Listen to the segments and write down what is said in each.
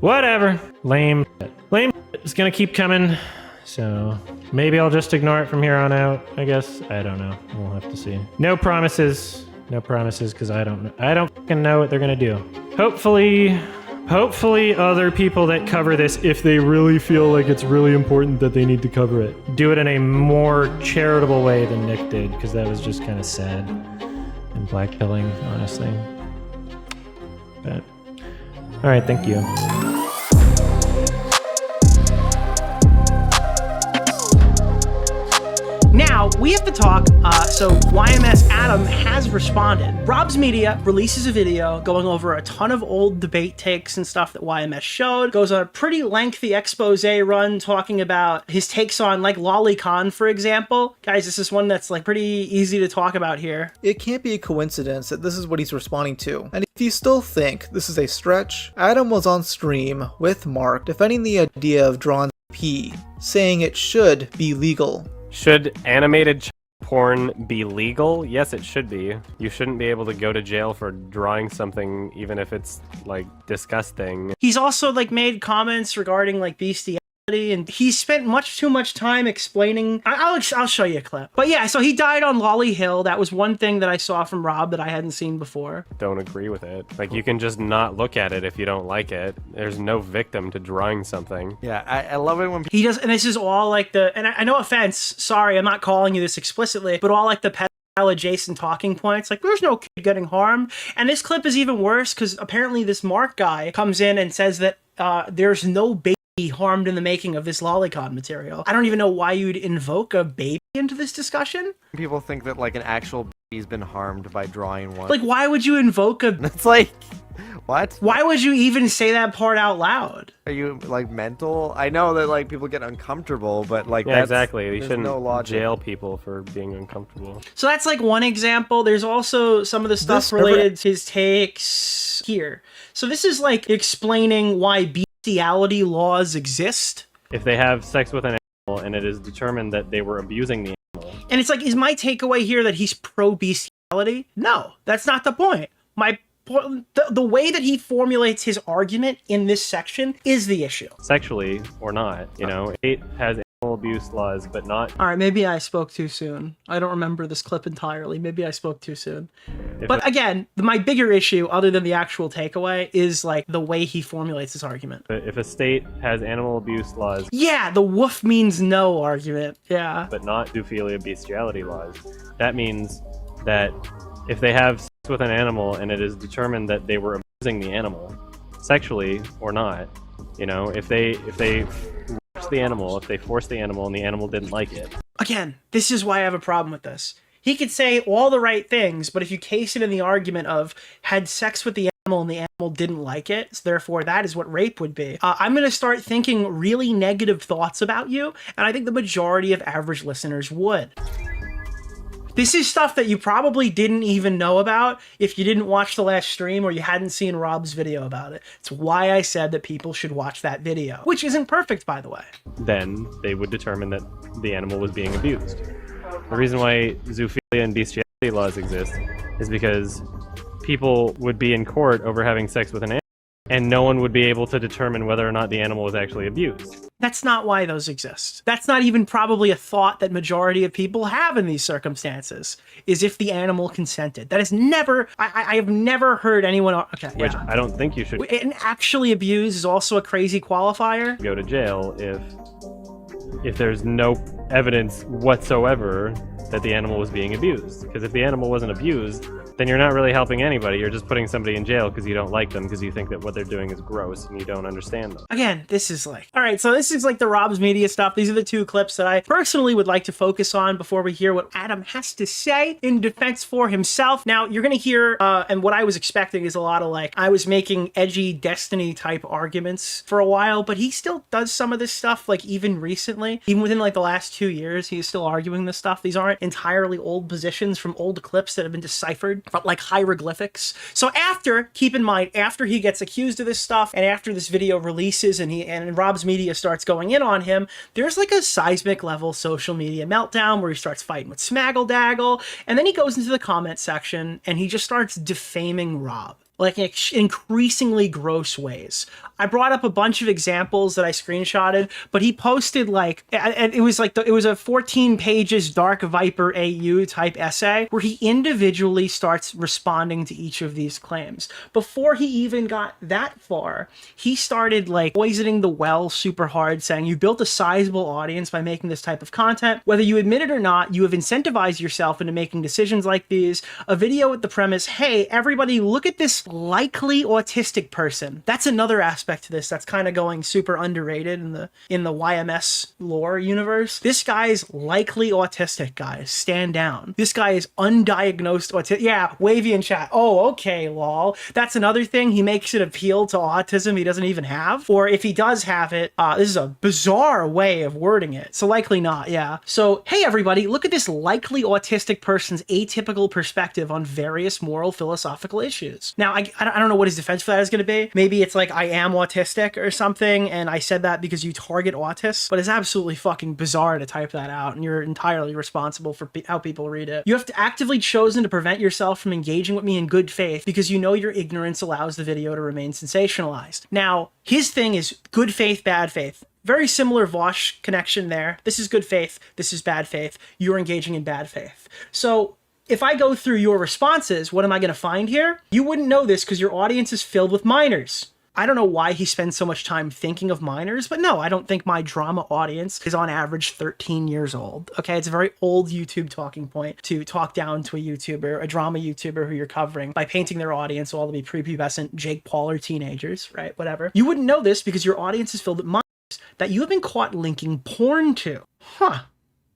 Whatever. Lame. Lame is gonna keep coming. So maybe I'll just ignore it from here on out, I guess. I don't know. We'll have to see. No promises. No promises, because I don't know. I don't fucking know what they're gonna do. Hopefully other people that cover this, if they really feel like it's really important that they need to cover it, do it in a more charitable way than Nick did, because that was just kind of sad and blackpilling, honestly. But, all right, thank you. Now, we have to talk, so YMS Adam has responded. Rob's Media releases a video going over a ton of old debate takes and stuff that YMS showed, goes on a pretty lengthy expose run talking about his takes on, like, lolicon, for example. Guys, this is one that's, like, pretty easy to talk about here. It can't be a coincidence that this is what he's responding to. And if you still think this is a stretch, Adam was on stream with Mark defending the idea of drawn P, saying it should be legal. Should animated porn be legal? Yes, it should be. You shouldn't be able to go to jail for drawing something, even if it's, like, disgusting. He's also, like, made comments regarding, like, bestiality, and he spent much too much time explaining. I'll show you a clip. But yeah, so he died on Lolly Hill. That was one thing that I saw from Rob that I hadn't seen before. Don't agree with it. Like, you can just not look at it if you don't like it. There's no victim to drawing something. Yeah, I love it when He does, and this is all like the, and I no offense, sorry, I'm not calling you this explicitly, but all like the pedophile adjacent talking points, like there's no kid getting harmed. And this clip is even worse because apparently this Mark guy comes in and says that there's no baby harmed in the making of this lolicon material. I don't even know why you'd invoke a baby into this discussion. people think that like an actual baby's been harmed by drawing one. Like, why would you invoke a... It's like, what? Why would you even say that part out loud? Are you like mental? I know that like people get uncomfortable, but like yeah, exactly. You shouldn't no jail people for being uncomfortable. So that's like one example. There's also some of the stuff related to his takes here. So this is like explaining why bestiality laws exist. If they have sex with an animal and it is determined that they were abusing the animal. And it's like, is my takeaway here that he's pro-bestiality? No, that's not the point. The way that he formulates his argument in this section is the issue. Sexually or not, you know, it has animal abuse laws, but not... All right, maybe I spoke too soon. I don't remember this clip entirely. Maybe I spoke too soon. But again, my bigger issue, other than the actual takeaway, is like the way he formulates his argument. If a state has animal abuse laws... Yeah, the woof means no argument, yeah. But not zoophilia bestiality laws. That means that if they have sex with an animal and it is determined that they were abusing the animal, sexually or not, you know, if they raped the animal, if they forced the animal and the animal didn't like it. Again, this is why I have a problem with this. He could say all the right things, but if you case it in the argument of had sex with the animal and the animal didn't like it, so therefore that is what rape would be, I'm going to start thinking really negative thoughts about you, and I think the majority of average listeners would. This is stuff that you probably didn't even know about if you didn't watch the last stream or you hadn't seen Rob's video about it. It's why I said that people should watch that video, which isn't perfect, by the way. Then they would determine that the animal was being abused. The reason why zoophilia and bestiality laws exist is because people would be in court over having sex with an animal, and no one would be able to determine whether or not the animal was actually abused. That's not why those exist. That's not even probably a thought that majority of people have in these circumstances, is if the animal consented. That is never, I have never heard anyone, okay. Which yeah. I don't think you should. And actually abuse is also a crazy qualifier. Go to jail if there's no evidence whatsoever that the animal was being abused. Because if the animal wasn't abused, then you're not really helping anybody. You're just putting somebody in jail because you don't like them, because you think that what they're doing is gross and you don't understand them. Again, this is like... Alright, so this is like the Rob's Media stuff. These are the two clips that I personally would like to focus on before we hear what Adam has to say in defense for himself. Now, you're going to hear, and what I was expecting is a lot of like, I was making edgy Destiny type arguments for a while, but he still does some of this stuff, like even recently. Even within like the last 2 years, he's still arguing this stuff. These aren't entirely old positions from old clips that have been deciphered, but like hieroglyphics. So keep in mind, after he gets accused of this stuff, and after this video releases and Rob's Media starts going in on him, there's like a seismic level social media meltdown where he starts fighting with Smaggle Daggle, and then he goes into the comment section and he just starts defaming Rob. Like in increasingly gross ways. I brought up a bunch of examples that I screenshotted, but he posted like, and it was like, it was a 14 pages Dark Viper AU type essay where he individually starts responding to each of these claims. Before he even got that far, he started like poisoning the well super hard, saying you built a sizable audience by making this type of content. Whether you admit it or not, you have incentivized yourself into making decisions like these. A video with the premise, hey, everybody look at this likely autistic person. That's another aspect to this that's kind of going super underrated in the YMS lore universe. This guy's likely autistic, guys. Stand down. This guy is undiagnosed autistic. Yeah, wavy in chat. Oh, okay, lol. That's another thing. He makes it appeal to autism he doesn't even have. Or if he does have it, this is a bizarre way of wording it. So likely not, yeah. So, hey everybody, look at this likely autistic person's atypical perspective on various moral philosophical issues. Now, I don't know what his defense for that is going to be. Maybe it's like, I am autistic or something, and I said that because you target autists, but it's absolutely fucking bizarre to type that out, and you're entirely responsible for how people read it. You have to actively chosen to prevent yourself from engaging with me in good faith because you know your ignorance allows the video to remain sensationalized. Now, his thing is good faith, bad faith. Very similar Vosh connection there. This is good faith, this is bad faith. You're engaging in bad faith. So if I go through your responses, what am I going to find here? You wouldn't know this because your audience is filled with minors. I don't know why he spends so much time thinking of minors, but no, I don't think my drama audience is on average 13 years old. Okay, it's a very old YouTube talking point to talk down to a YouTuber, a drama YouTuber who you're covering by painting their audience all to be prepubescent Jake Paul or teenagers, right? Whatever. You wouldn't know this because your audience is filled with minors that you have been caught linking porn to. Huh.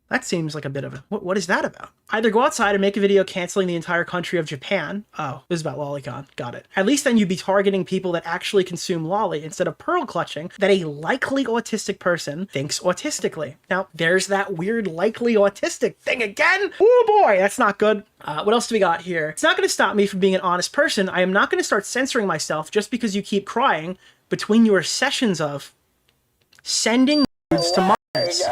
That seems like a bit of a... What is that about? Either go outside and make a video canceling the entire country of Japan. Oh, this is about lolicon. Got it. At least then you'd be targeting people that actually consume lolly instead of pearl clutching that a likely autistic person thinks autistically. Now, there's that weird likely autistic thing again. Oh boy, that's not good. What else do we got here? It's not going to stop me from being an honest person. I am not going to start censoring myself just because you keep crying between your sessions of sending nudes to minors.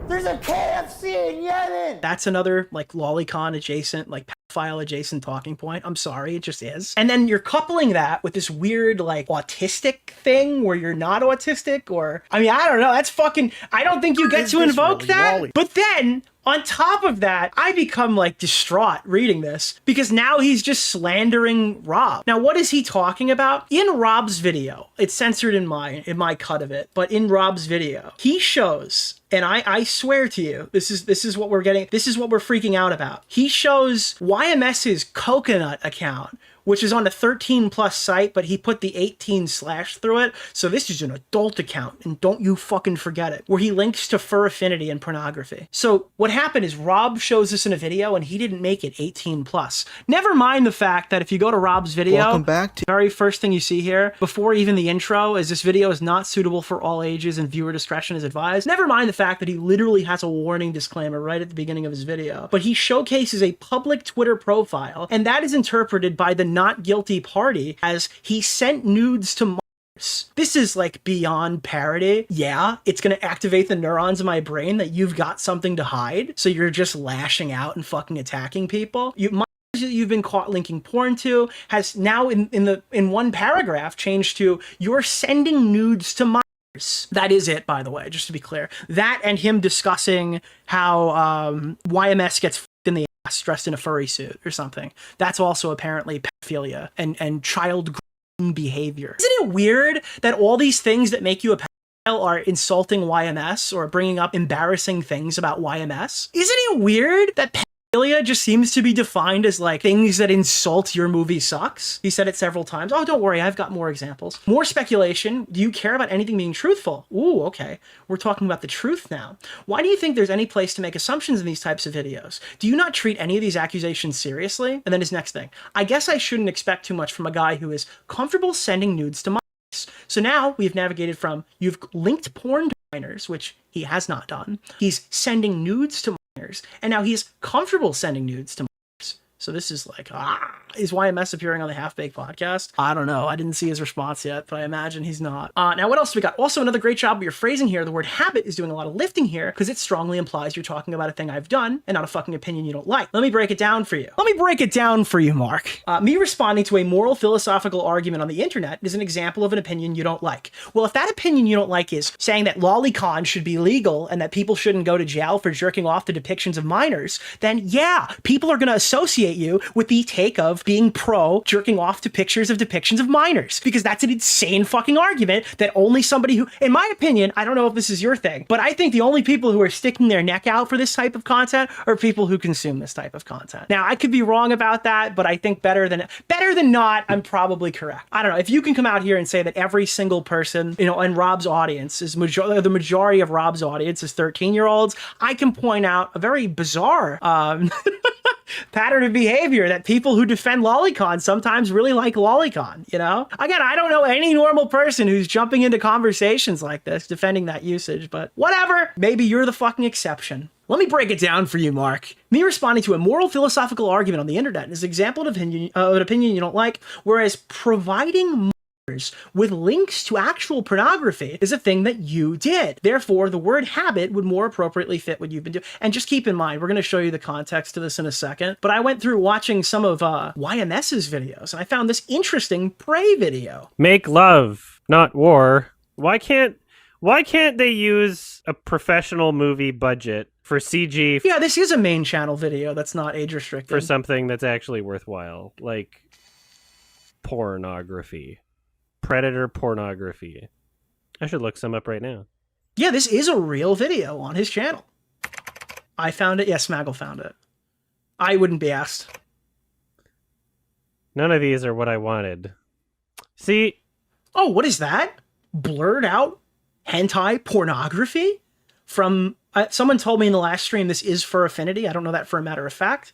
There's a KFC in Yemen! That's another, like, lolicon adjacent, like, pedophile adjacent talking point. I'm sorry, it just is. And then you're coupling that with this weird, like, autistic thing where you're not autistic, or... I mean, I don't know, that's fucking... I don't think you get to invoke that. But then... on top of that, I become like distraught reading this because now he's just slandering Rob. Now, what is he talking about? In Rob's video, it's censored in my cut of it, but in Rob's video, he shows, and I swear to you, this is what we're getting, this is what we're freaking out about. He shows YMS's Coconut account, which is on a 13 plus site, but he put the 18 slash through it. So this is an adult account, and don't you fucking forget it, where he links to fur affinity and pornography. So what happened is Rob shows this in a video and he didn't make it 18 plus. Never mind the fact that if you go to Rob's video, Welcome back to the very first thing you see here, before even the intro, is this video is not suitable for all ages and viewer discretion is advised. Never mind the fact that he literally has a warning disclaimer right at the beginning of his video, but he showcases a public Twitter profile, and that is interpreted by the not guilty party as he sent nudes to minors. This is like beyond parody. Yeah, it's going to activate the neurons in my brain that you've got something to hide, so you're just lashing out and fucking attacking people. Minors that you've been caught linking porn to has now in one paragraph changed to you're sending nudes to minors. That is it, by the way, just to be clear. That and him discussing how YMS gets in the ass dressed in a furry suit or something. That's also apparently pedophilia and child grooming behavior. Isn't it weird that all these things that make you a pedophile are insulting YMS or bringing up embarrassing things about YMS? Isn't it weird that pedophilia just seems to be defined as like things that insult your movie sucks? He said it several times. Oh, don't worry, I've got more examples. More speculation. Do you care about anything being truthful? Ooh, okay. We're talking about the truth now. Why do you think there's any place to make assumptions in these types of videos? Do you not treat any of these accusations seriously? And then his next thing. I guess I shouldn't expect too much from a guy who is comfortable sending nudes to minors. So now we've navigated from you've linked porn to minors, which he has not done. He's sending nudes to minors, and now he's comfortable sending nudes to minors. So this is like, is YMS appearing on the Half Baked podcast? I don't know. I didn't see his response yet, but I imagine he's not. Now, what else do we got? Also, another great job with your phrasing here. The word habit is doing a lot of lifting here because it strongly implies you're talking about a thing I've done and not a fucking opinion you don't like. Let me break it down for you. Let me break it down for you, Mark. Me responding to a moral philosophical argument on the internet is an example of an opinion you don't like. Well, if that opinion you don't like is saying that lolicon should be legal and that people shouldn't go to jail for jerking off to depictions of minors, then yeah, people are going to associate you with the take of being pro jerking off to depictions of minors, because that's an insane fucking argument that only somebody who, in my opinion, I don't know if this is your thing, but I think the only people who are sticking their neck out for this type of content are people who consume this type of content. Now, I could be wrong about that, but I think better than not, I'm probably correct. I don't know. If you can come out here and say that every single person, in Rob's audience is the majority of Rob's audience is 13-year-olds, I can point out a very bizarre pattern of behavior that people who defend lolicon sometimes really like lolicon, Again, I don't know any normal person who's jumping into conversations like this defending that usage, but whatever. Maybe you're the fucking exception. Let me break it down for you, Mark. Me responding to a moral philosophical argument on the internet is an example of an opinion you don't like, whereas providing with links to actual pornography is a thing that you did. Therefore, the word habit would more appropriately fit what you've been doing. And just keep in mind, we're going to show you the context to this in a second, but I went through watching some of YMS's videos, and I found this interesting Prey video. Make love, not war. Why can't they use a professional movie budget for CG? Yeah, this is a main channel video that's not age restricted. For something that's actually worthwhile, like pornography. Predator pornography. I should look some up right now. Yeah, this is a real video on his channel. I found it. Yes, Smaggle found it. I wouldn't be asked. None of these are what I wanted. See? Oh, what is that? Blurred out hentai pornography? From someone told me in the last stream this is for Affinity. I don't know that for a matter of fact,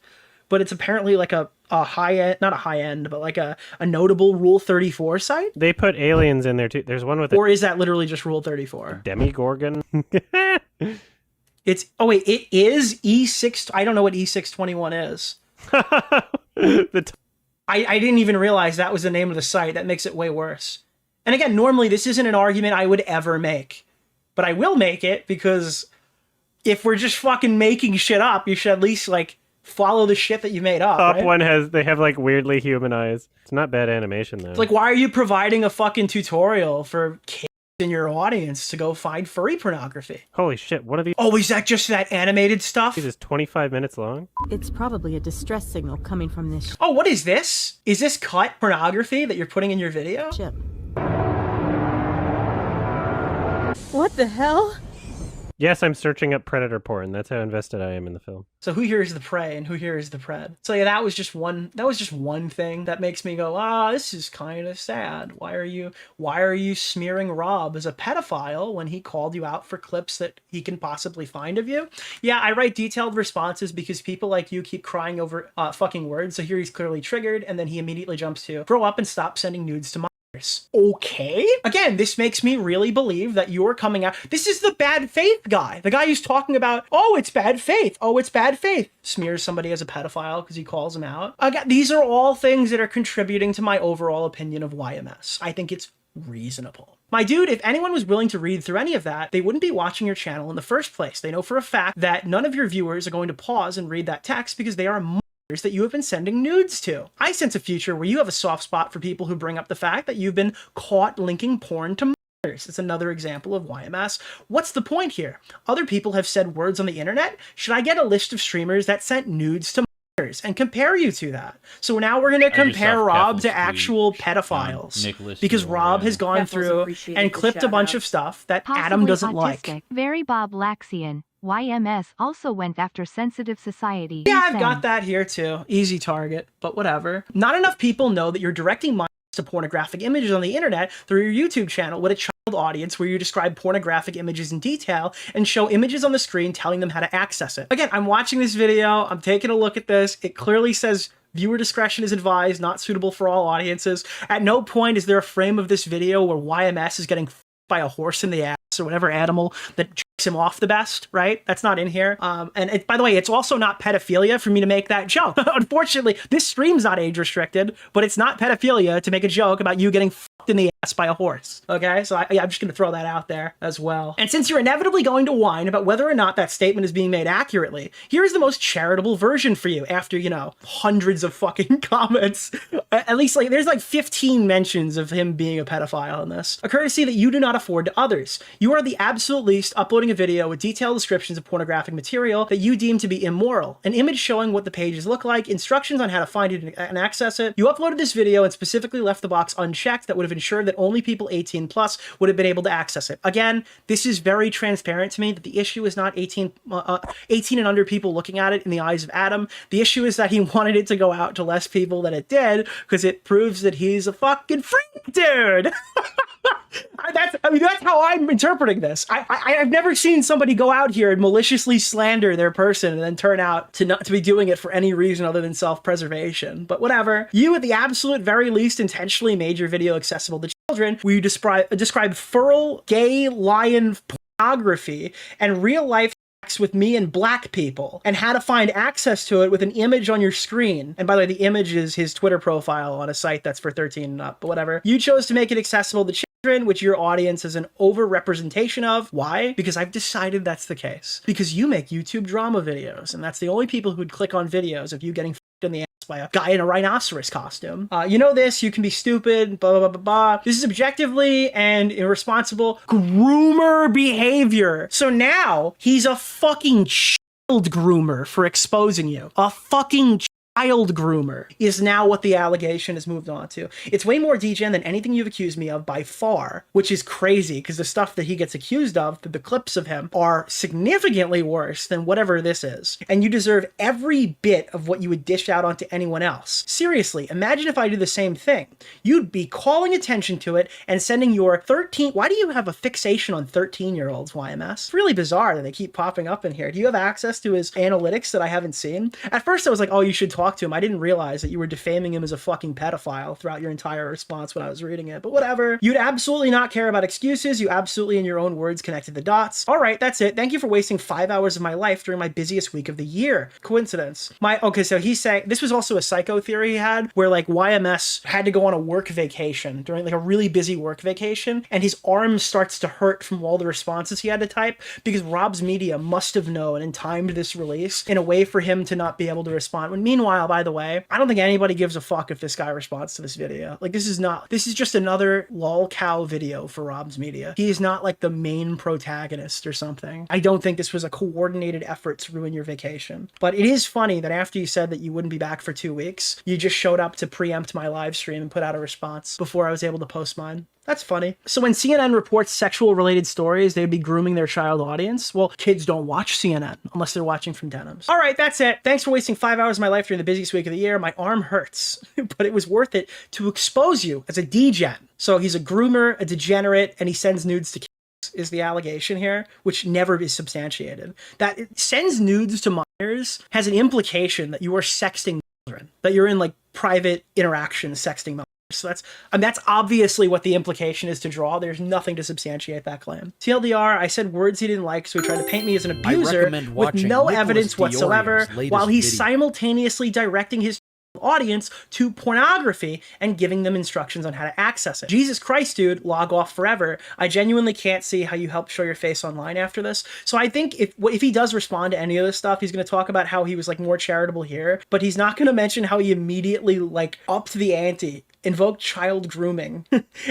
but it's apparently like a high end, not a high end, but like a notable Rule 34 site. They put aliens in there too. There's one with or is that literally just Rule 34? Demigorgon. It is E6. I don't know what E621 is. I didn't even realize that was the name of the site. That makes it way worse. And again, normally this isn't an argument I would ever make, but I will make it because if we're just fucking making shit up, you should at least follow the shit that you made up. Top right? one they have weirdly human eyes. It's not bad animation though. It's why are you providing a fucking tutorial for kids in your audience to go find furry pornography? Holy shit, what are these? Oh, is that just that animated stuff? This is 25 minutes long. It's probably a distress signal coming from this Oh, what is this? Is this cut pornography that you're putting in your video? ship. What the hell? Yes, I'm searching up predator porn. That's how invested I am in the film. So who here is the prey and who here is the pred? So yeah, that was just one thing that makes me go, this is kind of sad. Why are you smearing Rob as a pedophile when he called you out for clips that he can possibly find of you? Yeah, I write detailed responses because people like you keep crying over fucking words. So here he's clearly triggered, and then he immediately jumps to grow up and stop sending nudes to Okay. Again, this makes me really believe that you're coming out. This is the bad faith guy. The guy who's talking about, it's bad faith. Oh, it's bad faith. Smears somebody as a pedophile because he calls him out. Again, these are all things that are contributing to my overall opinion of YMS. I think it's reasonable. My dude, if anyone was willing to read through any of that, they wouldn't be watching your channel in the first place. They know for a fact that none of your viewers are going to pause and read that text because they are that you have been sending nudes to. I sense a future where you have a soft spot for people who bring up the fact that you've been caught linking porn to minors. It's another example of YMS. What's the point here? Other people have said words on the internet. Should I get a list of streamers that sent nudes to minors and compare you to that? So now we're going to compare Rob to actual pedophiles because Rob has gone through and clipped a bunch of stuff that Adam doesn't like. Very Bob Laxian. YMS also went after sensitive society. Yeah, I've got that here too. Easy target, but whatever. Not enough people know that you're directing minors to pornographic images on the internet through your YouTube channel with a child audience where you describe pornographic images in detail and show images on the screen telling them how to access it. Again, I'm watching this video, I'm taking a look at this. It clearly says viewer discretion is advised, not suitable for all audiences. At no point is there a frame of this video where YMS is getting by a horse in the ass or whatever animal that jerks him off the best, right? That's not in here. By the way, it's also not pedophilia for me to make that joke. Unfortunately, this stream's not age restricted, but it's not pedophilia to make a joke about you getting fucked in the ass by a horse. Okay, so I'm just gonna throw that out there as well. And since you're inevitably going to whine about whether or not that statement is being made accurately, here's the most charitable version for you after, you know, hundreds of fucking comments. At least like there's like 15 mentions of him being a pedophile in this. A courtesy that you do not afford to others. You are the absolute least uploading a video with detailed descriptions of pornographic material that you deem to be immoral, an image showing what the pages look like, instructions on how to find it and access it. You uploaded this video and specifically left the box unchecked that would have ensured that only people 18 plus would have been able to access it. Again, this is very transparent to me that the issue is not 18 and under people looking at it in the eyes of Adam. The issue is that he wanted it to go out to less people than it did because it proves that he's a fucking freak, dude. That's how I'm interpreting this. I've never seen somebody go out here and maliciously slander their person and then turn out to not to be doing it for any reason other than self-preservation. But whatever. You, at the absolute very least, intentionally made your video accessible to children, where you describe feral, gay, lion pornography and real-life with me and black people, and how to find access to it with an image on your screen. And by the way, the image is his Twitter profile on a site that's for 13 and up, but whatever. You chose to make it accessible to children, which your audience is an over-representation of. Why? Because I've decided that's the case. Because you make YouTube drama videos, and that's the only people who'd click on videos of you getting f***ed in the ass by a guy in a rhinoceros costume. You know this, you can be stupid, blah, blah, blah, blah. This is objectively and irresponsible groomer behavior. So now he's a fucking child groomer for exposing you. A fucking child groomer is now what the allegation has moved on to. It's way more degen than anything you've accused me of by far, which is crazy because the stuff that he gets accused of, the clips of him, are significantly worse than whatever this is. And you deserve every bit of what you would dish out onto anyone else. Seriously, imagine if I did the same thing. You'd be calling attention to it and sending your 13... Why do you have a fixation on 13-year-olds, YMS? It's really bizarre that they keep popping up in here. Do you have access to his analytics that I haven't seen? At first I was like, oh, you should talk to him. I didn't realize that you were defaming him as a fucking pedophile throughout your entire response when I was reading it, but whatever. You'd absolutely not care about excuses. You absolutely, in your own words, connected the dots. All right, that's it. Thank you for wasting 5 hours of my life during my busiest week of the year. Coincidence. Okay, so he's saying, this was also a psycho theory he had, where like YMS had to go on a work vacation during like a really busy work vacation, and his arm starts to hurt from all the responses he had to type because Rob's Media must have known and timed this release in a way for him to not be able to respond. When meanwhile, by the way, I don't think anybody gives a fuck if this guy responds to this video. Like, this is just another lol cow video for Rob's Media. He is not like the main protagonist or something. I don't think this was a coordinated effort to ruin your vacation. But it is funny that after you said that you wouldn't be back for 2 weeks, you just showed up to preempt my live stream and put out a response before I was able to post mine. That's funny. So when CNN reports sexual related stories, they'd be grooming their child audience. Well, kids don't watch CNN unless they're watching from denims. All right, that's it. Thanks for wasting 5 hours of my life during the busiest week of the year. My arm hurts, but it was worth it to expose you as a degen. So he's a groomer, a degenerate, and he sends nudes to kids, is the allegation here, which never is substantiated. That it sends nudes to minors has an implication that you are sexting children, that you're in like private interaction sexting minors. So that's obviously what the implication is to draw. There's nothing to substantiate that claim. TLDR, I said words he didn't like, so he tried to paint me as an abuser with no evidence whatsoever, while he's simultaneously directing his audience to pornography and giving them instructions on how to access it. Jesus Christ, dude, log off forever. I genuinely can't see how you help show your face online after this. So I think if he does respond to any of this stuff, he's going to talk about how he was like more charitable here, but he's not going to mention how he immediately like upped the ante, invoked child grooming,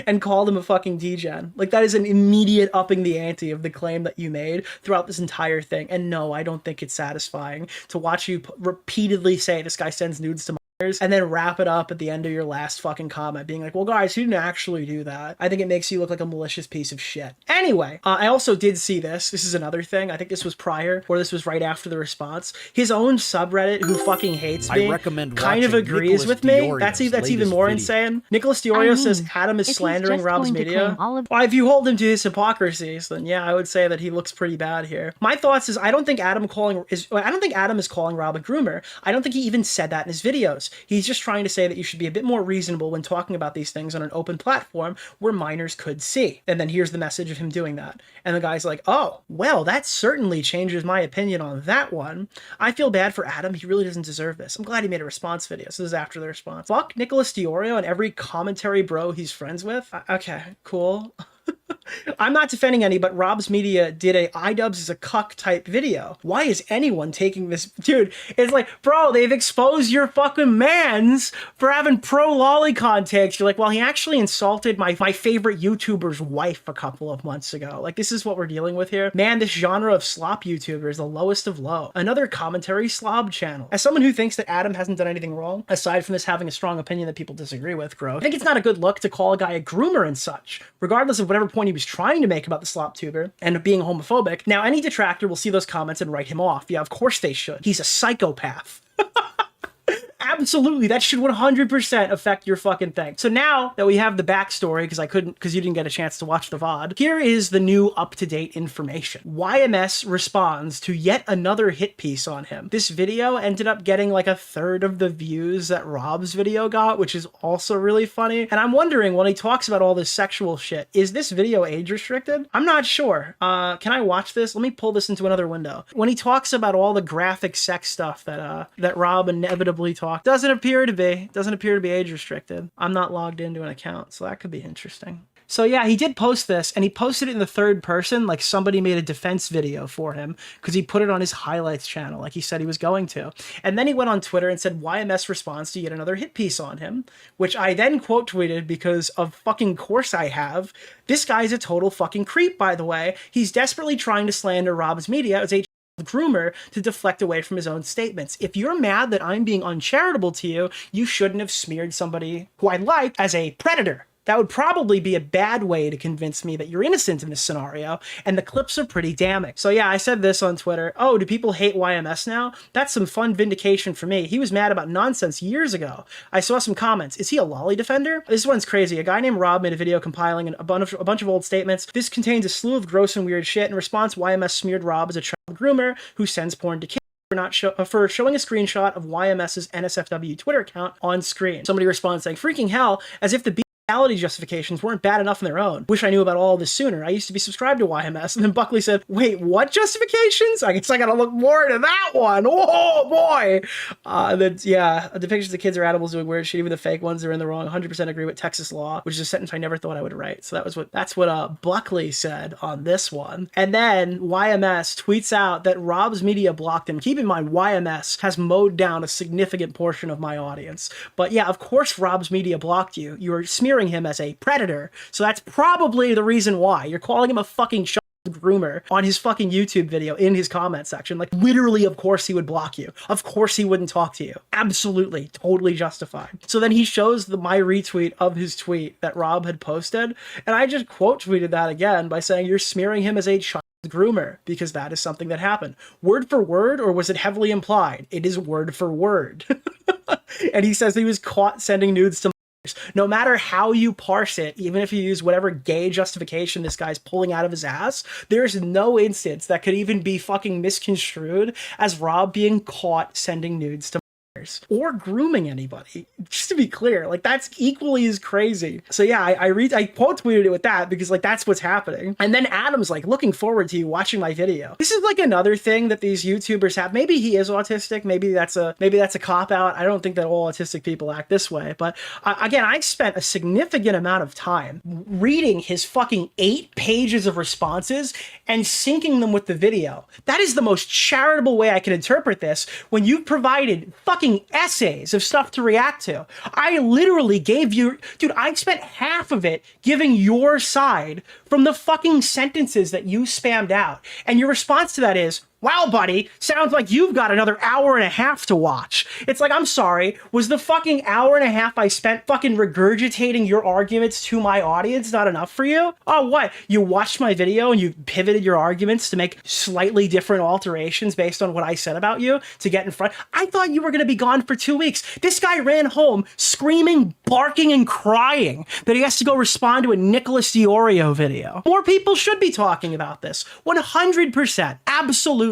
and called him a fucking degen. Like, that is an immediate upping the ante of the claim that you made throughout this entire thing. And no, I don't think it's satisfying to watch you repeatedly say this guy sends nudes to and then wrap it up at the end of your last fucking comment being like, well guys, he didn't actually do that. I think it makes you look like a malicious piece of shit. Anyway, I also did see this. This is another thing. I think this was prior, or this was right after the response. His own subreddit, who fucking hates me, kind of agrees with me. That's even more insane. Nicholas DeOrio says Adam is slandering Rob's Media. Well, if you hold him to his hypocrisies, then yeah, I would say that he looks pretty bad here. My thoughts is I don't think Adam is calling Rob a groomer. I don't think he even said that in his videos. videos. He's just trying to say that you should be a bit more reasonable when talking about these things on an open platform where minors could see. And then here's the message of him doing that. And the guy's like, oh, well, that certainly changes my opinion on that one. I feel bad for Adam. He really doesn't deserve this. I'm glad he made a response video. So this is after the response. Fuck Nicholas DeOrio and every commentary bro he's friends with. Okay, cool. I'm not defending any, but Rob's Media did a iDubbbz is a cuck type video. Why is anyone taking this? Dude, it's like, bro, they've exposed your fucking mans for having pro lolly context. You're like, well, he actually insulted my favorite YouTuber's wife a couple of months ago. Like, this is what we're dealing with here. Man, this genre of slop YouTuber is the lowest of low. Another commentary slob channel. As someone who thinks that Adam hasn't done anything wrong, aside from this having a strong opinion that people disagree with, Grove, I think it's not a good look to call a guy a groomer and such, regardless of whatever point he was trying to make about the slop tuber and being homophobic. Now, any detractor will see those comments and write him off. Yeah, of course they should. He's a psychopath. Absolutely, that should 100% affect your fucking thing. So now that we have the backstory, because you didn't get a chance to watch the VOD, here is the new up-to-date information. YMS responds to yet another hit piece on him. This video ended up getting like 1/3 of the views that Rob's video got, which is also really funny. And I'm wondering, when he talks about all this sexual shit, is this video age restricted? I'm not sure. Can I watch this? Let me pull this into another window. When he talks about all the graphic sex stuff that Rob inevitably talked, doesn't appear to be age restricted. I'm not logged into an account, so that could be interesting. So yeah, he did post this, and he posted it in the third person, like somebody made a defense video for him, because he put it on his highlights channel, like he said he was going to. And then he went on Twitter and said YMS responds to yet another hit piece on him, which I then quote tweeted because of fucking course I have. This guy's a total fucking creep, by the way. He's desperately trying to slander Rob's Media as a groomer to deflect away from his own statements. If you're mad that I'm being uncharitable to you, you shouldn't have smeared somebody who I like as a predator. That would probably be a bad way to convince me that you're innocent in this scenario, and the clips are pretty damning. So yeah, I said this on Twitter. Oh, do people hate YMS now? That's some fun vindication for me. He was mad about nonsense years ago. I saw some comments. Is he a lolly defender? This one's crazy. A guy named Rob made a video compiling a bunch of old statements. This contains a slew of gross and weird shit. In response, YMS smeared Rob as a child groomer who sends porn to kids for showing a screenshot of YMS's NSFW Twitter account on screen. Somebody responds saying, freaking hell, as if the reality justifications weren't bad enough on their own. Wish I knew about all this sooner. I used to be subscribed to YMS. And then Buckley said, wait, what justifications? I guess I gotta look more into that one. Oh boy. Yeah, depictions of kids or animals doing weird shit, even the fake ones are in the wrong. 100% agree with Texas law, which is a sentence I never thought I would write. So that's what Buckley said on this one. And then YMS tweets out that Rob's Media blocked him. Keep in mind, YMS has mowed down a significant portion of my audience. But yeah, of course Rob's Media blocked you. You were smearing him as a predator, so that's probably the reason why. You're calling him a fucking groomer on his fucking YouTube video in his comment section. Like, literally, of course he would block you. Of course he wouldn't talk to you. Absolutely, totally justified. So then he shows my retweet of his tweet that Rob had posted, and I just quote tweeted that again by saying, you're smearing him as a child groomer, because that is something that happened. Word for word, or was it heavily implied? It is word for word. And he says he was caught sending nudes to no matter how you parse it, even if you use whatever gay justification this guy's pulling out of his ass, there's no instance that could even be fucking misconstrued as Rob being caught sending nudes to or grooming anybody. Just to be clear, like, that's equally as crazy. So yeah, I quote tweeted it with that because, like, that's what's happening. And then Adam's like, looking forward to you watching my video. This is like another thing that these YouTubers have. Maybe he is autistic. Maybe that's a cop out. I don't think that all autistic people act this way. But again, I spent a significant amount of time reading his fucking 8 pages of responses and syncing them with the video. That is the most charitable way I can interpret this. When you provided fucking essays of stuff to react to, I literally gave you, dude, I spent half of it giving your side from the fucking sentences that you spammed out. And your response to that is, wow, buddy, sounds like you've got another hour and a half to watch. It's like, I'm sorry, was the fucking hour and a half I spent fucking regurgitating your arguments to my audience not enough for you? Oh, what? You watched my video and you pivoted your arguments to make slightly different alterations based on what I said about you to get in front? I thought you were going to be gone for 2 weeks. This guy ran home screaming, barking, and crying that he has to go respond to a Nicholas DeOrio video. More people should be talking about this. 100%. Absolutely.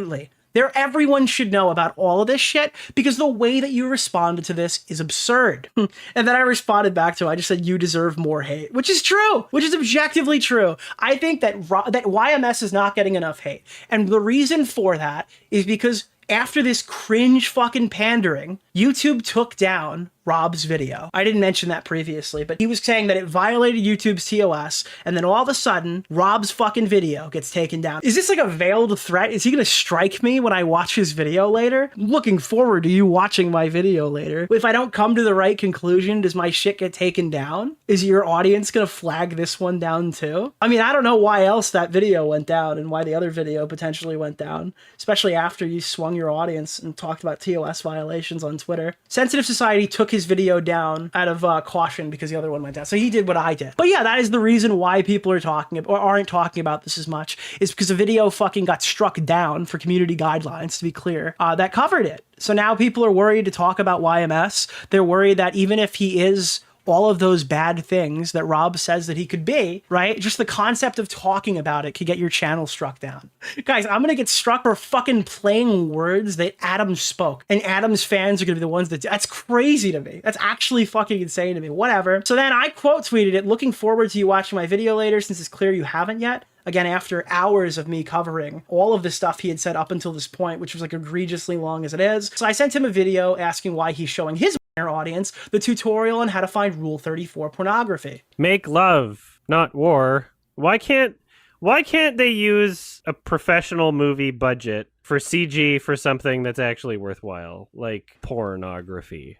Everyone should know about all of this shit because the way that you responded to this is absurd. And then I responded back to it. I just said, you deserve more hate, which is true, which is objectively true. I think that YMS is not getting enough hate. And the reason for that is because after this cringe fucking pandering, YouTube took down Rob's video. I didn't mention that previously, but he was saying that it violated YouTube's TOS, and then all of a sudden, Rob's fucking video gets taken down. Is this like a veiled threat? Is he gonna strike me when I watch his video later? I'm looking forward to you watching my video later. If I don't come to the right conclusion, does my shit get taken down? Is your audience gonna flag this one down too? I mean, I don't know why else that video went down and why the other video potentially went down, especially after you swung your audience and talked about TOS violations on Twitter. Sensitive Society took his video down out of caution because the other one went down. So he did what I did. But yeah, that is the reason why people are talking or aren't talking about this as much, is because the video fucking got struck down for community guidelines, to be clear, that covered it. So now people are worried to talk about YMS. They're worried that even if he is all of those bad things that Rob says that he could be, right? Just the concept of talking about it could get your channel struck down. Guys, I'm gonna get struck for fucking playing words that Adam spoke, and Adam's fans are gonna be the ones that that's crazy to me. That's actually fucking insane to me. Whatever. So then I quote tweeted it, looking forward to you watching my video later since it's clear you haven't yet. Again, after hours of me covering all of the stuff he had said up until this point, which was like egregiously long as it is. So I sent him a video asking why he's showing his audience the tutorial on how to find Rule 34 pornography. Make love, not war. Why can't they use a professional movie budget for CG for something that's actually worthwhile, like pornography,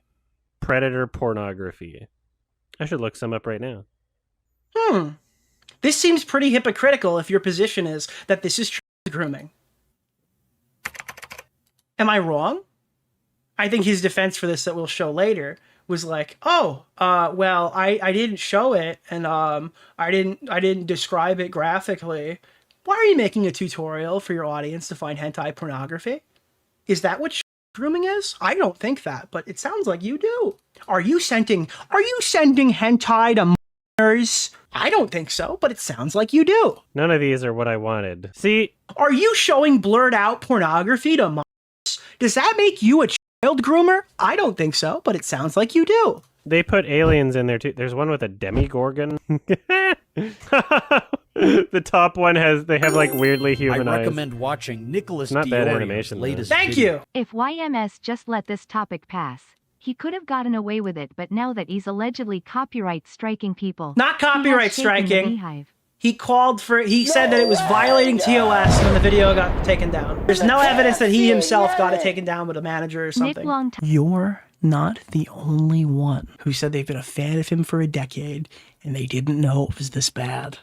predator pornography? I should look some up right now. This seems pretty hypocritical if your position is that this is grooming. Am I wrong? I think his defense for this that we'll show later was like, well, I didn't show it, and I didn't describe it graphically. Why are you making a tutorial for your audience to find hentai pornography? Is that what grooming is? I don't think that, but it sounds like you do. Are you sending hentai to minors? I don't think so, but it sounds like you do. None of these are what I wanted. See? Are you showing blurred out pornography to minors? Does that make you a child groomer? I don't think so, but it sounds like you do. They put aliens in there too. There's one with a demigorgon. The top one they have like weirdly human eyes. I recommend watching Nicholas Not bad DeOrio's animation, latest Thank video. you. If YMS just let this topic pass, he could have gotten away with it, but now that he's allegedly copyright striking people. Not he has copyright shaken the striking. beehive. He said that it was violating TOS and then the video got taken down. There's no evidence that he himself got it taken down with a manager or something. You're not the only one who said they've been a fan of him for a decade and they didn't know it was this bad.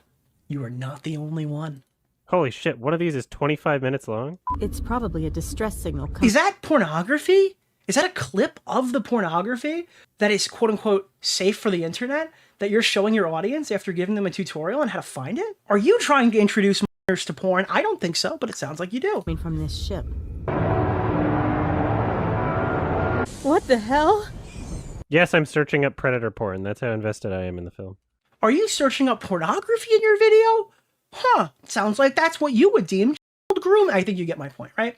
You are not the only one. Holy shit, one of these is 25 minutes long? It's probably a distress signal. Is that pornography? Is that a clip of the pornography that is quote-unquote safe for the internet that you're showing your audience after giving them a tutorial on how to find it? Are you trying to introduce minors to porn? I don't think so, but it sounds like you do. Coming from this ship. What the hell? Yes, I'm searching up predator porn. That's how invested I am in the film. Are you searching up pornography in your video? Huh, sounds like that's what you would deem child grooming. I think you get my point, right?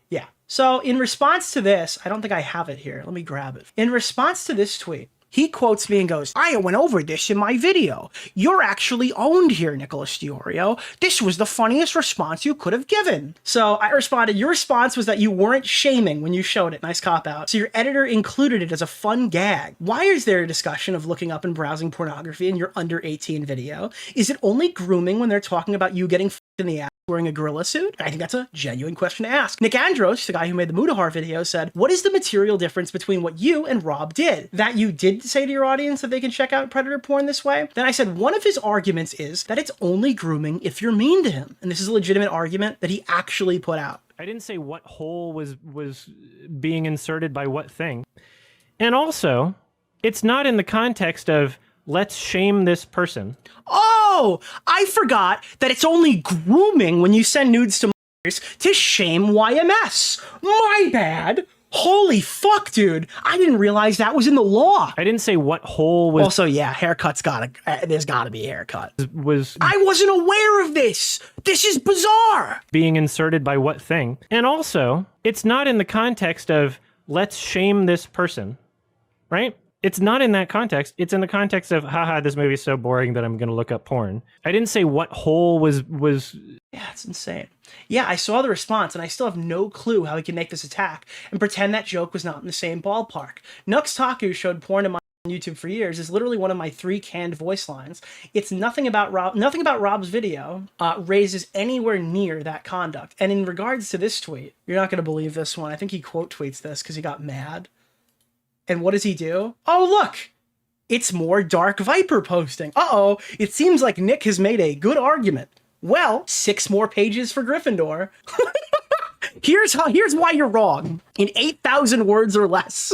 Yeah. So in response to this, I don't think I have it here. Let me grab it. In response to this tweet, he quotes me and goes, I went over this in my video. You're actually owned here, Nicholas DeOrio. This was the funniest response you could have given. So I responded, your response was that you weren't shaming when you showed it. Nice cop out. So your editor included it as a fun gag. Why is there a discussion of looking up and browsing pornography in your under 18 video? Is it only grooming when they're talking about you getting in the ass wearing a gorilla suit? I think that's a genuine question to ask. Nick Andros, the guy who made the Mudahar video, said, what is the material difference between what you and Rob did? That you did say to your audience that they can check out predator porn this way? Then I said, one of his arguments is that it's only grooming if you're mean to him. And this is a legitimate argument that he actually put out. I didn't say what hole was being inserted by what thing. And also, it's not in the context of let's shame this person. Oh, I forgot that it's only grooming when you send nudes to minors to shame YMS. My bad. Holy fuck, dude. I didn't realize that was in the law. I didn't say what hole was Also, yeah, there's gotta be a haircut. was I wasn't aware of this. This is bizarre. being inserted by what thing. And also, it's not in the context of let's shame this person, right? It's not in that context. It's in the context of, haha, this movie is so boring that I'm going to look up porn. I didn't say what hole was. Yeah, it's insane. Yeah, I saw the response, and I still have no clue how he can make this attack and pretend that joke was not in the same ballpark. Nux Taku showed porn to my on YouTube for years is literally one of my 3 canned voice lines. It's nothing about Rob's video raises anywhere near that conduct. And in regards to this tweet, you're not going to believe this one. I think he quote tweets this because he got mad. And what does he do? Oh, look! It's more Dark Viper posting. Uh-oh, it seems like Nick has made a good argument. Well, 6 more pages for Gryffindor. Here's why you're wrong. In 8,000 words or less.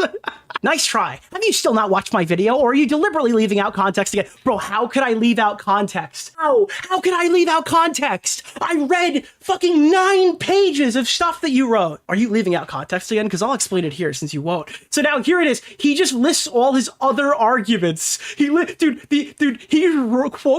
Nice try. Have you still not watched my video, or are you deliberately leaving out context again? Bro, how could I leave out context? How could I leave out context? I read fucking 9 pages of stuff that you wrote. Are you leaving out context again? Because I'll explain it here since you won't. So now here it is. He just lists all his other arguments. He's quote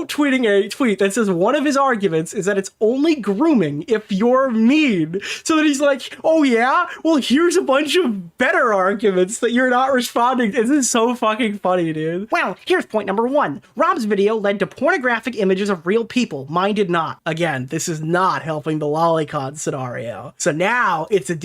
tweeting a tweet that says one of his arguments is that it's only grooming if you're mean. So then he's like, oh yeah? Well, here's a bunch of better arguments that you're not responding. This is so fucking funny, dude. Well, here's point number 1. Rob's video led to pornographic images of real people. Mine did not. Again, this is not helping the lolicon scenario. So now it's if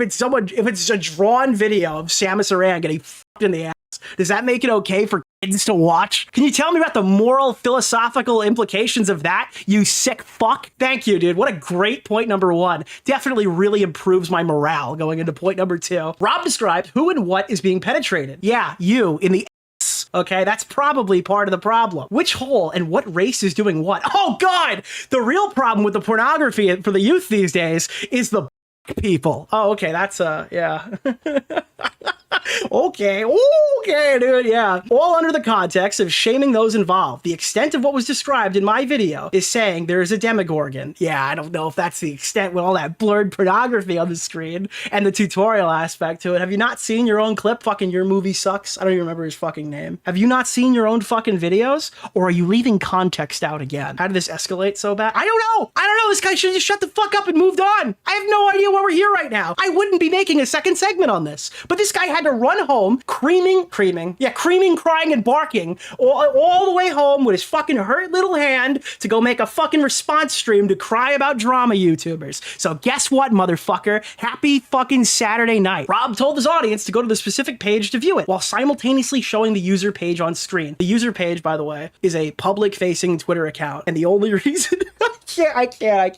it's a drawn video of Samus Aran getting fucked in the ass, does that make it okay for kids to watch? Can you tell me about the moral, philosophical implications of that, you sick fuck? Thank you, dude. What a great point number 1. Definitely really improves my morale going into point number 2. Rob described who and what is being penetrated. Yeah, you in the ass. Okay, that's probably part of the problem. Which hole and what race is doing what? Oh God! The real problem with the pornography for the youth these days is the people. Oh, okay, that's yeah. Okay, dude, yeah. All under the context of shaming those involved. The extent of what was described in my video is saying there is a demogorgon. Yeah, I don't know if that's the extent with all that blurred pornography on the screen and the tutorial aspect to it. Have you not seen your own clip? Fucking YourMovieSucks. I don't even remember his fucking name. Have you not seen your own fucking videos? Or are you leaving context out again? How did this escalate so bad? I don't know. This guy should have just shut the fuck up and moved on. I have no idea why we're here right now. I wouldn't be making a second segment on this. But this guy had to run home, creaming, crying, and barking all the way home with his fucking hurt little hand to go make a fucking response stream to cry about drama YouTubers. So guess what, motherfucker? Happy fucking Saturday night. Rob told his audience to go to the specific page to view it while simultaneously showing the user page on screen. The user page, by the way, is a public-facing Twitter account, and the only reason... I can't.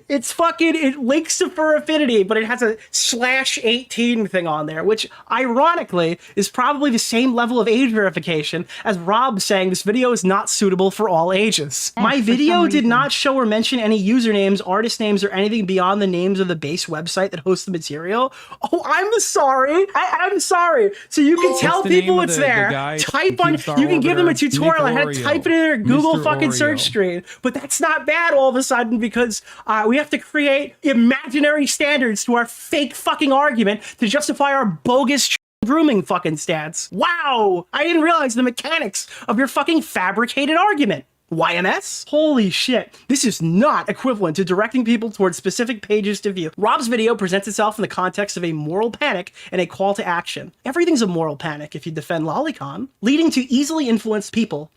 It links to Fur Affinity, but it has a /18 thing on there, which ironically is probably the same level of age verification as Rob saying this video is not suitable for all ages. My video did not show or mention any usernames, artist names, or anything beyond the names of the base website that hosts the material. Oh, I'm sorry. I'm sorry. So you can tell people it's there. You can give them a tutorial on how to type it in their Google fucking search screen, but that's not bad all of a sudden because we have to create imaginary standards to our fake fucking argument to justify our bogus grooming fucking stance. Wow! I didn't realize the mechanics of your fucking fabricated argument. YMS? Holy shit. This is not equivalent to directing people towards specific pages to view. Rob's video presents itself in the context of a moral panic and a call to action. Everything's a moral panic if you defend lolicon, leading to easily influenced people.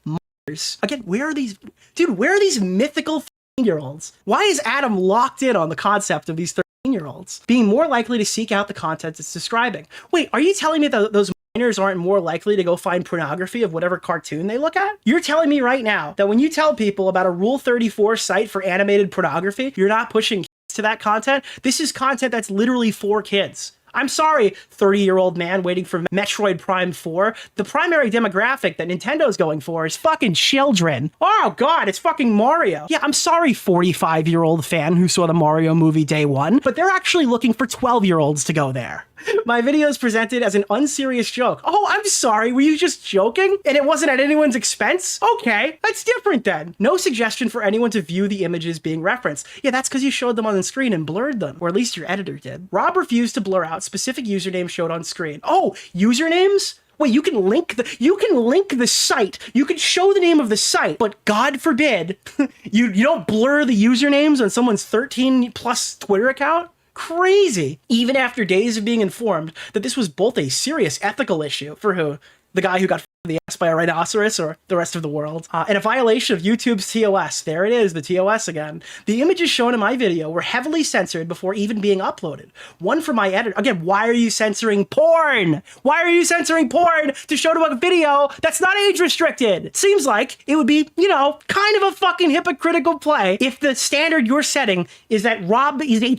Again, where are these mythical year-olds? Why is Adam locked in on the concept of these 13-year-olds being more likely to seek out the content it's describing? Wait, are you telling me that those minors aren't more likely to go find pornography of whatever cartoon they look at? You're telling me right now that when you tell people about a Rule 34 site for animated pornography, you're not pushing kids to that content? This is content that's literally for kids. I'm sorry, 30-year-old man waiting for Metroid Prime 4. The primary demographic that Nintendo's going for is fucking children. Oh god, it's fucking Mario. Yeah, I'm sorry, 45-year-old fan who saw the Mario movie day one, but they're actually looking for 12-year-olds to go there. My video is presented as an unserious joke. Oh, I'm sorry, were you just joking? And it wasn't at anyone's expense? Okay, that's different then. No suggestion for anyone to view the images being referenced. Yeah, that's because you showed them on the screen and blurred them, or at least your editor did. Rob refused to blur out specific usernames showed on screen. Oh, usernames? Wait, you can link the site. You can show the name of the site, but God forbid you don't blur the usernames on someone's 13 plus Twitter account? Crazy. Even after days of being informed that this was both a serious ethical issue for who? The guy who got in the ass by a rhinoceros or the rest of the world, and a violation of YouTube's TOS. There it is, the TOS again. The images shown in my video were heavily censored before even being uploaded. One from my editor. Again, why are you censoring porn? Why are you censoring porn to show to a video that's not age restricted? Seems like it would be, you know, kind of a fucking hypocritical play if the standard you're setting is that Rob is a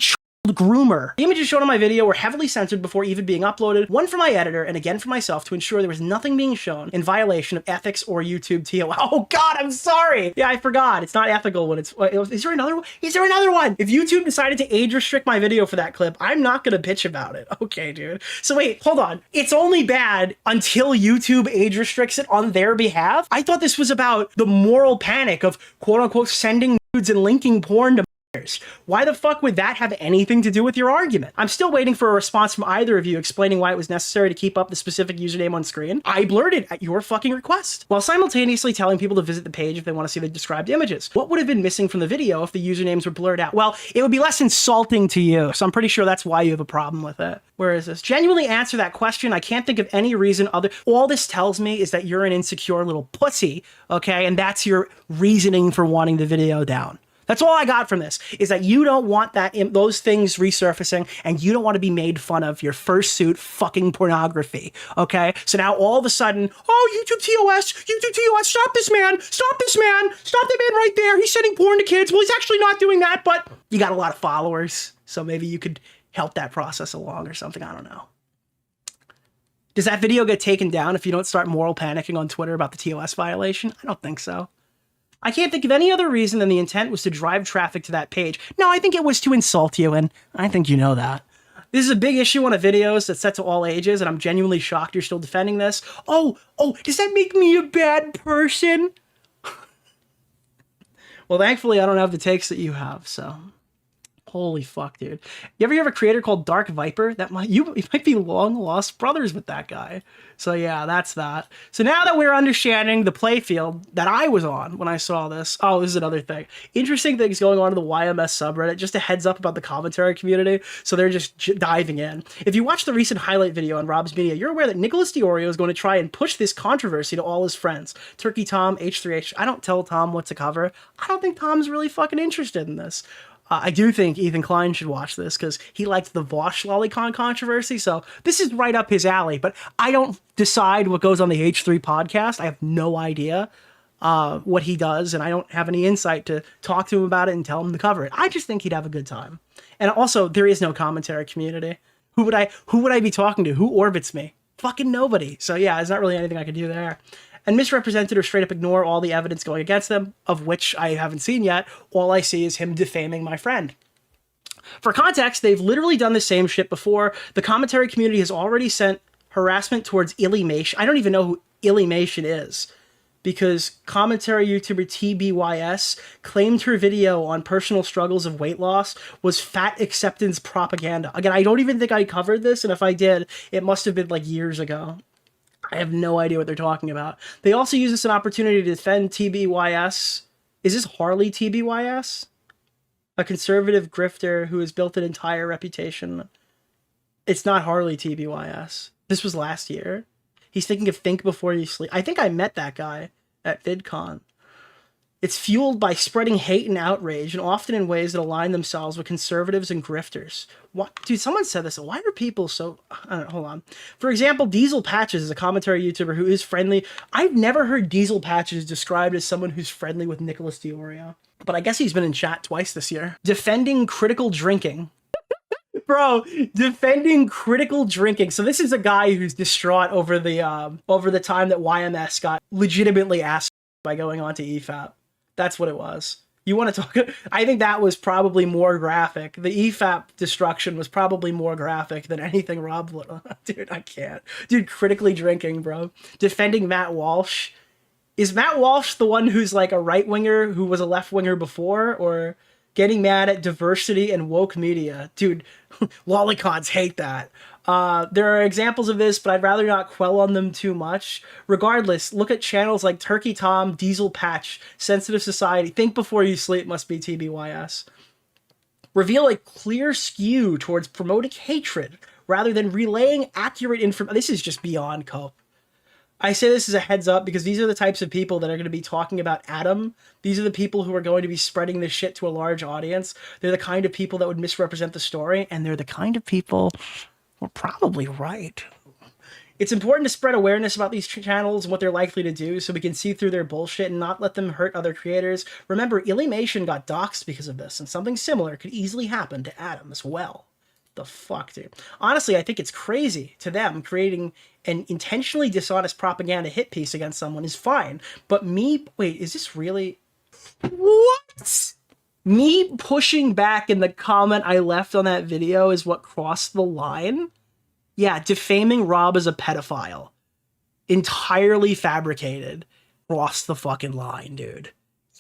groomer. The images shown in my video were heavily censored before even being uploaded, one from my editor and again for myself to ensure there was nothing being shown in violation of ethics or YouTube TOS. Oh god, I'm sorry! Yeah, I forgot. It's not ethical when it's... Is there another one? Is there another one? If YouTube decided to age restrict my video for that clip, I'm not gonna bitch about it. Okay, dude. So wait, hold on. It's only bad until YouTube age restricts it on their behalf? I thought this was about the moral panic of quote-unquote sending nudes and linking porn to... Why the fuck would that have anything to do with your argument? I'm still waiting for a response from either of you explaining why it was necessary to keep up the specific username on screen. I blurred it at your fucking request, while simultaneously telling people to visit the page if they want to see the described images. What would have been missing from the video if the usernames were blurred out? Well, it would be less insulting to you, so I'm pretty sure that's why you have a problem with it. Where is this? Genuinely answer that question. I can't think of any reason other... All this tells me is that you're an insecure little pussy, okay? And that's your reasoning for wanting the video down. That's all I got from this, is that you don't want those things resurfacing, and you don't want to be made fun of your fursuit fucking pornography, okay? So now all of a sudden, oh, YouTube TOS, stop this man, stop that man right there, he's sending porn to kids. Well, he's actually not doing that, but you got a lot of followers, so maybe you could help that process along or something, I don't know. Does that video get taken down if you don't start moral panicking on Twitter about the TOS violation? I don't think so. I can't think of any other reason than the intent was to drive traffic to that page. No, I think it was to insult you, and I think you know that. This is a big issue on a videos that's set to all ages, and I'm genuinely shocked you're still defending this. Oh, does that make me a bad person? Well, thankfully, I don't have the takes that you have, so... Holy fuck, dude. You ever hear of a creator called Dark Viper? You might be long lost brothers with that guy. So yeah, that's that. So now that we're understanding the playfield that I was on when I saw this, oh, this is another thing. Interesting things going on in the YMS subreddit, just a heads up about the commentary community, so they're just diving in. If you watch the recent highlight video on Rob's Media, you're aware that Nicholas DeOrio is going to try and push this controversy to all his friends. Turkey Tom, H3H, I don't tell Tom what to cover. I don't think Tom's really fucking interested in this. I do think Ethan Klein should watch this because he liked the Vosh lolicon controversy, so this is right up his alley, but I don't decide what goes on the H3 podcast. I have no idea what he does, and I don't have any insight to talk to him about it and tell him to cover it. I just think he'd have a good time. And also, there is no commentary community. Who would I be talking to? Who orbits me? Fucking nobody. So yeah, there's not really anything I could do there. And misrepresented or straight up ignore all the evidence going against them, of which I haven't seen yet. All I see is him defaming my friend. For context, they've literally done the same shit before. The commentary community has already sent harassment towards Illymation. I don't even know who Illymation is, because commentary YouTuber TBYS claimed her video on personal struggles of weight loss was fat acceptance propaganda. Again, I don't even think I covered this, and if I did, it must have been like years ago. I have no idea what they're talking about. They also use this as an opportunity to defend TBYS. Is this Harley TBYS? A conservative grifter who has built an entire reputation. It's not Harley TBYS. This was last year. He's thinking of Think Before You Sleep. I think I met that guy at VidCon. It's fueled by spreading hate and outrage, and often in ways that align themselves with conservatives and grifters. What? Dude, someone said this. Why are people so... hold on. For example, Diesel Patches is a commentary YouTuber who is friendly. I've never heard Diesel Patches described as someone who's friendly with Nicholas DeOrio, but I guess he's been in chat twice this year. Defending critical drinking. Bro, defending critical drinking. So this is a guy who's distraught over the time that YMS got legitimately asked by going on to EFAP. That's what it was. You want to talk? I think that was probably more graphic. The EFAP destruction was probably more graphic than anything Rob would. Dude, I can't. Dude, critically drinking, bro. Defending Matt Walsh. Is Matt Walsh the one who's like a right winger who was a left winger before, or getting mad at diversity and woke media? Dude, lolicons hate that. There are examples of this, but I'd rather not quell on them too much. Regardless, look at channels like Turkey Tom, Diesel Patch, Sensitive Society, Think Before You Sleep must be TBYS. Reveal a clear skew towards promoting hatred rather than relaying accurate information. This is just beyond cope. I say this as a heads up because these are the types of people that are going to be talking about Adam. These are the people who are going to be spreading this shit to a large audience. They're the kind of people that would misrepresent the story, and they're the kind of people who are probably right. It's important to spread awareness about these channels and what they're likely to do so we can see through their bullshit and not let them hurt other creators. Remember, Illymation got doxxed because of this, and something similar could easily happen to Adam as well. The fuck, dude? Honestly, I think it's crazy to them. Creating an intentionally dishonest propaganda hit piece against someone is fine, but wait, is this really... What? Me pushing back in the comment I left on that video is what crossed the line? Yeah, defaming Rob as a pedophile. Entirely fabricated. Crossed the fucking line, dude.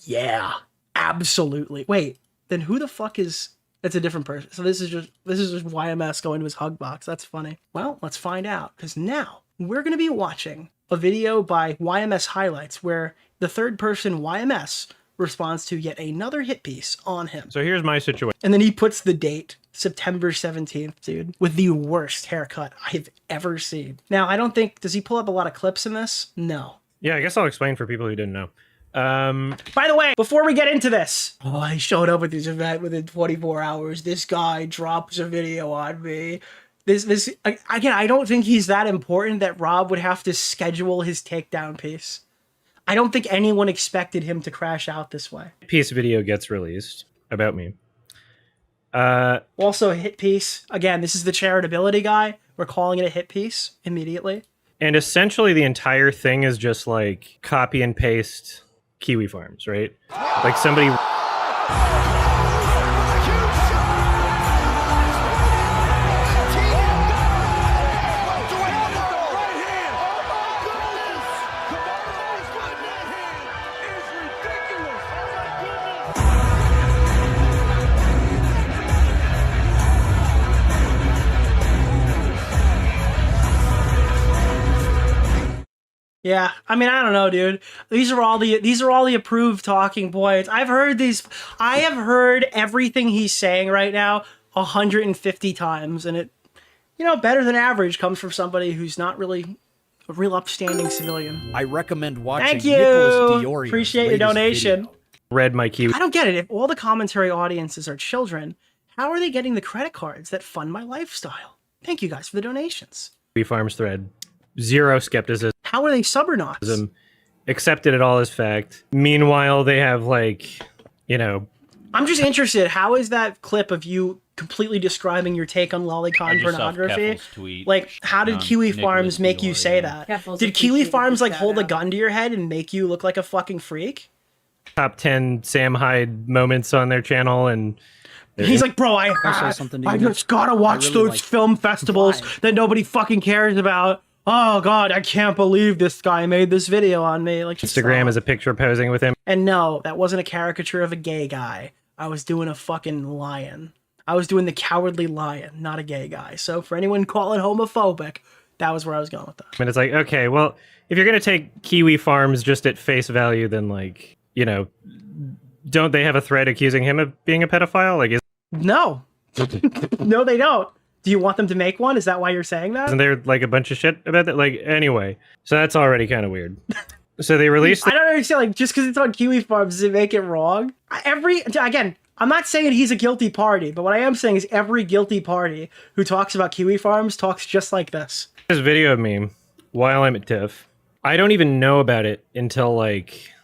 Yeah, absolutely. Wait, then who the fuck is... It's a different person. So this is just YMS going to his hug box. That's funny. Well, let's find out, because now we're going to be watching a video by YMS Highlights where the third person YMS responds to yet another hit piece on him. So here's my situation. And then he puts the date, September 17th, dude, with the worst haircut I've ever seen. Now, I don't think, does he pull up a lot of clips in this? No. Yeah, I guess I'll explain for people who didn't know. By the way, before we get into this, I showed up at this event within 24 hours. This guy drops a video on me. Again, I don't think he's that important that Rob would have to schedule his takedown piece. I don't think anyone expected him to crash out this way. Piece video gets released about me. Also a hit piece. Again, this is the charitability guy. We're calling it a hit piece immediately. And essentially the entire thing is just like copy and paste Kiwi Farms, right? Like somebody... Yeah, I mean, I don't know, dude. These are all the approved talking points. I have heard everything he's saying right now 150 times, and it, better than average comes from somebody who's not really a real upstanding civilian. I recommend watching Thank you. Nicholas DeOrio. Appreciate your donation. Read my Kiwi. I don't get it. If all the commentary audiences are children, how are they getting the credit cards that fund my lifestyle? Thank you guys for the donations. Kiwi Farms thread. Zero skepticism. How are they subbernauts? Accepted it all as fact. Meanwhile, they have I'm just interested. How is that clip of you completely describing your take on lolicon pornography? Like, how did Kiwi Farms make you say that? Did Kiwi Farms hold a gun to your head and make you look like a fucking freak? Top 10 Sam Hyde moments on their channel, and he's like, bro, I just gotta watch those film festivals that nobody fucking cares about. Oh god, I can't believe this guy made this video on me. Like, Instagram is a picture posing with him. And no, that wasn't a caricature of a gay guy. I was doing a fucking lion. I was doing the cowardly lion, not a gay guy. So for anyone calling homophobic, that was where I was going with that. And it's like, okay, well, if you're gonna take Kiwi Farms just at face value, then don't they have a thread accusing him of being a pedophile? No. No, they don't. Do you want them to make one? Is that why you're saying that? Isn't there a bunch of shit about that? Anyway, so that's already kind of weird. So they released... I don't understand, just because it's on Kiwi Farms, does it make it wrong? Again, I'm not saying he's a guilty party, but what I am saying is every guilty party who talks about Kiwi Farms talks just like this. This video of me, while I'm at TIFF, I don't even know about it until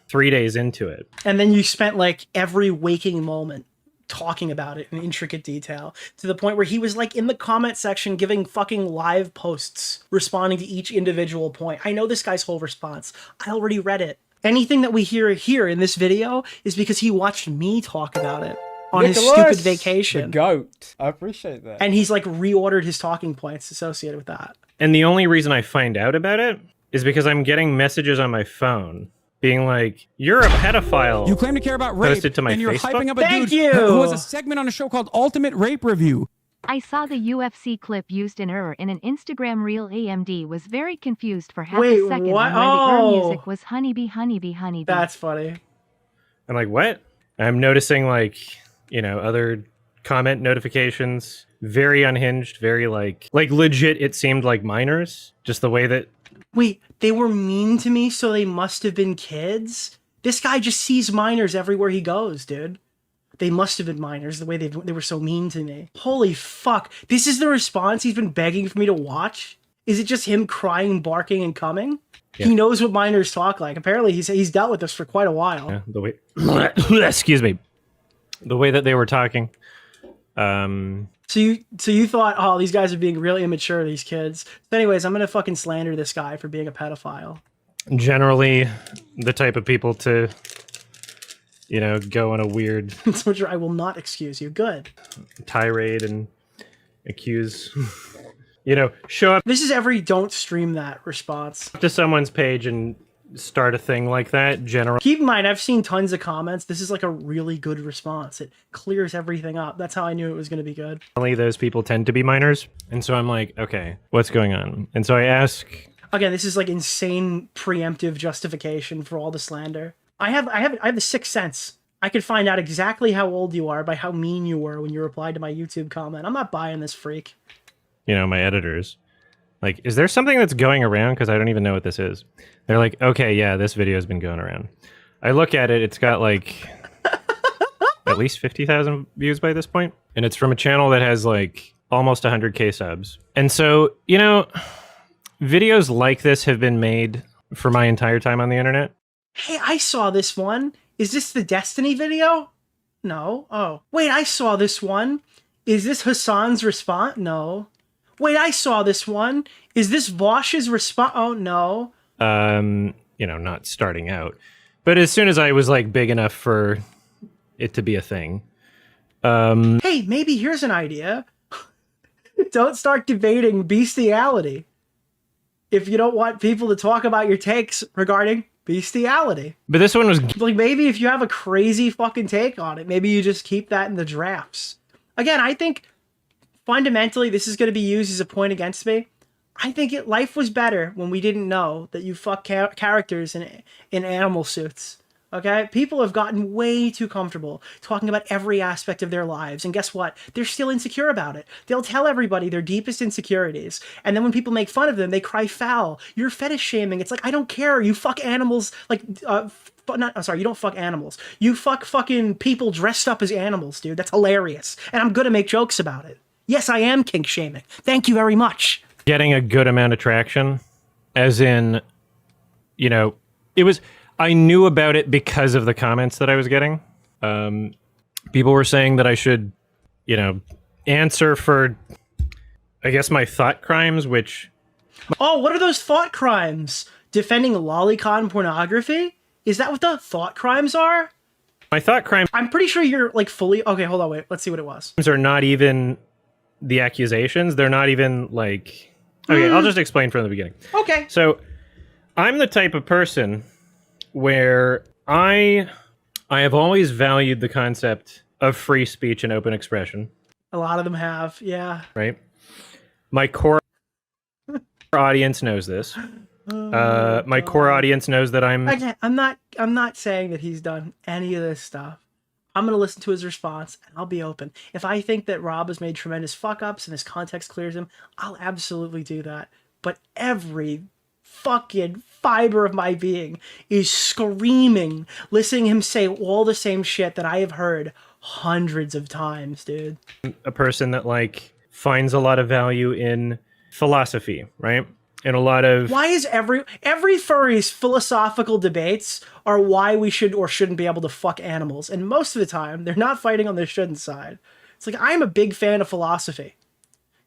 3 days into it. And then you spent every waking moment talking about it in intricate detail to the point where he was like in the comment section giving fucking live posts responding to each individual point. I know this guy's whole response. I already read it. Anything that we hear here in this video is because he watched me talk about it on his stupid vacation. The goat. I appreciate that. And he's like reordered his talking points associated with that. And the only reason I find out about it is because I'm getting messages on my phone being like, "You're a pedophile." You claim to care about rape, Posted to my and you're Facebook? hyping up a Thank dude you. who has a segment on a show called Ultimate Rape Review. I saw the UFC clip used in in an Instagram reel. AMD was very confused for half a second what? when the Oh. music was honeybee, honeybee, honeybee. That's funny. I'm like, what? I'm noticing like, other comment notifications, very unhinged, very like legit. It seemed like minors, just the way that. Wait, they were mean to me, so they must have been kids? This guy just sees minors everywhere he goes, dude. They must have been minors, the way they were so mean to me. Holy fuck. This is the response he's been begging for me to watch? Is it just him crying, barking, and coming? Yeah. He knows what minors talk like. Apparently, he's dealt with this for quite a while. Yeah, the way... Excuse me. The way that they were talking. So you thought, oh, these guys are being really immature, these kids. But anyways, I'm gonna fucking slander this guy for being a pedophile. Generally, the type of people to, go on a weird Which I will not excuse you. Good. tirade and accuse, show up This is every don't stream that response. to someone's page and start a thing like that. Generally, Keep in mind, I've seen tons of comments. This is like a really good response. It clears everything up. That's how I knew it was going to be good. those people tend to be minors, and so I'm like, okay, what's going on? And so I ask. Again, this is like insane preemptive justification for all the slander. I have the sixth sense. I could find out exactly how old you are by how mean you were when you replied to my YouTube comment. I'm not buying this freak. My editors, like, is there something that's going around? Because I don't even know what this is. They're like, okay, yeah, this video has been going around. I look at it, it's got like at least 50,000 views by this point, and it's from a channel that has like almost 100K subs. And so, videos like this have been made for my entire time on the internet. Hey, I saw this one. Is this the Destiny video? No. Oh. Wait, I saw this one. Is this Hassan's response? No. Wait, I saw this one. Is this Vosh's response? Oh, no. Not starting out. But as soon as I was like big enough for it to be a thing. Hey, maybe here's an idea. Don't start debating bestiality. If you don't want people to talk about your takes regarding bestiality. But this one was like, maybe if you have a crazy fucking take on it, maybe you just keep that in the drafts. Again, I think fundamentally this is going to be used as a point against me. I think life was better when we didn't know that you fuck characters in animal suits. Okay? People have gotten way too comfortable talking about every aspect of their lives. And guess what? They're still insecure about it. They'll tell everybody their deepest insecurities. And then when people make fun of them, they cry foul. You're fetish shaming. It's like, I don't care. You fuck animals. Like, you don't fuck animals. You fuck fucking people dressed up as animals, dude. That's hilarious. And I'm going to make jokes about it. Yes, I am kink shaming. Thank you very much. Getting a good amount of traction, as in, it was... I knew about it because of the comments that I was getting. People were saying that I should, answer for, I guess, my thought crimes, which... Oh, what are those thought crimes? Defending lolicon pornography? Is that what the thought crimes are? My thought crimes... I'm pretty sure you're, like, fully... Okay, hold on, wait. Let's see what it was. ...are not even the accusations. They're not even, like... Okay, I'll just explain from the beginning. Okay. So, I'm the type of person... where I have always valued the concept of free speech and open expression. A lot of them have, yeah. Right? My core audience knows this. My core audience knows that Again, I'm not saying that he's done any of this stuff. I'm going to listen to his response, and I'll be open. If I think that Rob has made tremendous fuck-ups and his context clears him, I'll absolutely do that. But every fucking fiber of my being is screaming, listening him say all the same shit that I have heard hundreds of times, dude. A person that, like, finds a lot of value in philosophy, right? and a lot of Why is every furry's philosophical debates are why we should or shouldn't be able to fuck animals, and most of the time they're not fighting on the shouldn't side. It's like, I'm a big fan of philosophy.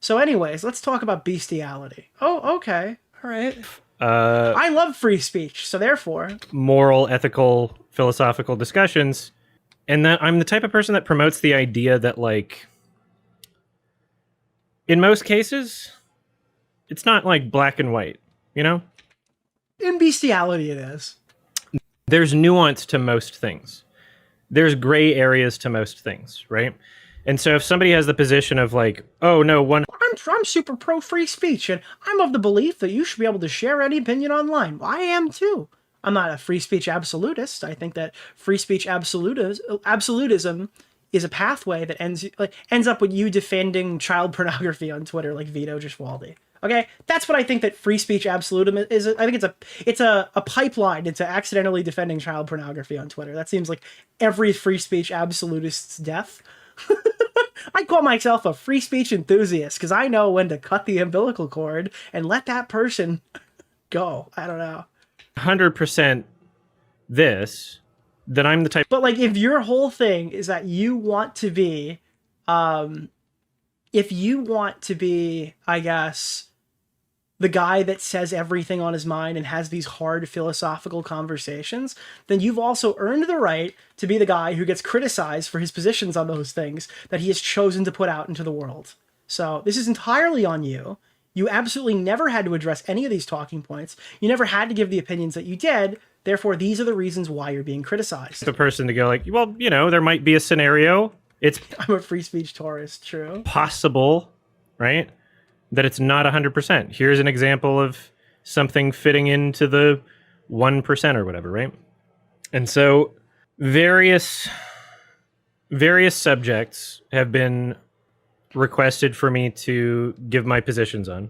So anyways, let's talk about bestiality. Oh, okay. All right. I love free speech, so therefore... moral, ethical, philosophical discussions. And that I'm the type of person that promotes the idea that, like, in most cases, it's not like black and white, you know? In bestiality it is. There's nuance to most things. There's gray areas to most things, right? And so if somebody has the position of like, oh no, I'm super pro free speech, and I'm of the belief that you should be able to share any opinion online. I am too. I'm not a free speech absolutist. I think that free speech absolutism is a pathway that ends up with you defending child pornography on Twitter, like Vito Giswaldi. Okay, that's what I think that free speech absolutism is. I think it's a pipeline into accidentally defending child pornography on Twitter. That seems like every free speech absolutist's death. I call myself a free speech enthusiast because I know when to cut the umbilical cord and let that person go. I don't know. 100% this, that I'm the type... But like, if your whole thing is that you want to be, I guess, the guy that says everything on his mind and has these hard philosophical conversations, then you've also earned the right to be the guy who gets criticized for his positions on those things that he has chosen to put out into the world. So this is entirely on you. You absolutely never had to address any of these talking points. You never had to give the opinions that you did. Therefore, these are the reasons why you're being criticized. The person to go like, well, you know, there might be a scenario. It's I'm a free speech tourist, true. Possible, right? That it's not 100%. Here's an example of something fitting into the 1% or whatever, right? And so various subjects have been requested for me to give my positions on.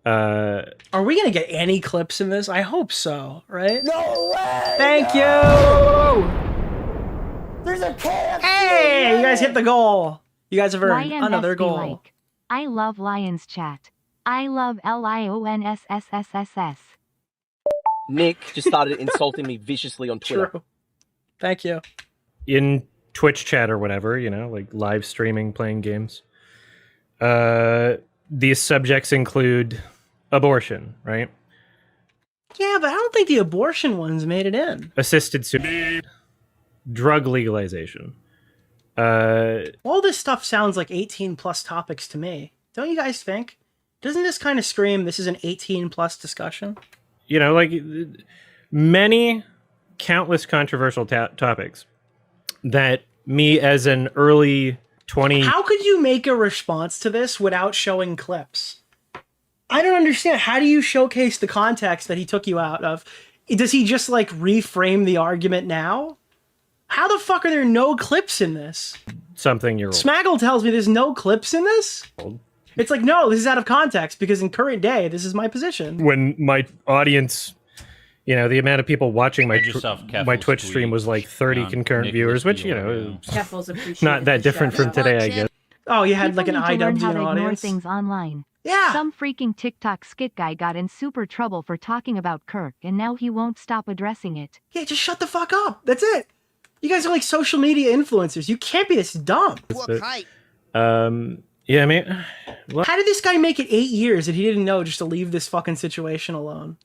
Are we going to get any clips in this? I hope so, right? No way! Thank you! There's a KFC! Hey, you guys hit the goal. You guys have earned YMS another goal. Like, I love Lions chat. I love LIONSSSSS. Nick just started insulting me viciously on Twitter. True. Thank you. In Twitch chat or whatever, you know, like live streaming, playing games. These subjects include abortion, right? Yeah, but I don't think the abortion ones made it in. Assisted suicide, drug legalization. All this stuff sounds like 18 plus topics to me. Don't you guys think? Doesn't this kind of scream this is an 18 plus discussion? You know, like many countless controversial topics that me as an early 20... How could you make a response to this without showing clips? I don't understand. How do you showcase the context that he took you out of? Does he just like reframe the argument now? How the fuck are there no clips in this? Something you're old. Smaggle tells me there's no clips in this? Old. It's like, no, this is out of context because in current day, this is my position. When my audience, you know, the amount of people watching my Twitch stream was like 30 concurrent viewers, which, you know, not that different from today, I guess. Oh, you had People like an need to learn IW how to ignore audience? things online. Yeah. Some freaking TikTok skit guy got in super trouble for talking about Kirk, and now he won't stop addressing it. Yeah, just shut the fuck up. That's it. You guys are like social media influencers. You can't be this dumb. Yeah, I mean... Well, how did this guy make it 8 years that he didn't know just to leave this fucking situation alone?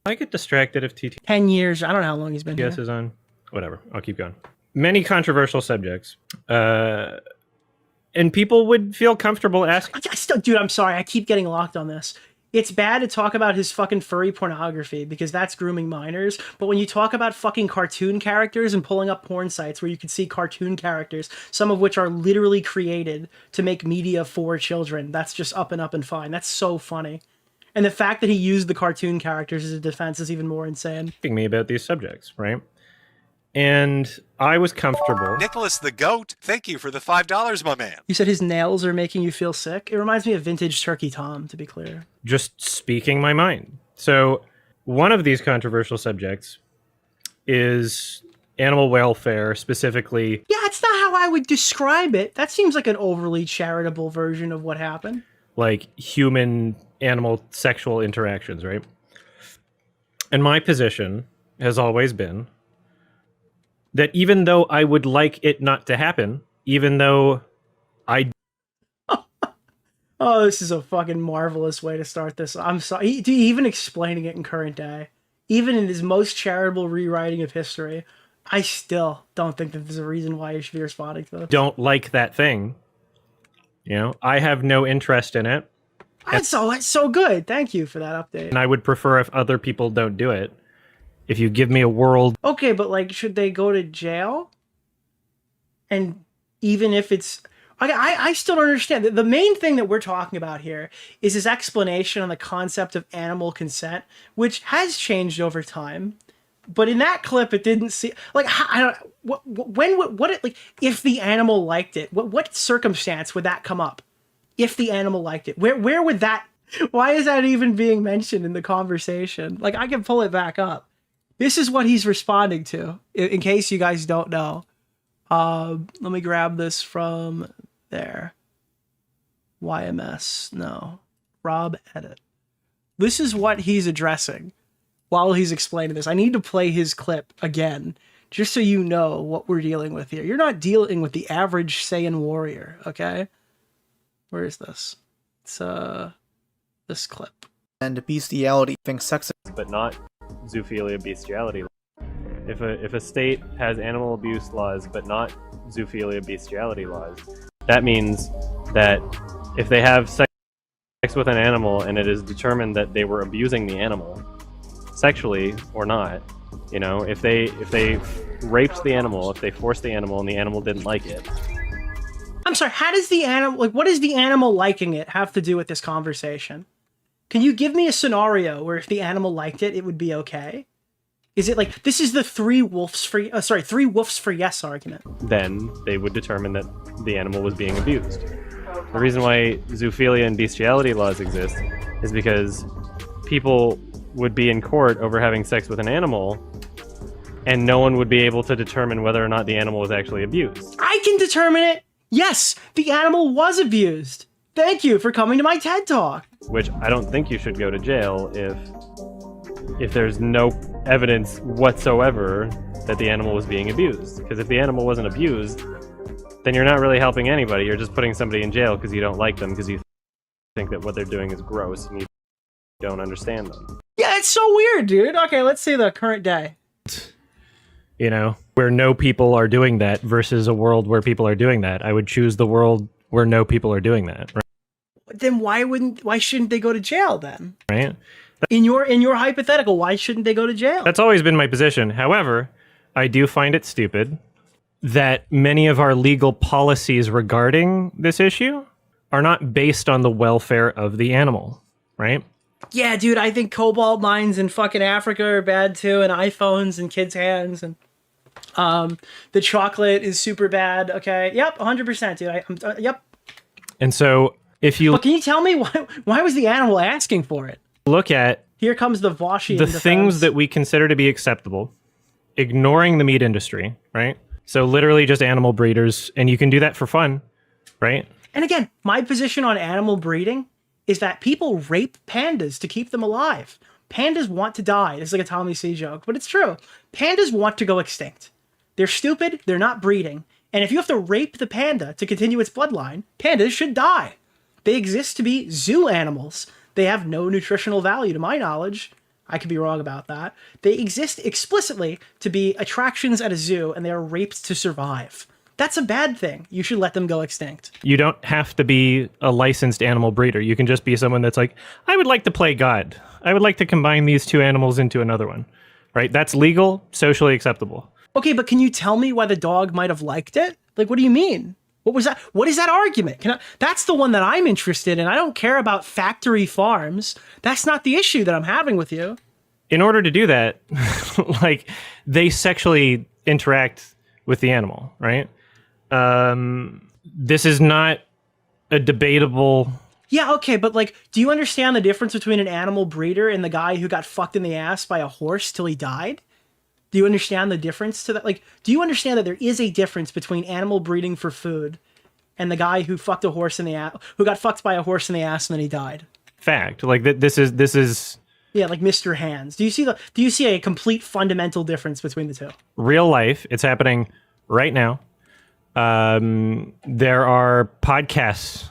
I get distracted if TT... 10 years. I don't know how long he's been here. is on. Whatever. I'll keep going. Many controversial subjects. And people would feel comfortable asking... Dude, I'm sorry. I keep getting locked on this. It's bad to talk about his fucking furry pornography because that's grooming minors. But when you talk about fucking cartoon characters and pulling up porn sites where you can see cartoon characters, some of which are literally created to make media for children, that's just up and fine. That's so funny. And the fact that he used the cartoon characters as a defense is even more insane. Me about these subjects, right? And I was comfortable. Nicholas the Goat, thank you for the $5, my man. You said his nails are making you feel sick? It reminds me of vintage Turkey Tom, to be clear. Just speaking my mind. So one of these controversial subjects is animal welfare, specifically. Yeah, it's not how I would describe it. That seems like an overly charitable version of what happened. like human animal sexual interactions, right? And my position has always been that even though I would like it not to happen, even though I Oh, this is a fucking marvelous way to start this. I'm sorry. Even explaining it in current day, even in his most charitable rewriting of history, I still don't think that there's a reason why you should be responding to this. don't like that thing, you know, I have no interest in it. That's so good. Thank you for that update. And I would prefer if other people don't do it. If you give me a world... Okay, but like, should they go to jail? And even if it's... I still don't understand. The main thing that we're talking about here is his explanation on the concept of animal consent, which has changed over time. But in that clip, it didn't see... Like, I don't... Like, if the animal liked it, what circumstance would that come up? If the animal liked it, where would that... Why is that even being mentioned in the conversation? Like, I can pull it back up. This is what he's responding to, in case you guys don't know. Let me grab this from there. YMS, no. Rob edit. This is what he's addressing while he's explaining this. I need to play his clip again, just so you know what we're dealing with here. You're not dealing with the average Saiyan warrior, okay? Where is this? It's, this clip. And bestiality, think sex... But not zoophilia, bestiality. If a state has animal abuse laws, but not zoophilia, bestiality laws, that means that if they have sex with an animal and it is determined that they were abusing the animal, sexually or not, you know, if they raped the animal, if they forced the animal and the animal didn't like it. I'm sorry, how does the animal, like, what does the animal liking it have to do with this conversation? Can you give me a scenario where if the animal liked it, it would be okay? Is it like, this is the three wolves for yes argument? Then they would determine that the animal was being abused. The reason why zoophilia and bestiality laws exist is because people would be in court over having sex with an animal, and no one would be able to determine whether or not the animal was actually abused. I can determine it! Yes, the animal was abused! Thank you for coming to my TED Talk! Which I don't think you should go to jail if there's no evidence whatsoever that the animal was being abused. Because if the animal wasn't abused, then you're not really helping anybody. You're just putting somebody in jail because you don't like them, because you think that what they're doing is gross and you don't understand them. Yeah, it's so weird, dude. Okay, let's see the current day. You know, where no people are doing that versus a world where people are doing that. I would choose the world where no people are doing that, right? Then why shouldn't they go to jail then? Right? In your hypothetical, why shouldn't they go to jail? That's always been my position. However, I do find it stupid that many of our legal policies regarding this issue are not based on the welfare of the animal, right? Yeah, dude, I think cobalt mines in fucking Africa are bad too, and iPhones in kids' hands, and the chocolate is super bad. Okay, yep, 100%, dude. Yep. And so, if you can you tell me why was the animal asking for it? Look at here comes the Voshi. The things that we consider to be acceptable, ignoring the meat industry, right? So literally just animal breeders, and you can do that for fun, right? And again, my position on animal breeding is that people rape pandas to keep them alive. Pandas want to die. It's like a Tommy C joke, but it's true. Pandas want to go extinct. They're stupid. They're not breeding. And if you have to rape the panda to continue its bloodline, pandas should die. They exist to be zoo animals. They have no nutritional value to my knowledge. I could be wrong about that. They exist explicitly to be attractions at a zoo, and they are raped to survive. That's a bad thing. You should let them go extinct. You don't have to be a licensed animal breeder. You can just be someone that's like, I would like to play God. I would like to combine these two animals into another one, right? That's legal, socially acceptable. Okay, but can you tell me why the dog might have liked it? Like, what do you mean? What was that? What is that argument? That's the one that I'm interested in. I don't care about factory farms. That's not the issue that I'm having with you. In order to do that, like, they sexually interact with the animal, right? This is not a debatable... Yeah, okay, but like, do you understand the difference between an animal breeder and the guy who got fucked in the ass by a horse till he died? Do you understand the difference to that? Like, do you understand that there is a difference between animal breeding for food and the guy who fucked a horse in the ass, who got fucked by a horse in the ass and then he died. Fact. Like this is Yeah, like Mr. Hands. Do you see a complete fundamental difference between the two? real life. It's happening right now. There are podcasts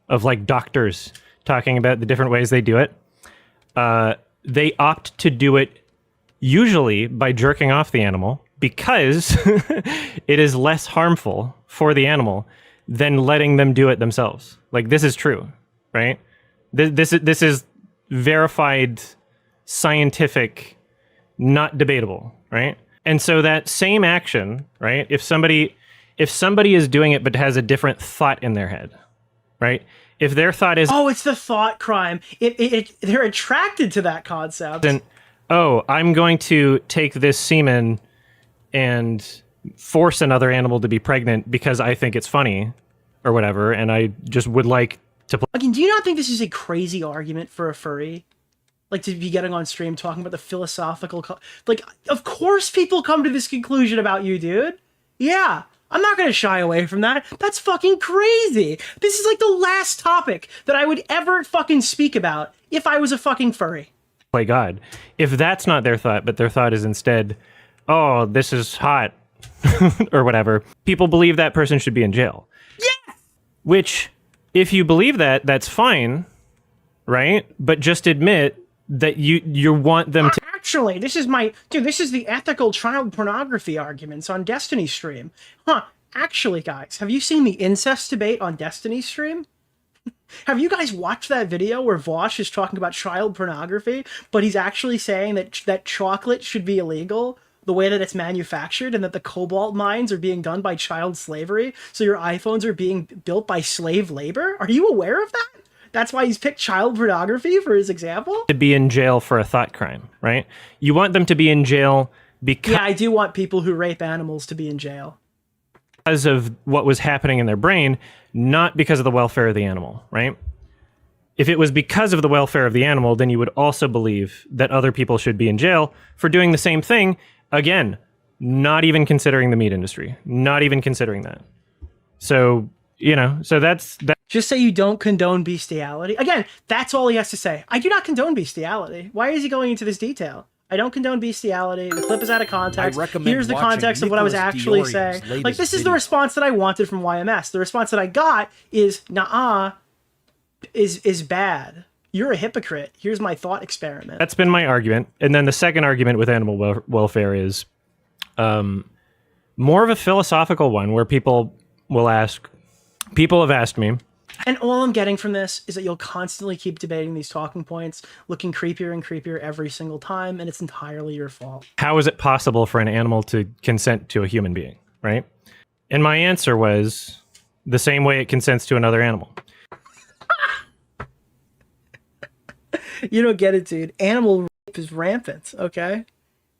of like doctors talking about the different ways they do it. They opt to do it usually by jerking off the animal because it is less harmful for the animal than letting them do it themselves. Like, this is true, right? This is verified, scientific, not debatable, right? And so that same action, right? If somebody is doing it but has a different thought in their head, right? If their thought is, oh, it's the thought crime. They're attracted to that concept. Then, oh, I'm going to take this semen and force another animal to be pregnant because I think it's funny or whatever, and I just would like to play. Again, do you not think this is a crazy argument for a furry? Like, to be getting on stream talking about the philosophical... Like, of course people come to this conclusion about you, dude. Yeah. I'm not going to shy away from that. That's fucking crazy. This is like the last topic that I would ever fucking speak about if I was a fucking furry. Play God. If that's not their thought, but their thought is instead, oh, this is hot, or whatever, people believe that person should be in jail. Yes! Which, if you believe that, that's fine, right? But just admit that you want them to... Actually, this is the ethical child pornography arguments on Destiny stream. Huh, actually, guys, have you seen the incest debate on Destiny stream? Have you guys watched that video where Vosh is talking about child pornography, but he's actually saying that chocolate should be illegal, the way that it's manufactured, and that the cobalt mines are being done by child slavery, so your iPhones are being built by slave labor? Are you aware of that? That's why he's picked child pornography for his example? To be in jail for a thought crime, right? You want them to be in jail because... Yeah, I do want people who rape animals to be in jail. Because of what was happening in their brain, not because of the welfare of the animal, right? If it was because of the welfare of the animal, then you would also believe that other people should be in jail for doing the same thing. Again, not even considering the meat industry, not even considering that. So, so that's... Just say you don't condone bestiality. Again, that's all he has to say. I do not condone bestiality. Why is he going into this detail? I don't condone bestiality. The clip is out of context. Here's the context of what I was actually saying. Like, this is the response that I wanted from YMS. The response that I got is, nah, is bad. You're a hypocrite. Here's my thought experiment. That's been my argument. And then the second argument with animal welfare is more of a philosophical one where people have asked me, and all I'm getting from this is that you'll constantly keep debating these talking points, looking creepier and creepier every single time, and it's entirely your fault. How is it possible for an animal to consent to a human being, right? And my answer was the same way it consents to another animal. You don't get it, dude. Animal rape is rampant, okay?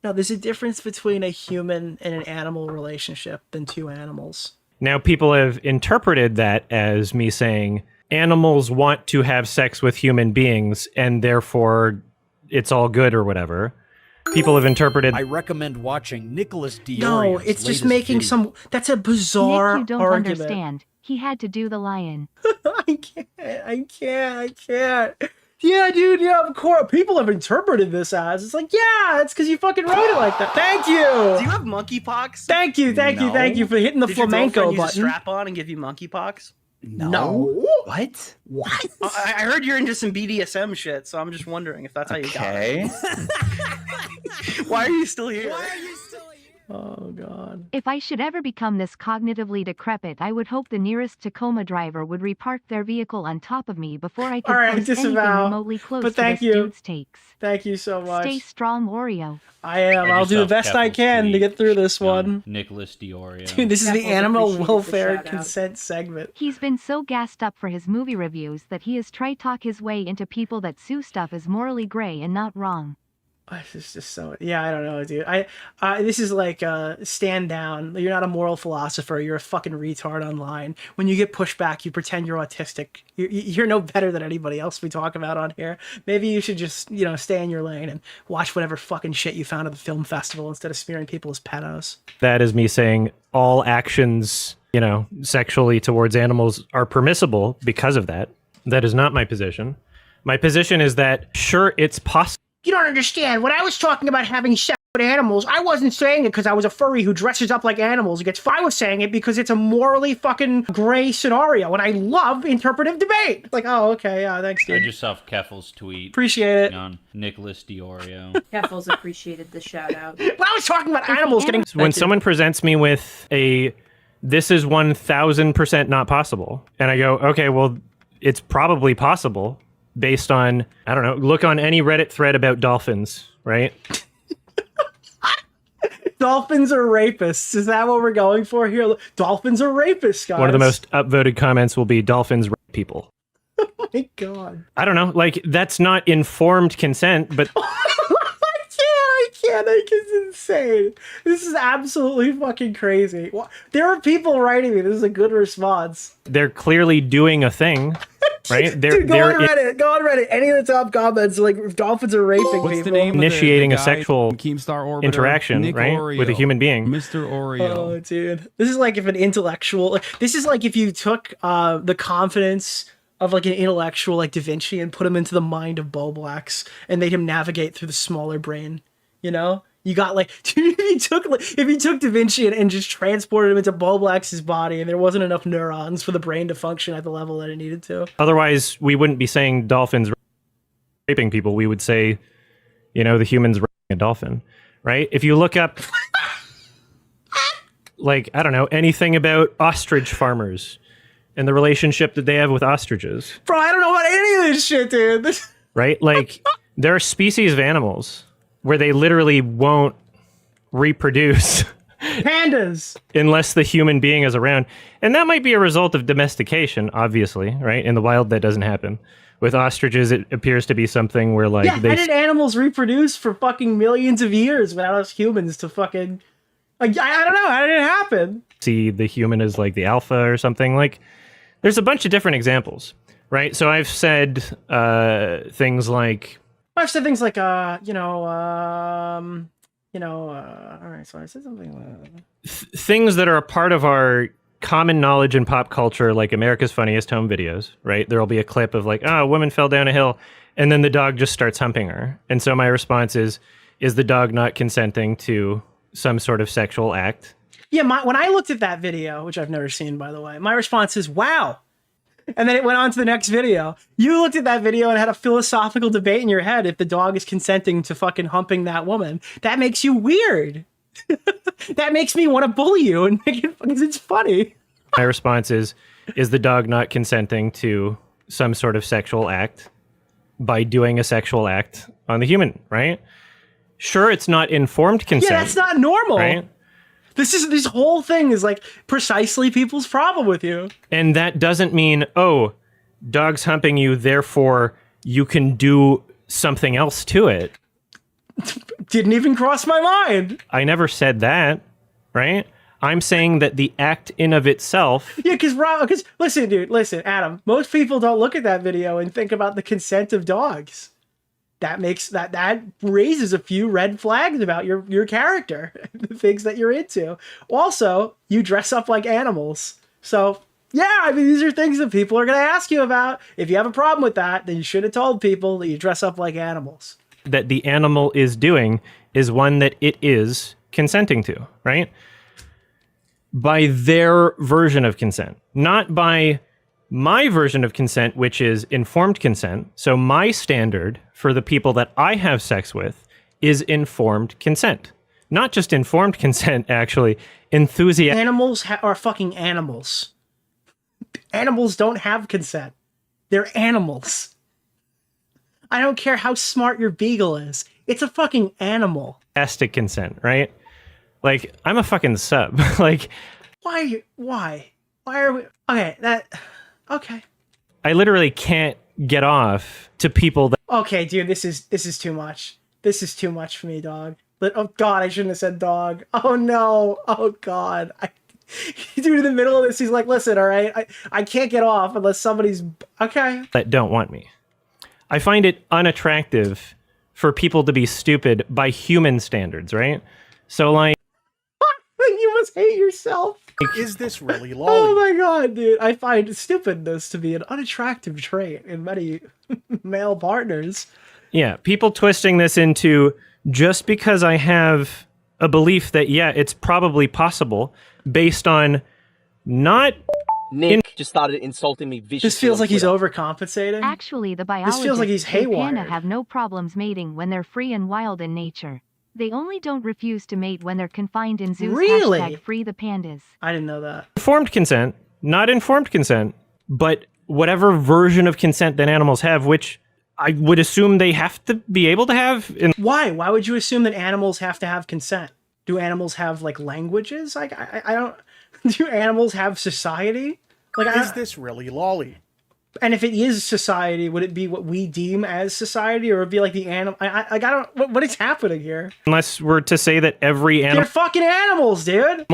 Now, there's a difference between a human and an animal relationship than two animals. Now, people have interpreted that as me saying animals want to have sex with human beings and therefore it's all good or whatever. People have interpreted... I recommend watching Nicholas DeOrio. No, it's just making video. That's a bizarre Nick, you don't argument. understand. He had to do the lion. I can't. Yeah, dude, yeah, of course. People have interpreted this as, it's like, yeah, it's because you fucking wrote it like that. Thank you. Do you have monkeypox? Thank you for hitting the flamenco Did button. use a strap on and give you monkeypox? No. What? What? I heard you're into some BDSM shit, so I'm just wondering if that's how you got it. Why are you still here? Oh, God. If I should ever become this cognitively decrepit, I would hope the nearest Tacoma driver would repark their vehicle on top of me before I could post anything remotely close to this dude's takes. Thank you so much. Stay strong, Oreo. I am. I'll do the best I can to get through this one. Nicholas DeOrio. Dude, this is the animal welfare consent segment. He's been so gassed up for his movie reviews that he has tried talk his way into people that sue stuff is morally gray and not wrong. This is just so... Yeah, I don't know, dude. This is like, stand down. You're not a moral philosopher. You're a fucking retard online. When you get pushed back, you pretend you're autistic. You're no better than anybody else we talk about on here. Maybe you should just, stay in your lane and watch whatever fucking shit you found at the film festival instead of smearing people as pedos. That is me saying all actions, you know, sexually towards animals are permissible because of that. That is not my position. My position is that, sure, it's possible. You don't understand. When I was talking about having sex with animals, I wasn't saying it because I was a furry who dresses up like animals. I was saying it because it's a morally fucking gray scenario, and I love interpretive debate. It's like, oh, okay, thanks, dude. I just saw Keffel's tweet. Appreciate it. On Nicholas DeOrio. Keffels appreciated the shout out. When I was talking about animals getting... When someone presents me with this is 1000% not possible, and I go, okay, well, it's probably possible based on, I don't know, look on any Reddit thread about dolphins, right? Dolphins are rapists. Is that what we're going for here? Dolphins are rapists, guys. One of the most upvoted comments will be dolphins rape people. Oh my God. I don't know, like, that's not informed consent, but... I can't, like, it's insane. This is absolutely fucking crazy. There are people writing me, this is a good response. They're clearly doing a thing, right? Dude, go on Reddit. Any of the top comments, like, if dolphins are raping people. The name initiating of a sexual Keemstar interaction, Nick right? Oreo. With a human being. Mr. Oreo. Oh, dude. This is like if an intellectual... This is like if you took the confidence of like an intellectual like Da Vinci and put him into the mind of Bo Blacks and made him navigate through the smaller brain. You know, you got like if you took Da Vinci and just transported him into Bo Black's body, and there wasn't enough neurons for the brain to function at the level that it needed to. Otherwise, we wouldn't be saying dolphins raping people. We would say, you know, the humans raping a dolphin, right? If you look up, like, I don't know, anything about ostrich farmers and the relationship that they have with ostriches. Bro, I don't know about any of this shit, dude. Right? Like, there are species of animals where they literally won't reproduce. Pandas. Unless the human being is around. And that might be a result of domestication, obviously, right? In the wild, that doesn't happen. With ostriches, it appears to be something where, like... Yeah, how did animals reproduce for fucking millions of years without us humans to fucking... Like, I don't know, how did it happen? See the human as, like, the alpha or something. Like, there's a bunch of different examples, right? So I've said things like... All right, so I said something like... Things that are a part of our common knowledge in pop culture, like America's Funniest Home Videos, right? There'll be a clip of like, oh, a woman fell down a hill, and then the dog just starts humping her. And so my response is the dog not consenting to some sort of sexual act? Yeah, when I looked at that video, which I've never seen, by the way, my response is, wow. And then it went on to the next video. You looked at that video and had a philosophical debate in your head if the dog is consenting to fucking humping that woman. That makes you weird. That makes me want to bully you and make it because it's funny. My response is the dog not consenting to some sort of sexual act by doing a sexual act on the human, right? Sure, it's not informed consent. Yeah, that's not normal. Right? This whole thing is like precisely people's problem with you. And that doesn't mean, oh, dog's humping you, therefore you can do something else to it. Didn't even cross my mind. I never said that, right? I'm saying that the act in of itself... Yeah, because listen, Adam, most people don't look at that video and think about the consent of dogs. That makes that raises a few red flags about your character, the things that you're into. Also, you dress up like animals. So, yeah, I mean, these are things that people are going to ask you about. If you have a problem with that, then you should have told people that you dress up like animals. That the animal is doing is one that it is consenting to, right? By their version of consent, not by my version of consent, which is informed consent. So my standard for the people that I have sex with is informed consent. Not just informed consent, actually. Enthusiasm. Animals are fucking animals. Animals don't have consent. They're animals. I don't care how smart your beagle is. It's a fucking animal. Enthusiastic consent, right? Like, I'm a fucking sub. Like... Why are we... Okay. I literally can't get off to people that... Okay, dude, this is too much. This is too much for me, dog. Oh, God, I shouldn't have said dog. Oh, no. Oh, God. Dude, in the middle of this, he's like, listen, all right, I can't get off unless somebody's... Okay. That don't want me. I find it unattractive for people to be stupid by human standards, right? So, like... You must hate yourself. Is this really Oh lolly? my god, dude. I find stupidness to be an unattractive trait in many male partners. Yeah, people twisting this into just because I have a belief that, yeah, it's probably possible based on not... Nick just started insulting me viciously. This feels like he's overcompensating. Actually, the This feels like he's biologists say panda haywire. have no problems mating when they're free and wild in nature. They only don't refuse to mate when they're confined in zoos. Really? Hashtag free the pandas. I didn't know that. Informed consent, not informed consent, but whatever version of consent that animals have, which I would assume they have to be able to have. Why? Why would you assume that animals have to have consent? Do animals have like languages? Like I don't. Do animals have society? Like, Is this really lolly? And if it is society, would it be what we deem as society, or would it be like the animal? I don't. What is happening here? Unless we're to say that every They're animal fucking animals, dude.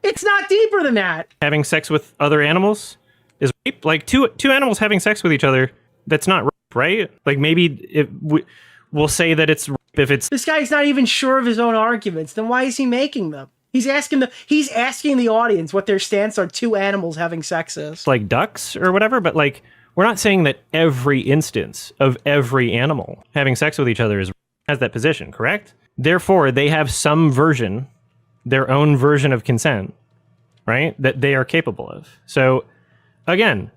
It's not deeper than that. having sex with other animals is rape. Like two animals having sex with each other, that's not rape, right? Like maybe we'll say that it's rape if it's... This guy's not even sure of his own arguments. Then why is he making them? He's asking the audience what their stance on two animals having sex is. like ducks or whatever, but like we're not saying that every instance of every animal having sex with each other has that position, correct? Therefore, they have some version, their own version of consent, right? That they are capable of. So again,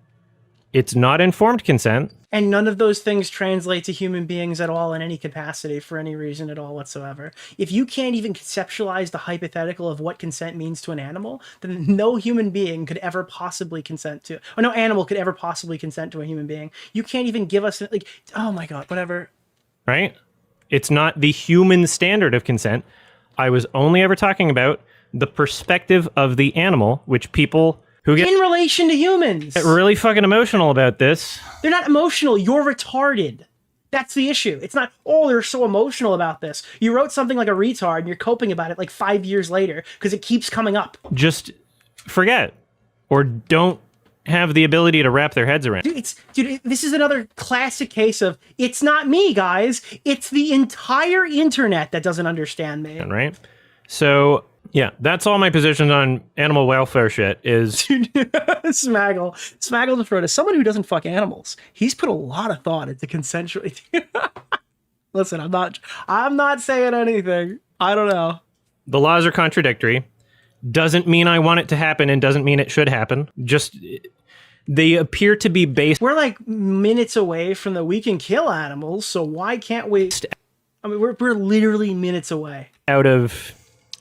it's not informed consent. And none of those things translate to human beings at all in any capacity for any reason at all whatsoever. If you can't even conceptualize the hypothetical of what consent means to an animal, then no human being could ever possibly consent to, or no animal could ever possibly consent to a human being. You can't even give us, like, oh my God, whatever. Right? It's not the human standard of consent. I was only ever talking about the perspective of the animal, which people who get in relation to humans get really fucking emotional about this. They're not emotional. You're retarded. That's the issue. It's not, oh, they're so emotional about this. You wrote something like a retard and you're coping about it like 5 years later because it keeps coming up. Just forget or don't have the ability to wrap their heads around. Dude, this is another classic case of, it's not me, guys. It's the entire internet that doesn't understand me. Right? So, yeah, that's all my positions on animal welfare shit is... Smaggle the Throat, as someone who doesn't fuck animals, he's put a lot of thought into consensual... Listen, I'm not saying anything. I don't know. The laws are contradictory. Doesn't mean I want it to happen and doesn't mean it should happen. Just... They appear to be based... We're like minutes away from the we can kill animals, so why can't we... I mean, we're literally minutes away. Out of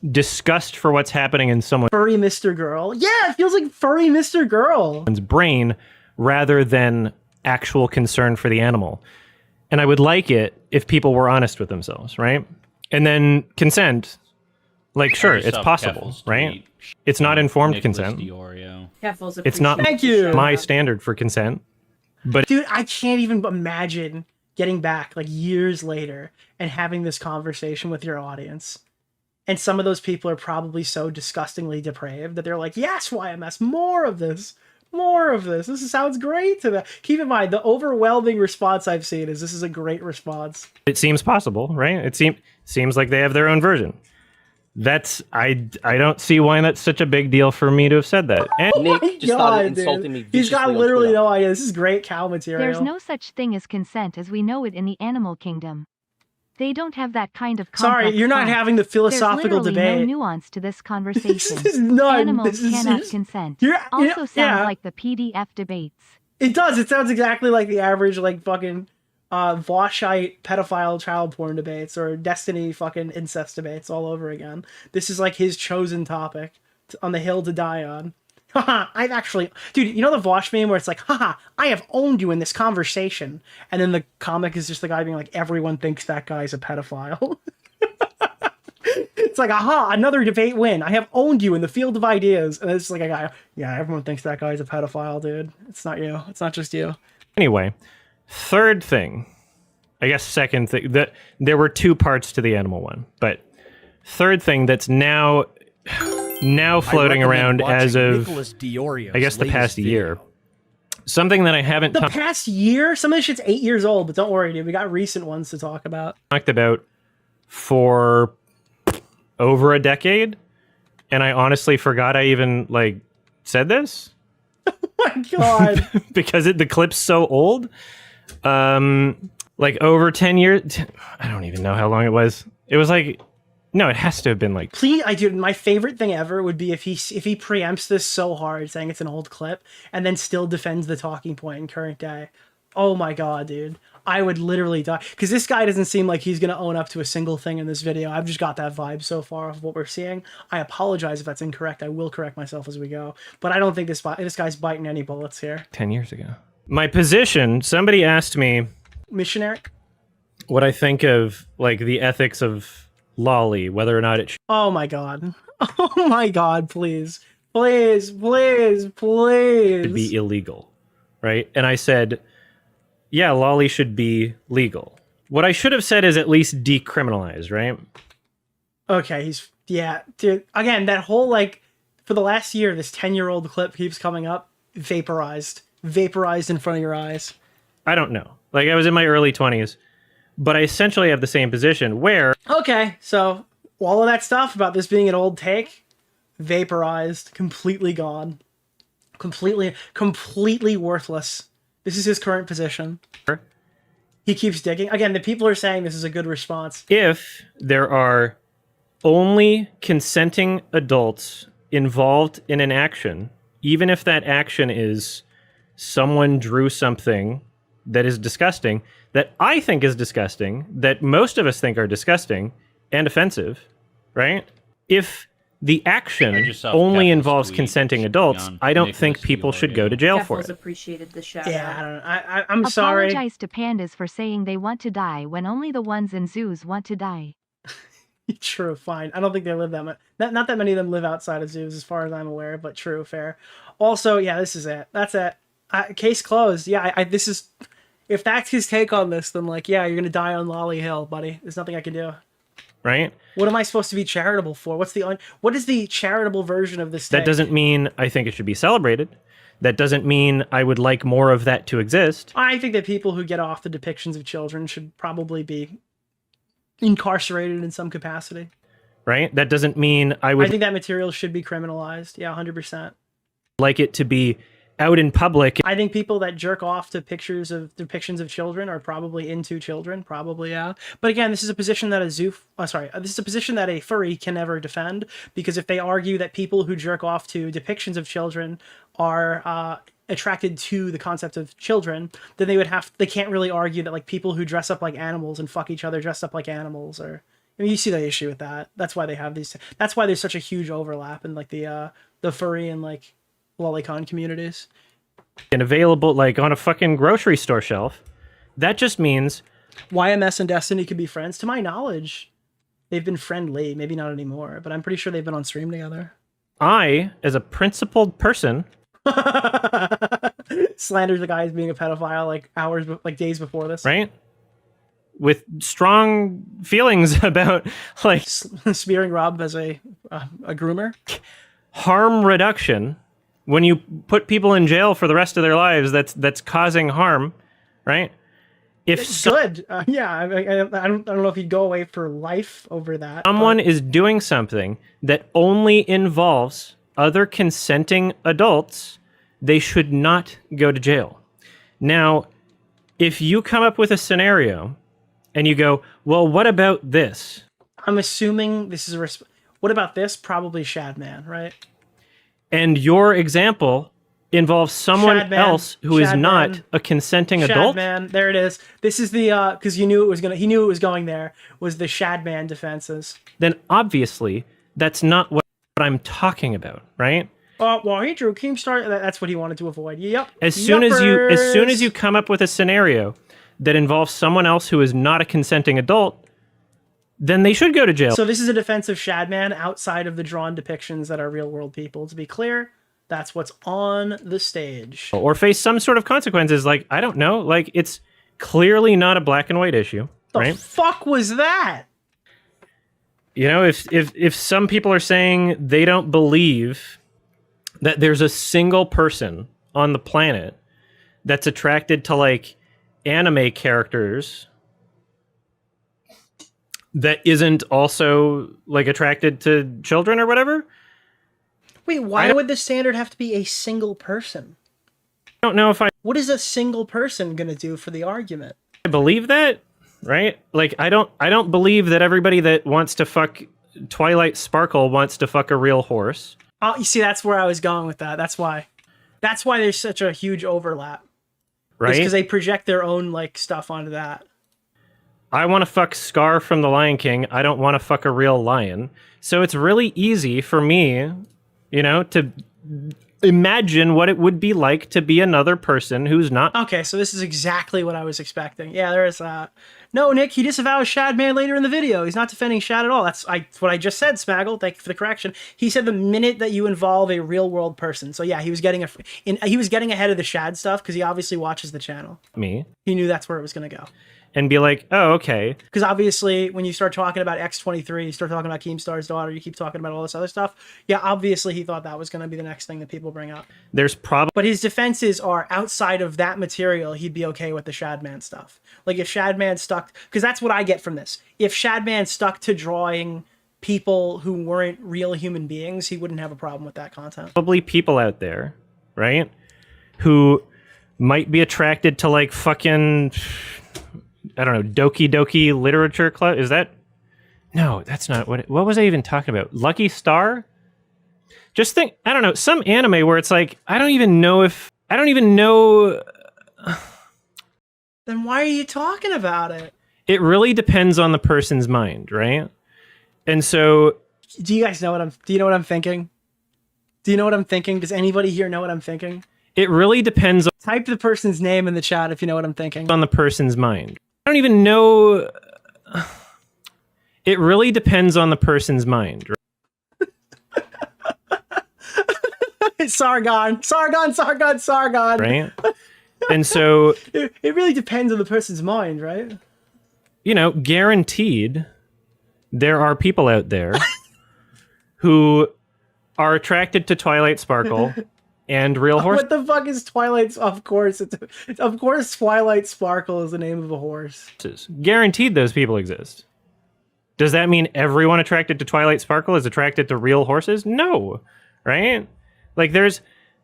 disgust for what's happening in someone's... Furry Mr. Girl. Yeah, it feels like Furry Mr. Girl. ...brain rather than actual concern for the animal. And I would like it if people were honest with themselves, right? And then consent... Like, sure, it's possible, right? It's not informed Nicholas consent. DeOrio. It's not Thank you. my standard for consent. But dude, I can't even imagine getting back like years later and having this conversation with your audience. And some of those people are probably so disgustingly depraved that they're like, yes, YMS, more of this. More of this. This sounds great to them. Keep in mind, the overwhelming response I've seen is this is a great response. It seems possible, right? It seems like they have their own version. That's I don't see why that's such a big deal for me to have said that. And Nick just started insulting me viciously. He's got literally no idea. This is great cow material. There's no such thing as consent as we know it in the animal kingdom. They don't have that kind of complex Sorry, you're not thought. having the philosophical There's debate. no nuance to this conversation. This is none. Animals cannot consent. Also sounds like the PDF debates. It does. It sounds exactly like the average, like, fucking Voshite pedophile child porn debates or Destiny fucking incest debates all over again. This is like his chosen topic on the hill to die on. Haha, I've actually... Dude, you know the Vosh meme where it's like, haha, I have owned you in this conversation. And then the comic is just the guy being like, everyone thinks that guy's a pedophile. It's like, aha, another debate win. I have owned you in the field of ideas. And it's like a guy, yeah, everyone thinks that guy's a pedophile, dude. It's not you. It's not just you. Anyway, third thing, I guess second thing, that there were two parts to the animal one, but third thing that's now floating around as of, Nicholas DeOrio's I guess, the past year. Something that I haven't The past year? Some of this shit's 8 years old, but don't worry, dude. We got recent ones to talk about. Talked about for over a decade, and I honestly forgot I even like said this. Oh my god! Because the clip's so old. Like over 10 years. I don't even know how long it was. It was like, no, it has to have been like. Please, my favorite thing ever would be if he preempts this so hard, saying it's an old clip, and then still defends the talking point in current day. Oh my god, dude. I would literally die. Because this guy doesn't seem like he's going to own up to a single thing in this video. I've just got that vibe so far of what we're seeing. I apologize if that's incorrect. I will correct myself as we go. But I don't think this guy's biting any bullets here. 10 years ago. My position, somebody asked me... Missionary? What I think of, like, the ethics of lolly, whether or not it should... Oh my god. Oh my god, please. Please, please, please. ...be illegal, right? And I said... Yeah, lolly should be legal. What I should have said is at least decriminalized, right? Okay, yeah, dude. Again, that whole, like, for the last year, this 10-year-old clip keeps coming up. Vaporized in front of your eyes. I don't know. Like, I was in my early 20s, but I essentially have the same position where... Okay, so all of that stuff about this being an old take, vaporized, completely gone. Completely worthless. This is his current position. He keeps digging. Again, the people are saying this is a good response. If there are only consenting adults involved in an action, even if that action is someone drew something that is disgusting, that I think is disgusting, that most of us think are disgusting and offensive, right? If the action only involves consenting adults, I don't think people should go to jail for it. Appreciated the shout yeah, I don't know. I'm sorry. Apologize to pandas for saying they want to die when only the ones in zoos want to die. True, fine. I don't think they live that much. Not that many of them live outside of zoos, as far as I'm aware. But true, fair. Also, yeah, this is it. That's it. Case closed. Yeah, this is. If that's his take on this, then like, yeah, you're gonna die on Lolly Hill, buddy. There's nothing I can do. Right? What am I supposed to be charitable for? What is the charitable version of this? That doesn't mean I think it should be celebrated. That doesn't mean I would like more of that to exist. I think that people who get off the depictions of children should probably be incarcerated in some capacity. Right? That doesn't mean I would... I think that material should be criminalized. Yeah, 100%. Like it to be out in public. I think people that jerk off to depictions of children are probably into children. Probably, yeah. But again, this is a position that this is a position that a furry can never defend, because if they argue that people who jerk off to depictions of children are attracted to the concept of children, then they can't really argue that like people who dress up like animals and fuck each other dressed up like animals are... I mean, you see the issue with that. That's why they have these... That's why there's such a huge overlap in like the furry and like lolicon communities. And available like on a fucking grocery store shelf. That just means YMS and Destiny could be friends. To my knowledge, they've been friendly. Maybe not anymore, but I'm pretty sure they've been on stream together. I, as a principled person... slanders the guy as being a pedophile like days before this. Right? With strong feelings about like... smearing Rob as a groomer. Harm reduction. When you put people in jail for the rest of their lives, that's causing harm, right? Good. Yeah, I don't know if you'd go away for life over that. Someone is doing something that only involves other consenting adults, they should not go to jail. Now, if you come up with a scenario and you go, well, what about this? I'm assuming this is what about this? Probably Shadman, right? And your example involves someone else who is not a consenting adult? Shadman, there it is. This is the, because he knew it was going there, was the Shadman defenses. Then obviously, that's not what I'm talking about, right? Well, he drew Keemstar. That's what he wanted to avoid. Yep. As soon as you come up with a scenario that involves someone else who is not a consenting adult, then they should go to jail. So this is a defense of Shadman outside of the drawn depictions that are real world people. To be clear, that's what's on the stage. Or face some sort of consequences. Like, I don't know. Like, it's clearly not a black and white issue, right? The fuck was that? You know, if some people are saying they don't believe that there's a single person on the planet that's attracted to like anime characters that isn't also like attracted to children or whatever, Wait, why would the standard have to be a single person? I don't know if I What is a single person gonna do for the argument? believe that, right? Like, I don't believe that everybody that wants to fuck Twilight Sparkle wants to fuck a real horse. Oh, you see, that's where I was going with that. That's why there's such a huge overlap. Right? Because they project their own like stuff onto that. I want to fuck Scar from The Lion King. I don't want to fuck a real lion. So it's really easy for me, to imagine what it would be like to be another person who's not. Okay, so this is exactly what I was expecting. Yeah, there is that. No, Nick, he disavows Shadman later in the video. He's not defending Shad at all. That's what I just said, Smaggle. Thank you for the correction. He said the minute that you involve a real world person. So yeah, he was getting ahead of the Shad stuff because he obviously watches the channel. Me. He knew that's where it was going to go. And be like, oh, okay. Because obviously, when you start talking about X23, you start talking about Keemstar's daughter, you keep talking about all this other stuff. Yeah, obviously, he thought that was going to be the next thing that people bring up. There's probably... But his defenses are outside of that material, he'd be okay with the Shadman stuff. Like, if Shadman stuck... Because that's what I get from this. If Shadman stuck to drawing people who weren't real human beings, he wouldn't have a problem with that content. Probably people out there, right? Who might be attracted to, like, fucking... I don't know, Doki Doki Literature Club? Is that... No, that's not what... What was I even talking about? Lucky Star? Just think, I don't know, some anime where it's like, I don't even know... Then why are you talking about it? It really depends on the person's mind, right? And so... Do you guys know what I'm... Do you know what I'm thinking? Do you know what I'm thinking? Does anybody here know what I'm thinking? It really depends on... Type the person's name in the chat if you know what I'm thinking. On the person's mind. I don't even know... It really depends on the person's mind. Sargon. Right? And so... It really depends on the person's mind, right? Guaranteed, there are people out there who are attracted to Twilight Sparkle and real horses. What the fuck is Twilight? Of course, of course, Twilight Sparkle is the name of a horse. Guaranteed those people exist. Does that mean everyone attracted to Twilight Sparkle is attracted to real horses? No, right? Like there's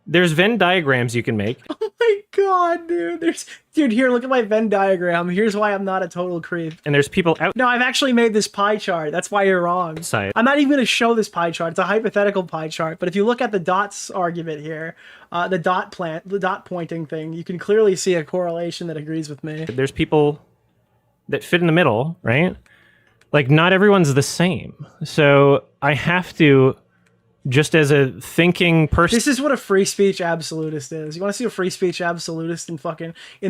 Venn diagrams you can make. Oh my god, dude. Dude, here, look at my Venn diagram. Here's why I'm not a total creep. And there's people out... No, I've actually made this pie chart. That's why you're wrong. Side. I'm not even going to show this pie chart. It's a hypothetical pie chart. But if you look at the dots argument here, the dot pointing thing, you can clearly see a correlation that agrees with me. There's people that fit in the middle, right? Like, not everyone's the same. So I have to... Just as a thinking person, this is what a free speech absolutist is. You want to see a free speech absolutist in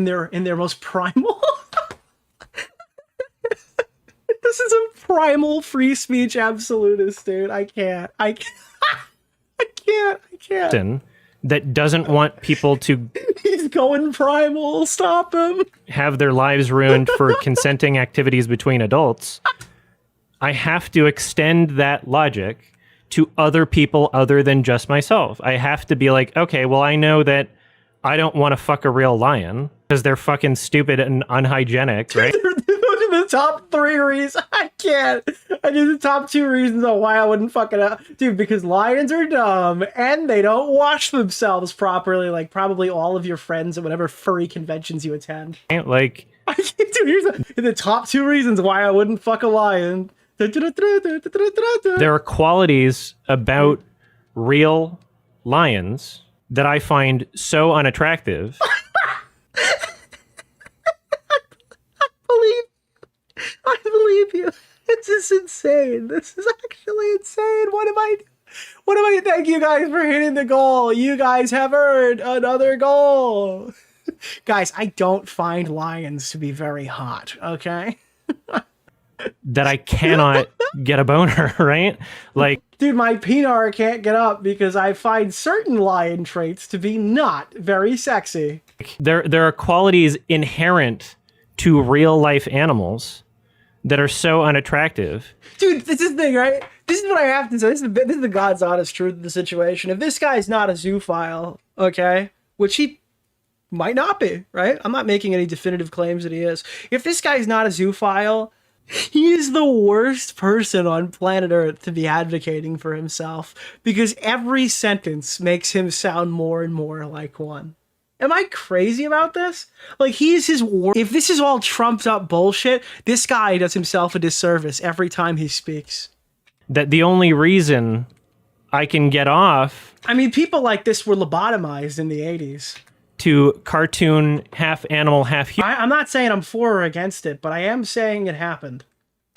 their most primal? This is a primal free speech absolutist, dude. I can't. That doesn't want people to... He's going primal. Stop him. Have their lives ruined for consenting activities between adults. I have to extend that logic to other people other than just myself. I have to be like, okay, well, I know that I don't want to fuck a real lion because they're fucking stupid and unhygienic, right? Those are the top 3 reasons. I can't. I do the top 2 reasons on why I wouldn't fuck it up. Dude, because lions are dumb and they don't wash themselves properly, like probably all of your friends at whatever furry conventions you attend. Like... Dude, here's the top 2 reasons why I wouldn't fuck a lion. There are qualities about real lions that I find so unattractive. I believe you. It's just insane. This is actually insane. What am I? Thank you guys for hitting the goal. You guys have earned another goal. Guys, I don't find lions to be very hot, okay? That I cannot get a boner, right? Like, dude, my PNR can't get up because I find certain lion traits to be not very sexy. There are qualities inherent to real life animals that are so unattractive. Dude, this is the thing, right? This is what I have to say. This is the God's honest truth of the situation. If this guy's not a zoophile, okay, which he might not be, right? I'm not making any definitive claims that he is. If this guy's not a zoophile, He is the worst person on planet Earth to be advocating for himself because every sentence makes him sound more and more like one. Am I crazy about this? Like, he's his war. If this is all trumped up bullshit, this guy does himself a disservice every time he speaks. That the only reason I can get off... I mean, people like this were lobotomized in the 80s. To cartoon half animal, half human. I'm not saying I'm for or against it, but I am saying it happened.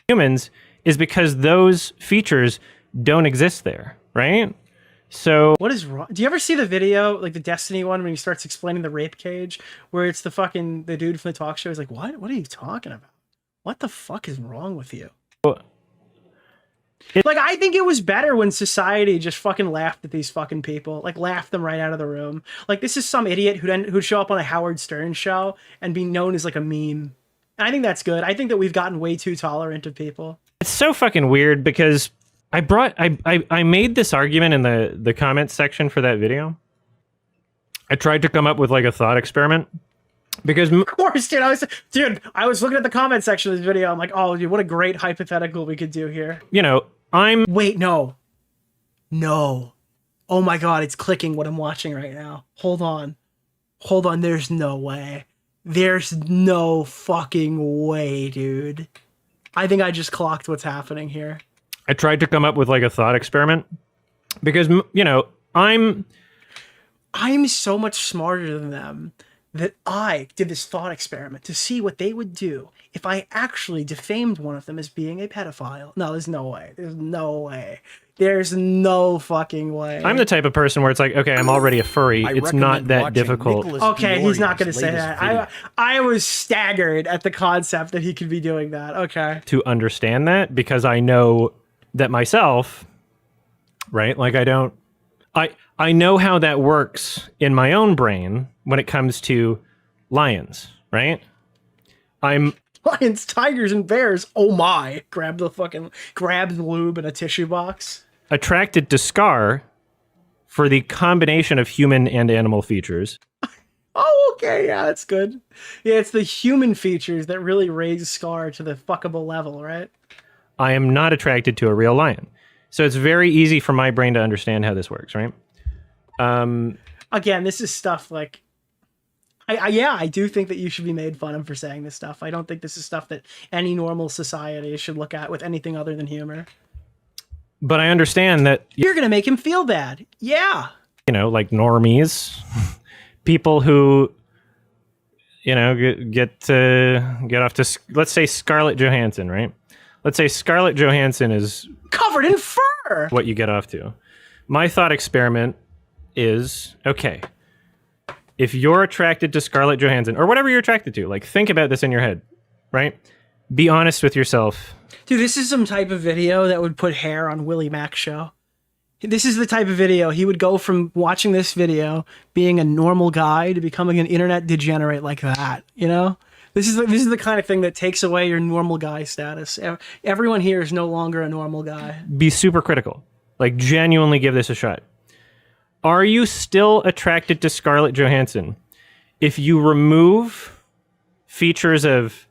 Humans is because those features don't exist there, right? So what is wrong? Do you ever see the video, like the Destiny one, when he starts explaining the rape cage, where it's the dude from the talk show is like, what? What are you talking about? What the fuck is wrong with you? Like, I think it was better when society just fucking laughed at these fucking people, like laughed them right out of the room. Like, this is some idiot who'd show up on a Howard Stern show and be known as like a meme. And I think that's good. I think that we've gotten way too tolerant of people. It's so fucking weird because I made this argument in the comments section for that video. I tried to come up with like a thought experiment. Because of course, dude, I was looking at the comment section of this video. I'm like, oh, dude, what a great hypothetical we could do here. You know, wait, no. Oh my God, it's clicking what I'm watching right now. Hold on. There's no way. There's no fucking way, dude. I think I just clocked what's happening here. I tried to come up with like a thought experiment because, you know, I'm so much smarter than them. That I did this thought experiment to see what they would do if I actually defamed one of them as being a pedophile. No, there's no way. There's no way. There's no fucking way. I'm the type of person where it's like, okay, I'm already a furry. It's not that difficult. Okay, he's not going to say that. I was staggered at the concept that he could be doing that. Okay. To understand that, because I know that myself, right? Like, I know how that works in my own brain when it comes to lions, right? Lions, tigers, and bears. Oh my. Grab the lube in a tissue box. Attracted to Scar for the combination of human and animal features. Oh, okay. Yeah, that's good. Yeah, it's the human features that really raise Scar to the fuckable level, right? I am not attracted to a real lion. So it's very easy for my brain to understand how this works, right? Again, this is stuff like, I do think that you should be made fun of for saying this stuff. I don't think this is stuff that any normal society should look at with anything other than humor. But I understand that you're going to make him feel bad. Yeah. You know, like normies, people who, you know, get off to, let's say Scarlett Johansson, right? Let's say Scarlett Johansson is covered in fur. What you get off to. My thought experiment is, okay, if you're attracted to Scarlett Johansson or whatever you're attracted to, like think about this in your head, right? Be honest with yourself. Dude, this is some type of video that would put hair on Willie Mack's show. This is the type of video he would go from watching this video, being a normal guy, to becoming an internet degenerate like that, you know? This is the kind of thing that takes away your normal guy status. Everyone here is no longer a normal guy. Be super critical. Like, genuinely give this a shot. Are you still attracted to Scarlett Johansson if you remove features of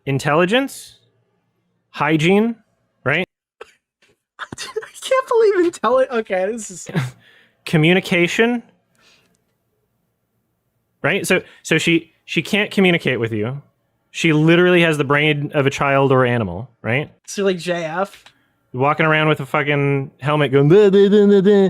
intelligence, hygiene, right? I can't believe intelligence. Okay, this is communication, right? So she can't communicate with you. She literally has the brain of a child or animal, right? So like JF walking around with a fucking helmet going blah, blah, blah, blah, blah.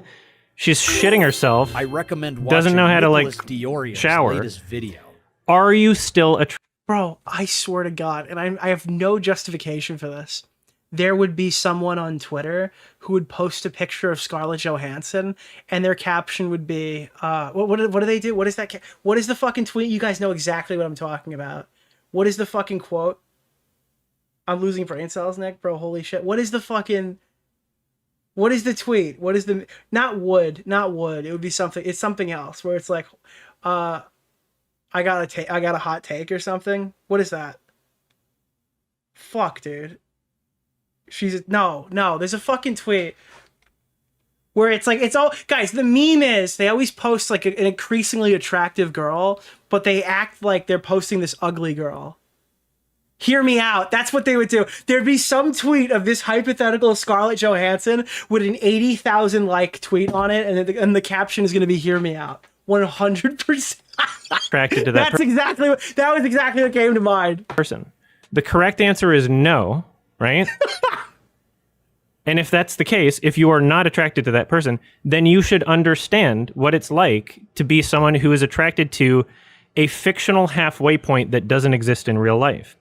She's shitting herself. I recommend watching doesn't know how to like Nicholas DeOrio's shower. latest video. Are you still a bro? I swear to God, and I have no justification for this. There would be someone on Twitter who would post a picture of Scarlett Johansson, and their caption would be, what do they do? What is that? What is the fucking tweet? You guys know exactly what I'm talking about. What is the fucking quote? I'm losing brain cells, Nick, bro. Holy shit. What is the fucking... What is the tweet? What is the... Not would. It would be something... It's something else, where it's like, I got a hot take or something. What is that? Fuck, dude. No, there's a fucking tweet where it's like, it's all... Guys, the meme is, they always post like an increasingly attractive girl, but they act like they're posting this ugly girl. Hear me out. That's what they would do. There'd be some tweet of this hypothetical Scarlett Johansson with an 80,000 like tweet on it, and the caption is going to be "Hear me out." 100%. Attracted to that. That was exactly what came to mind. Person. The correct answer is no, right? And if that's the case, if you are not attracted to that person, then you should understand what it's like to be someone who is attracted to a fictional halfway point that doesn't exist in real life.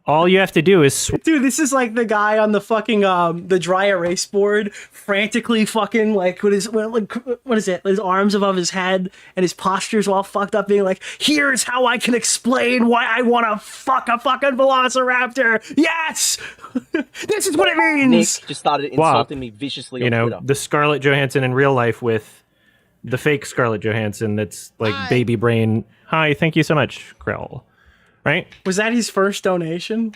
All you have to do is... Dude, this is like the guy on the fucking, the dry erase board, frantically fucking, like, what is it? His arms above his head, and his posture's all fucked up, being like, here's how I can explain why I want to fuck a fucking velociraptor! Yes! This is what it means! Nick just started insulting me viciously on Twitter. The Scarlett Johansson in real life with the fake Scarlett Johansson that's, like, baby brain. Hi, thank you so much, Krell. Right? Was that his first donation?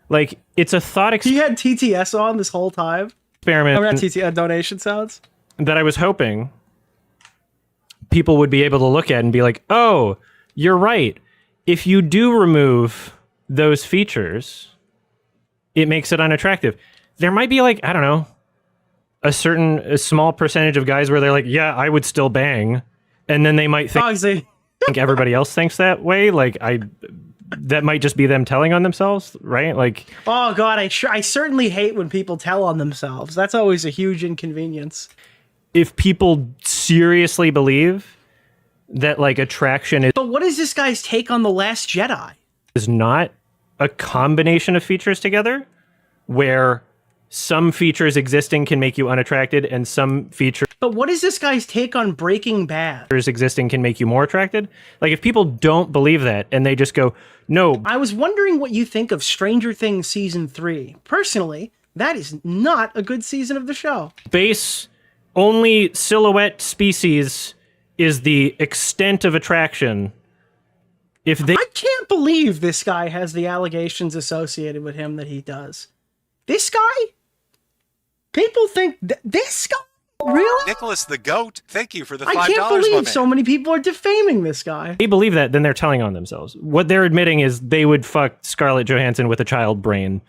Like, it's a thought He had TTS on this whole time? experiment. Oh, not TTS, donation sounds? That I was hoping people would be able to look at and be like, oh, you're right. If you do remove those features, it makes it unattractive. There might be like, I don't know, a small percentage of guys where they're like, yeah, I would still bang. And then they might think everybody else thinks that way. Like, that might just be them telling on themselves, right? Like, oh god, I certainly hate when people tell on themselves. That's always a huge inconvenience. If people seriously believe that like attraction is... But what is this guy's take on The Last Jedi? Is not a combination of features together where some features existing can make you unattracted and some features... But what is this guy's take on Breaking Bad? Existing can make you more attracted? Like, if people don't believe that and they just go, no. I was wondering what you think of Stranger Things Season 3. Personally, that is not a good season of the show. Base only silhouette species is the extent of attraction. If they... I can't believe this guy has the allegations associated with him that he does. This guy? People think this guy? Really? Nicholas the Goat, thank you for the $5, I can't believe so many people are defaming this guy. They believe that, then they're telling on themselves. What they're admitting is they would fuck Scarlett Johansson with a child brain,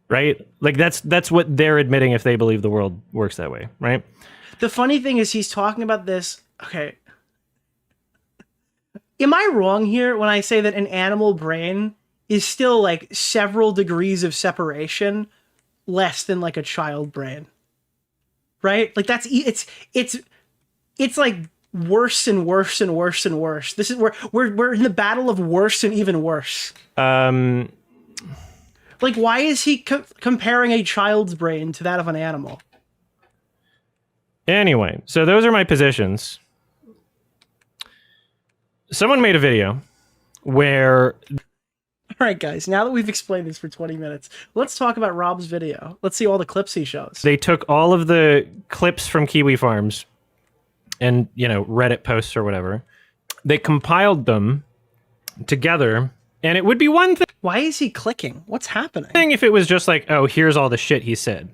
right? Like, that's what they're admitting if they believe the world works that way, right? The funny thing is he's talking about this... Okay. Am I wrong here when I say that an animal brain is still, like, several degrees of separation less than, like, a child brain? Right? Like, that's... It's like worse and worse and worse and worse. This is we're in the battle of worse and even worse. Like, why is he comparing a child's brain to that of an animal? Anyway, so those are my positions. Someone made a video where... All right, guys, now that we've explained this for 20 minutes, let's talk about Rob's video. Let's see all the clips he shows. They took all of the clips from Kiwi Farms and, you know, Reddit posts or whatever. They compiled them together, and it would be one thing... Why is he clicking? What's happening? If it was just like, oh, here's all the shit he said.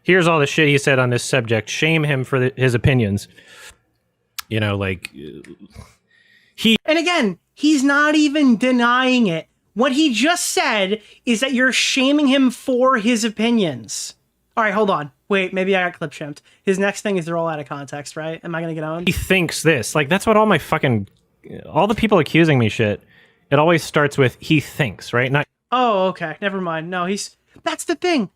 Here's all the shit he said on this subject. Shame him for his opinions. You know, like... And again, he's not even denying it. What he just said is that you're shaming him for his opinions. All right, hold on. Wait, maybe I got clip shimped. His next thing is they're all out of context, right? Am I going to get on? He thinks this. Like, that's what all my fucking... All the people accusing me shit, it always starts with, he thinks, right? Not... Oh, okay. Never mind. No, he's... That's the thing.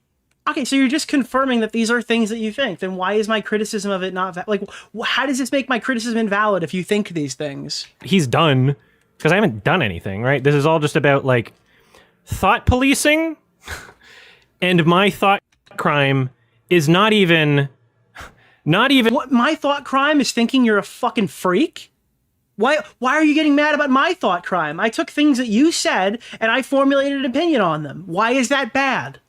Okay, so you're just confirming that these are things that you think. Then why is my criticism of it not... Like, how does this make my criticism invalid if you think these things? He's done... Because I haven't done anything, right? This is all just about, like, thought policing. And my thought crime is not even... What, my thought crime is thinking you're a fucking freak? Why are you getting mad about my thought crime? I took things that you said, and I formulated an opinion on them. Why is that bad?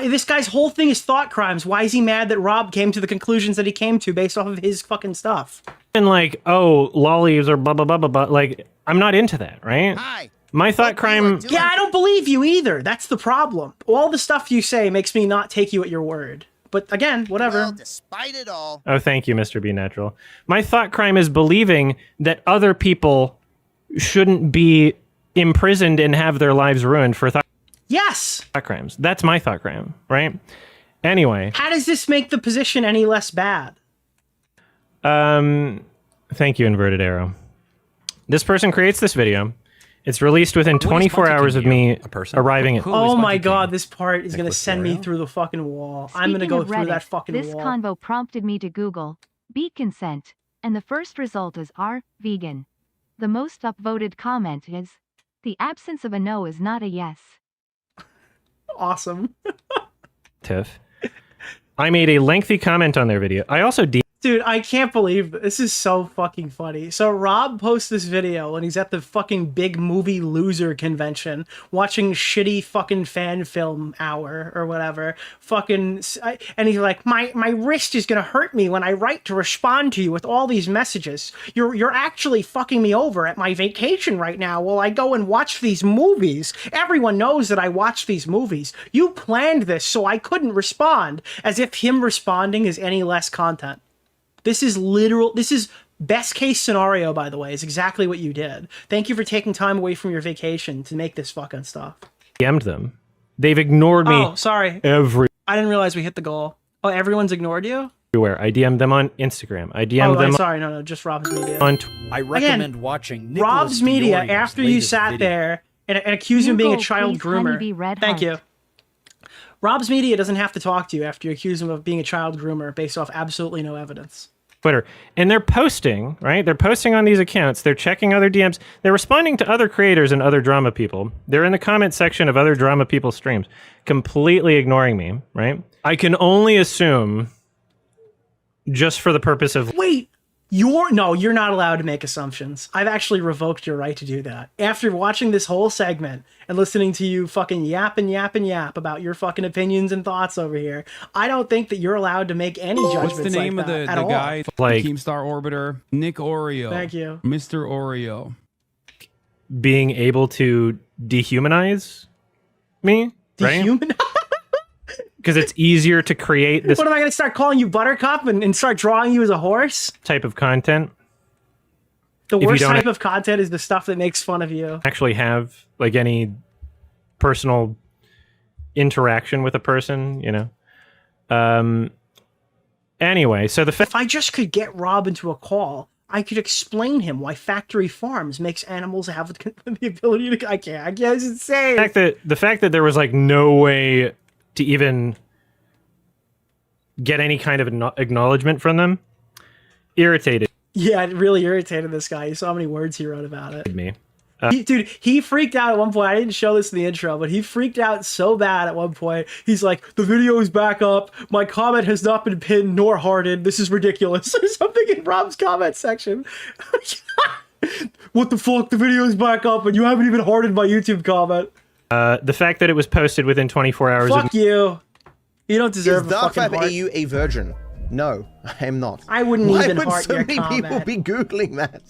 This guy's whole thing is thought crimes. Why is he mad that Rob came to the conclusions that he came to based off of his fucking stuff? And like, oh, lollies or blah, blah, blah, blah, blah. Like, I'm not into that, right? Hi. My thought crime... Yeah, I don't believe you either. That's the problem. All the stuff you say makes me not take you at your word. But again, whatever. Well, despite it all... Oh, thank you, Mr. B Natural. My thought crime is believing that other people shouldn't be imprisoned and have their lives ruined for thought crimes. That's my thought crime, right? Anyway. How does this make the position any less bad? Thank you, Inverted Arrow. This person creates this video. It's released within 24 hours of me arriving at... Oh my god, this part is going to send me through the fucking wall. I'm going to go through that fucking this wall. This convo prompted me to Google beat consent, and the first result is R, vegan. The most upvoted comment is, the absence of a no is not a yes. Awesome. Tiff. I made a lengthy comment on their video. I also Dude, I can't believe this is so fucking funny. So Rob posts this video and he's at the fucking big movie loser convention watching shitty fucking fan film hour or whatever. And he's like, my wrist is gonna hurt me when I write to respond to you with all these messages. You're actually fucking me over at my vacation right now while I go and watch these movies. Everyone knows that I watch these movies. You planned this so I couldn't respond, as if him responding is any less content. This is best case scenario, by the way, is exactly what you did. Thank you for taking time away from your vacation to make this fucking stuff. DM'd them. They've ignored me. Oh, sorry. I didn't realize we hit the goal. Oh, everyone's ignored you? Everywhere. I DM'd them on Instagram. I DM'd them. Sorry, no, just Rob's Media. I recommend watching Nicholas Rob's Media DeOrio's after you sat there and accused him of being a child groomer. Thank you. Rob's Media doesn't have to talk to you after you accuse him of being a child groomer based off absolutely no evidence. Twitter. And they're posting, right? They're posting on these accounts. They're checking other DMs. They're responding to other creators and other drama people. They're in the comment section of other drama people's streams, completely ignoring me, right? I can only assume, just for the purpose of... Wait! You're not allowed to make assumptions. I've actually revoked your right to do that. After watching this whole segment and listening to you fucking yap about your fucking opinions and thoughts over here, I don't think that you're allowed to make any judgments. What's the name like of that the at guy? Like Keemstar Orbiter. Nick Oreo. Thank you. Mr. Oreo. Being able to dehumanize me, right? Because it's easier to create this... What, am I going to start calling you Buttercup and start drawing you as a horse? Type of content. The worst type of content is the stuff that makes fun of you. Actually have, like, any personal interaction with a person, you know? Anyway, so if I just could get Rob into a call, I could explain him why factory farms makes animals have the ability to... I can't, it's insane. The fact that there was, like, no way... to even get any kind of acknowledgement from them, irritated. Yeah, it really irritated this guy. You saw how many words he wrote about it. Me. He freaked out at one point. I didn't show this in the intro, but he freaked out so bad at one point. He's like, the video is back up. My comment has not been pinned nor hearted. This is ridiculous. Or something in Rob's comment section. What the fuck? The video is back up and you haven't even hearted my YouTube comment. The fact that it was posted within 24 hours. Fuck you. You don't deserve a fucking heart. Is DarkFab AU a virgin? No, I am not. I wouldn't even heart your comment. Why would so many people be Googling that?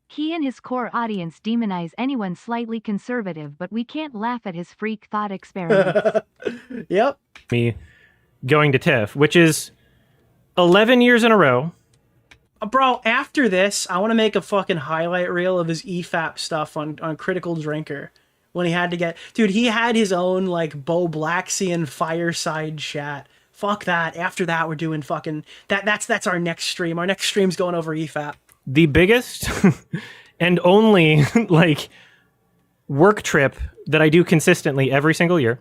He and his core audience demonize anyone slightly conservative, but we can't laugh at his freak thought experiments. Yep. Me going to TIFF, which is 11 years in a row. Bro, after this, I want to make a fucking highlight reel of his EFAP stuff on Critical Drinker. When he had to get... Dude, he had his own, like, Bo Blaxian fireside chat. Fuck that. After that, we're doing fucking... That's our next stream. Our next stream's going over EFAP. The biggest and only, like, work trip that I do consistently every single year.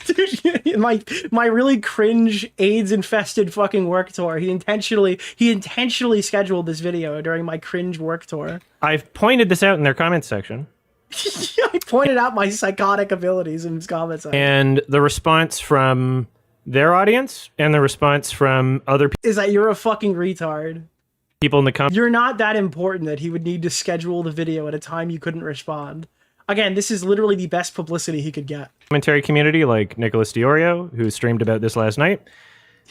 Dude, my really cringe AIDS-infested fucking work tour. He intentionally scheduled this video during my cringe work tour. I've pointed this out in their comments section. I pointed out my psychotic abilities in his comments. And the response from their audience and the response from other people is that you're a fucking retard. People in the comments. You're not that important that he would need to schedule the video at a time you couldn't respond. Again, this is literally the best publicity he could get. Commentary community like Nicholas DeOrio, who streamed about this last night.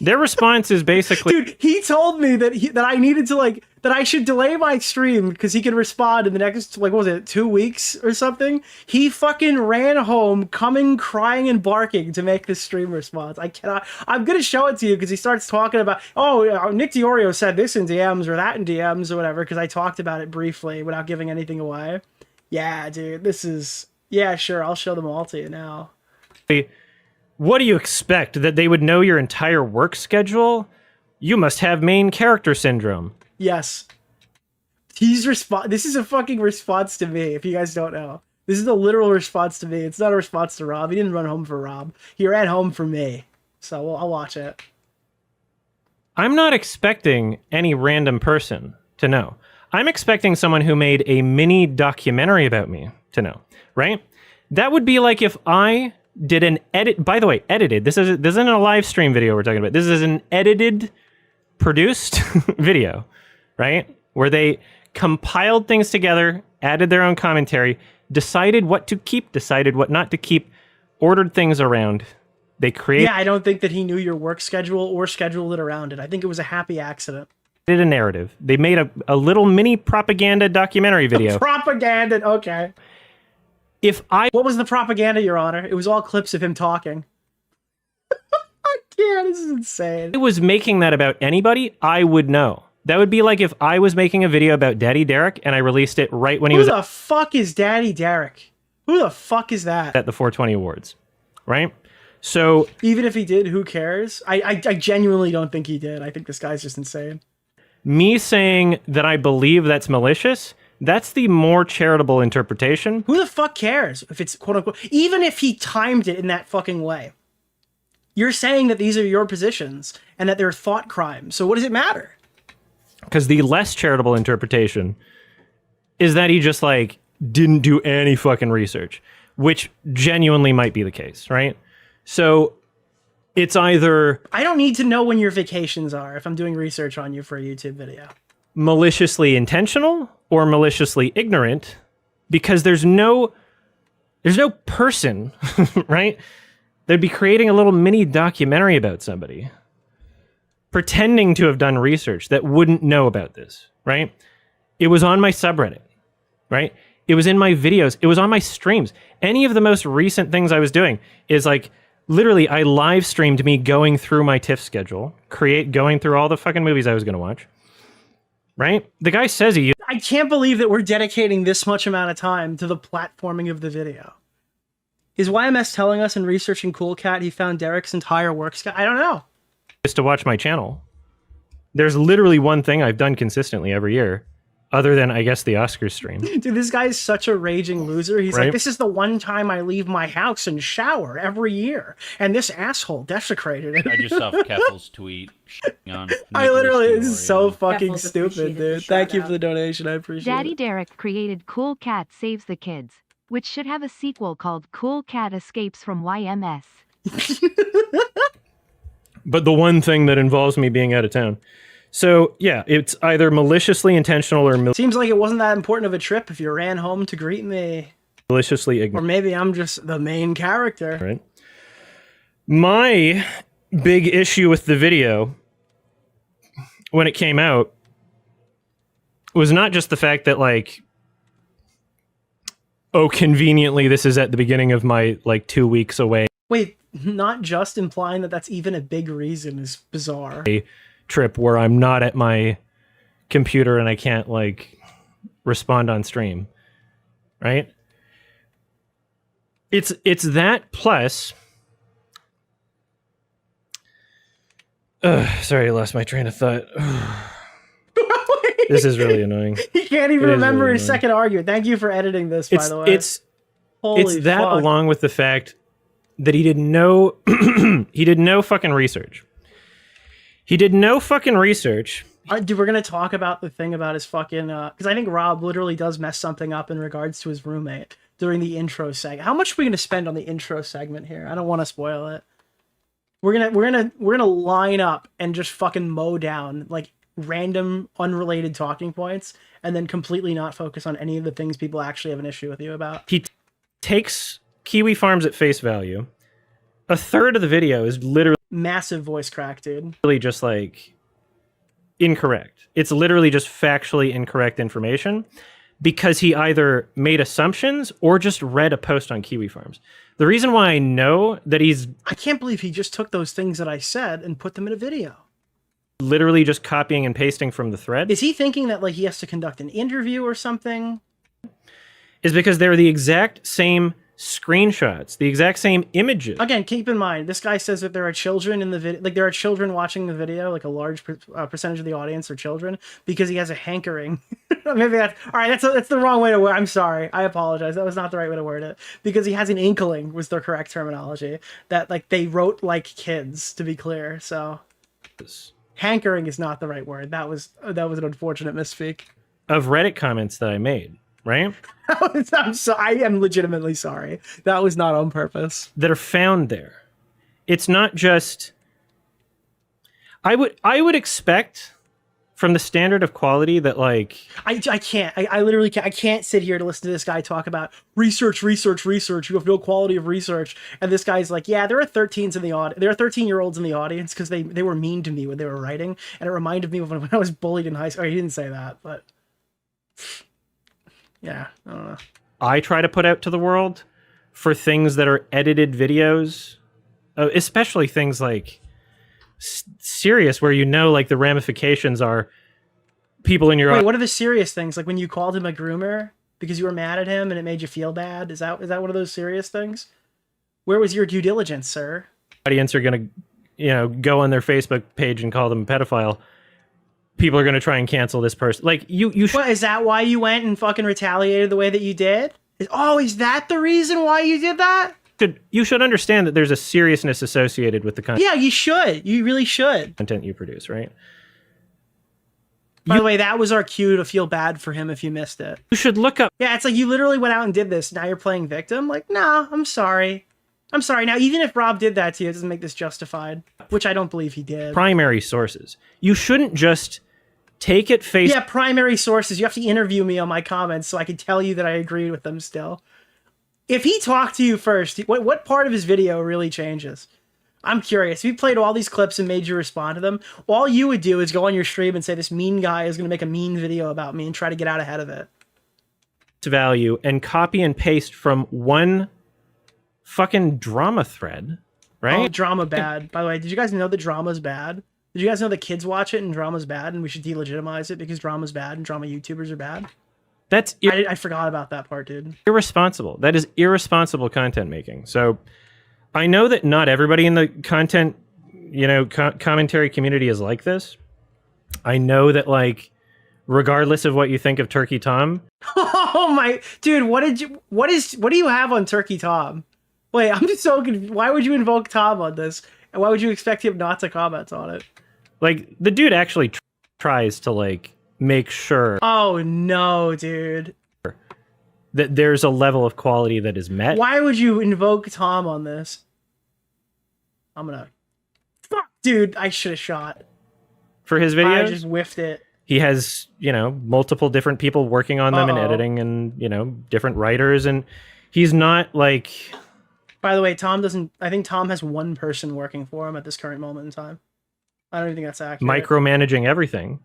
Their response is basically... Dude, he told me that I needed to, like, that I should delay my stream because he could respond in the next, like, what was it, 2 weeks or something? He fucking ran home, coming, crying, and barking to make this stream response. I cannot... I'm going to show it to you because he starts talking about, oh, Nick DeOrio said this in DMs or that in DMs or whatever because I talked about it briefly without giving anything away. Yeah, dude, this is... Yeah, sure, I'll show them all to you now. What do you expect? That they would know your entire work schedule? You must have main character syndrome. Yes. This is a fucking response to me, if you guys don't know. This is a literal response to me. It's not a response to Rob. He didn't run home for Rob. He ran home for me. So I'll watch it. I'm not expecting any random person to know. I'm expecting someone who made a mini documentary about me to know, right? That would be like if I did an edit, by the way, edited. This isn't a live stream video we're talking about. This is an edited, produced video, right? Where they compiled things together, added their own commentary, decided what to keep, decided what not to keep, ordered things around. They created... Yeah, I don't think that he knew your work schedule or scheduled it around it. I think it was a happy accident. Did a narrative. They made a little mini propaganda documentary video. Propaganda, okay. What was the propaganda, Your Honor? It was all clips of him talking. Yeah, this is insane. If I was making that about anybody, I would know. That would be like if I was making a video about Daddy Derek and I released it right when he was... Who the fuck is Daddy Derek? Who the fuck is that? At the 420 Awards, right? So... Even if he did, who cares? I genuinely don't think he did. I think this guy's just insane. Me saying that I believe that's malicious, that's the more charitable interpretation. Who the fuck cares if it's quote unquote... Even if he timed it in that fucking way. You're saying that these are your positions and that they're thought crimes. So what does it matter? Because the less charitable interpretation is that he just, like, didn't do any fucking research, which genuinely might be the case, right? So it's either... I don't need to know when your vacations are if I'm doing research on you for a YouTube video. Maliciously intentional or maliciously ignorant, because there's no person, right? They'd be creating a little mini documentary about somebody, pretending to have done research that wouldn't know about this, right? It was on my subreddit, right? It was in my videos. It was on my streams. Any of the most recent things I was doing is like, literally, I live streamed me going through my TIFF schedule, going through all the fucking movies I was going to watch, right? The guy says he... I can't believe that we're dedicating this much amount of time to the platforming of the video. Is YMS telling us in researching Cool Cat he found Derek's entire work schedule? I don't know. Just to watch my channel. There's literally one thing I've done consistently every year, other than, I guess, the Oscars stream. Dude, this guy is such a raging loser. He's like, this is the one time I leave my house and shower every year. And this asshole desecrated it. I just saw Keffel's tweet. On I literally, this is so fucking stupid, dude. Thank you for the donation. I appreciate it. Daddy Derek created Cool Cat Saves the Kids, which should have a sequel called Cool Cat Escapes from YMS. But the one thing that involves me being out of town. So, yeah, it's either maliciously intentional or... Seems like it wasn't that important of a trip if you ran home to greet me. Maliciously ignorant. Or maybe I'm just the main character. Right. My big issue with the video, when it came out, was not just the fact that, like, oh, conveniently, this is at the beginning of my, like, 2 weeks away. Wait, not just implying that that's even a big reason is bizarre. A trip where I'm not at my computer and I can't, like, respond on stream, right? It's that plus... sorry, I lost my train of thought. This is really annoying. He can't even remember really his second argument. Thank you for editing this, by the way. It's that along with the fact that he didn't know he did no fucking research. He did no fucking research. Dude, we're gonna talk about the thing about his fucking because I think Rob literally does mess something up in regards to his roommate during the intro segment. How much are we gonna spend on the intro segment here? I don't want to spoil it. We're gonna line up and just fucking mow down like random unrelated talking points and then completely not focus on any of the things people actually have an issue with you about. He takes Kiwi Farms at face value. A third of the video is literally massive voice crack, dude. Really just like incorrect. It's literally just factually incorrect information because he either made assumptions or just read a post on Kiwi Farms. The reason why I know that I can't believe he just took those things that I said and put them in a video. Literally just copying and pasting from the thread. Is he thinking that like he has to conduct an interview or something? is because they're the exact same screenshots, the exact same images. Again, keep in mind, this guy says that there are children in the video, like there are children watching the video, like a large percentage of the audience are children, because he has a hankering. Maybe that's all right. That's the wrong way to word. I'm sorry. I apologize. That was not the right way to word it. Because he has an inkling was the correct terminology. That like they wrote like kids, to be clear. So hankering is not the right word. That was an unfortunate misspeak. Of Reddit comments that I made, right? I am legitimately sorry. That was not on purpose. That are found there. It's not just. I would expect from the standard of quality that like I can't. I literally can't. I can't sit here to listen to this guy talk about research. You have no quality of research, and this guy's like, yeah, there are 13s in the audience. There are 13-year-olds in the audience because they were mean to me when they were writing, and it reminded me of when I was bullied in high school. He didn't say that, but. Yeah, I don't know. I try to put out to the world for things that are edited videos, especially things like serious, where you know, like the ramifications are people in your. Wait, what are the serious things? Like when you called him a groomer because you were mad at him and it made you feel bad? Is that one of those serious things? Where was your due diligence, sir? Audience are gonna, go on their Facebook page and call them a pedophile. People are going to try and cancel this person. Like, you What, is that why you went and fucking retaliated the way that you did? Is that the reason why you did that? You should understand that there's a seriousness associated with the content. Yeah, you should. You really should. Content you produce, right? By the way, that was our cue to feel bad for him if you missed it. You should look up. Yeah, it's like you literally went out and did this. Now you're playing victim. Like, nah, I'm sorry. I'm sorry. Now, even if Rob did that to you, it doesn't make this justified, which I don't believe he did. Primary sources. You shouldn't just take it face. Yeah, primary sources. You have to interview me on my comments so I can tell you that I agreed with them still. If he talked to you first, what part of his video really changes? I'm curious. If he played all these clips and made you respond to them, all you would do is go on your stream and say, this mean guy is going to make a mean video about me and try to get out ahead of it. To value and copy and paste from one fucking drama thread, right? Oh, drama bad. By the way, did you guys know that drama's bad? Did you guys know that kids watch it and drama's bad and we should delegitimize it because drama's bad and drama YouTubers are bad? That's I forgot about that part, dude. Irresponsible. That is irresponsible content making. So I know that not everybody in the content, commentary community is like this. I know that, like, regardless of what you think of Turkey Tom. Oh my dude, what do you have on Turkey Tom? Wait, I'm just so confused. Why would you invoke Tom on this? And why would you expect him not to comment on it? Like, the dude actually tries to, like, make sure. Oh, no, dude. That there's a level of quality that is met. Why would you invoke Tom on this? I'm gonna... Fuck, dude, I should have shot. For his videos? I just whiffed it. He has, multiple different people working on them and editing and, different writers. And he's not, like... By the way, I think Tom has one person working for him at this current moment in time. I don't even think that's accurate. Micromanaging everything.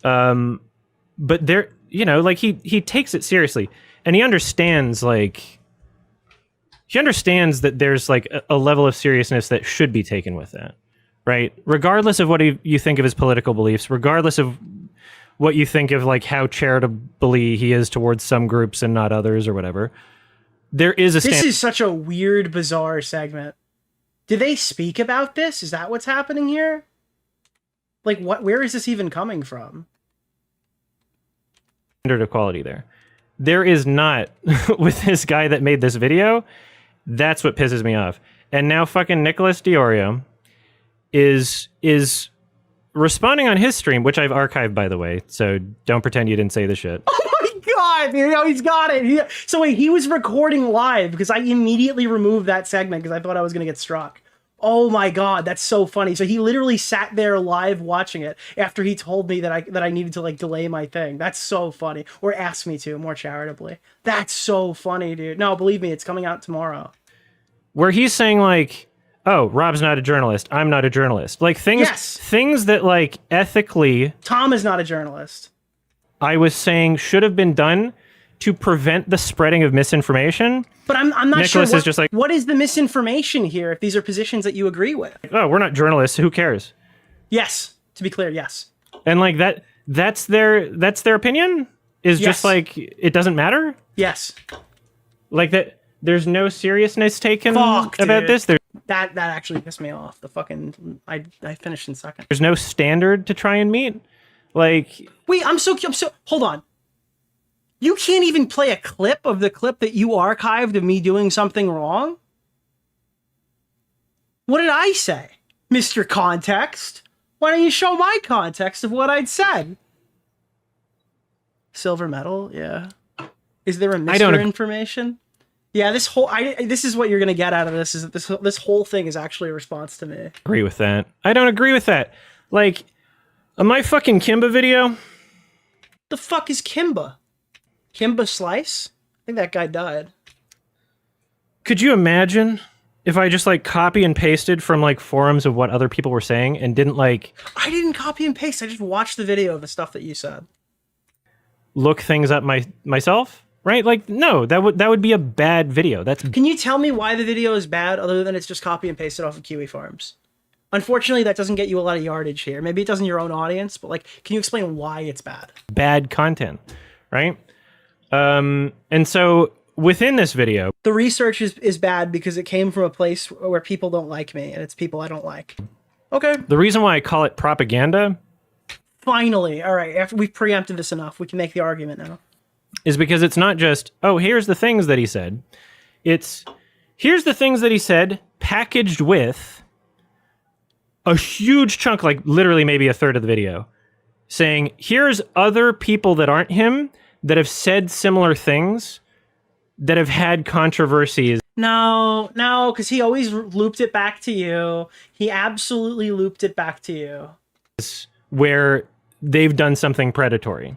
But there, like he takes it seriously and he understands that there's like a level of seriousness that should be taken with that, right? Regardless of what you think of his political beliefs, regardless of what you think of like how charitably he is towards some groups and not others or whatever. There is a This is such a weird, bizarre segment. Did they speak about this? Is that what's happening here? Like, where is this even coming from? Standard of quality there. There is not, with this guy that made this video, that's what pisses me off. And now fucking Nicholas DeOrio is responding on his stream, which I've archived, by the way, so don't pretend you didn't say the shit. God, he's got it. So wait, he was recording live because I immediately removed that segment because I thought I was going to get struck. Oh my God, that's so funny. So he literally sat there live watching it after he told me that I needed to like delay my thing. That's so funny. Or asked me to, more charitably. That's so funny, dude. No, believe me, it's coming out tomorrow. Where he's saying like, oh, Rob's not a journalist. I'm not a journalist. Like things that like ethically... Tom is not a journalist. I was saying should have been done to prevent the spreading of misinformation. But I'm not Nicholas sure is just like, what is the misinformation here if these are positions that you agree with? Oh, we're not journalists. Who cares? Yes. To be clear, yes. And like that's their opinion? is just like, it doesn't matter? Yes. Like that, there's no seriousness taken Fuck, about dude. this? That actually pissed me off. The fucking, I finished in second. There's no standard to try and meet? Like... Wait, I'm so, hold on. You can't even play a clip of the clip that you archived of me doing something wrong? What did I say? Mr. Context? Why don't you show my context of what I'd said? Silver medal, yeah. Is there a Mr. information? Yeah, this whole this is what you're gonna get out of this, is that this whole thing is actually a response to me. Agree with that. I don't agree with that. Like, on my fucking Kimba video. The fuck is Kimba? Kimba Slice? I think that guy died. Could you imagine if I just like copy and pasted from like forums of what other people were saying and didn't like... I didn't copy and paste. I just watched the video of the stuff that you said. Look things up myself? Right? Like, no, that would be a bad video. Can you tell me why the video is bad other than it's just copy and pasted off of Kiwi Farms? Unfortunately, that doesn't get you a lot of yardage here. Maybe it does in your own audience, but like, can you explain why it's bad? Bad content, right? And so within this video... The research is bad because it came from a place where people don't like me, and it's people I don't like. Okay. The reason why I call it propaganda... Finally. All right, after we've preempted this enough, we can make the argument now. Is because it's not just, oh, here's the things that he said. It's, here's the things that he said packaged with a huge chunk, like literally maybe a third of the video, saying, here's other people that aren't him that have said similar things that have had controversies. No, because he always looped it back to you. He absolutely looped it back to you. Where they've done something predatory.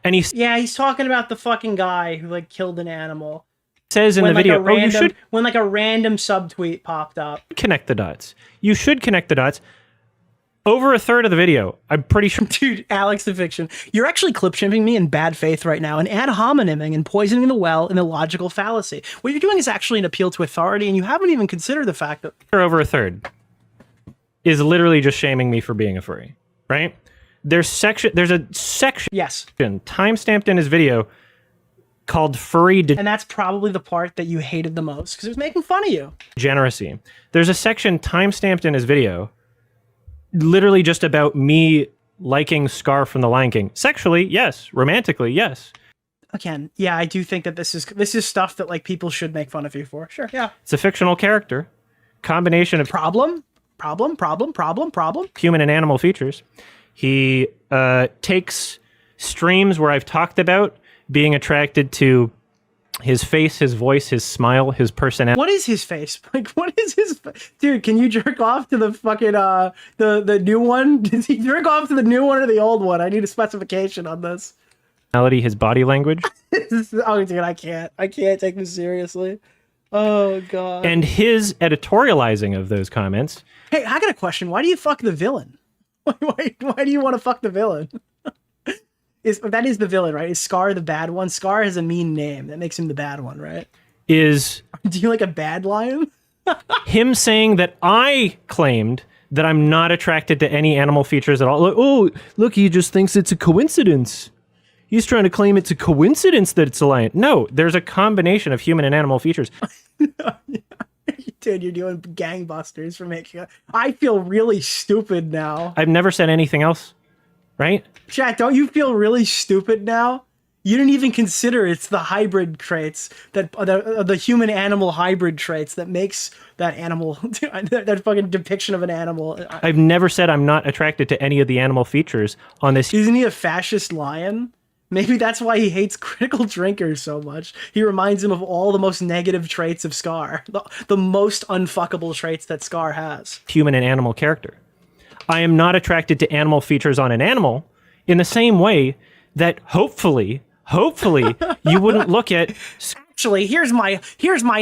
And he's talking about the fucking guy who like killed an animal. Says in the video, you should, when like a random subtweet popped up. Connect the dots. You should connect the dots. Over a third of the video, I'm pretty sure. Dude, Alex the Fiction, you're actually clip shipping me in bad faith right now and ad hominiming and poisoning the well in a logical fallacy. What you're doing is actually an appeal to authority, and you haven't even considered the fact that over a third is literally just shaming me for being a furry, right? There's a section timestamped in his video called furry and that's probably the part that you hated the most because it was making fun of you. Degeneracy. There's a section timestamped in his video literally just about me liking Scar from The Lion King. Sexually, yes. Romantically, yes. Again, yeah, I do think that this is stuff that like people should make fun of you for. Sure, yeah. It's a fictional character. Combination of problem. Human and animal features. He takes streams where I've talked about being attracted to his face, his voice, his smile, his personality. What is his face? Like, what is his... Dude, can you jerk off to the fucking, the new one? Does he jerk off to the new one or the old one? I need a specification on this. His body language. Oh, dude, I can't take this seriously. Oh, God. And his editorializing of those comments. Hey, I got a question. Why do you fuck the villain? Why do you want to fuck the villain? That is the villain, right? Is Scar the bad one? Scar has a mean name. That makes him the bad one, right? Do you like a bad lion? Him saying that I claimed that I'm not attracted to any animal features at all. Oh, look, he just thinks it's a coincidence. He's trying to claim it's a coincidence that it's a lion. No, there's a combination of human and animal features. Dude, you're doing gangbusters for making... I feel really stupid now. I've never said anything else, right? Chat, don't you feel really stupid now? You didn't even consider it's the hybrid traits, that the human-animal hybrid traits that makes that animal, that fucking depiction of an animal. I've never said I'm not attracted to any of the animal features on this. Isn't he a fascist lion? Maybe that's why he hates critical drinkers so much. He reminds him of all the most negative traits of Scar. The most unfuckable traits that Scar has. Human and animal character. I am not attracted to animal features on an animal in the same way that hopefully you wouldn't look at... Actually, here's my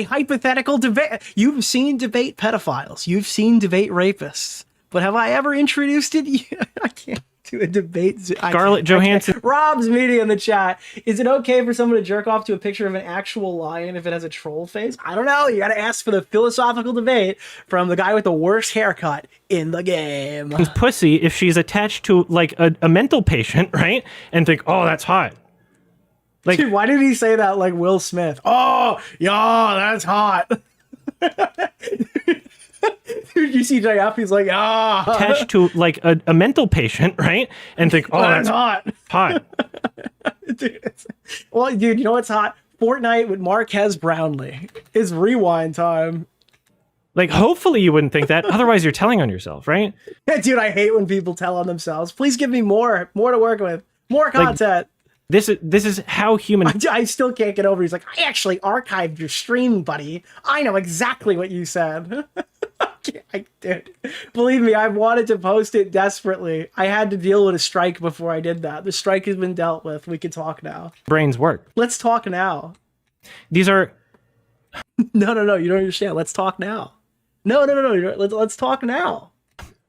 hypothetical debate. You've seen debate pedophiles. You've seen debate rapists. But have I ever introduced it? I can't. To a debate. Scarlett Johansson. Rob's media in the chat. Is it okay for someone to jerk off to a picture of an actual lion if it has a troll face? I don't know. You gotta ask for the philosophical debate from the guy with the worst haircut in the game. Pussy if she's attached to like a mental patient, right? And think, oh, that's hot. Like, dude, why did he say that like Will Smith? Oh, yeah, that's hot. Dude, you see JF, he's like, attached to like a mental patient, right? And think, oh, that's hot. Dude, well, dude, you know what's hot? Fortnite with Marquez Brownlee. It's rewind time. Like, hopefully you wouldn't think that. Otherwise, you're telling on yourself, right? Yeah, dude, I hate when people tell on themselves. Please give me more to work with, more content. This is how human. I still can't get over. He's like, I actually archived your stream, buddy. I know exactly what you said. Dude, believe me, I've wanted to post it desperately. I had to deal with a strike before I did that. The strike has been dealt with. We can talk now. Brains work. Let's talk now. These are. No. You don't understand. Let's talk now. No. Let's talk now.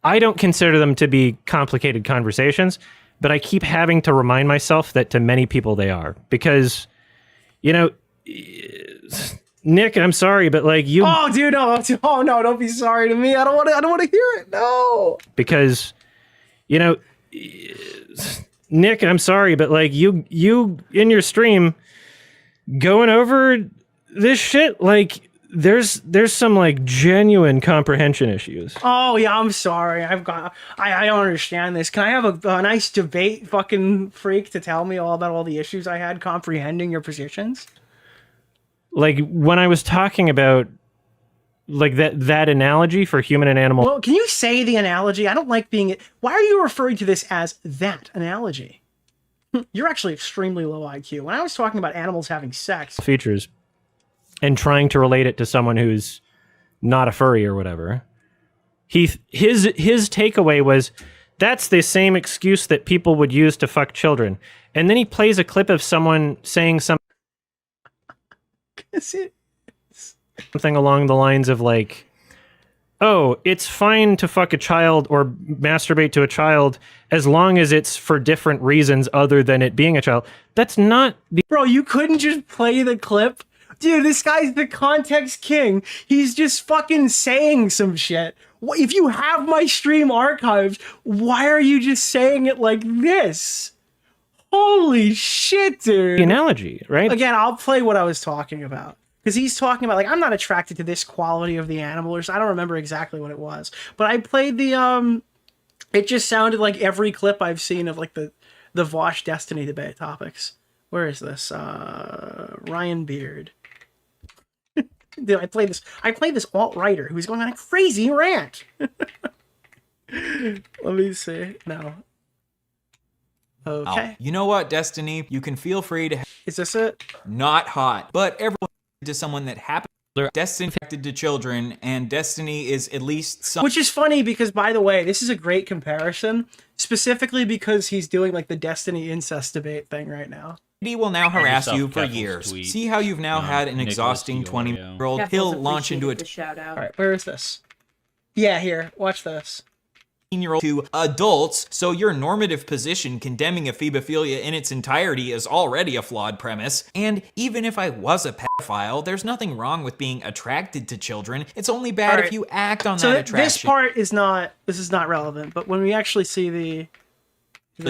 I don't consider them to be complicated conversations, but I keep having to remind myself that to many people they are. Because, you know, Nick, I'm sorry, but like you. Oh, dude, no. Oh, no, don't be sorry to me. I don't want to hear it. No. Because, you know, Nick, I'm sorry, but like you in your stream going over this shit, like there's some like genuine comprehension issues. Oh yeah, I'm sorry. I don't understand this. Can I have a nice debate, fucking freak, to tell me all about all the issues I had comprehending your positions? Like when I was talking about like that analogy for human and animal. Well, can you say the analogy? I don't like being. Why are you referring to this as that analogy? You're actually extremely low IQ. When I was talking about animals having sex features and trying to relate it to someone who's not a furry or whatever, his takeaway was that's the same excuse that people would use to fuck children. And then he plays a clip of someone saying something along the lines of like, oh, it's fine to fuck a child or masturbate to a child as long as it's for different reasons other than it being a child. That's not the... Bro, you couldn't just play the clip? Dude, this guy's the context king. He's just fucking saying some shit. If you have my stream archived, why are you just saying it like this? Holy shit, dude. The analogy, right? Again, I'll play what I was talking about. Because he's talking about, like, I'm not attracted to this quality of the animal, or I don't remember exactly what it was. But I played the, it just sounded like every clip I've seen of, like, the Vosh Destiny debate topics. Where is this? Ryan Beard. Dude, I played this alt-writer who's going on a crazy rant. Let me see. No. Okay. Oh, you know what, Destiny? You can feel free to... Is this it? Not hot, but everyone to someone that happens to Destiny affected to children, and Destiny is at least some... Which is funny because, by the way, this is a great comparison, specifically because he's doing, like, the Destiny incest debate thing right now. He will now harass you for years. See how you've now had an exhausting 20-year-old? He'll launch into a... All right, where is this? Yeah, here. Watch this. Year-old to adults, so your normative position condemning ephebophilia in its entirety is already a flawed premise. And even if I was a pedophile, there's nothing wrong with being attracted to children. It's only bad if you act on that attraction. This part is not, this is not relevant, but when we actually see the...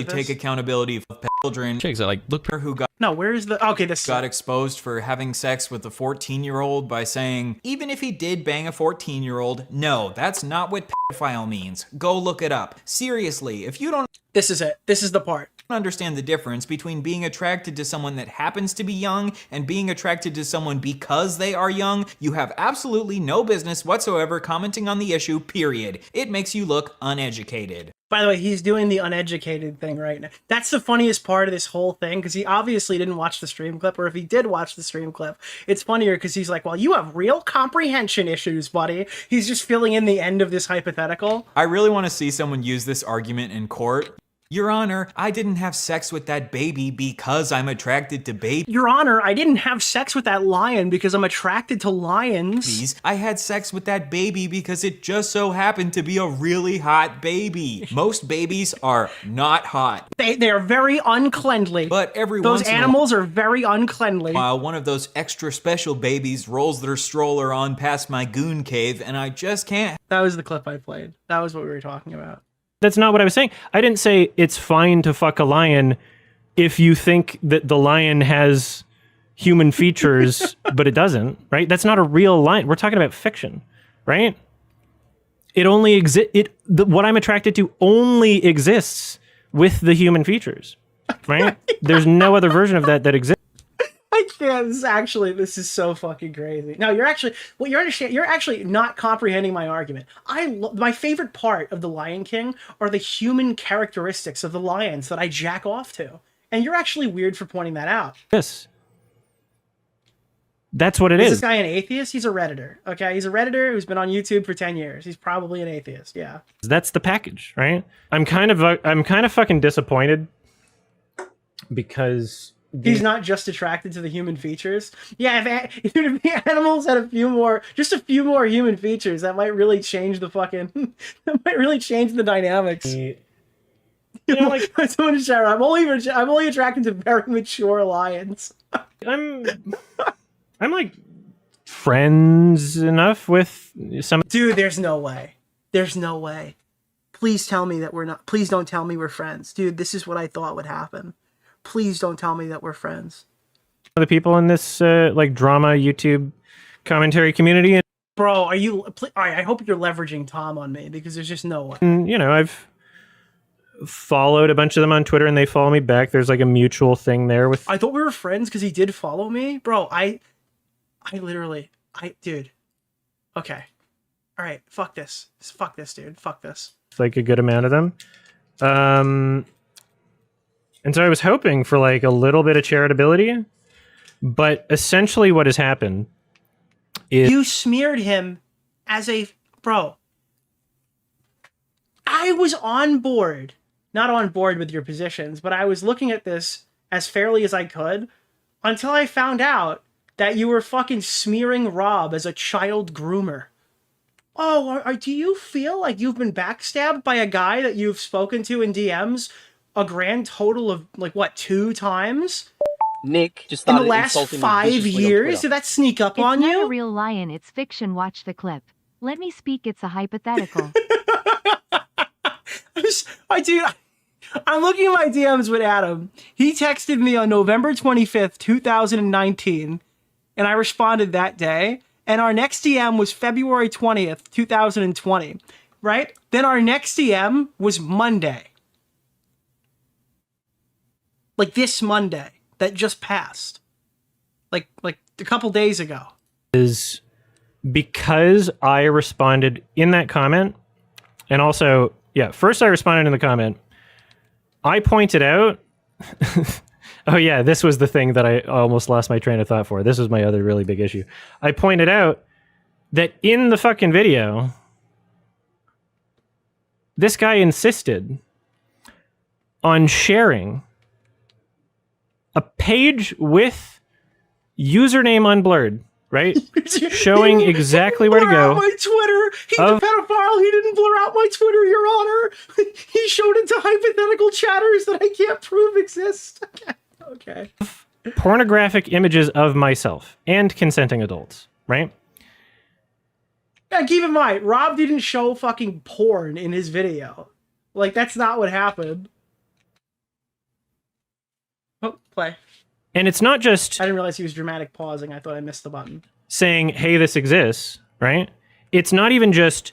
take accountability for children. Chicks are like, look who got... No, where's the... Okay, this... Got exposed for having sex with a 14-year-old by saying, even if he did bang a 14-year-old, no, that's not what pedophile means. Go look it up. Seriously, if you don't... This is it. This is the part. Understand the difference between being attracted to someone that happens to be young and being attracted to someone because they are young, you have absolutely no business whatsoever commenting on the issue, period. It makes you look uneducated. By the way, he's doing the uneducated thing right now. That's the funniest part of this whole thing, because he obviously didn't watch the stream clip, or if he did watch the stream clip, it's funnier because he's like, well, you have real comprehension issues, buddy. He's just filling in the end of this hypothetical. I really want to see someone use this argument in court. Your Honor, I didn't have sex with that baby because I'm attracted to babies. Your Honor, I didn't have sex with that lion because I'm attracted to lions. I had sex with that baby because it just so happened to be a really hot baby. Most babies are not hot. They are very uncleanly. But those animals are very uncleanly. While one of those extra special babies rolls their stroller on past my goon cave, and I just can't. That was the clip I played. That was what we were talking about. That's not what I was saying. I didn't say it's fine to fuck a lion if you think that the lion has human features, but it doesn't, right? That's not a real lion. We're talking about fiction, right? It only what I'm attracted to only exists with the human features, right? There's no other version of that exists. I can't. This is so fucking crazy. No, you're actually, you're actually not comprehending my argument. My favorite part of The Lion King are the human characteristics of the lions that I jack off to. And you're actually weird for pointing that out. Yes. That's what it is. Is this guy an atheist? He's a Redditor. Okay, he's a Redditor who's been on YouTube for 10 years. He's probably an atheist. Yeah. That's the package, right? I'm kind of fucking disappointed because he's not just attracted to the human features. Yeah, if the animals had just a few more human features, that might really change the fucking, that might really change the dynamics. You know, like someone in chat, I'm only attracted to very mature lions. I'm like friends enough with some. Dude, there's no way. There's no way. Please tell me that we're not. Please don't tell me we're friends. Dude, this is what I thought would happen. Please don't tell me that we're friends. The people in this like drama YouTube commentary community. Bro, are you? All right, I hope you're leveraging Tom on me because there's just no way. And, you know, I've followed a bunch of them on Twitter and they follow me back. There's like a mutual thing there with. I thought we were friends because he did follow me, bro. Dude. Okay. All right. Fuck this. Fuck this, dude. Fuck this. It's like a good amount of them. And so I was hoping for like a little bit of charitability, but essentially what has happened is you smeared him as a bro. I was on board, not on board with your positions, but I was looking at this as fairly as I could until I found out that you were fucking smearing Rob as a child groomer. Oh, do you feel like you've been backstabbed by a guy that you've spoken to in DMs a grand total of, like, what, 2 times? Nick just in the started last insulting me 5 viciously on years? Twitter. Did that sneak up on you? It's not a real lion, it's fiction. Watch the clip. Let me speak, it's a hypothetical. I'm looking at my DMs with Adam. He texted me on November 25th, 2019, and I responded that day. And our next DM was February 20th, 2020, right? Then our next DM was Monday. Like this Monday that just passed. Like a couple days ago. Is because I responded in that comment, and also, yeah, first I responded in the comment. I pointed out, oh yeah, this was the thing that I almost lost my train of thought for. This was my other really big issue. I pointed out that in the fucking video, this guy insisted on sharing a page with username unblurred, right? Showing exactly where to go. My Twitter. He's a pedophile. He didn't blur out my Twitter, Your Honor. He showed it to hypothetical chatters that I can't prove exist. Okay. Pornographic images of myself and consenting adults, right? Yeah, keep in mind, Rob didn't show fucking porn in his video. Like, that's not what happened. Oh, play. And it's not just... I didn't realize he was dramatic pausing. I thought I missed the button. Saying, hey, this exists, right? It's not even just...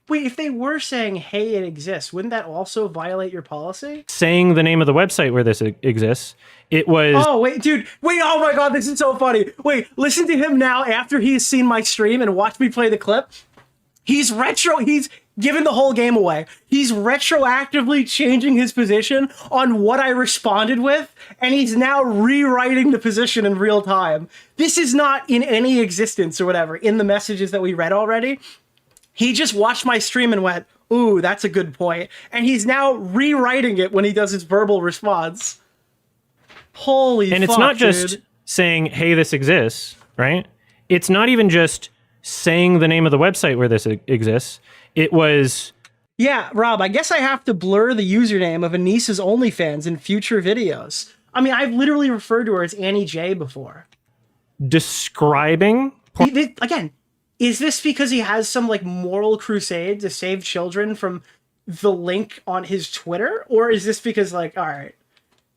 Wait, if they were saying, hey, it exists, wouldn't that also violate your policy? Saying the name of the website where this exists. It was... Oh, wait, dude. Wait, oh my god, this is so funny. Wait, listen to him now after he's seen my stream and watched me play the clip. He's given the whole game away. He's retroactively changing his position on what I responded with, and he's now rewriting the position in real time. This is not in any existence or whatever in the messages that we read already. He just watched my stream and went, ooh, that's a good point. And he's now rewriting it when he does his verbal response. Holy fuck, and it's not just dude. Saying, hey, this exists, right? It's not even just saying the name of the website where this exists. It was... Yeah, Rob, I guess I have to blur the username of Anissa's OnlyFans in future videos. I mean, I've literally referred to her as Annie J before. Describing... Again, is this because he has some, like, moral crusade to save children from the link on his Twitter? Or is this because, like, all right,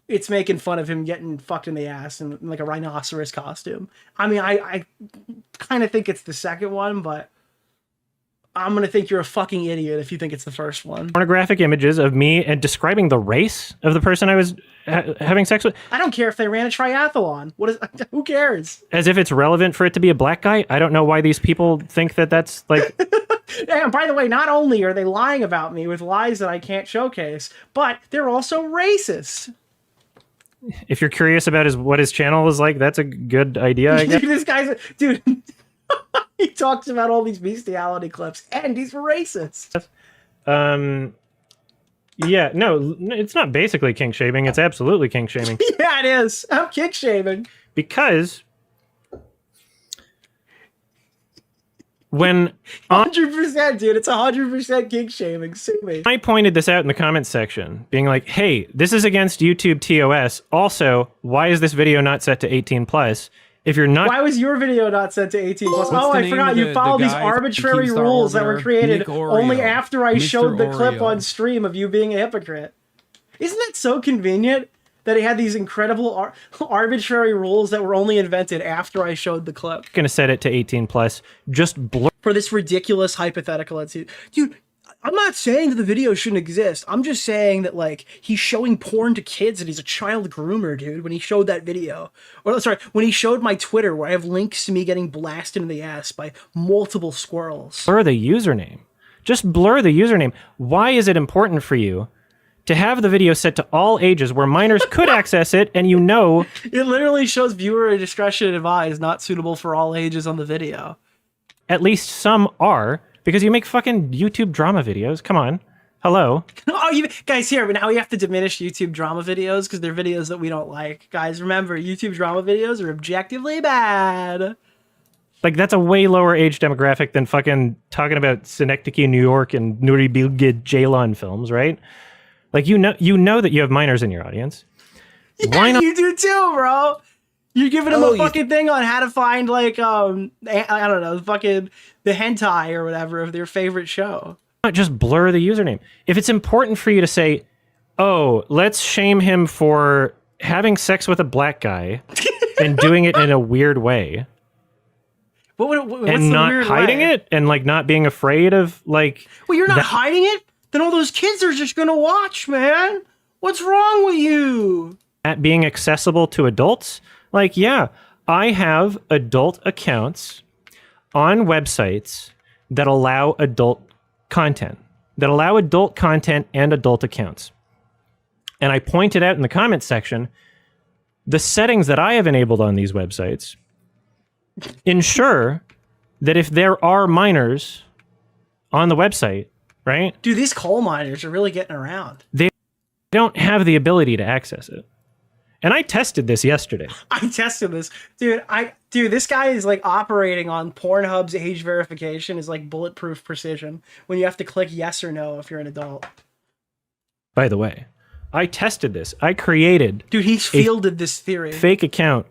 it's making fun of him getting fucked in the ass in like a rhinoceros costume. I mean, I kind of think it's the second one, but I'm going to think you're a fucking idiot if you think it's the first one. Pornographic images of me and describing the race of the person I was having sex with. I don't care if they ran a triathlon. Who cares? As if it's relevant for it to be a black guy. I don't know why these people think that that's like... And by the way, not only are they lying about me with lies that I can't showcase, but they're also racist. If you're curious about what his channel is like, that's a good idea, I guess. This guy's... Dude... He talks about all these bestiality clips, and he's racist. Yeah, no, it's not basically kink shaming. It's absolutely kink shaming. Yeah, it is. I'm kink shaming. Because when 100%, dude, it's 100% kink shaming. Sue me. I pointed this out in the comments section, being like, "Hey, this is against YouTube TOS. Also, why is this video not set to 18+?" If you're not... Why was your video not set to 18+? Oh, I forgot. You followed these arbitrary rules that were created only after I showed the clip on stream of you being a hypocrite. Isn't that so convenient that he had these incredible arbitrary rules that were only invented after I showed the clip? Gonna set it to 18+. Just blur... For this ridiculous hypothetical. Dude, I'm not saying that the video shouldn't exist. I'm just saying that, like, he's showing porn to kids and he's a child groomer, dude, when he showed that video. Or, sorry, when he showed my Twitter where I have links to me getting blasted in the ass by multiple squirrels. Blur the username. Just blur the username. Why is it important for you to have the video set to all ages where minors could access it and you know... It literally shows viewer discretion advised, not suitable for all ages on the video. At least some are... Because you make fucking YouTube drama videos. Come on. Hello. Oh, guys, here, now we have to diminish YouTube drama videos because they're videos that we don't like. Guys, remember, YouTube drama videos are objectively bad. Like, that's a way lower age demographic than fucking talking about Synecdoche, New York and Nuri Bilge Ceylan films, right? Like, you know that you have minors in your audience. Yeah, why not? You do too, bro. You're giving them a fucking thing on how to find, like, I don't know, fucking the hentai or whatever of their favorite show. Not just blur the username. If it's important for you to say, oh, let's shame him for having sex with a black guy and doing it in a weird way. And not hiding it and, like, not being afraid of, like... Well, you're not hiding it? Then all those kids are just gonna watch, man. What's wrong with you? At being accessible to adults... Like, yeah, I have adult accounts on websites that allow adult content, and adult accounts. And I pointed out in the comments section, the settings that I have enabled on these websites ensure that if there are minors on the website, right? Dude, these coal miners are really getting around. They don't have the ability to access it. And I tested this yesterday. I tested this. Dude, this guy is like operating on Pornhub's age verification is like bulletproof precision when you have to click yes or no if you're an adult. By the way, I tested this. I created... Dude, he's fielded this theory. Fake account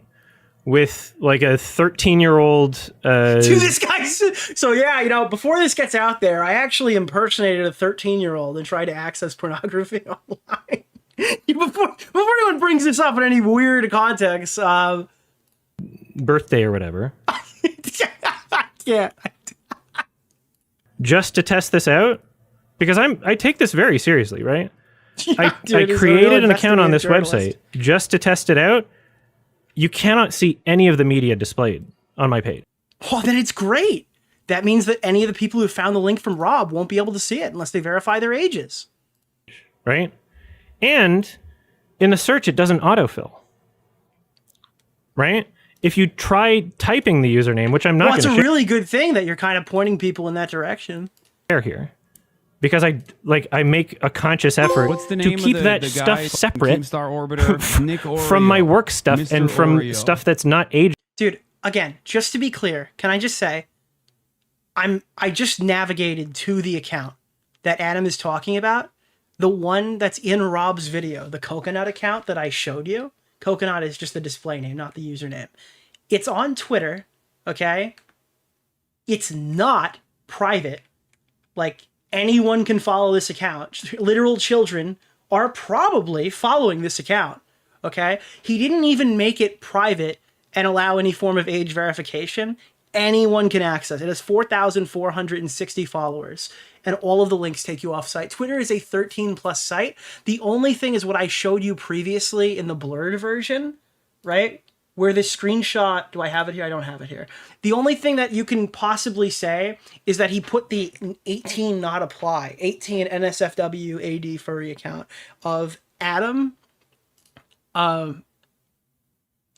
with like a 13-year-old... Dude, this guy's... So yeah, you know, before this gets out there, I actually impersonated a 13-year-old and tried to access pornography online. Before anyone brings this up in any weird context, birthday or whatever. Yeah. Just to test this out, because I take this very seriously, right? Yeah, I created an account on this website just to test it out. You cannot see any of the media displayed on my page. Oh, then it's great. That means that any of the people who found the link from Rob won't be able to see it unless they verify their ages. Right? And in the search, it doesn't autofill. Right? If you try typing the username, which I'm not going to... Well, it's a really good thing that you're kind of pointing people in that direction. Here. Because I make a conscious effort to keep that stuff separate from my work stuff and from stuff that's not age. Dude, again, just to be clear, can I just say, I just navigated to the account that Adam is talking about. The one that's in Rob's video, the Coconut account that I showed you. Coconut is just the display name, not the username. It's on Twitter, okay? It's not private. Like, anyone can follow this account. Literal children are probably following this account. Okay? He didn't even make it private and allow any form of age verification. Anyone can access it. It has 4,460 followers, and all of the links take you off site. Twitter is a 13+ site. The only thing is what I showed you previously in the blurred version, right? Where the screenshot, do I have it here? I don't have it here. The only thing that you can possibly say is that he put the 18 not apply, 18 NSFW AD furry account of Adam. And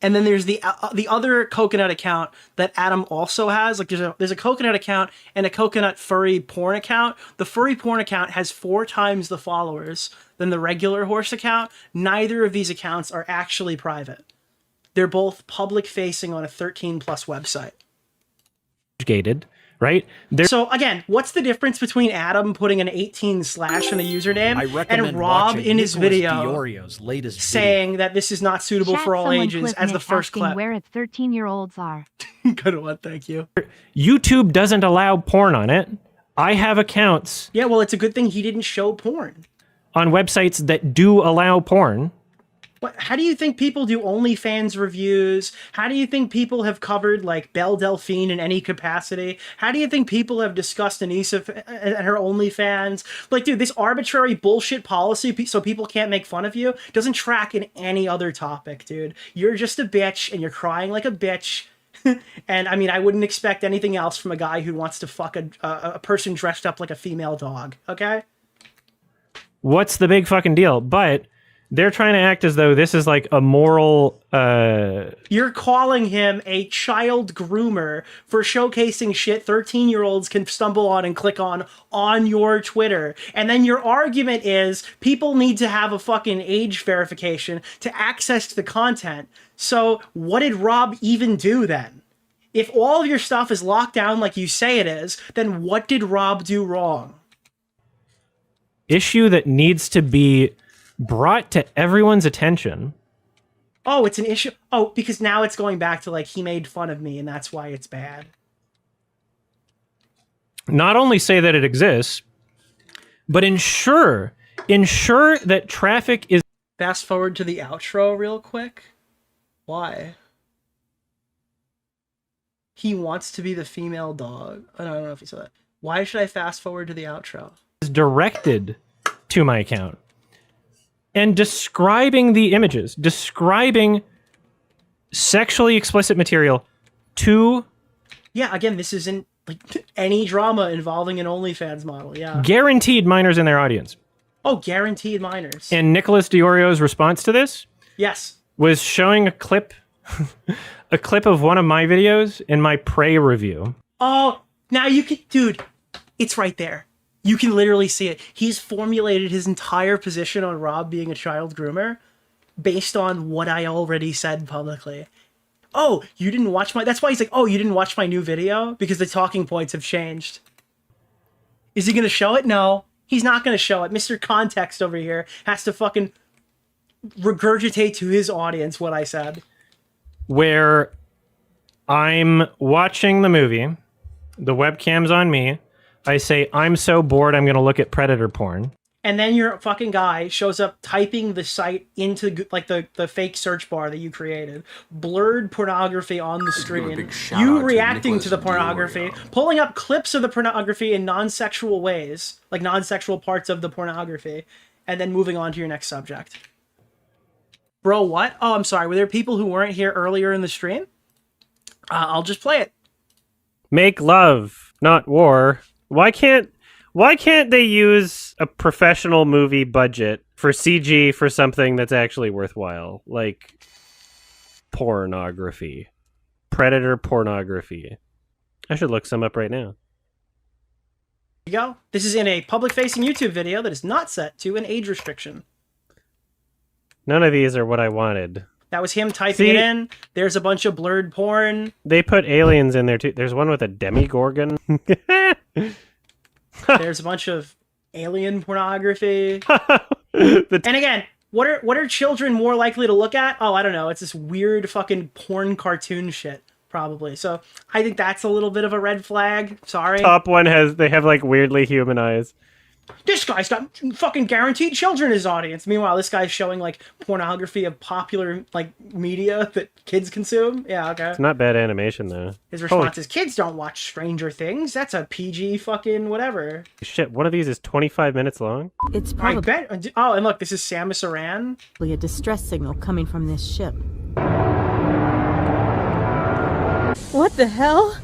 then there's the other coconut account that Adam also has. Like there's a coconut account and a coconut furry porn account. The furry porn account has 4 times the followers than the regular horse account. Neither of these accounts are actually private. They're both public facing on a 13+ website. Gated, right? So again, what's the difference between Adam putting an 18 / in the username and Rob in his video DeOrio's latest saying that this is not suitable for all ages as the first clip? Where 13-year-olds are. Good one, thank you. YouTube doesn't allow porn on it. I have accounts. Yeah, well, it's a good thing he didn't show porn. On websites that do allow porn. How do you think people do OnlyFans reviews? How do you think people have covered like Belle Delphine in any capacity? How do you think people have discussed Anissa and her OnlyFans? Like, dude, this arbitrary bullshit policy so people can't make fun of you doesn't track in any other topic, dude. You're just a bitch and you're crying like a bitch. And I mean, I wouldn't expect anything else from a guy who wants to fuck a person dressed up like a female dog, okay? What's the big fucking deal? But they're trying to act as though this is like a moral... You're calling him a child groomer for showcasing shit 13-year-olds can stumble on and click on your Twitter. And then your argument is people need to have a fucking age verification to access the content. So what did Rob even do then? If all of your stuff is locked down like you say it is, then what did Rob do wrong? Issue that needs to be brought to everyone's attention. Oh, it's an issue. Oh, because now it's going back to like he made fun of me and that's why it's bad. Not only say that it exists, but ensure that traffic is... Fast forward to the outro real quick. Why? He wants to be the female dog. I don't know if you saw that. Why should I fast forward to the outro? Is directed to my account. And describing the images, describing sexually explicit material to... Yeah, again, this isn't like any drama involving an OnlyFans model, yeah. Guaranteed minors in their audience. Oh, guaranteed minors. And Nicholas DeOrio's response to this? Yes. Was showing a clip of one of my videos in my Prey review. Oh, now you can... Dude, it's right there. You can literally see it. He's formulated his entire position on Rob being a child groomer based on what I already said publicly. Oh, you didn't watch my... That's why he's like, oh, you didn't watch my new video? Because the talking points have changed. Is he going to show it? No, he's not going to show it. Mr. Context over here has to fucking regurgitate to his audience what I said. Where I'm watching the movie, the webcam's on me, I say, I'm so bored, I'm going to look at predator porn. And then your fucking guy shows up typing the site into like the fake search bar that you created. Blurred pornography on the screen. You reacting to the pornography. Pulling up clips of the pornography in non-sexual ways. Like non-sexual parts of the pornography. And then moving on to your next subject. Bro, what? Oh, I'm sorry. Were there people who weren't here earlier in the stream? I'll just play it. Make love, not war. Why can't they use a professional movie budget for CG for something that's actually worthwhile? Like pornography. Predator pornography. I should look some up right now. Here you go. This is in a public-facing YouTube video that is not set to an age restriction. None of these are what I wanted. That was him typing it in. There's a bunch of blurred porn. They put aliens in there too. There's one with a demigorgon. There's a bunch of alien pornography. And again, what are children more likely to look at? Oh, I don't know. It's this weird fucking porn cartoon shit, probably. So I think that's a little bit of a red flag. Sorry. Top one they have like weirdly human eyes. This guy's got fucking guaranteed children in his audience. Meanwhile, this guy's showing like pornography of popular like media that kids consume. Yeah, okay. It's not bad animation though. His response is, kids don't watch Stranger Things. That's a PG fucking whatever. Shit, one of these is 25 minutes long? It's probably Oh, and look, this is Samus Aran. a distress signal coming from this ship. What the hell?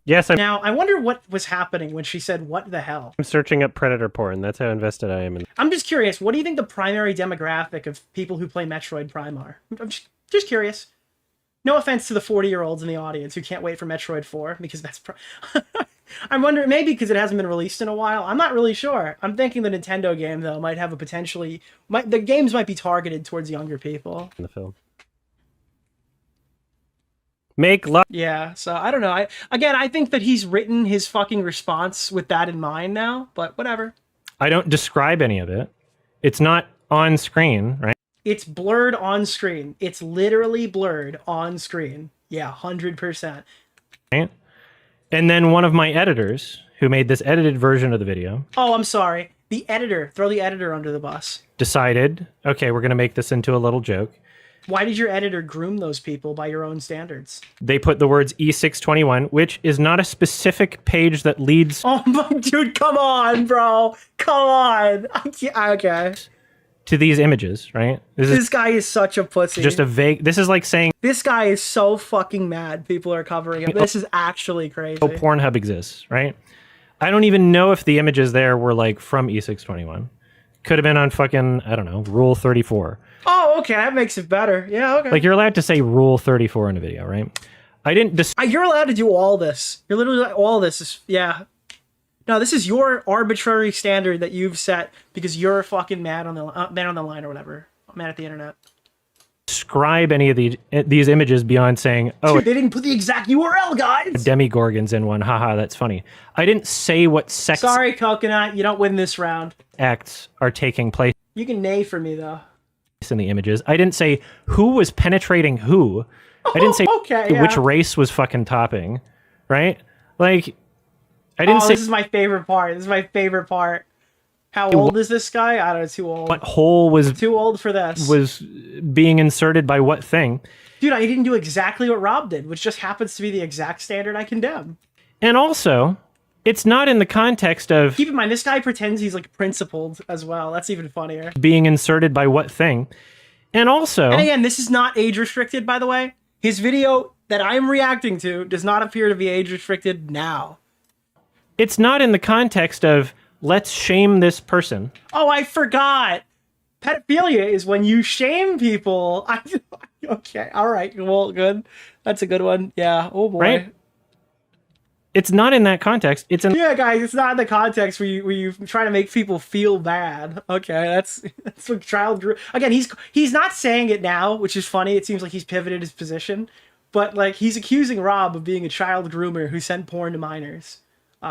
Yes, Now, I wonder what was happening when she said, what the hell? I'm searching up predator porn. That's how invested I am in. I'm just curious, what do you think the primary demographic of people who play Metroid Prime are? I'm just curious. No offense to the 40-year-olds in the audience who can't wait for Metroid 4, because that's... I'm wondering, maybe because it hasn't been released in a while. I'm not really sure. I'm thinking the Nintendo game, though, might have a potentially... the games might be targeted towards younger people. In the film. Make love. Yeah, so I don't know. I think that he's written his fucking response with that in mind now, but whatever. I don't describe any of it. It's not on screen, right? It's blurred on screen. It's literally blurred on screen. Yeah, 100%. Right? And then one of my editors, who made this edited version of the video... Oh, I'm sorry. The editor. Throw the editor under the bus. Decided, okay, we're going to make this into a little joke. Why did your editor groom those people by your own standards? They put the words E621, which is not a specific page that leads... Oh my dude, come on, bro. Come on. Okay. To these images, right? This guy is such a pussy. Just a vague... This is like saying... This guy is so fucking mad people are covering him. This is actually crazy. Oh, Pornhub exists, right? I don't even know if the images there were like from E621. Could have been on fucking, I don't know, Rule 34. Oh, okay, that makes it better. Yeah, okay. Like, you're allowed to say Rule 34 in a video, right? I didn't... You're allowed to do all this. You're literally like, all this is... Yeah. No, this is your arbitrary standard that you've set because you're fucking mad on the line or whatever. I'm mad at the internet. Describe any of these images beyond saying, oh... Dude, they didn't put the exact URL, guys! Demigorgons in one. Haha, that's funny. I didn't say what sex... Sorry, Coconut. You don't win this round. ...acts are taking place... You can neigh for me, though. ...in the images. I didn't say who was penetrating who. I didn't say which race was fucking topping. Right? Like... I didn't say... This is my favorite part. This is my favorite part. How old is this guy? I don't know, too old. What hole was... Too old for this. Was being inserted by what thing. Dude, I didn't do exactly what Rob did, which just happens to be the exact standard I condemn. And also, it's not in the context of... Keep in mind, this guy pretends he's, like, principled as well. That's even funnier. Being inserted by what thing. And also... And again, this is not age-restricted, by the way. His video that I'm reacting to does not appear to be age-restricted now. It's not in the context of, let's shame this person. Oh, I forgot. Pedophilia is when you shame people. Okay, all right, well, good. That's a good one. Yeah, oh boy. Right? It's not in that context. It's in... Yeah, guys, it's not in the context where you try to make people feel bad. Okay, that's what child... Again, he's not saying it now, which is funny. It seems like he's pivoted his position. But, like, he's accusing Rob of being a child groomer who sent porn to minors.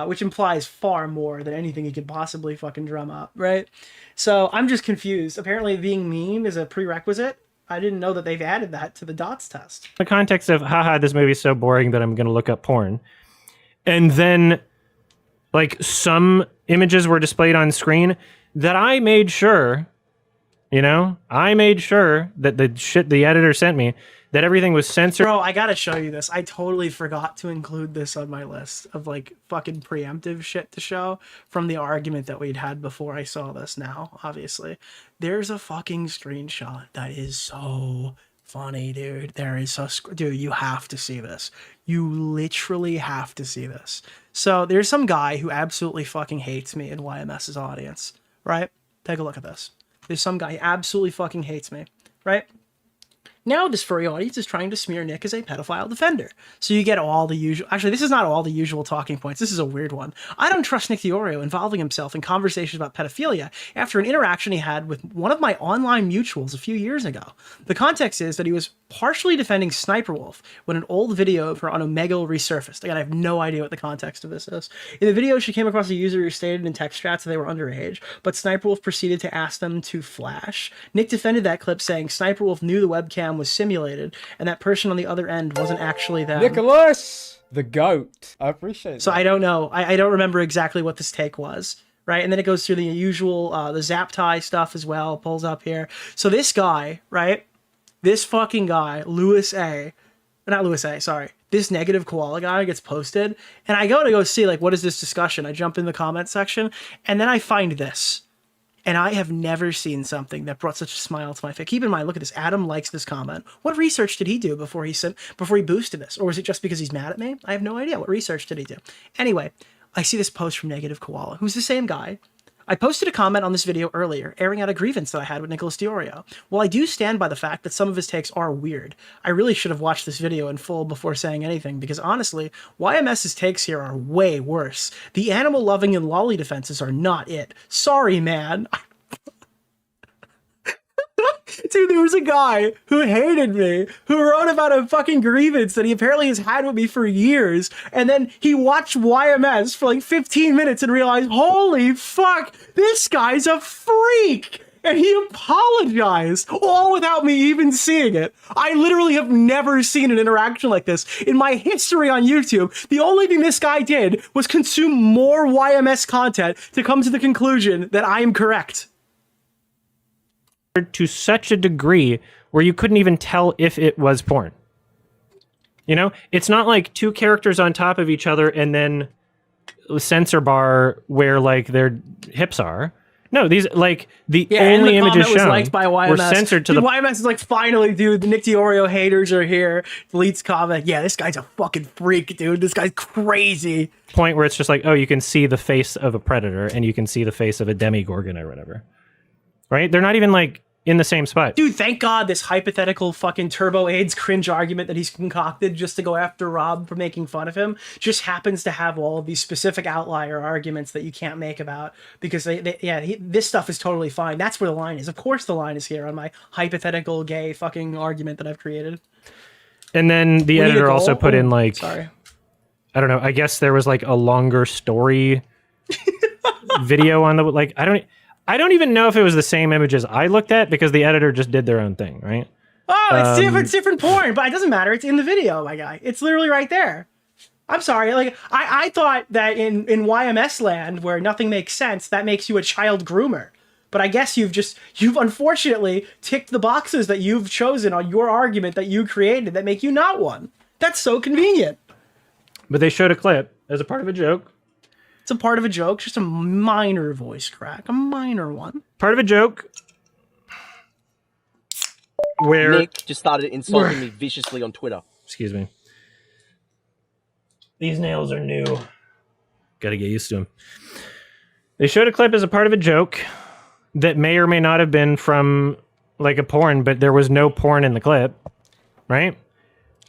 Which implies far more than anything he could possibly fucking drum up, right? So I'm just confused. Apparently being mean is a prerequisite. I didn't know that they've added that to the DOTS test. The context of, haha, this movie's so boring that I'm going to look up porn. And then, like, some images were displayed on screen that I made sure, you know, that the shit the editor sent me, that everything was censored. Bro, I gotta show you this. I totally forgot to include this on my list of, like, fucking preemptive shit to show from the argument that we'd had before I saw this now, obviously. There's a fucking screenshot that is so funny, dude. Dude, you have to see this. You literally have to see this. So there's some guy who absolutely fucking hates me in YMS's audience, right? Take a look at this. There's some guy who absolutely fucking hates me, right? Now this furry audience is trying to smear Nick as a pedophile defender. So you get all the usual... Actually, this is not all the usual talking points. This is a weird one. I don't trust Nick DeOrio involving himself in conversations about pedophilia after an interaction he had with one of my online mutuals a few years ago. The context is that he was partially defending Sniper Wolf when an old video of her on Omegle resurfaced. Again, I have no idea what the context of this is. In the video, she came across a user who stated in text chats that they were underage, but Sniper Wolf proceeded to ask them to flash. Nick defended that clip, saying Sniper Wolf knew the webcam was simulated and that person on the other end wasn't actually them. Nicholas, the goat. I appreciate that. So I don't know. I don't remember exactly what this take was, right? And then it goes through the usual, the zap tie stuff as well, pulls up here. So this guy, right? This fucking guy, this negative koala guy gets posted, and I go see, like, what is this discussion? I jump in the comment section, and then I find this. And I have never seen something that brought such a smile to my face. Keep in mind, look at this. Adam likes this comment. What research did he do before he boosted this? Or was it just because he's mad at me? I have no idea. What research did he do? Anyway, I see this post from Negative Koala, who's the same guy. I posted a comment on this video earlier, airing out a grievance that I had with Nicholas DeOrio. While I do stand by the fact that some of his takes are weird, I really should have watched this video in full before saying anything, because honestly, YMS's takes here are way worse. The animal-loving and lolly defenses are not it. Sorry, man. Dude, there was a guy who hated me, who wrote about a fucking grievance that he apparently has had with me for years, and then he watched YMS for like 15 minutes and realized, holy fuck, this guy's a freak! And he apologized, all without me even seeing it. I literally have never seen an interaction like this. In my history on YouTube, the only thing this guy did was consume more YMS content to come to the conclusion that I am correct. To such a degree where you couldn't even tell if it was porn. You know, it's not like two characters on top of each other and then the censor bar where like their hips are. No, these like the only images shown liked by YMS. were censored to dude, the YMS is like, finally, dude, the Nick DeOrio haters are here. Deletes comment. Yeah, this guy's a fucking freak, dude. This guy's crazy. Point where it's just like, oh, you can see the face of a predator and you can see the face of a demigorgon or whatever. Right? They're not even like in the same spot. Dude, thank God this hypothetical fucking Turbo AIDS cringe argument that he's concocted just to go after Rob for making fun of him just happens to have all of these specific outlier arguments that you can't make about, because this stuff is totally fine. That's where the line is. Of course the line is here on my hypothetical gay fucking argument that I've created. And then the editor also put in like, sorry, I don't know, I guess there was like a longer story video on the, like, I don't even know if it was the same images I looked at, because the editor just did their own thing, right? Oh, it's different porn, but it doesn't matter. It's in the video, my guy. It's literally right there. I'm sorry. Like, I thought that in YMS land, where nothing makes sense, that makes you a child groomer. But I guess you've unfortunately ticked the boxes that you've chosen on your argument that you created that make you not one. That's so convenient. But they showed a clip as a part of a joke. It's a part of a joke, just a minor voice crack, a minor one. Part of a joke where Nick just started insulting me viciously on Twitter. Excuse me. These nails are new. Gotta get used to them. They showed a clip as a part of a joke that may or may not have been from like a porn, but there was no porn in the clip, right?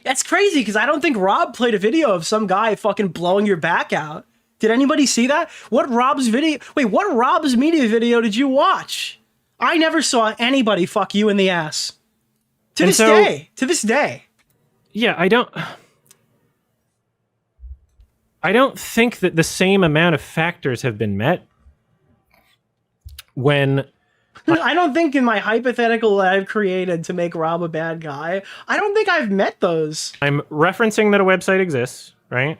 That's crazy, because I don't think Rob played a video of some guy fucking blowing your back out. Did anybody see that? What Rob's media video did you watch? I never saw anybody fuck you in the ass. To this day. Yeah, I don't think that the same amount of factors have been met when... I don't think in my hypothetical that I've created to make Rob a bad guy, I don't think I've met those. I'm referencing that a website exists, right?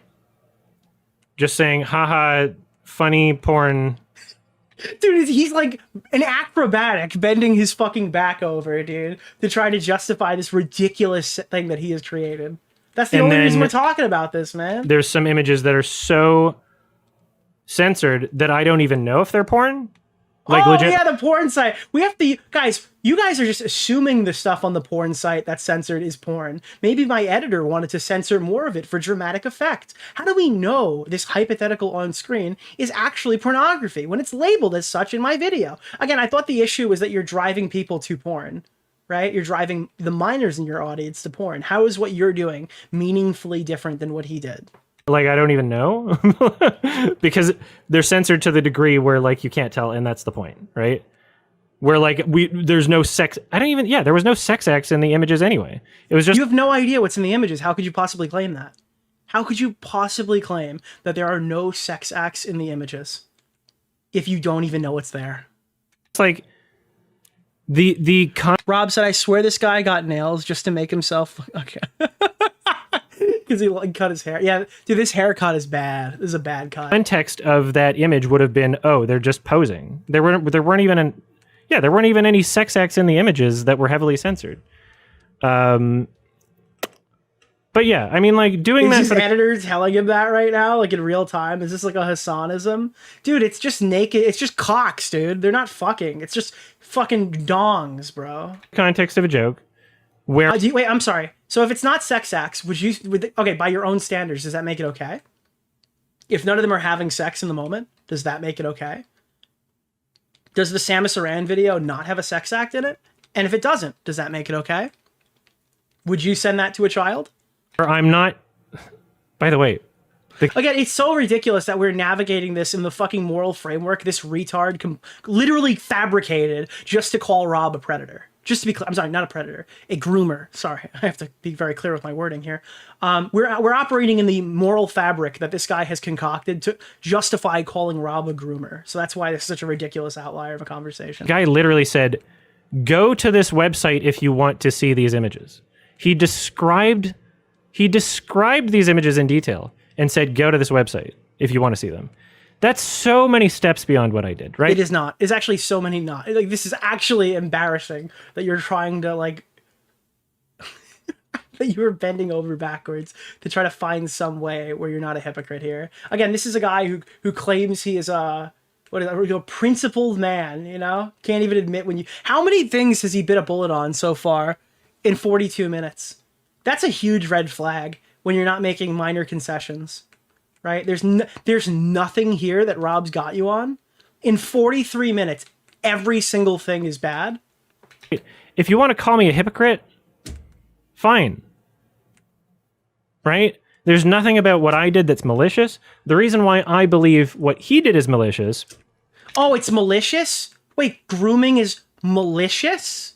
Just saying, haha, funny porn. Dude, he's like an acrobatic bending his fucking back over, dude, to try to justify this ridiculous thing that he has created. That's the only reason we're talking about this, man. There's some images that are so censored that I don't even know if they're porn. Like, legit. Yeah, the porn site. We have to, guys, you guys are just assuming the stuff on the porn site that's censored is porn. Maybe my editor wanted to censor more of it for dramatic effect. How do we know this hypothetical on screen is actually pornography when it's labeled as such in my video? Again, I thought the issue was that you're driving people to porn, right? You're driving the minors in your audience to porn. How is what you're doing meaningfully different than what he did? Like, I don't even know because they're censored to the degree where like you can't tell, and that's the point, right? Where like there's no sex. There was no sex acts in the images anyway. It was just, you have no idea what's in the images. How could you possibly claim that? How could you possibly claim that there are no sex acts in the images if you don't even know what's there? It's like Rob said, I swear this guy got nails just to make himself okay. Because he like, cut his hair. Yeah, dude, this haircut is bad. This is a bad cut. Context of that image would have been, oh, they're just posing. There weren't even any sex acts in the images that were heavily censored. But yeah, I mean, like, doing that. Is his editor telling him that right now, like in real time? Is this like a Hassanism? Dude, it's just naked. It's just cocks, dude. They're not fucking. It's just fucking dongs, bro. Context of a joke. Where? Wait, I'm sorry. So if it's not sex acts, okay, by your own standards, does that make it okay? If none of them are having sex in the moment, does that make it okay? Does the Samus Aran video not have a sex act in it? And if it doesn't, does that make it okay? Would you send that to a child? I'm not. By the way, again, it's so ridiculous that we're navigating this in the fucking moral framework this retard literally fabricated just to call Rob a predator. Just to be clear, I'm sorry, not a predator, a groomer. Sorry, I have to be very clear with my wording here. We're operating in the moral fabric that this guy has concocted to justify calling Rob a groomer. So that's why this is such a ridiculous outlier of a conversation. The guy literally said, "Go to this website if you want to see these images." He described these images in detail and said, "Go to this website if you want to see them." That's so many steps beyond what I did, right? It is not. It's actually so many not. Like, this is actually embarrassing that you're trying to, like, that you were bending over backwards to try to find some way where you're not a hypocrite here. Again, this is a guy who claims he is a principled man, you know? Can't even admit when you... How many things has he bit a bullet on so far in 42 minutes? That's a huge red flag when you're not making minor concessions. Right? There's nothing here that Rob's got you on. In 43 minutes, every single thing is bad. If you want to call me a hypocrite, fine. Right? There's nothing about what I did that's malicious. The reason why I believe what he did is malicious. Oh, it's malicious? Wait, grooming is malicious?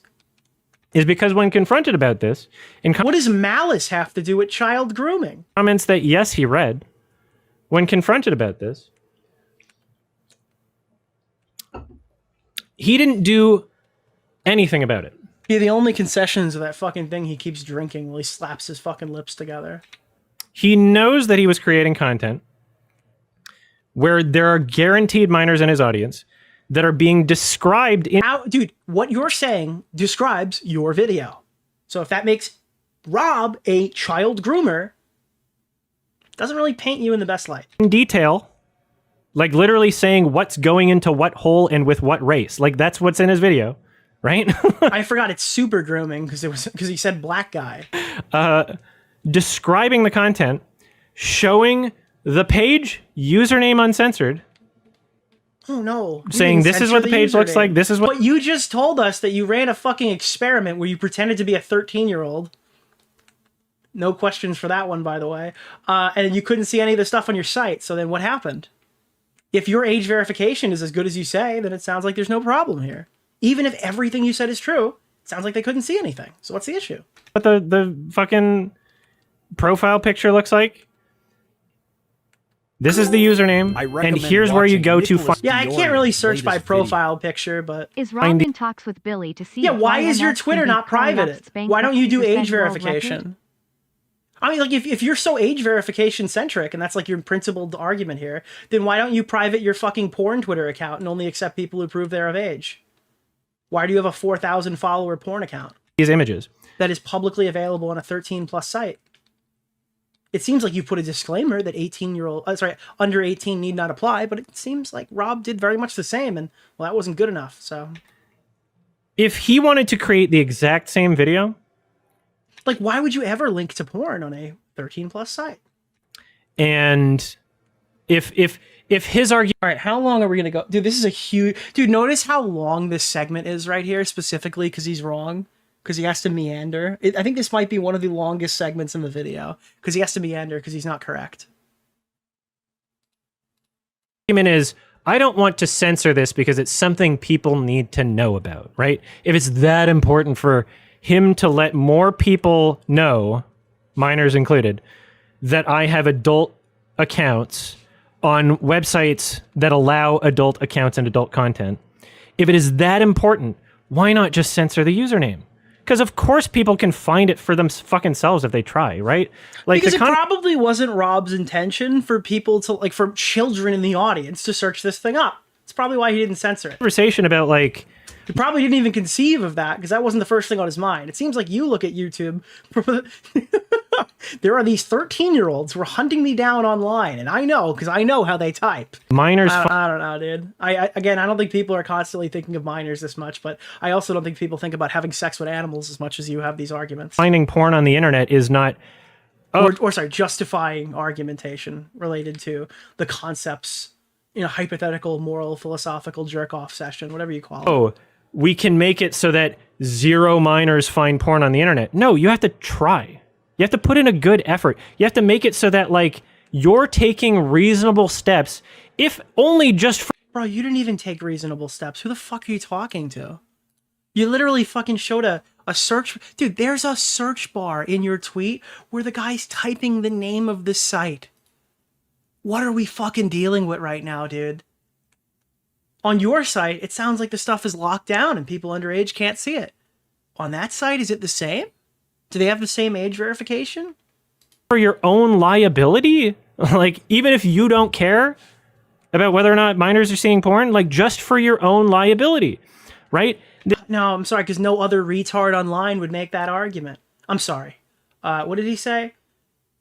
Is because when confronted about this... what does malice have to do with child grooming? Comments that, yes, he read... When confronted about this, he didn't do anything about it. Yeah, the only concessions of that fucking thing he keeps drinking while he slaps his fucking lips together. He knows that he was creating content where there are guaranteed minors in his audience that are being described in... Now, dude, what you're saying describes your video. So if that makes Rob a child groomer... doesn't really paint you in the best light. In detail, like literally saying what's going into what hole and with what race. Like that's what's in his video, right? I forgot it's super grooming because he said black guy. Describing the content, showing the page, username uncensored. Oh no. Saying this is what the page looks like, this is what... But you just told us that you ran a fucking experiment where you pretended to be a 13-year-old. No questions for that one, by the way. And you couldn't see any of the stuff on your site. So then what happened? If your age verification is as good as you say, then it sounds like there's no problem here. Even if everything you said is true, it sounds like they couldn't see anything. So what's the issue? What the fucking profile picture looks like? This is the username, and here's where you go to find... Yeah, I can't really search by profile picture, but... Is Rob in talks with Billy to see... Yeah, why is your Twitter not private? Why don't you do age verification? I mean, like, if you're so age verification centric, and that's like your principled argument here, then why don't you private your fucking porn Twitter account and only accept people who prove they're of age? Why do you have a 4,000 follower porn account? These images. That is publicly available on a 13+ site. It seems like you put a disclaimer that under 18 need not apply, but it seems like Rob did very much the same, and well, that wasn't good enough, so. If he wanted to create the exact same video... Like, why would you ever link to porn on a 13+ site? And if his argument... All right, how long are we going to go? Dude, this is a huge... Dude, notice how long this segment is right here, specifically because he's wrong. Because he has to meander. I think this might be one of the longest segments in the video. Because he has to meander because he's not correct. The argument is, I don't want to censor this because it's something people need to know about, right? If it's that important for... him to let more people know, minors included, that I have adult accounts on websites that allow adult accounts and adult content. If it is that important, why not just censor the username? Because of course people can find it for them fucking selves if they try, right? Like because it probably wasn't Rob's intention for people to, like, for children in the audience to search this thing up. It's probably why he didn't censor it. Conversation about, like, he probably didn't even conceive of that because that wasn't the first thing on his mind. It seems like you look at YouTube. There are these 13-year-olds who are hunting me down online, and I know because I know how they type. Minors. I don't know, dude. Again, I don't think people are constantly thinking of minors this much, but I also don't think people think about having sex with animals as much as you have these arguments. Finding porn on the internet is not. Or sorry, justifying argumentation related to the concepts in a hypothetical, moral, philosophical jerk-off session, whatever you call it. Oh, we can make it so that 0 minors find porn on the internet. No, you have to try. You have to put in a good effort. You have to make it so that, like, you're taking reasonable steps, if only just for... Bro, you didn't even take reasonable steps. Who the fuck are you talking to? You literally fucking showed a search... Dude, there's a search bar in your tweet where the guy's typing the name of the site. What are we fucking dealing with right now, dude? On your site, it sounds like the stuff is locked down and people underage can't see it. On that site, is it the same? Do they have the same age verification? For your own liability? Like, even if you don't care about whether or not minors are seeing porn, like, just for your own liability, right? No, I'm sorry, because no other retard online would make that argument. I'm sorry. What did he say?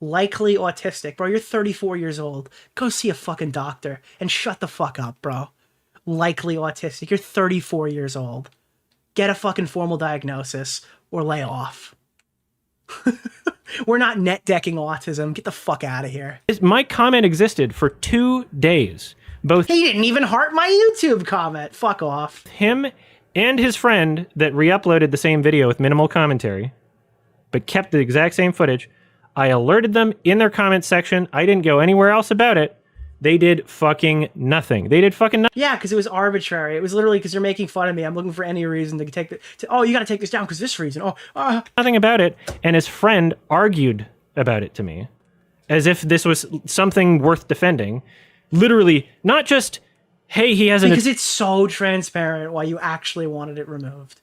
Likely autistic. Bro, you're 34 years old. Go see a fucking doctor and shut the fuck up, bro. Likely autistic. You're 34 years old. Get a fucking formal diagnosis or lay off. We're not net decking autism. Get the fuck out of here. My comment existed for 2 days. Both he didn't even heart my YouTube comment. Fuck off. Him and his friend that re-uploaded the same video with minimal commentary, but kept the exact same footage. I alerted them in their comment section. I didn't go anywhere else about it. They did fucking nothing. They did fucking nothing. Yeah, because it was arbitrary. It was literally because you're making fun of me. I'm looking for any reason to take oh, you got to take this down because this reason. Nothing about it. And his friend argued about it to me as if this was something worth defending. Literally, not just, hey, he has because it's so transparent why you actually wanted it removed.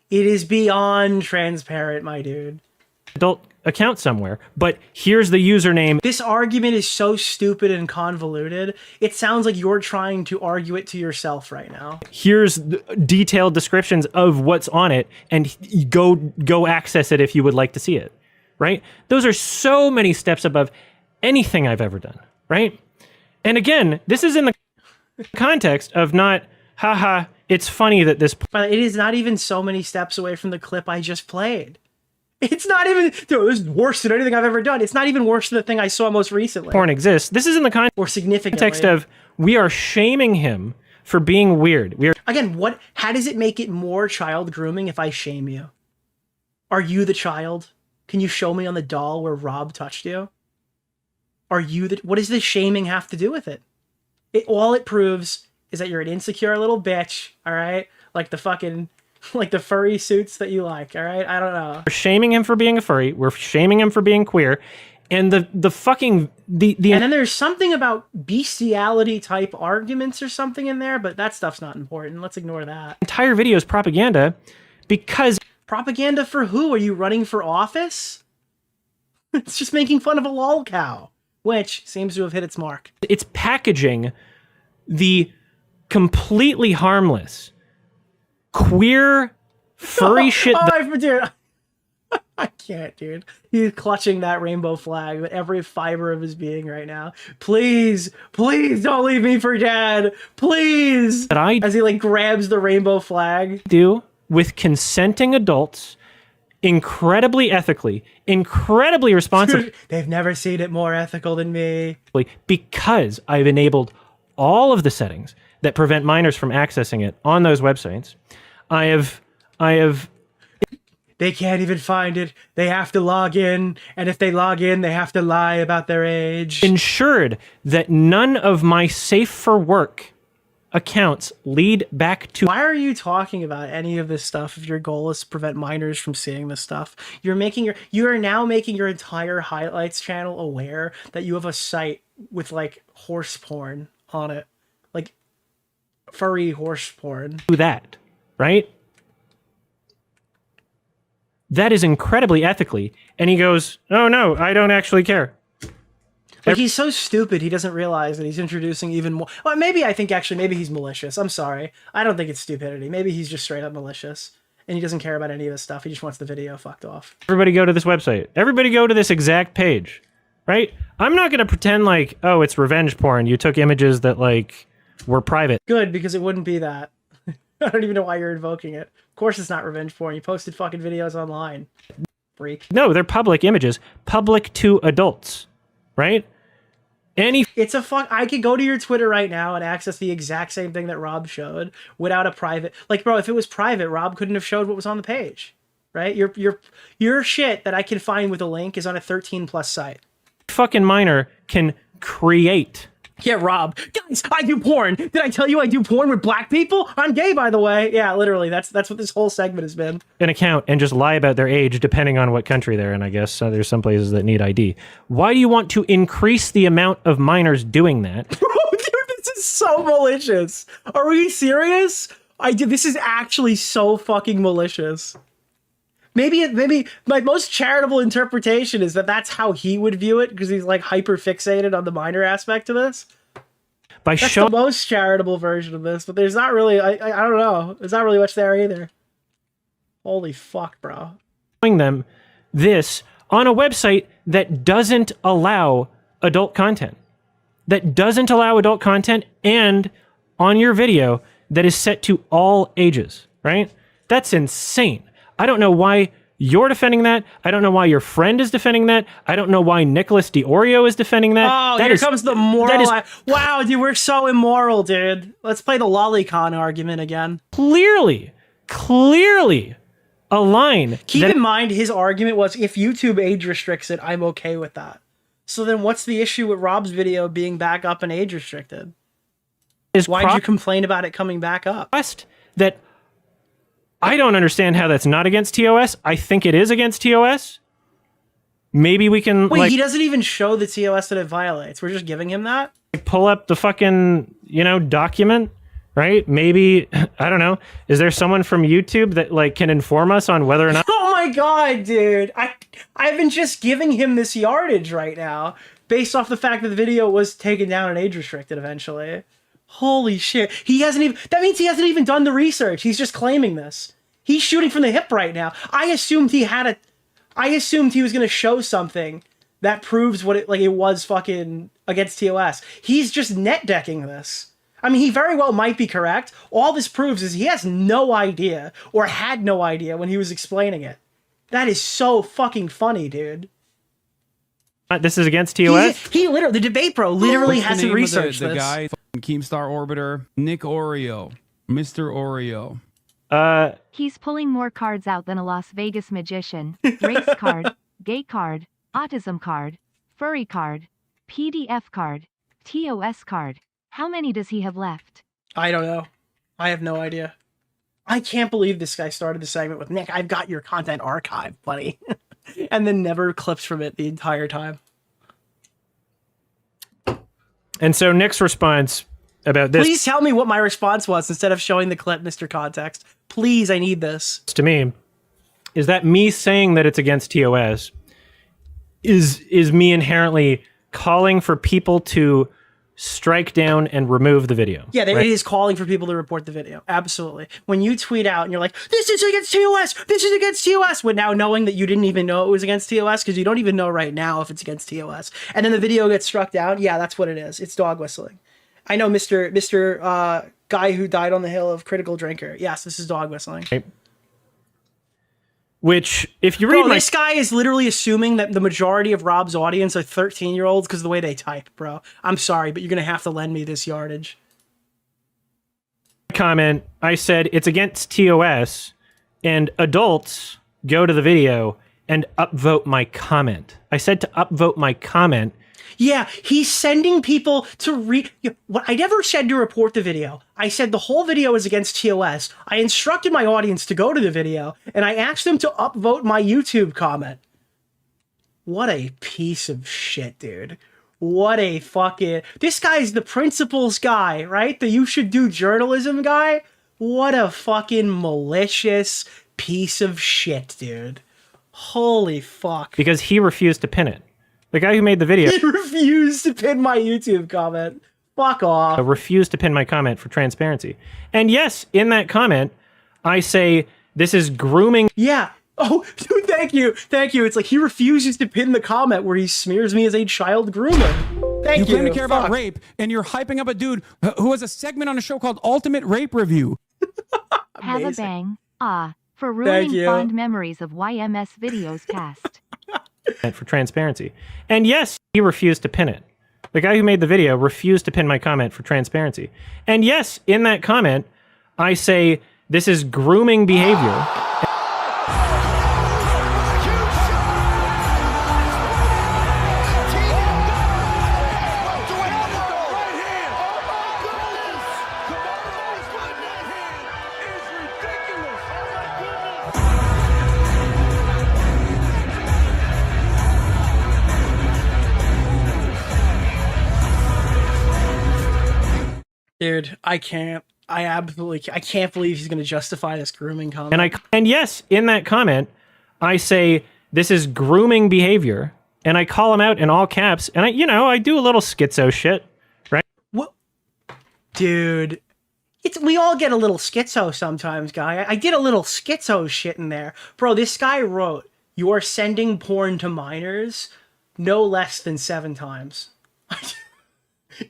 It is beyond transparent, my dude. Adult account somewhere, but here's the username. This argument is so stupid and convoluted. It sounds like you're trying to argue it to yourself right now. Here's the detailed descriptions of what's on it, and go access it if you would like to see it, right? Those are so many steps above anything I've ever done, right? And again, this is in the context of not, haha, it's funny that this... But it is not even so many steps away from the clip I just played. It's not even, dude, this is worse than anything I've ever done. It's not even worse than the thing I saw most recently. Porn exists. This is in the context of we are shaming him for being weird. Again, how does it make it more child grooming if I shame you? Are you the child? Can you show me on the doll where Rob touched you? Are you what does this shaming have to do with it? All it proves is that you're an insecure little bitch, all right? Like the fucking... like the furry suits that you like, all right? I don't know. We're shaming him for being a furry. We're shaming him for being queer. And the fucking... And then there's something about bestiality type arguments or something in there, but that stuff's not important. Let's ignore that. Entire video is propaganda because... Propaganda for who? Are you running for office? It's just making fun of a lol cow, which seems to have hit its mark. It's packaging the completely harmless... queer furry shit. Dude, I can't, dude. He's clutching that rainbow flag with every fiber of his being right now. Please, please don't leave me for dead. Please. As he like grabs the rainbow flag. Do with consenting adults, incredibly ethically, incredibly responsible. Dude, they've never seen it more ethical than me. Because I've enabled all of the settings that prevent minors from accessing it on those websites. I have... They can't even find it. They have to log in. And if they log in, they have to lie about their age. Ensured that none of my safe for work accounts lead back to... Why are you talking about any of this stuff if your goal is to prevent minors from seeing this stuff? You are now making your entire highlights channel aware that you have a site with like horse porn on it. Like furry horse porn. Do that, right? That is incredibly ethically. And he goes, oh no, I don't actually care. Like, he's so stupid, he doesn't realize that he's introducing even more. Well, maybe I think actually, maybe he's malicious. I'm sorry. I don't think it's stupidity. Maybe he's just straight up malicious. And he doesn't care about any of this stuff. He just wants the video fucked off. Everybody go to this website. Everybody go to this exact page, right? I'm not going to pretend like, oh, it's revenge porn. You took images that, like, were private. Good, because it wouldn't be that. I don't even know why you're invoking it. Of course it's not revenge porn. You posted fucking videos online. Freak. No, they're public images. Public to adults, right? It's a fuck. I could go to your Twitter right now and access the exact same thing that Rob showed without a private. Like, bro, if it was private, Rob couldn't have showed what was on the page, right? Your shit that I can find with a link is on a 13+ site. Fucking minor can create. Yeah, Rob. Guys, I do porn. Did I tell you I do porn with black people? I'm gay, by the way. Yeah, literally. That's what this whole segment has been. An account and just lie about their age depending on what country they're in, I guess. There's some places that need ID. Why do you want to increase the amount of minors doing that? Bro, dude, this is so malicious. Are we serious? This is actually so fucking malicious. Maybe my most charitable interpretation is that that's how he would view it, because he's like hyper fixated on the minor aspect of this. That's the most charitable version of this, but there's not really, I don't know. There's not really much there either. Holy fuck, bro. Showing them this on a website that doesn't allow adult content. That doesn't allow adult content, and on your video that is set to all ages, right? That's insane. I don't know why you're defending that. I don't know why your friend is defending that. I don't know why Nicholas DeOrio is defending that. Oh, that here comes the moral. Wow, dude, we're so immoral, dude. Let's play the lolicon argument again. Clearly a line. Keep in mind, his argument was, if YouTube age restricts it, I'm okay with that. So then what's the issue with Rob's video being back up and age restricted? Why'd you complain about it coming back up? That I don't understand how that's not against TOS. I think it is against TOS. Maybe we can... Wait, he doesn't even show the TOS that it violates. We're just giving him that? Pull up the fucking, document, right? Maybe, I don't know. Is there someone from YouTube that, like, can inform us on whether or not... Oh my god, dude. I've been just giving him this yardage right now, based off the fact that the video was taken down and age restricted eventually. Holy shit. That means he hasn't even done the research. He's just claiming this. He's shooting from the hip right now. I assumed he was going to show something that proves what it was fucking against TOS. He's just net decking this. I mean, he very well might be correct. All this proves is he has no idea, or had no idea when he was explaining it. That is so fucking funny, dude. This is against TOS? He literally, the debate pro literally hasn't researched the this. guy, Keemstar Orbiter, Nick Oreo, Mr. Oreo. He's pulling more cards out than a Las Vegas magician. Race card, gay card, autism card, furry card, PDF card, TOS card. How many does he have left? I don't know. I have no idea. I can't believe this guy started the segment with, Nick, I've got your content archived, buddy. And then never clips from it the entire time. And so Nick's response about this... Please tell me what my response was instead of showing the clip, Mr. Context. Please, I need this. To me, is that me saying that it's against TOS is me inherently calling for people to strike down and remove the video. Yeah, right? It is calling for people to report the video. Absolutely. When you tweet out and you're like, this is against TOS, this is against TOS, with now knowing that you didn't even know it was against TOS, because you don't even know right now if it's against TOS, and then the video gets struck down, yeah, that's what it is. It's dog whistling. I know Mr. Guy who died on the hill of critical drinker. Yes, this is dog whistling. Right. Which, if you read this guy is literally assuming that the majority of Rob's audience are 13-year-olds because of the way they type, bro. I'm sorry, but you're going to have to lend me this yardage. Comment, I said it's against TOS, and adults go to the video and upvote my comment. I said to upvote my comment. Yeah, he's sending people to read. I never said to report the video. I said the whole video is against TOS. I instructed my audience to go to the video, and I asked them to upvote my YouTube comment. What a piece of shit, dude. What a fucking... This guy's the principles guy, right? The you should do journalism guy? What a fucking malicious piece of shit, dude. Holy fuck. Because he refused to pin it. The guy who made the video He refused to pin my YouTube comment. Fuck off. refused to pin my comment for transparency. And yes, in that comment, I say, this is grooming. Yeah. Oh, dude, thank you. Thank you. It's like he refuses to pin the comment where he smears me as a child groomer. Thank you. You claim to care about rape, and you're hyping up a dude who has a segment on a show called Ultimate Rape Review. Have a bang. For ruining you. fond memories of YMS videos past. For transparency. And yes, he refused to pin it. The guy who made the video refused to pin my comment for transparency. And yes, in that comment, I say, this is grooming behavior. Dude, I can't. I can't believe he's going to justify this grooming comment. And yes, in that comment, I say, this is grooming behavior. And I call him out in all caps. And I do a little schizo shit, right? What? Dude, we all get a little schizo sometimes, guy. I did a little schizo shit in there. Bro, this guy wrote, you are sending porn to minors no less than 7 times.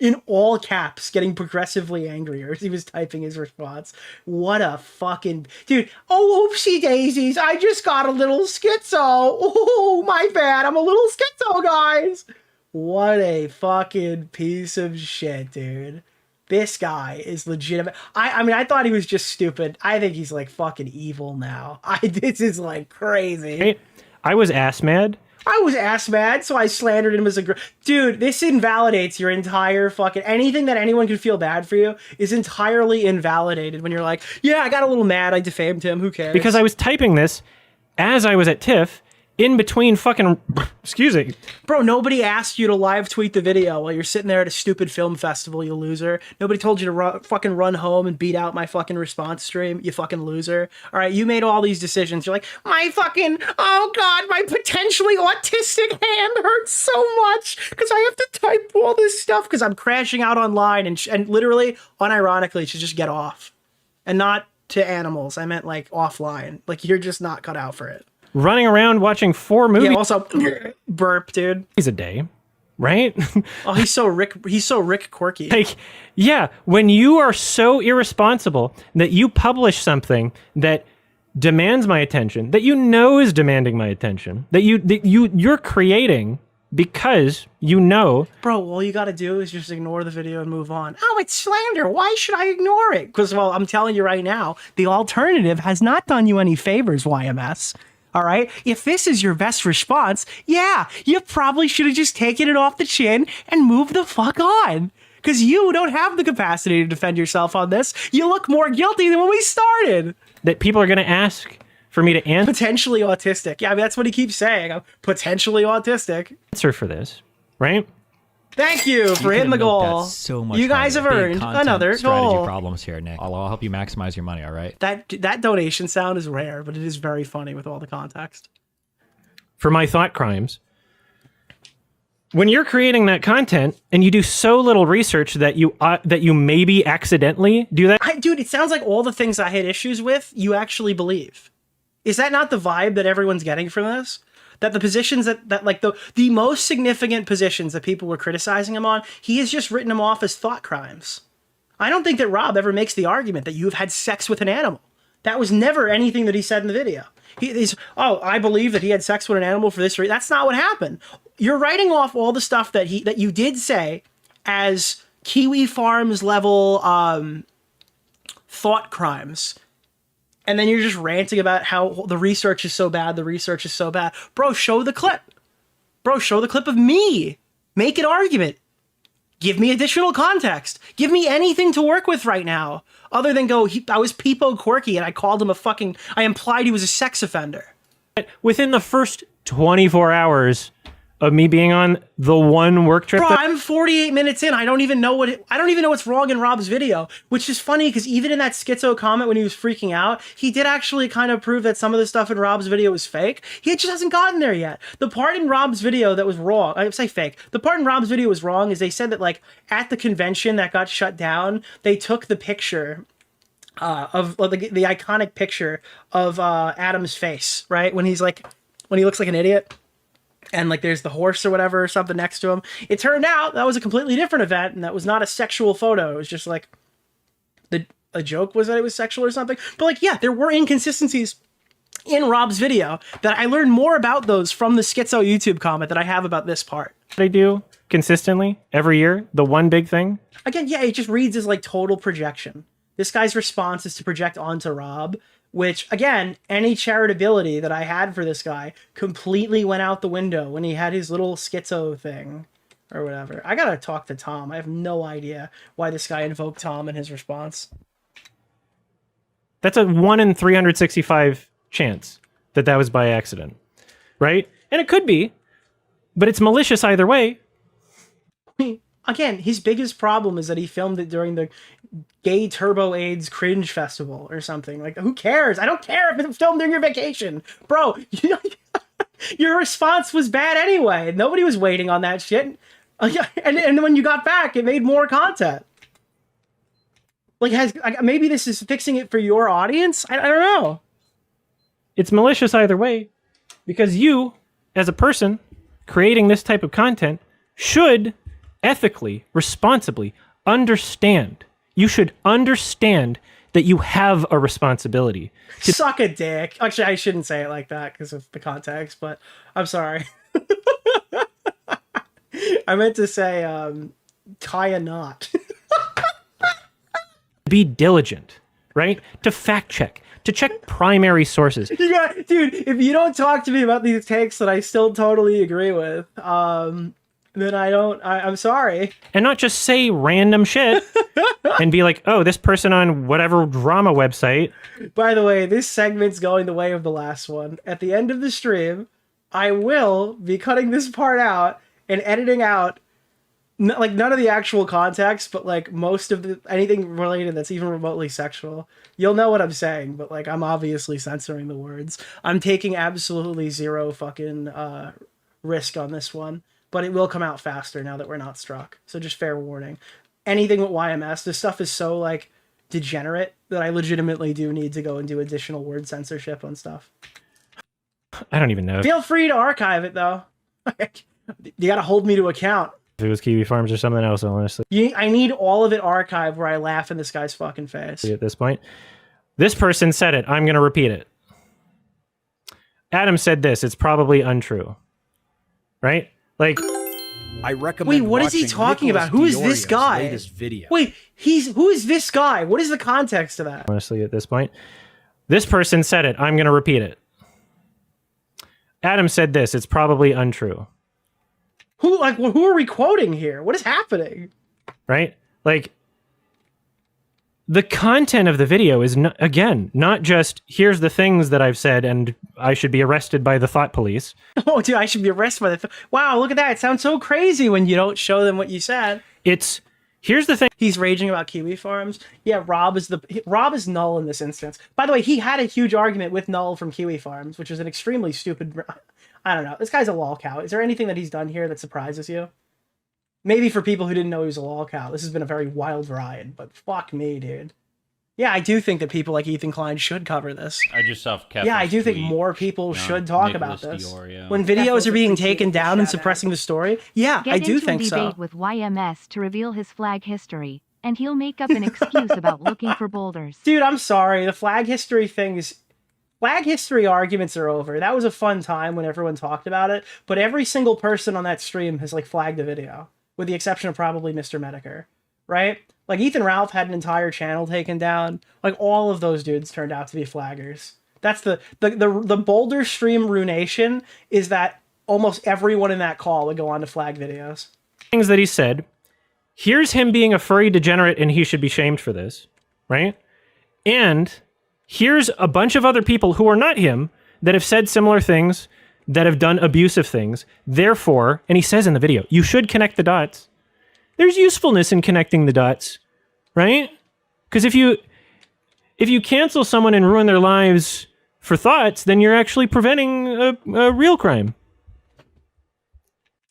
In all caps, getting progressively angrier as he was typing his response. What a fucking... Dude, oh, oopsie daisies, I just got a little schizo. Oh, my bad, I'm a little schizo, guys. What a fucking piece of shit, dude. This guy is legitimate. I mean, I thought he was just stupid. I think he's, like, fucking evil now. This is, like, crazy. I was ass mad. I was ass mad, so I slandered him as a dude. This invalidates your entire fucking anything that anyone could feel bad for you is entirely invalidated when you're like, yeah, I got a little mad, I defamed him. Who cares? Because I was typing this as I was at TIFF in between fucking excuse me. Bro, nobody asked you to live tweet the video while you're sitting there at a stupid film festival, you loser. Nobody told you to fucking run home and beat out my fucking response stream, you fucking loser. All right, you made all these decisions. You're like, my fucking, oh God, my potentially autistic hand hurts so much because I have to type all this stuff because I'm crashing out online and literally, unironically, should just get off. And not to animals. I meant like offline. Like you're just not cut out for it. Running around watching 4 movies. Yeah, also burp, dude. He's a day, right? Oh, he's so Rick Quirky. Like, yeah, when you are so irresponsible that you publish something that demands my attention, that you know is demanding my attention, that you're creating because you know. Bro, all you gotta do is just ignore the video and move on. Oh, it's slander. Why should I ignore it? Because, well, I'm telling you right now, the alternative has not done you any favors, YMS. All right? If this is your best response, yeah, you probably should have just taken it off the chin and moved the fuck on. Because you don't have the capacity to defend yourself on this. You look more guilty than when we started. That people are going to ask for me to answer. Potentially autistic. Yeah, I mean, that's what he keeps saying. I'm potentially autistic. Answer for this, right? Thank you for hitting the goal. So much you guys harder. have Big earned content another strategy goal. problems here, Nick. I'll help you maximize your money, all right? That donation sound is rare, but it is very funny with all the context. For my thought crimes, when you're creating that content and you do so little research that you maybe accidentally do that. Dude, it sounds like all the things I had issues with, you actually believe. Is that not the vibe that everyone's getting from this? That the positions that like the most significant positions that people were criticizing him on, he has just written them off as thought crimes. I don't think that Rob ever makes the argument that you've had sex with an animal. That was never anything that he said in the video. I believe that he had sex with an animal for this reason. That's not what happened. You're writing off all the stuff that you did say as Kiwi Farms level thought crimes. And then you're just ranting about how the research is so bad, Bro, show the clip. Bro, show the clip of me. Make an argument. Give me additional context. Give me anything to work with right now. Other than I was peepo quirky and I called him I implied he was a sex offender. Within the first 24 hours of me being on the one work trip. Bro, I'm 48 minutes in. I don't even know what's wrong in Rob's video, which is funny because even in that schizo comment when he was freaking out, he did actually kind of prove that some of the stuff in Rob's video was fake. He just hasn't gotten there yet. The part in Rob's video that was wrong, I say fake. The part in Rob's video was wrong is they said that like at the convention that got shut down, they took the picture of the iconic picture of Adam's face, right? When he looks like an idiot. And like there's the horse or whatever or something next to him. It turned out that was a completely different event, and that was not a sexual photo. It was just like a joke was that it was sexual or something. But like, yeah, there were inconsistencies in Rob's video that I learned more about those from the schizo YouTube comment that I have about this part. They do consistently every year. The one big thing. Again, yeah, it just reads as like total projection. This guy's response is to project onto Rob, which, again, any charitability that I had for this guy completely went out the window when he had his little schizo thing or whatever. I gotta talk to Tom. I have no idea why this guy invoked Tom in his response. That's a 1 in 365 chance that was by accident, right? And it could be, but it's malicious either way. Again, his biggest problem is that he filmed it during the Gay Turbo AIDS Cringe Festival or something. Like, who cares? I don't care if it's filmed during your vacation. Bro, your response was bad anyway. Nobody was waiting on that shit. And when you got back, it made more content. Like, maybe this is fixing it for your audience? I don't know. It's malicious either way, because you, as a person creating this type of content, should ethically, responsibly understand. You should understand that you have a responsibility to suck a dick. Actually, I shouldn't say it like that because of the context, but I'm sorry. I meant to say tie a knot. Be diligent, right? To fact check, to check primary sources. Dude, if you don't talk to me about these takes that I still totally agree with, then I'm sorry. And not just say random shit and be like, oh, this person on whatever drama website. By the way, this segment's going the way of the last one. At the end of the stream, I will be cutting this part out and editing out like none of the actual context, but like most of anything related that's even remotely sexual. You'll know what I'm saying, but like I'm obviously censoring the words. I'm taking absolutely zero fucking risk on this one. But it will come out faster now that we're not struck. So just fair warning. Anything with YMS, this stuff is so like degenerate that I legitimately do need to go and do additional word censorship on stuff. I don't even know. Feel free to archive it though. You gotta hold me to account. If it was Kiwi Farms or something else, honestly. I need all of it archived where I laugh in this guy's fucking face. At this point, this person said it. I'm gonna repeat it. Adam said this. It's probably untrue. Right? Like, I recommend. Wait, what is he talking about? Who is this guy? Latest video. Wait, who is this guy? What is the context of that? Honestly, at this point, this person said it. I'm going to repeat it. Adam said this. It's probably untrue. Who are we quoting here? What is happening? Right? Like, the content of the video is, not just, here's the things that I've said and I should be arrested by the thought police. Oh, dude, I should be arrested by the... Wow, look at that. It sounds so crazy when you don't show them what you said. It's, here's the thing. He's raging about Kiwi Farms. Yeah, Rob is null in this instance. By the way, he had a huge argument with Null from Kiwi Farms, which is an extremely stupid... I don't know. This guy's a lolcow. Is there anything that he's done here that surprises you? Maybe for people who didn't know he was a lolcow, this has been a very wild ride, but fuck me, dude. Yeah, I do think that people like Ethan Klein should cover this. I just saw Yeah, I do think more people should talk about this. When videos are being taken down and suppressing the story, yeah, I do think so. Get into a debate with YMS to reveal his flag history, and he'll make up an excuse about looking for boulders. Dude, I'm sorry. The flag history things... Flag history arguments are over. That was a fun time when everyone talked about it, but every single person on that stream has like flagged a video, with the exception of probably Mr. Mediker, right? Like Ethan Ralph had an entire channel taken down. Like all of those dudes turned out to be flaggers. That's the Boulder stream ruination is that almost everyone in that call would go on to flag videos. Things that he said. Here's him being a furry degenerate and he should be shamed for this, right? And here's a bunch of other people who are not him that have said similar things that have done abusive things. Therefore, and he says in the video, you should connect the dots. There's usefulness in connecting the dots, right? Because if you cancel someone and ruin their lives for thoughts, then you're actually preventing a real crime.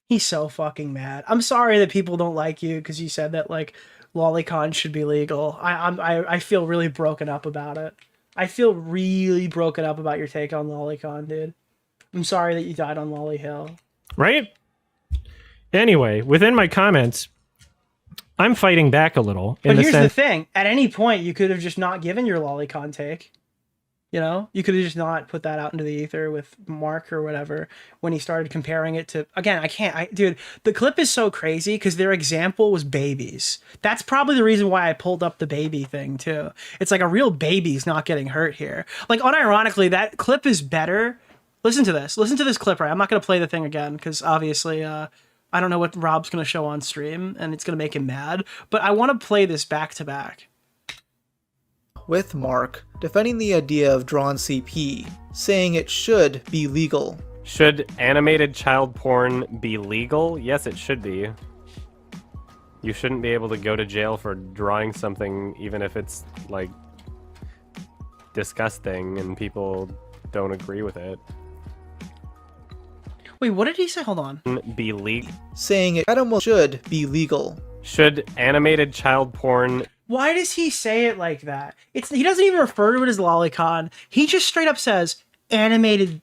He's so fucking mad. I'm sorry that people don't like you because you said that like lolicon should be legal. I feel really broken up about it. I feel really broken up about your take on lolicon, dude. I'm sorry that you died on Lolly Hill. Right? Anyway, within my comments, I'm fighting back a little. But here's the thing. At any point, you could have just not given your lolicon take. You know? You could have just not put that out into the ether with Mark or whatever when he started comparing it to... Again, dude, the clip is so crazy because their example was babies. That's probably the reason why I pulled up the baby thing, too. It's like a real baby's not getting hurt here. Like, unironically, that clip is better... Listen to this. Listen to this clip, right? I'm not going to play the thing again because obviously I don't know what Rob's going to show on stream and it's going to make him mad. But I want to play this back to back. With Mark defending the idea of drawn CP, saying it should be legal. Should animated child porn be legal? Yes, it should be. You shouldn't be able to go to jail for drawing something even if it's, like, disgusting and people don't agree with it. Wait, what did he say? Hold on. Be legal. Saying it should be legal. Should animated child porn... Why does he say it like that? He doesn't even refer to it as lolicon. He just straight up says animated...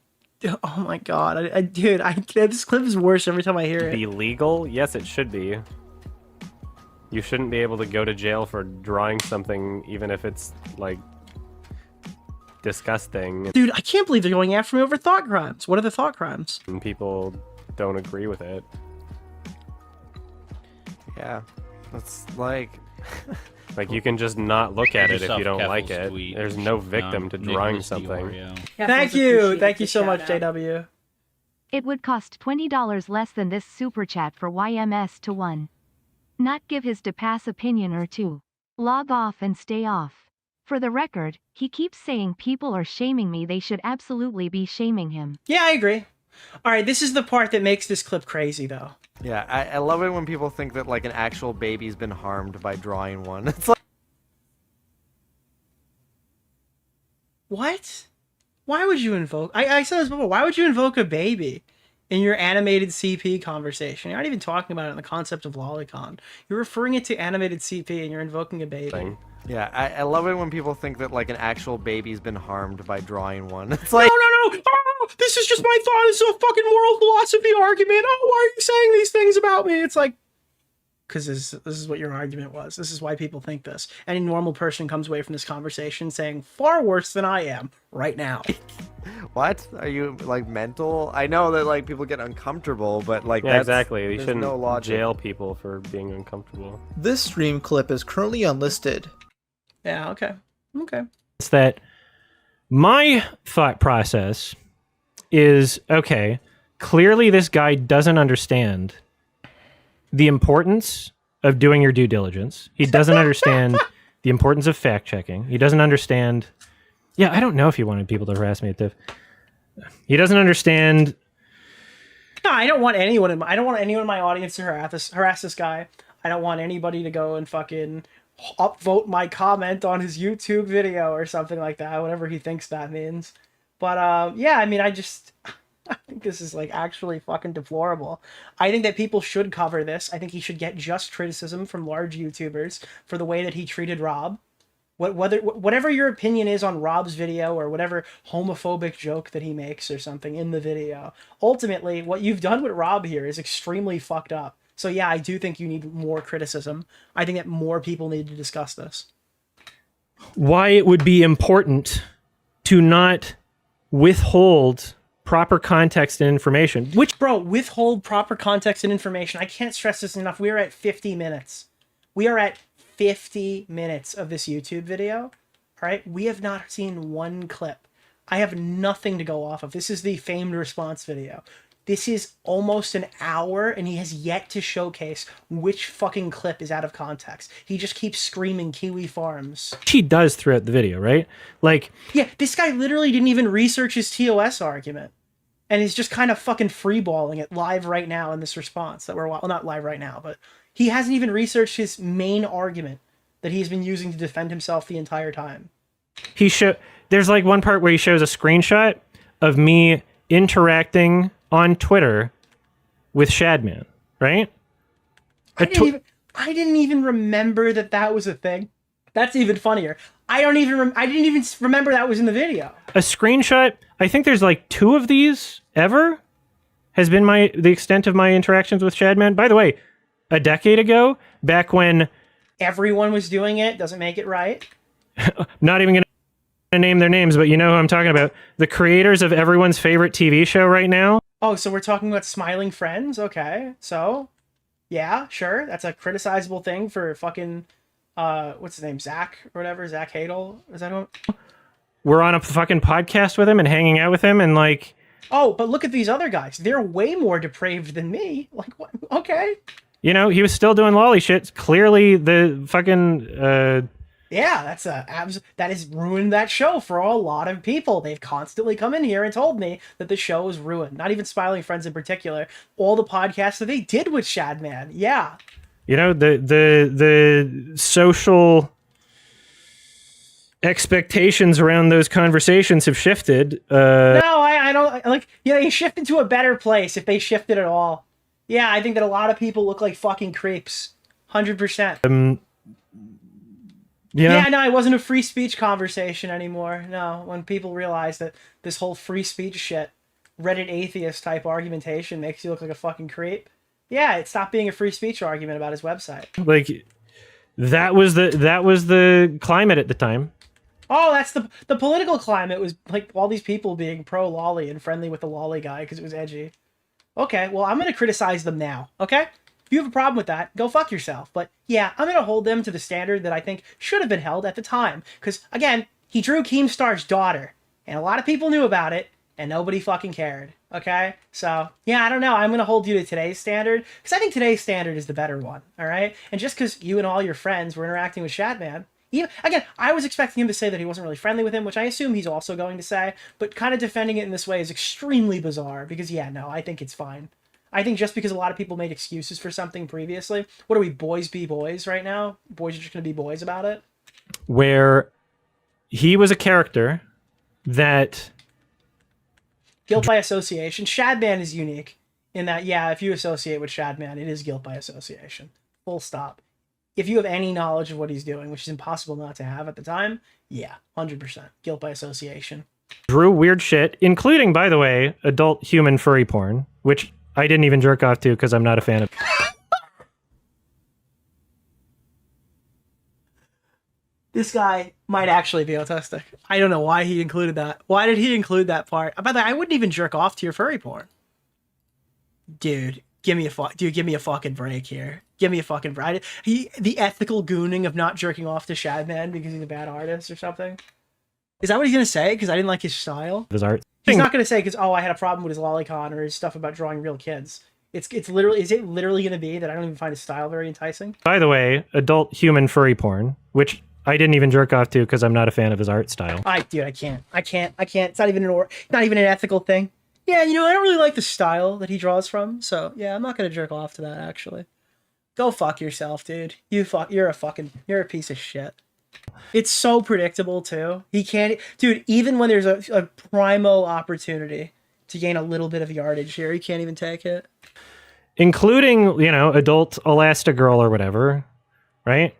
Oh my god. Dude, this clip is worse every time I hear it. Be legal? Yes, it should be. You shouldn't be able to go to jail for drawing something even if it's, like... disgusting. Dude, I can't believe they're going after me over thought crimes. What are the thought crimes? And people don't agree with it. Yeah, that's like... like, you can just not look at it if you don't Kefel's like it. tweet There's no victim to drawing Nicholas something. DeOrio. Thank you. Thank you so much, JW. It would cost $20 less than this super chat for YMS to 1. Not give his pass opinion or 2. Log off and stay off. For the record, he keeps saying people are shaming me. They should absolutely be shaming him. Yeah, I agree. All right, this is the part that makes this clip crazy, though. Yeah, I love it when people think that, like, an actual baby's been harmed by drawing one. It's like... What? Why would you invoke... I said this before. Why would you invoke a baby in your animated CP conversation? You're not even talking about it in the concept of lolicon. You're referring it to animated CP and you're invoking a baby. Yeah, I love it when people think that, like, an actual baby's been harmed by drawing one. It's like... No! Oh, this is just my thought. This is a fucking moral philosophy argument. Oh, why are you saying these things about me? It's like... Because this is what your argument was. This is why people think this. Any normal person comes away from this conversation saying, far worse than I am right now. What? Are you, like, mental? I know that, like, people get uncomfortable, but, like, yeah, exactly. You shouldn't no jail people for being uncomfortable. This stream clip is currently unlisted. Yeah, okay. It's that my thought process is, okay, clearly this guy doesn't understand the importance of doing your due diligence. He doesn't understand the importance of fact checking. He doesn't understand... Yeah, I don't know if he wanted people to harass me at TIFF. He doesn't understand... No, I don't want anyone in my audience to harass this guy. I don't want anybody to go and fucking upvote my comment on his YouTube video or something like that, whatever he thinks that means. But yeah, I mean, I think this is, like, actually fucking deplorable. I think that people should cover this. I think he should get just criticism from large YouTubers for the way that he treated Rob. Whatever your opinion is on Rob's video or whatever homophobic joke that he makes or something in the video, ultimately, what you've done with Rob here is extremely fucked up. So yeah, I do think you need more criticism. I think that more people need to discuss this. Why it would be important to not withhold proper context and information. Bro, withhold proper context and information. I can't stress this enough. We are at 50 minutes. We are at 50 minutes of this YouTube video. All right? We have not seen one clip. I have nothing to go off of. This is the famed response video. This is almost an hour, and he has yet to showcase which fucking clip is out of context. He just keeps screaming Kiwi Farms. He does throughout the video, right? Like... Yeah, this guy literally didn't even research his TOS argument. and he's just kind of fucking freeballing it live right now in this response that well, not live right now, but he hasn't even researched his main argument that he's been using to defend himself the entire time. There's like one part where he shows a screenshot of me interacting on Twitter with Shadman, right? I didn't even remember that was a thing. That's even funnier. I didn't even remember that was in the video. A screenshot. I think there's like 2 of these ever. Has been the extent of my interactions with Shadman. By the way, a decade ago, back when everyone was doing it, doesn't make it right. Not even gonna name their names, but you know who I'm talking about. The creators of everyone's favorite TV show right now. Oh, so we're talking about Smiling Friends? Okay, so yeah, sure, that's a criticizable thing for fucking what's his name, Zach or whatever, Zach Hadel. Is that who? We're on a fucking podcast with him and hanging out with him and like. Oh, but look at these other guys. They're way more depraved than me. Like, what? Okay. You know, he was still doing lolly shit. Clearly, the fucking. Yeah, that has ruined that show for a lot of people. They've constantly come in here and told me that the show is ruined. Not even Smiling Friends in particular. All the podcasts that they did with Shadman. Yeah. You know, the social expectations around those conversations have shifted. No, I don't like. Yeah, they shifted to a better place if they shifted at all. Yeah, I think that a lot of people look like fucking creeps. 100%. Yeah, no, it wasn't a free speech conversation anymore. No, when people realize that this whole free speech shit, Reddit atheist type argumentation makes you look like a fucking creep. Yeah, it stopped being a free speech argument about his website. Like, that was the climate at the time. Oh, that's the political climate was like all these people being pro lolly and friendly with the lolly guy because it was edgy. Okay, well, I'm gonna criticize them now. Okay. If you have a problem with that, go fuck yourself. But yeah, I'm going to hold them to the standard that I think should have been held at the time. Because, again, he drew Keemstar's daughter. And a lot of people knew about it. And nobody fucking cared. Okay? So, yeah, I don't know. I'm going to hold you to today's standard. Because I think today's standard is the better one. Alright? And just because you and all your friends were interacting with Shadman. Again, I was expecting him to say that he wasn't really friendly with him, which I assume he's also going to say. But kind of defending it in this way is extremely bizarre. Because, yeah, no, I think it's fine. I think just because a lot of people made excuses for something previously, what are we, boys be boys right now? Boys are just going to be boys about it? Where he was a character that... Guilt by association. Shadman is unique in that, yeah, if you associate with Shadman, it is guilt by association. Full stop. If you have any knowledge of what he's doing, which is impossible not to have at the time, yeah, 100%. Guilt by association. Drew weird shit, including, by the way, adult human furry porn, which... I didn't even jerk off to because I'm not a fan of. This guy might actually be autistic. I don't know why he included that. Why did he include that part? By the way, I wouldn't even jerk off to your furry porn. Dude, give me a fucking break here. Give me a fucking break. The ethical gooning of not jerking off to Shadman because he's a bad artist or something. Is that what he's gonna say? Because I didn't like his style. His art. He's not going to say because, oh, I had a problem with his lolicon or his stuff about drawing real kids. Is it literally going to be that I don't even find his style very enticing? By the way, adult human furry porn, which I didn't even jerk off to because I'm not a fan of his art style. Dude, I can't. It's not even an ethical thing. Yeah, you know, I don't really like the style that he draws from. So yeah, I'm not going to jerk off to that actually. Go fuck yourself, dude. You're a piece of shit. It's so predictable too. He can't, dude. Even when there's a primo opportunity to gain a little bit of yardage here, he can't even take it. Including, you know, adult Elastigirl or whatever, right?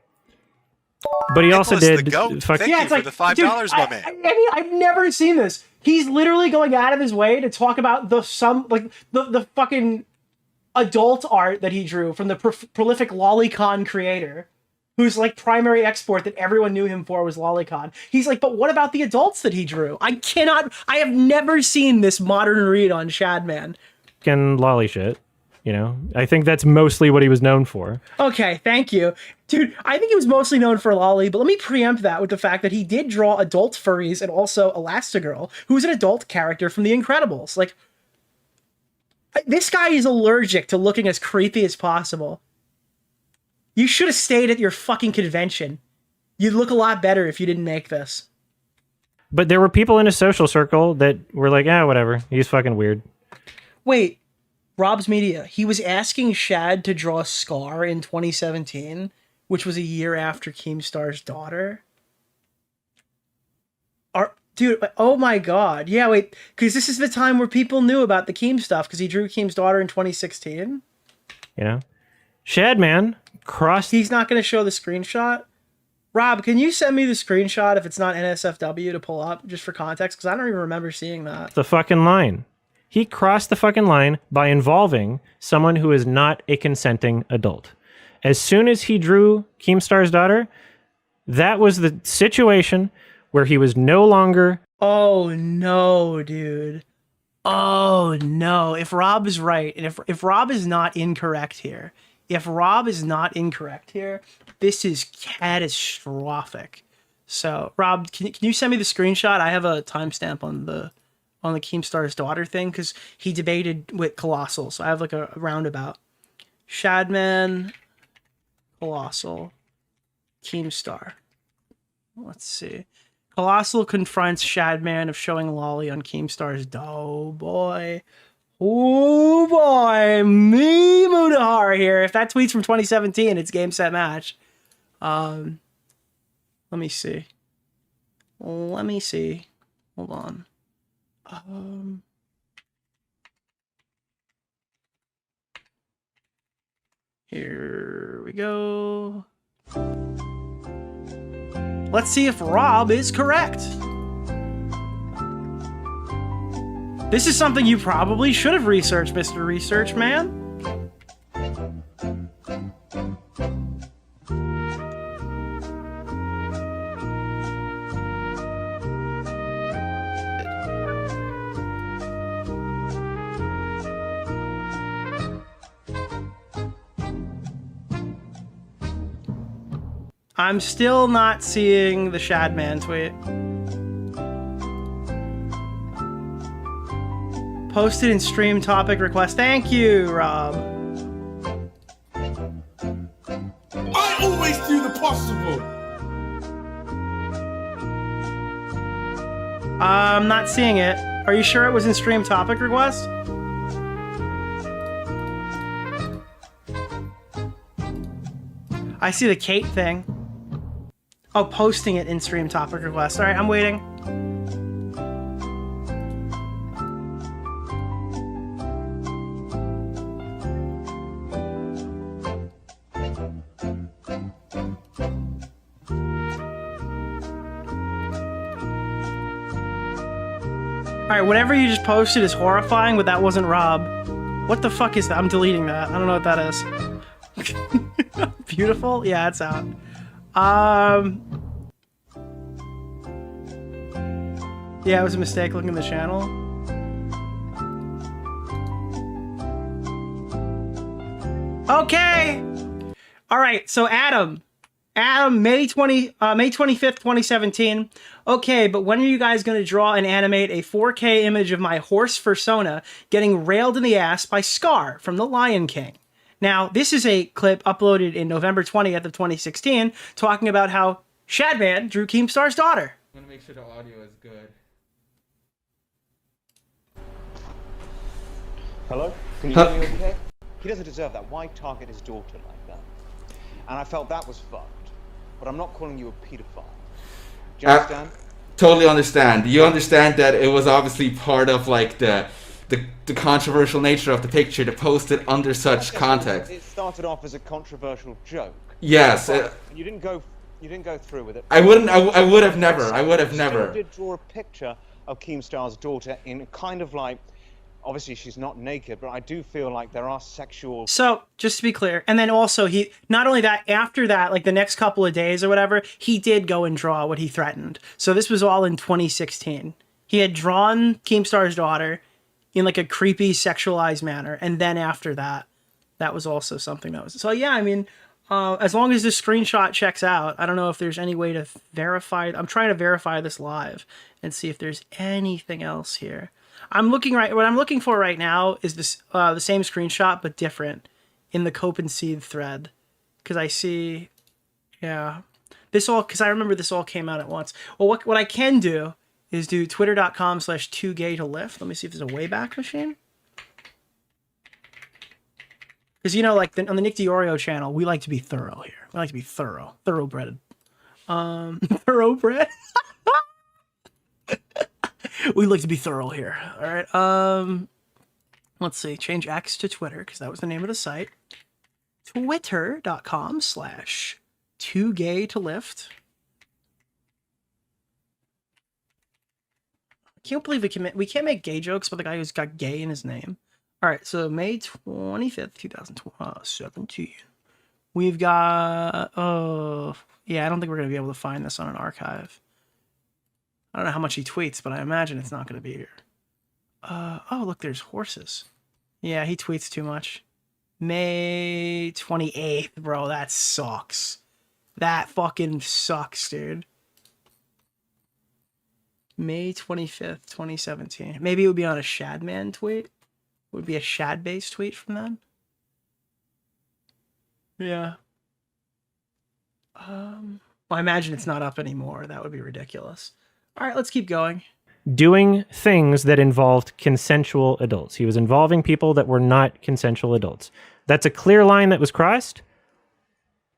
But he also did. Thank you for the $5, my man. I mean, I've never seen this. He's literally going out of his way to talk about the fucking adult art that he drew from the prolific lolicon creator. Whose like primary export that everyone knew him for was lolicon. He's like, but what about the adults that he drew? I have never seen this modern read on Shadman. Fucking lolly shit. You know, I think that's mostly what he was known for. Okay, thank you. Dude, I think he was mostly known for lolly, but let me preempt that with the fact that he did draw adult furries and also Elastigirl, who's an adult character from The Incredibles. Like, this guy is allergic to looking as creepy as possible. You should have stayed at your fucking convention. You'd look a lot better if you didn't make this. But there were people in his social circle that were like, whatever. He's fucking weird. Wait, Rob's Media. He was asking Shad to draw Scar in 2017, which was a year after Keemstar's daughter. Dude, oh my god. Yeah, wait, because this is the time where people knew about the Keem stuff, because he drew Keem's daughter in 2016. You know? Shadman crossed... He's not going to show the screenshot? Rob, can you send me the screenshot if it's not NSFW to pull up, just for context? Because I don't even remember seeing that. The fucking line. He crossed the fucking line by involving someone who is not a consenting adult. As soon as he drew Keemstar's daughter, that was the situation where he was no longer... Oh, no, dude. Oh, no. If Rob is right, and if Rob is not incorrect here, this is catastrophic. So, Rob, can you send me the screenshot? I have a timestamp on the Keemstar's daughter thing, because he debated with Colossal, so I have like a roundabout. Shadman, Colossal, Keemstar. Let's see. Colossal confronts Shadman of showing lolly on Keemstar's... Oh, boy. Oh, boy. Me Mudahar here. If that tweet's from 2017, it's game, set, match. Let me see. Hold on. Here we go. Let's see if Rob is correct. This is something you probably should have researched, Mr. Research Man. I'm still not seeing the Shadman tweet. Posted in stream topic request. Thank you, Rob. I always do the possible. I'm not seeing it. Are you sure it was in stream topic request? I see the Kate thing. Oh, posting it in stream topic request. All right, I'm waiting. All right, whatever you just posted is horrifying, but that wasn't Rob. What the fuck is that? I'm deleting that. I don't know what that is. Beautiful? Yeah, it's out. Yeah, it was a mistake looking at the channel. Okay. All right. So Adam, May 25th, 2017. Okay, but when are you guys going to draw and animate a 4K image of my horse persona getting railed in the ass by Scar from The Lion King? Now, this is a clip uploaded in November 20th of 2016 talking about how Shadman drew Keemstar's daughter. I'm going to make sure the audio is good. Hello? Can you hear me okay? He doesn't deserve that. Why target his daughter like that? And I felt that was fucked. But I'm not calling you a pedophile. Do you understand? Totally understand. You understand that it was obviously part of like the controversial nature of the picture to post it under such context. It started off as a controversial joke. Yes. You didn't go through with it. I would have never. You did draw a picture of Keemstar's daughter in kind of like, obviously she's not naked, but I do feel like there are sexual... So, just to be clear, and then also he, not only that, after that, like the next couple of days or whatever, he did go and draw what he threatened. So this was all in 2016. He had drawn Keemstar's daughter in like a creepy sexualized manner, and then after that, that was also something that was... So yeah, I mean, as long as this screenshot checks out, I don't know if there's any way to verify... I'm trying to verify this live and see if there's anything else here. What I'm looking for right now is this the same screenshot but different in the Cope and Seed thread, because I see, yeah, this all, because I remember this all came out at once. Well, what I can do is do twitter.com/2gay to lift. Let me see if there's a Wayback Machine. Because, you know, like on the Nick DeOrio channel, we like to be thorough here. We like to be thoroughbred. Thoroughbred? We like to be thorough here. All right. Let's see. Change X to Twitter, because that was the name of the site. Twitter.com/toogaytolift. I can't believe we can't make gay jokes with a guy who's got gay in his name. All right, so May 25th, 2017. We've got, yeah, I don't think we're going to be able to find this on an archive. I don't know how much he tweets, but I imagine it's not going to be here. Oh, look, there's horses. Yeah, he tweets too much. May 28th, bro, that sucks. That fucking sucks, dude. May 25th, 2017. Maybe it would be on a Shadman tweet. Would be a Shad-based tweet from then. Yeah. Well, I imagine it's not up anymore. That would be ridiculous. All right, let's keep going. Doing things that involved consensual adults. He was involving people that were not consensual adults. That's a clear line that was crossed.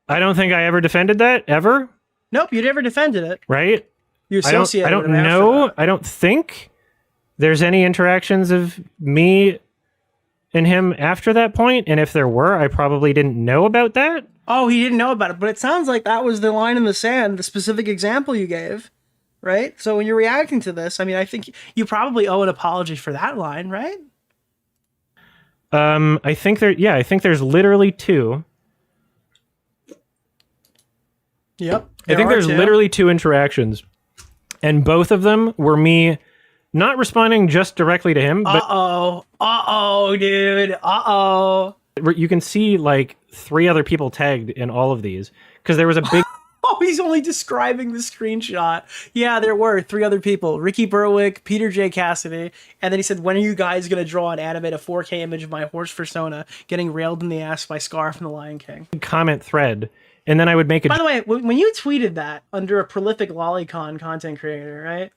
I don't think I ever defended that, ever. Nope, you never defended it. Right? You associated I don't with him after know. that. I don't think there's any interactions of me and him after that point. And if there were, I probably didn't know about that. Oh, he didn't know about it, but it sounds like that was the line in the sand, the specific example you gave, right? So when you're reacting to this, I mean, I think you probably owe an apology for that line, right? I think there's literally two. Yep. I think there's literally two interactions, and both of them were me not responding just directly to him, but dude. You can see like 3 other people tagged in all of these because there was a big. Oh, he's only describing the screenshot. Yeah, there were 3 other people. Ricky Berwick, Peter J. Cassidy, and then he said, when are you guys going to draw and animate a 4K image of my horse persona getting railed in the ass by Scar from The Lion King? Comment thread, and then I would make a... By the way, when you tweeted that under a prolific lolicon content creator, right?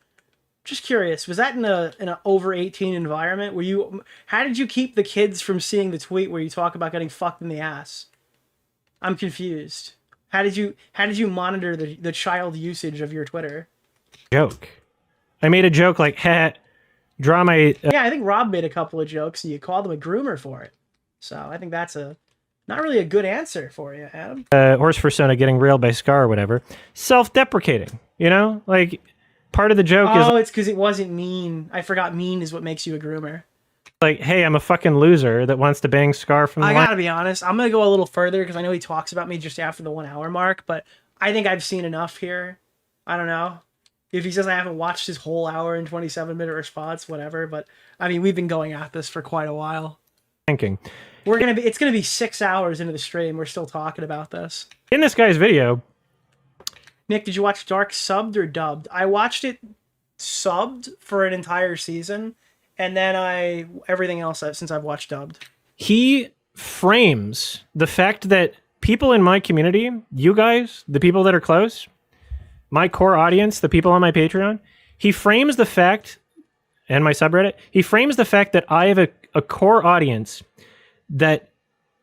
Just curious, was that in an over 18 environment? How did you keep the kids from seeing the tweet where you talk about getting fucked in the ass? I'm confused. How did you monitor the child usage of your Twitter? Joke. I made a joke like, draw my... Yeah, I think Rob made a couple of jokes and you called him a groomer for it. So I think that's not really a good answer for you, Adam. Horse persona getting railed by Scar or whatever. Self-deprecating, you know? Like, part of the joke is... Oh, it's because it wasn't mean. I forgot mean is what makes you a groomer. Like, hey, I'm a fucking loser that wants to bang Scar from the I line. gotta be honest. I'm gonna go a little further because I know he talks about me just after the 1 hour mark, but I think I've seen enough here. I don't know. If he says I haven't watched his whole hour and 27-minute response, whatever, but I mean, we've been going at this for quite a while. Thinking. It's gonna be 6 hours into the stream. We're still talking about this. In this guy's video... Nick, did you watch Dark subbed or dubbed? I watched it subbed for an entire season. And then everything else since I've watched dubbed. He frames the fact that people in my community, you guys, the people that are close, my core audience, the people on my Patreon, he frames the fact, and my subreddit, he frames the fact that I have a core audience that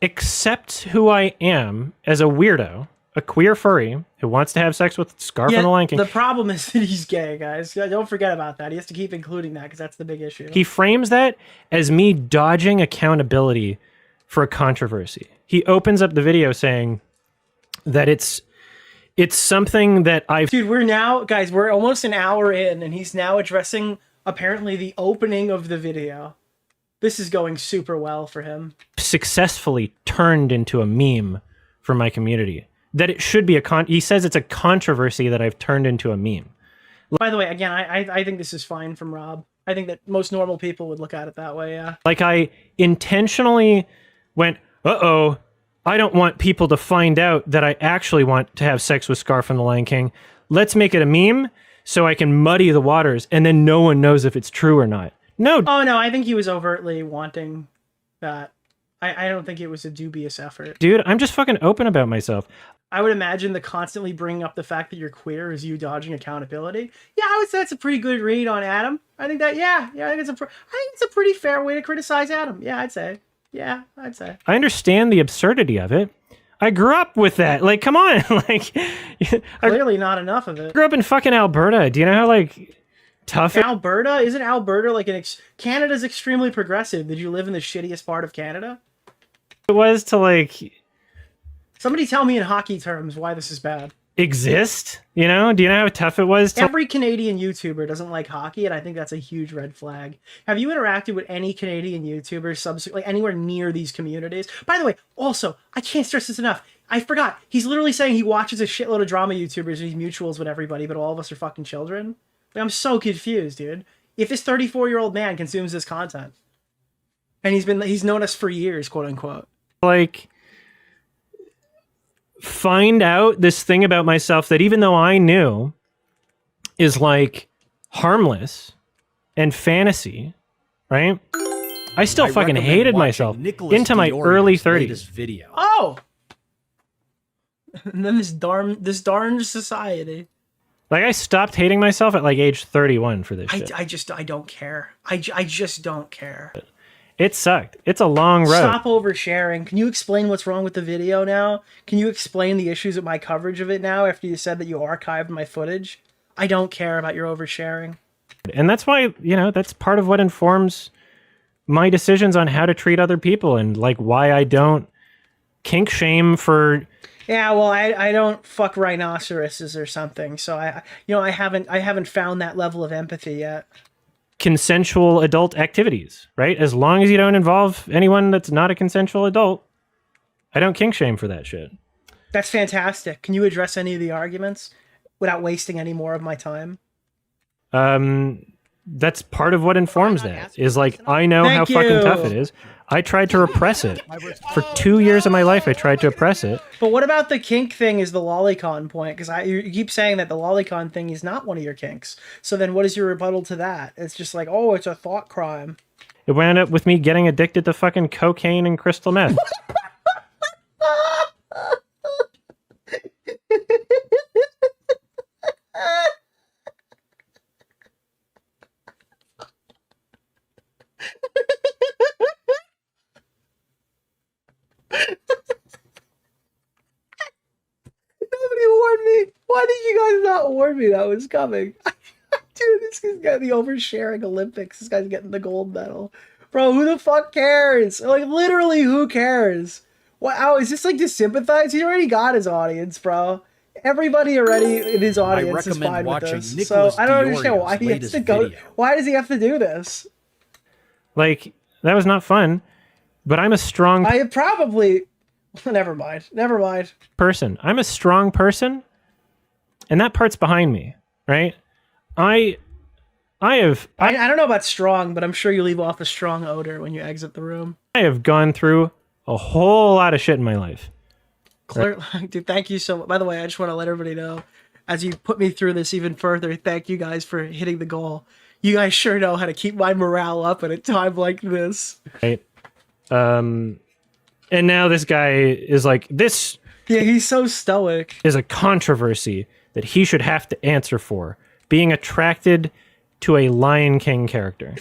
accepts who I am as a weirdo, a queer furry who wants to have sex with Scar from The Lion King. The problem is that he's gay, guys. Don't forget about that. He has to keep including that because that's the big issue. He frames that as me dodging accountability for a controversy. He opens up the video saying that it's something that I've... Dude, we're almost an hour in, and he's now addressing, apparently, the opening of the video. This is going super well for him. Successfully turned into a meme for my community. That it should be he says it's a controversy that I've turned into a meme. By the way, again, I think this is fine from Rob. I think that most normal people would look at it that way, yeah. Like I intentionally went, I don't want people to find out that I actually want to have sex with Scar from The Lion King. Let's make it a meme so I can muddy the waters and then no one knows if it's true or not. No. Oh, no, I think he was overtly wanting that. I don't think it was a dubious effort. Dude, I'm just fucking open about myself. I would imagine the constantly bringing up the fact that you're queer is you dodging accountability. Yeah, I would say that's a pretty good read on Adam. I think that, I think it's a pretty fair way to criticize Adam. Yeah, I'd say. Yeah, I'd say. I understand the absurdity of it. I grew up with that. Like, come on. Like, Clearly not enough of it. I grew up in fucking Alberta. Do you know how, like, tough Alberta? Isn't Alberta like Canada's extremely progressive. Did you live in the shittiest part of Canada? it was to, like... Somebody tell me in hockey terms why this is bad. Exist? You know? Do you know how tough it was to... Every Canadian YouTuber doesn't like hockey, and I think that's a huge red flag. Have you interacted with any Canadian YouTubers like anywhere near these communities? By the way, also, I can't stress this enough. I forgot. He's literally saying he watches a shitload of drama YouTubers and he's mutuals with everybody, but all of us are fucking children. Like, I'm so confused, dude. If this 34-year-old man consumes this content, and he's known us for years, quote unquote. Like, find out this thing about myself that even though I knew is like harmless and fantasy, right? I still fucking hated myself into my early 30s. Video. Oh! And then this darn society. Like, I stopped hating myself at like age 31 for this shit. I don't care. I just don't care. It sucked. It's a long road. Stop oversharing. Can you explain what's wrong with the video now? Can you explain the issues with my coverage of it now after you said that you archived my footage? I don't care about your oversharing. And that's why, you know, that's part of what informs my decisions on how to treat other people and like why I don't kink shame for... Yeah, well, I don't fuck rhinoceroses or something, so I haven't found that level of empathy yet. Consensual adult activities, right? As long as you don't involve anyone that's not a consensual adult, I don't kink shame for that shit. That's fantastic. Can you address any of the arguments without wasting any more of my time? That's part of what informs that. Is like, I know how fucking tough it is. I tried to repress it. For 2 years of my life, I tried to oppress it. But what about the kink thing is the lolicon point? Because you keep saying that the lolicon thing is not one of your kinks. So then what is your rebuttal to that? It's just like, oh, it's a thought crime. It wound up with me getting addicted to fucking cocaine and crystal meth. Nobody warned me. Why did you guys not warn me that was coming? Dude, this guy's got the oversharing Olympics. This guy's getting the gold medal. Bro, who the fuck cares? Like, literally, who cares? Wow, is this like to sympathize? He already got his audience, bro. Everybody already in his audience is fine with this. Nicholas so I don't understand why he has latest to go. video. Why does he have to do this? Like, that was not fun, but I'm a strong I probably... Never mind. person. I'm a strong person, and that part's behind me, right? I don't know about strong, but I'm sure you leave off a strong odor when you exit the room. I have gone through a whole lot of shit in my life. Clear, dude, thank you so much. By the way, I just want to let everybody know, as you put me through this even further, thank you guys for hitting the goal. You guys sure know how to keep my morale up at a time like this. Right. And now this guy is like, this... Yeah, he's so stoic. ...is a controversy that he should have to answer for. Being attracted to a Lion King character.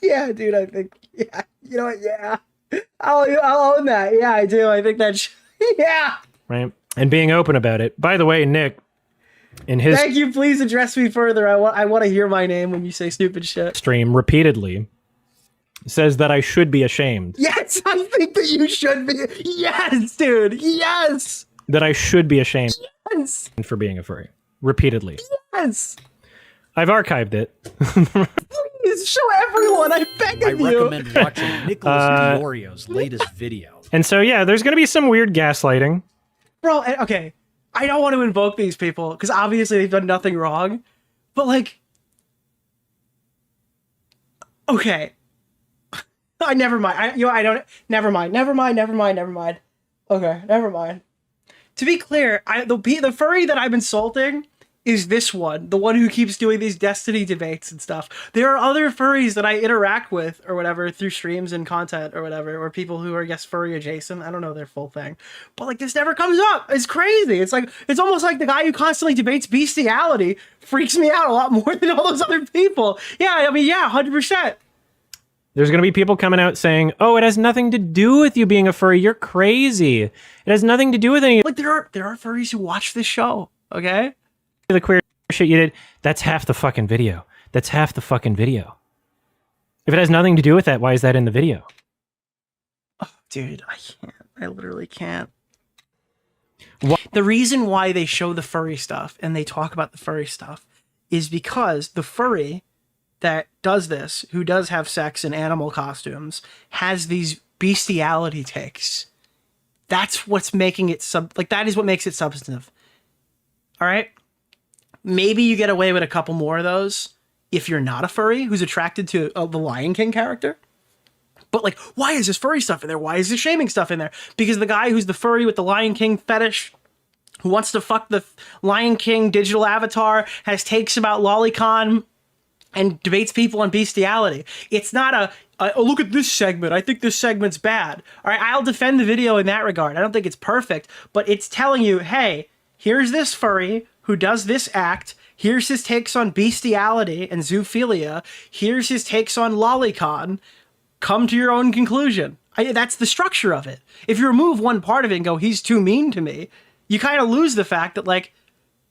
Yeah, dude, I think... Yeah, you know what? Yeah. I'll own that. Yeah, I do. I think that's... Yeah! Right? And being open about it. By the way, Nick, in his... Thank you, please address me further. I want to hear my name when you say stupid shit. ...stream repeatedly... says that I should be ashamed. Yes, I think that you should be. Yes, dude. Yes. That I should be ashamed. Yes. For being a furry. Repeatedly. Yes. I've archived it. Please show everyone. I beg of you. I recommend watching Nicholas DeOrio's latest video. And so, yeah, there's going to be some weird gaslighting. Bro, okay. I don't want to invoke these people because obviously they've done nothing wrong. But like, okay. Never mind. Never mind. Okay, never mind. To be clear, the furry that I'm insulting is this one, the one who keeps doing these Destiny debates and stuff. There are other furries that I interact with or whatever through streams and content or whatever, or people who are, I guess, furry adjacent. I don't know their full thing, but like this never comes up. It's crazy. It's like, it's almost like the guy who constantly debates bestiality freaks me out a lot more than all those other people. Yeah, I mean, yeah, 100%. There's going to be people coming out saying, oh, it has nothing to do with you being a furry. You're crazy. It has nothing to do with any... Like, there are furries who watch this show, okay? The queer shit you did, that's half the fucking video. That's half the fucking video. If it has nothing to do with that, why is that in the video? Oh, dude, I can't. I literally can't. What? The reason why they show the furry stuff and they talk about the furry stuff is because the furry that does this, who does have sex in animal costumes, has these bestiality takes. That's what's making it that is what makes it substantive. All right? Maybe you get away with a couple more of those if you're not a furry who's attracted to the Lion King character. But like, why is this furry stuff in there? Why is this shaming stuff in there? Because the guy who's the furry with the Lion King fetish, who wants to fuck the Lion King digital avatar, has takes about lolicon and debates people on bestiality. It's not oh, look at this segment. I think this segment's bad. All right, I'll defend the video in that regard. I don't think it's perfect, but it's telling you, hey, here's this furry who does this act. Here's his takes on bestiality and zoophilia. Here's his takes on lolicon. Come to your own conclusion. That's the structure of it. If you remove one part of it and go, he's too mean to me, you kind of lose the fact that, like,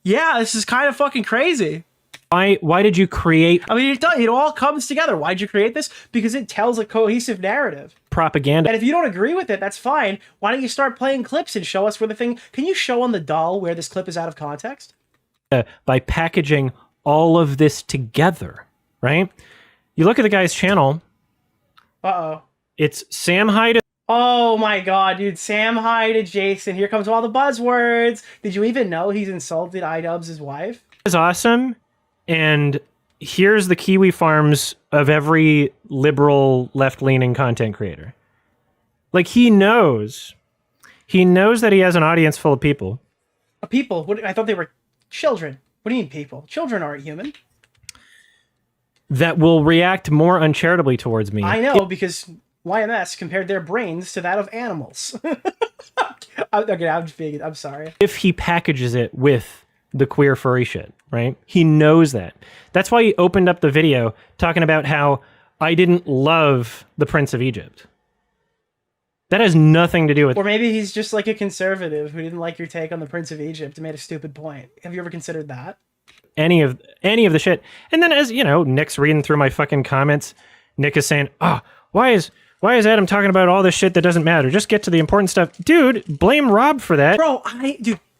yeah, this is kind of fucking crazy. Why did you create... I mean, it all comes together. Why'd you create this? Because it tells a cohesive narrative. Propaganda. And if you don't agree with it, that's fine. Why don't you start playing clips and show us where the thing... Can you show on the doll where this clip is out of context? By packaging all of this together, right? You look at the guy's channel... Uh-oh. It's Sam Hyde. Oh my god, dude. Sam Hyde adjacent. Here comes all the buzzwords. Did you even know he's insulted iDubbbz' wife? It's awesome. And here's the Kiwi farms of every liberal left-leaning content creator. Like, he knows that he has an audience full of people. People? What, I thought they were children. What do you mean people? Children aren't human. That will react more uncharitably towards me. I know, because YMS compared their brains to that of animals. Okay, I'm sorry. If he packages it with the queer furry shit, right? He knows that. That's why he opened up the video talking about how I didn't love the Prince of Egypt. That has nothing to do with... Or maybe he's just like a conservative who didn't like your take on the Prince of Egypt and made a stupid point. Have you ever considered that? Any of the shit. And then, as you know, Nick's reading through my fucking comments. Nick is saying, oh, why is Adam talking about all this shit that doesn't matter? Just get to the important stuff. Dude, blame Rob for that. Bro,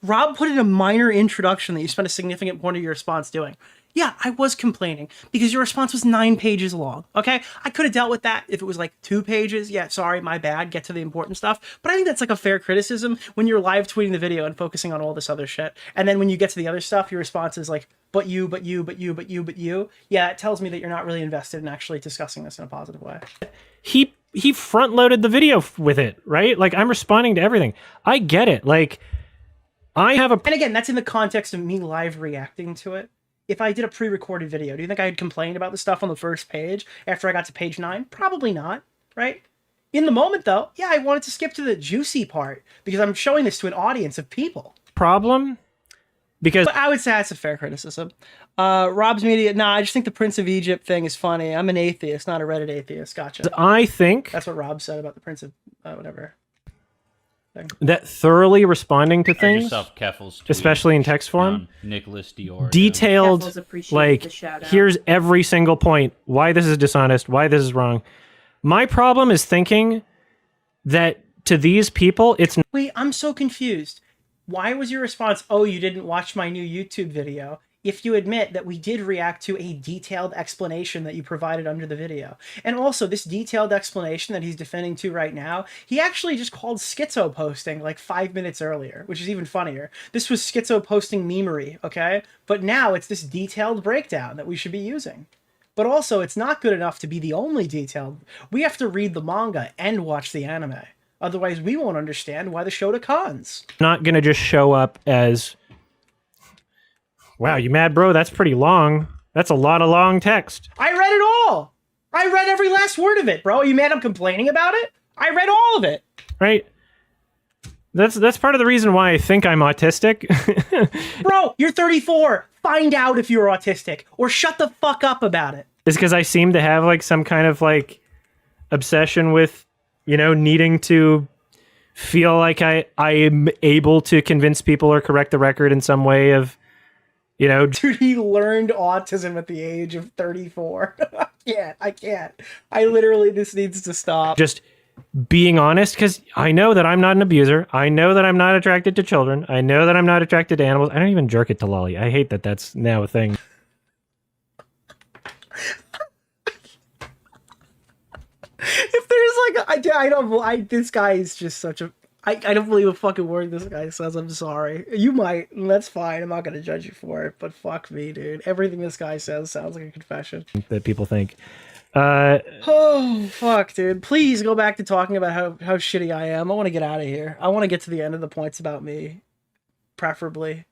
Rob put in a minor introduction that you spent a significant point of your response doing. Yeah, I was complaining because your response was 9 pages long, okay? I could have dealt with that if it was like 2 pages. Yeah, sorry, my bad, get to the important stuff. But I think that's like a fair criticism when you're live tweeting the video and focusing on all this other shit. And then when you get to the other stuff, your response is like, but you. Yeah, it tells me that you're not really invested in actually discussing this in a positive way. He front-loaded the video with it, right? Like, I'm responding to everything. I get it. Like, I have a... And again, that's in the context of me live reacting to it. If I did a pre-recorded video, do you think I'd complain about the stuff on the first page after I got to page 9? Probably not, right? In the moment, though, yeah, I wanted to skip to the juicy part because I'm showing this to an audience of people. Problem? Because... But I would say that's a fair criticism. Rob's Media, I just think the Prince of Egypt thing is funny. I'm an atheist, not a Reddit atheist. Gotcha. I think... That's what Rob said about the Prince of... whatever. That thoroughly responding to things, Keffel's tweet, especially in text form, Nicholas DeOrio. detailed, like, here's every single point, why this is dishonest, why this is wrong. My problem is thinking that to these people, it's... Wait, I'm so confused. Why was your response, oh, you didn't watch my new YouTube video, if you admit that we did react to a detailed explanation that you provided under the video? And also, this detailed explanation that he's defending to right now, he actually just called schizo posting like 5 minutes earlier, which is even funnier. This was schizo posting memery, okay? But now it's this detailed breakdown that we should be using. But also, it's not good enough to be the only detailed. We have to read the manga and watch the anime. Otherwise, we won't understand why the Shota cons. Not gonna just show up as... Wow, you mad, bro? That's pretty long. That's a lot of long text. I read it all. I read every last word of it, bro. Are you mad I'm complaining about it? I read all of it. Right. That's part of the reason why I think I'm autistic. Bro, you're 34. Find out if you're autistic or shut the fuck up about it. It's because I seem to have like some kind of like obsession with, needing to feel like I am able to convince people or correct the record in some way of, Dude, he learned autism at the age of 34. I can't. I literally, this needs to stop. just being honest, because I know that I'm not an abuser. I know that I'm not attracted to children. I know that I'm not attracted to animals. I don't even jerk it to Lolly. I hate that that's now a thing. If there's like, this guy is just such a, I don't believe a fucking word this guy says. I'm sorry. You might, and that's fine. I'm not going to judge you for it, but fuck me, dude. Everything this guy says sounds like a confession. That people think. Oh, fuck, dude. Please go back to talking about how shitty I am. I want to get out of here. I want to get to the end of the points about me. Preferably.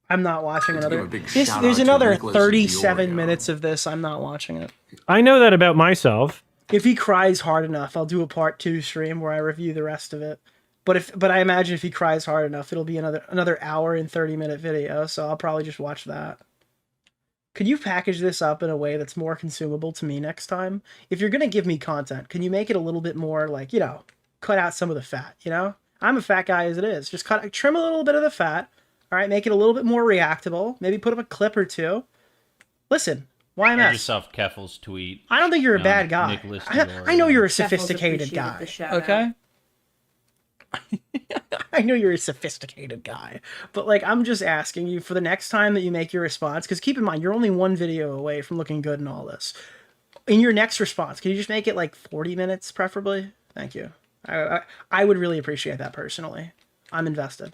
I'm not watching another. There's another 37 minutes of this. I'm not watching it. I know that about myself. If he cries hard enough, I'll do a part 2 stream where I review the rest of it. But I imagine if he cries hard enough, it'll be another hour and 30-minute video, so I'll probably just watch that. Could you package this up in a way that's more consumable to me next time? If you're going to give me content, can you make it a little bit more like, cut out some of the fat, I'm a fat guy as it is. Just trim a little bit of the fat, all right? Make it a little bit more reactable. Maybe put up a clip or 2. Listen, YMS. Yourself Keffel's tweet. I don't think you're a bad guy. Nicholas I know you're a sophisticated guy, okay? I know you're a sophisticated guy, but like, I'm just asking you for the next time that you make your response, because keep in mind, you're only one video away from looking good and all this. In your next response, can you just make it like 40 minutes, preferably? Thank you. I would really appreciate that personally. I'm invested.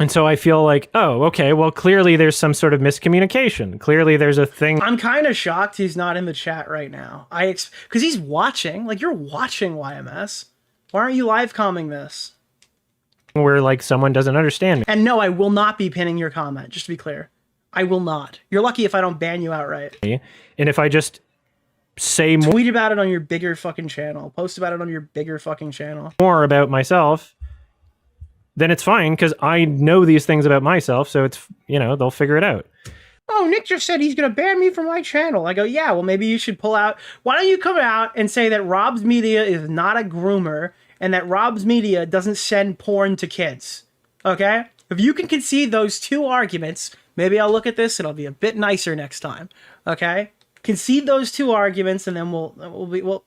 And so I feel like, oh, okay, well, clearly there's some sort of miscommunication. Clearly there's a thing. I'm kind of shocked he's not in the chat right now. Because he's watching. Like, you're watching YMS. Why aren't you live commenting this? Where, like, someone doesn't understand me. And no, I will not be pinning your comment, just to be clear. I will not. You're lucky if I don't ban you outright. And if I just say more... Tweet about it on your bigger fucking channel. Post about it on your bigger fucking channel. More about myself, then it's fine, because I know these things about myself, so it's, they'll figure it out. Oh, Nick just said he's going to ban me from my channel. I go, yeah, well, maybe you should pull out. Why don't you come out and say that Rob's Media is not a groomer and that Rob's Media doesn't send porn to kids? Okay? If you can concede those 2 arguments, maybe I'll look at this and I'll be a bit nicer next time. Okay? Concede those 2 arguments and then we'll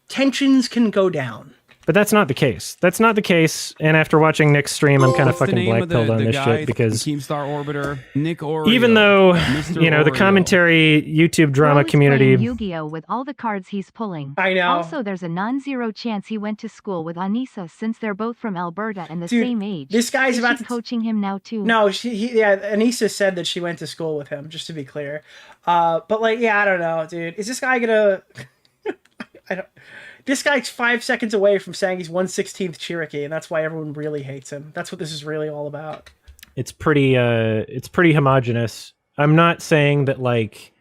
tensions can go down. But that's not the case. That's not the case. And after watching Nick's stream, I'm kind of fucking blackpilled on this shit because Keemstar Orbiter, Nick Oreo, even though, Mr. the Oreo. commentary YouTube drama Bro's community. playing Yu-Gi-Oh with all the cards he's pulling. I know. Also, there's a non-zero chance he went to school with Anissa since they're both from Alberta and the Dude, same age. this guy's Is about she to coaching him now too. No, Anissa said that she went to school with him, just to be clear. But like, yeah, I don't know, dude. Is this guy gonna... This guy's 5 seconds away from saying he's 1/16th Cherokee, and that's why everyone really hates him. That's what this is really all about. It's pretty homogenous. I'm not saying that, like,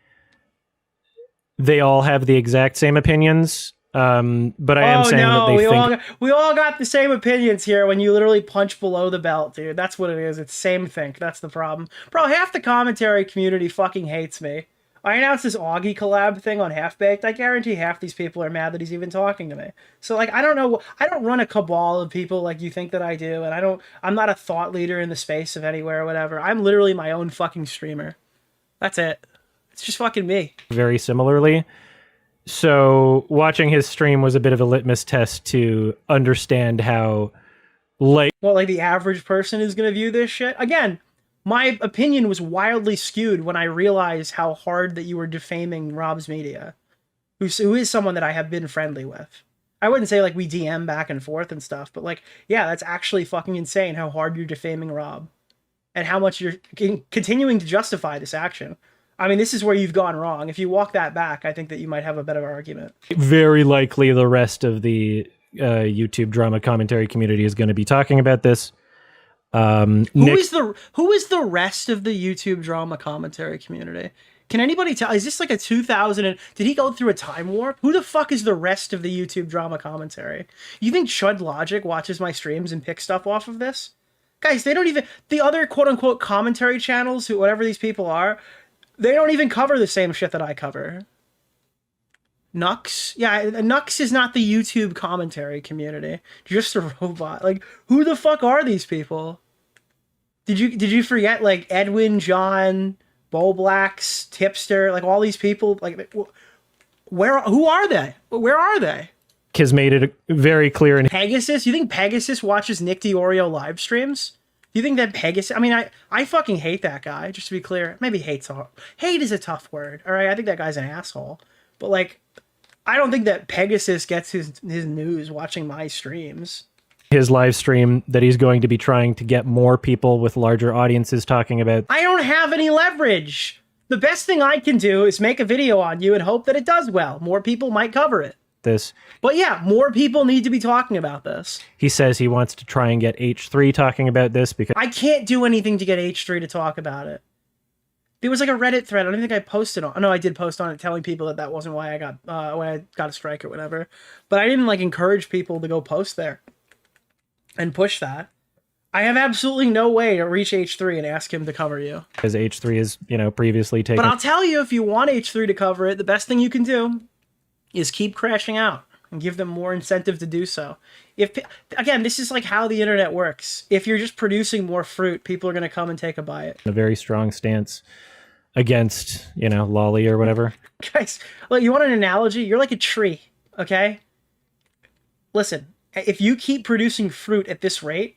they all have the exact same opinions, but I am saying that they think... we all got the same opinions here when you literally punch below the belt, dude. That's what it is. It's same think. That's the problem. Bro, half the commentary community fucking hates me. I announced this Augie collab thing on Half Baked. I guarantee half these people are mad that he's even talking to me. So, like, I don't know. I don't run a cabal of people like you think that I do, and I'm not a thought leader in the space of anywhere or whatever. I'm literally my own fucking streamer. That's it. It's just fucking me. Very similarly. So watching his stream was a bit of a litmus test to understand how, like the average person is going to view this shit. Again, my opinion was wildly skewed when I realized how hard that you were defaming Rob's Media, who is someone that I have been friendly with. I wouldn't say like we DM back and forth and stuff, but like, yeah, that's actually fucking insane how hard you're defaming Rob and how much you're continuing to justify this action. I mean, this is where you've gone wrong. If you walk that back, I think that you might have a better argument. Very likely the rest of the YouTube drama commentary community is going to be talking about this. Who is the rest of the YouTube drama commentary community? Can anybody tell? Is this like a 2000? Did he go through a time warp? Who the fuck is the rest of the YouTube drama commentary? You think Chud Logic watches my streams and picks stuff off of this? Guys, they don't even, the other quote unquote commentary channels, who whatever these people are, they don't even cover the same shit that I cover. Nux? Yeah, Nux is not the YouTube commentary community. Just a robot. Like, who the fuck are these people? Did you forget, like, Edwin, John, Blacks, Tipster, like, all these people? Like, who are they? Where are they? Has made it very clear. And Pegasus? You think Pegasus watches Nick DeOrio live streams? You think that Pegasus... I mean, I fucking hate that guy, just to be clear. Maybe hate is a tough word, all right? I think that guy's an asshole. But, like, I don't think that Pegasus gets his news watching my streams. His live stream that he's going to be trying to get more people with larger audiences talking about. I don't have any leverage. The best thing I can do is make a video on you and hope that it does well. More people might cover it. This. But yeah, more people need to be talking about this. He says he wants to try and get H3 talking about this because I can't do anything to get H3 to talk about it. There was like a Reddit thread. I don't even think I posted on. No, I did post on it telling people that wasn't why I got a strike or whatever. But I didn't like encourage people to go post there and push that. I have absolutely no way to reach H3 and ask him to cover you. Because H3 is, previously taken. But I'll tell you, if you want H3 to cover it, the best thing you can do is keep crashing out and give them more incentive to do so. Again, this is like how the internet works. If you're just producing more fruit, people are going to come and take a bite. A very strong stance against, lolly or whatever. Guys, look, you want an analogy? You're like a tree, okay? Listen, if you keep producing fruit at this rate,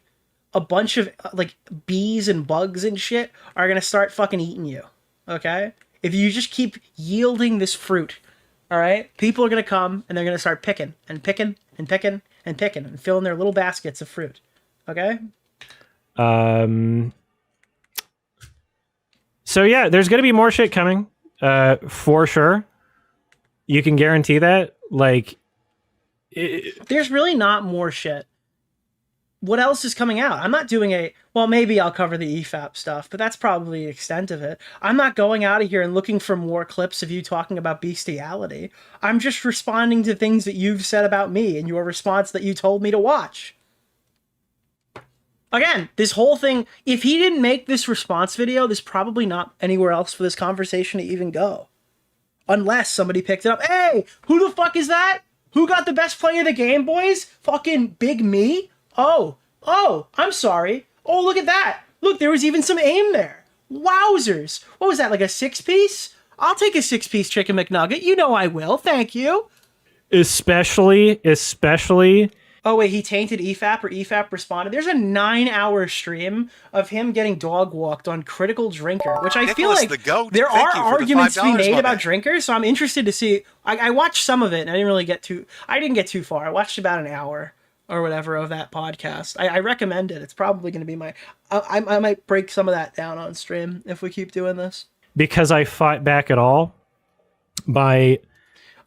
a bunch of like bees and bugs and shit are going to start fucking eating you, okay? If you just keep yielding this fruit, all right, people are going to come and they're going to start picking and picking and picking and picking and filling their little baskets of fruit. Okay? So yeah, there's going to be more shit coming, for sure. You can guarantee that. Like, there's really not more shit. What else is coming out? I'm not doing well, maybe I'll cover the EFAP stuff, but that's probably the extent of it. I'm not going out of here and looking for more clips of you talking about bestiality. I'm just responding to things that you've said about me and your response that you told me to watch. Again, this whole thing, if he didn't make this response video, there's probably not anywhere else for this conversation to even go. Unless somebody picked it up. Hey, who the fuck is that? Who got the best play of the game, boys? Fucking Big Me? Oh, I'm sorry. Oh, look at that. Look, there was even some aim there. Wowzers. What was that, like a 6-piece? I'll take a 6-piece chicken McNugget. You know I will. Thank you. Especially. Oh, wait, he tainted EFAP or EFAP responded? There's a 9-hour stream of him getting dog walked on Critical Drinker, which I feel like there are arguments to be made about drinkers, so I'm interested to see. I watched some of it, and I didn't get too far. I watched about an hour or whatever of that podcast. I recommend it. It's probably going to be I might break some of that down on stream if we keep doing this. Because I fought back at all by...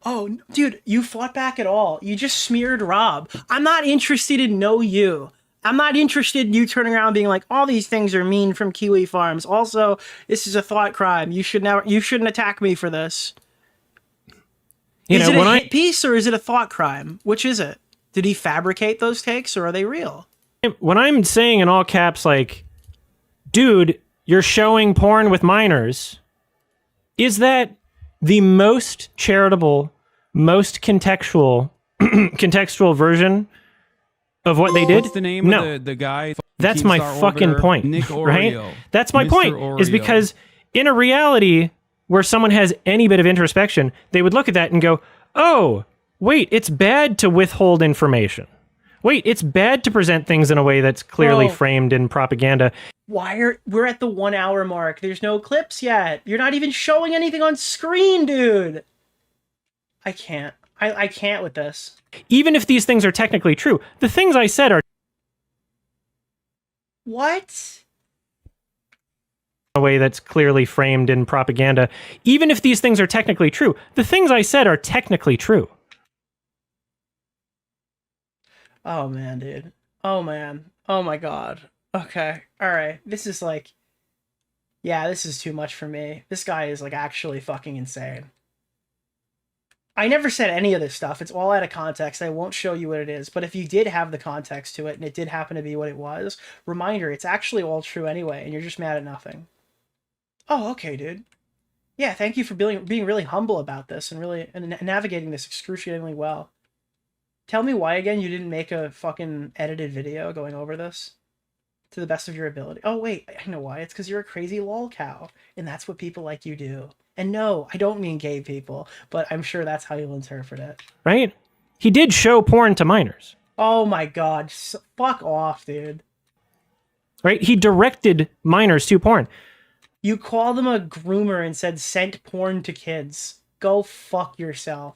Oh, dude, you fought back at all. You just smeared Rob. I'm not interested in you. I'm not interested in you turning around being like, all these things are mean from Kiwi Farms. Also, this is a thought crime. You shouldn't attack me for this. Is it a hit piece or is it a thought crime? Which is it? Did he fabricate those takes or are they real? When I'm saying in all caps, like, dude, you're showing porn with minors, is that the most charitable, most contextual version of what they did? What's the name of the guy? That's my fucking point, right? That's my point, is because in a reality where someone has any bit of introspection, they would look at that and go, oh, wait, it's bad to withhold information. Wait, it's bad to present things in a way that's clearly framed in propaganda. We're at the 1 hour mark. There's no clips yet. You're not even showing anything on screen, dude. I can't. I can't with this. Even if these things are technically true, the things I said are... What? A way that's clearly framed in propaganda. Even if these things are technically true, the things I said are technically true. Oh, man, dude. Oh, man. Oh, my God. Okay. All right. This is like... Yeah, this is too much for me. This guy is, like, actually fucking insane. I never said any of this stuff. It's all out of context. I won't show you what it is. But if you did have the context to it, and it did happen to be what it was, reminder, it's actually all true anyway, and you're just mad at nothing. Oh, okay, dude. Yeah, thank you for being really humble about this and really navigating this excruciatingly well. Tell me why again you didn't make a fucking edited video going over this to the best of your ability. Oh wait, I know why. It's because you're a crazy lol cow, and that's what people like you do. And no, I don't mean gay people, but I'm sure that's how you'll interpret it. Right? He did show porn to minors. Oh my god, fuck off, dude. Right? He directed minors to porn. You called him a groomer and said sent porn to kids. Go fuck yourself.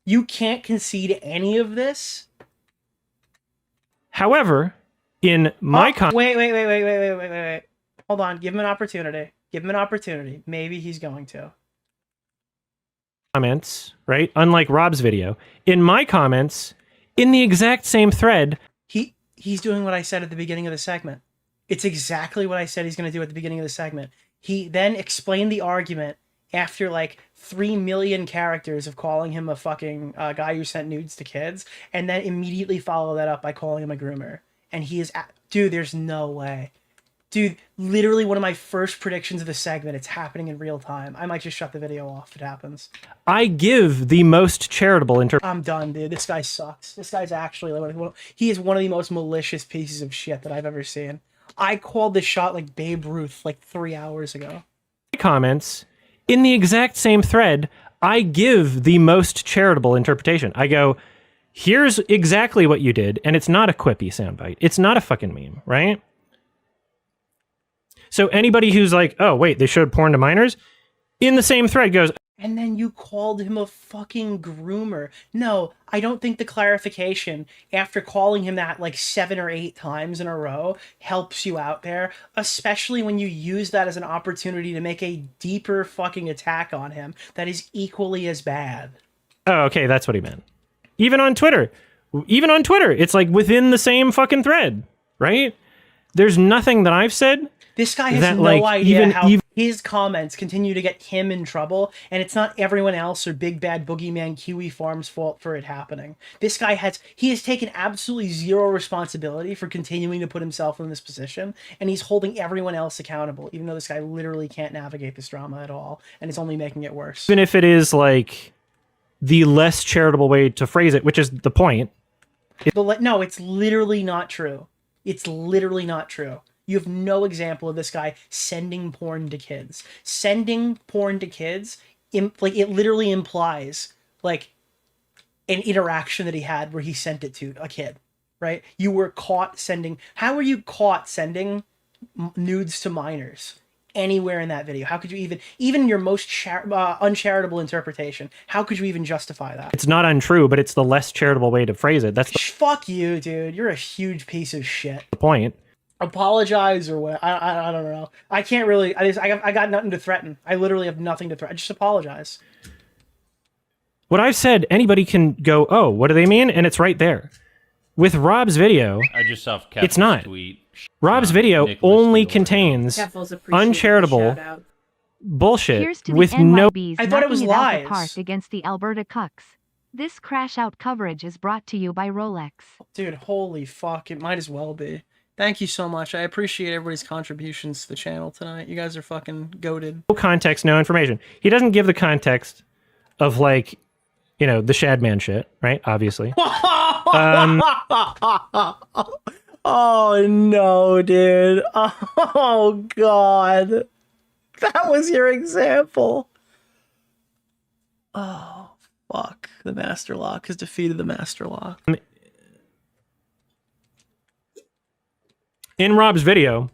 You can't concede any of this? However, in my wait. Hold on, give him an opportunity. Give him an opportunity. Maybe he's going to. Comments, right? Unlike Rob's video, in my comments, in the exact same thread, he's doing what I said at the beginning of the segment. It's exactly what I said he's going to do at the beginning of the segment. He then explained the argument after like 3 million characters of calling him a fucking guy who sent nudes to kids, and then immediately follow that up by calling him a groomer. And he is, dude, there's no way. Dude, literally one of my first predictions of the segment. It's happening in real time. I might just shut the video off if it happens. I give the most charitable I'm done, dude. This guy sucks. This guy's actually, he is one of the most malicious pieces of shit that I've ever seen. I called this shot like Babe Ruth like 3 hours ago. Comments, in the exact same thread, I give the most charitable interpretation. I go, here's exactly what you did, and it's not a quippy soundbite. It's not a fucking meme, right? So anybody who's like, oh, wait, they showed porn to minors, in the same thread goes, and then you called him a fucking groomer. No, I don't think the clarification after calling him that like 7 or 8 times in a row helps you out there, especially when you use that as an opportunity to make a deeper fucking attack on him that is equally as bad. oh, okay, that's what he meant. Even on Twitter, it's like within the same fucking thread, right? There's nothing that I've said. This guy has no idea how his comments continue to get him in trouble, and it's not everyone else or Big Bad Boogeyman Kiwi Farm's fault for it happening. This guy has taken absolutely zero responsibility for continuing to put himself in this position, and he's holding everyone else accountable, even though this guy literally can't navigate this drama at all, and it's only making it worse. Even if it is like the less charitable way to phrase it, which is the point. No, it's literally not true. It's literally not true. You have no example of this guy sending porn to kids. Sending porn to kids, like it literally implies like an interaction that he had where he sent it to a kid, right? You were caught sending. How were you caught sending nudes to minors anywhere in that video? How could you even your most uncharitable interpretation? How could you even justify that? It's not untrue, but it's the less charitable way to phrase it. That's fuck you, dude. You're a huge piece of shit. The point. Apologize or what? I don't know. I can't really. I got nothing to threaten. I literally have nothing to threaten. Just apologize. What I've said, anybody can go, oh, what do they mean? And it's right there. With Rob's video, I just saw it's not. Tweet. Rob's video only contains uncharitable bullshit with no. I thought it was lies. Park against the Alberta Cucks. This crash out coverage is brought to you by Rolex. Dude, holy fuck! It might as well be. Thank you so much. I appreciate everybody's contributions to the channel tonight. You guys are fucking goated. No context, no information. He doesn't give the context of like, you know, the Shadman shit, right? Obviously. Oh no, dude. Oh god. That was your example. Oh, fuck. The Master Lock has defeated the Master Lock. In Rob's video,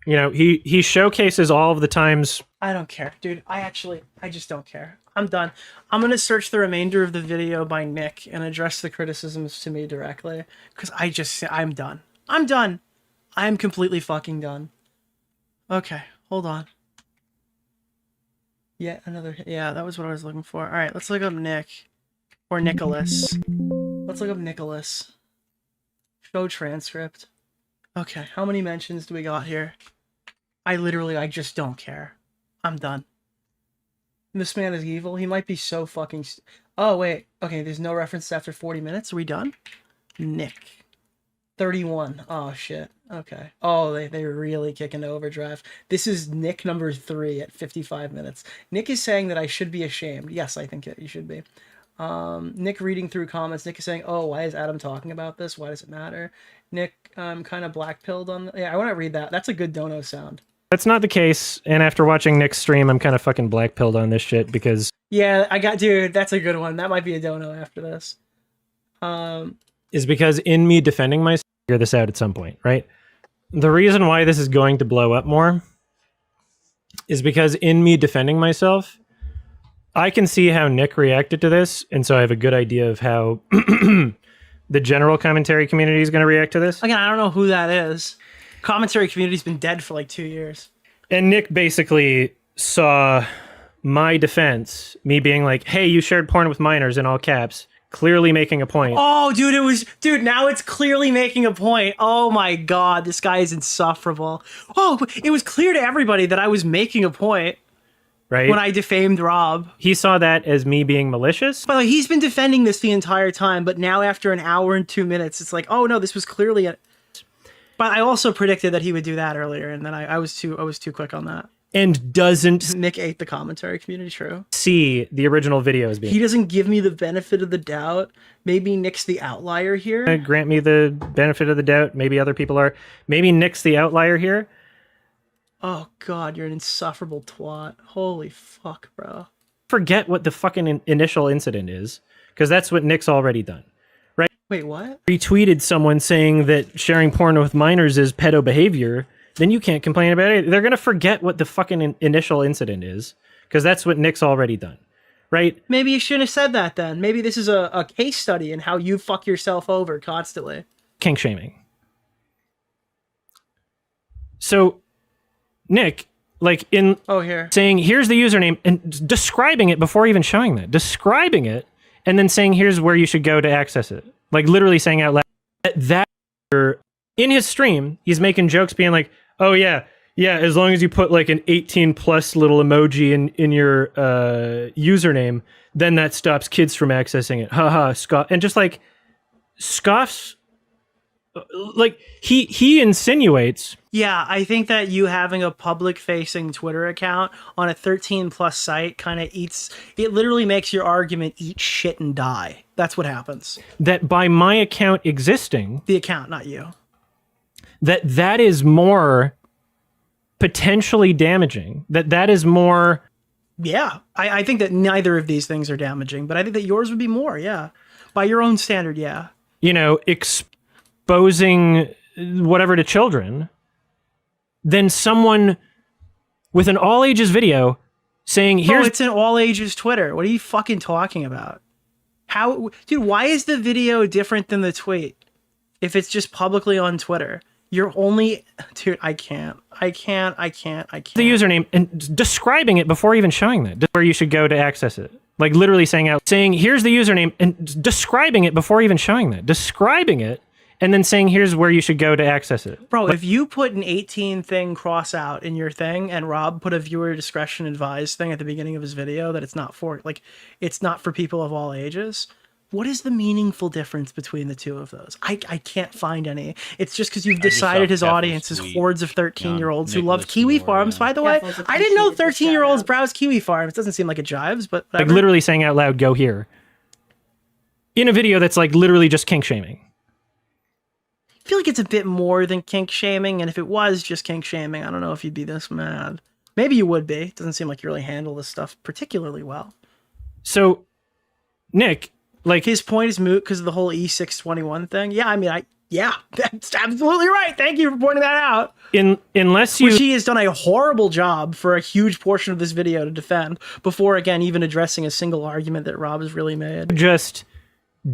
you know, he showcases all of the times. I don't care, dude. I just don't care. I'm done. I'm going to search the remainder of the video by Nick and address the criticisms to me directly. Because I'm done. I'm done. I'm completely fucking done. Okay, hold on. Yeah, that was what I was looking for. All right, let's look up Nick. Or Nicholas. Let's look up Nicholas. Show transcript. Okay, how many mentions do we got here? I just don't care. I'm done. This man is evil. He might be so fucking... Oh, wait. Okay, there's no reference after 40 minutes. Are we done? Nick. 31. Oh shit. Okay. Oh, they're really kicking to overdrive. This is Nick number 3 at 55 minutes. Nick is saying that I should be ashamed. Yes, I think you should be. Nick reading through comments. Nick is saying, "Oh, why is Adam talking about this? Why does it matter?" Nick, kind of black-pilled on. Yeah, I want to read that. That's a good dono sound. That's not the case. And after watching Nick's stream, I'm kind of fucking black-pilled on this shit because. Yeah, dude. That's a good one. That might be a dono after this. Is because in me defending myself, figure this out at some point, right? The reason why this is going to blow up more is because in me defending myself, I can see how Nick reacted to this, and so I have a good idea of how the general commentary community is going to react to this. Again, I don't know who that is. Commentary community's been dead for like 2 years. And Nick basically saw my defense, me being like, "Hey, you shared porn with minors," in all caps, clearly making a point. Oh, dude, now it's clearly making a point. Oh my god, this guy is insufferable. Oh, it was clear to everybody that I was making a point. Right? When I defamed Rob. He saw that as me being malicious. But like, he's been defending this the entire time, but now after an hour and 2 minutes, it's like, oh no, this was clearly a... But I also predicted that he would do that earlier, and then I was too quick on that. And doesn't... Nick ate the commentary community, true. See the original video as being... He doesn't give me the benefit of the doubt. Maybe Nick's the outlier here. Grant me the benefit of the doubt. Maybe other people are. Maybe Nick's the outlier here. Oh god, you're an insufferable twat. Holy fuck, bro. Forget what the fucking initial incident is, because that's what Nick's already done, right? Wait, what? Retweeted someone saying that sharing porn with minors is pedo behavior, then you can't complain about it. They're going to forget what the fucking initial incident is, because that's what Nick's already done, right? Maybe you shouldn't have said that then. Maybe this is a case study in how you fuck yourself over constantly. Kink shaming. So... Nick, like in saying, here's the username, and describing it before even showing that. Describing it, and then saying, here's where you should go to access it. Like literally saying out loud that in his stream, he's making jokes being like, oh yeah, as long as you put like an 18 plus little emoji in your username, then that stops kids from accessing it. Haha, scoff. And just like scoffs, like he insinuates. Yeah, I think that you having a public-facing Twitter account on a 13-plus site kind of it literally makes your argument eat shit and die. That's what happens. That by my account existing... The account, not you. That is more potentially damaging. That is more... Yeah, I think that neither of these things are damaging, but I think that yours would be more, yeah. By your own standard, yeah. You know, exposing whatever to children... than someone with an all ages video saying, here's... Oh, it's an all ages Twitter. What are you fucking talking about? How... Dude, why is the video different than the tweet? If it's just publicly on Twitter. You're only... Dude, I can't. The username, and describing it before even showing that. Where you should go to access it. Like literally saying, here's the username, and describing it before even showing that. Describing it. And then saying, here's where you should go to access it. Bro, if you put an 18 thing cross out in your thing and Rob put a viewer discretion advised thing at the beginning of his video that it's not for, like, it's not for people of all ages, what is the meaningful difference between the two of those? I can't find any. It's just because you've decided his audience is hordes of 13-year-olds who love Kiwi Farms, by the way. I didn't know 13-year-olds browse Kiwi Farms. It doesn't seem like it jives, but whatever. Like literally saying out loud, go here. In a video that's like literally just kink shaming. I feel like it's a bit more than kink shaming, and if it was just kink shaming, I don't know if you'd be this mad. Maybe you would be. It doesn't seem like you really handle this stuff particularly well. So, Nick, like... His point is moot because of the whole E621 thing? Yeah, I mean, yeah, that's absolutely right. Thank you for pointing that out. Unless you... Which he has done a horrible job for a huge portion of this video to defend before, again, even addressing a single argument that Rob has really made. Just...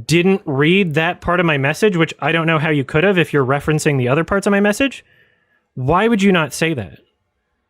didn't read that part of my message, which I don't know how you could have if you're referencing the other parts of my message. Why would you not say that?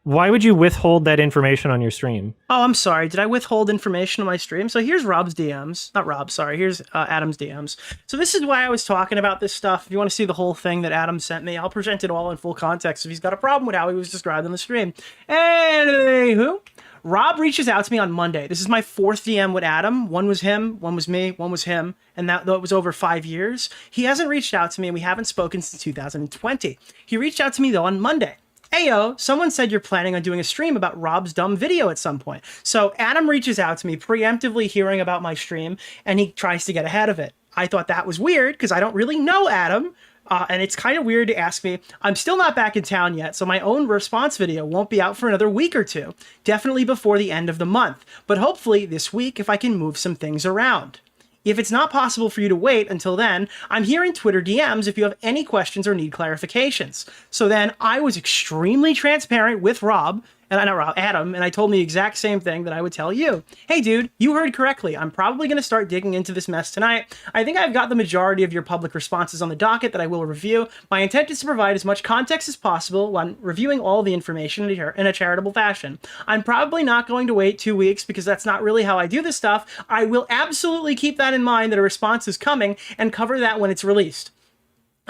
Why would you withhold that information on your stream? Oh, I'm sorry. Did I withhold information on my stream? So here's Rob's DMs. Not Rob, sorry. Here's Adam's DMs. So this is why I was talking about this stuff. If you want to see the whole thing that Adam sent me, I'll present it all in full context if he's got a problem with how he was described on the stream. Anywho, Rob reaches out to me on Monday. This is my 4th DM with Adam. One was him, one was me, one was him, and that was over 5 years. He hasn't reached out to me, and we haven't spoken since 2020. He reached out to me, though, on Monday. Ayo, someone said you're planning on doing a stream about Rob's dumb video at some point. So Adam reaches out to me, preemptively hearing about my stream, and he tries to get ahead of it. I thought that was weird, because I don't really know Adam. And it's kind of weird to ask me. I'm still not back in town yet, so my own response video won't be out for another week or two. Definitely before the end of the month. But hopefully this week if I can move some things around. If it's not possible for you to wait until then, I'm here in Twitter DMs if you have any questions or need clarifications. So then I was extremely transparent with Rob, and not Rob, Adam, and I told him the exact same thing that I would tell you. Hey dude, you heard correctly. I'm probably going to start digging into this mess tonight. I think I've got the majority of your public responses on the docket that I will review. My intent is to provide as much context as possible when reviewing all the information in a charitable fashion. I'm probably not going to wait 2 weeks because that's not really how I do this stuff. I will absolutely keep that in mind that a response is coming and cover that when it's released.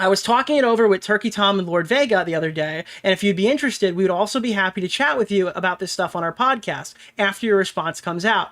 I was talking it over with Turkey Tom and Lord Vega the other day, and if you'd be interested, we would also be happy to chat with you about this stuff on our podcast after your response comes out.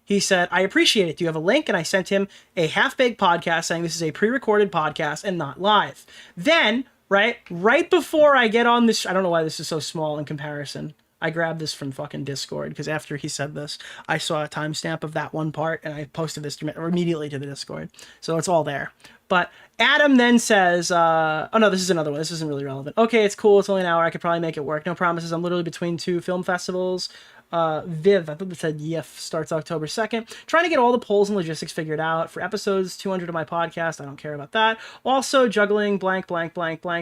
He said, I appreciate it. Do you have a link? And I sent him a half-baked podcast saying this is a pre-recorded podcast and not live. Then, right before I get on this, I don't know why this is so small in comparison. I grabbed this from fucking Discord because after he said this, I saw a timestamp of that one part and I posted this immediately to the Discord. So it's all there. But Adam then says, oh no, this is another one. This isn't really relevant. Okay, it's cool. It's only an hour. I could probably make it work. No promises. I'm literally between 2 film festivals. Viv, I thought it said YIF, starts October 2nd. Trying to get all the polls and logistics figured out. For episodes 200 of my podcast, I don't care about that. Also juggling blank, tendinitis.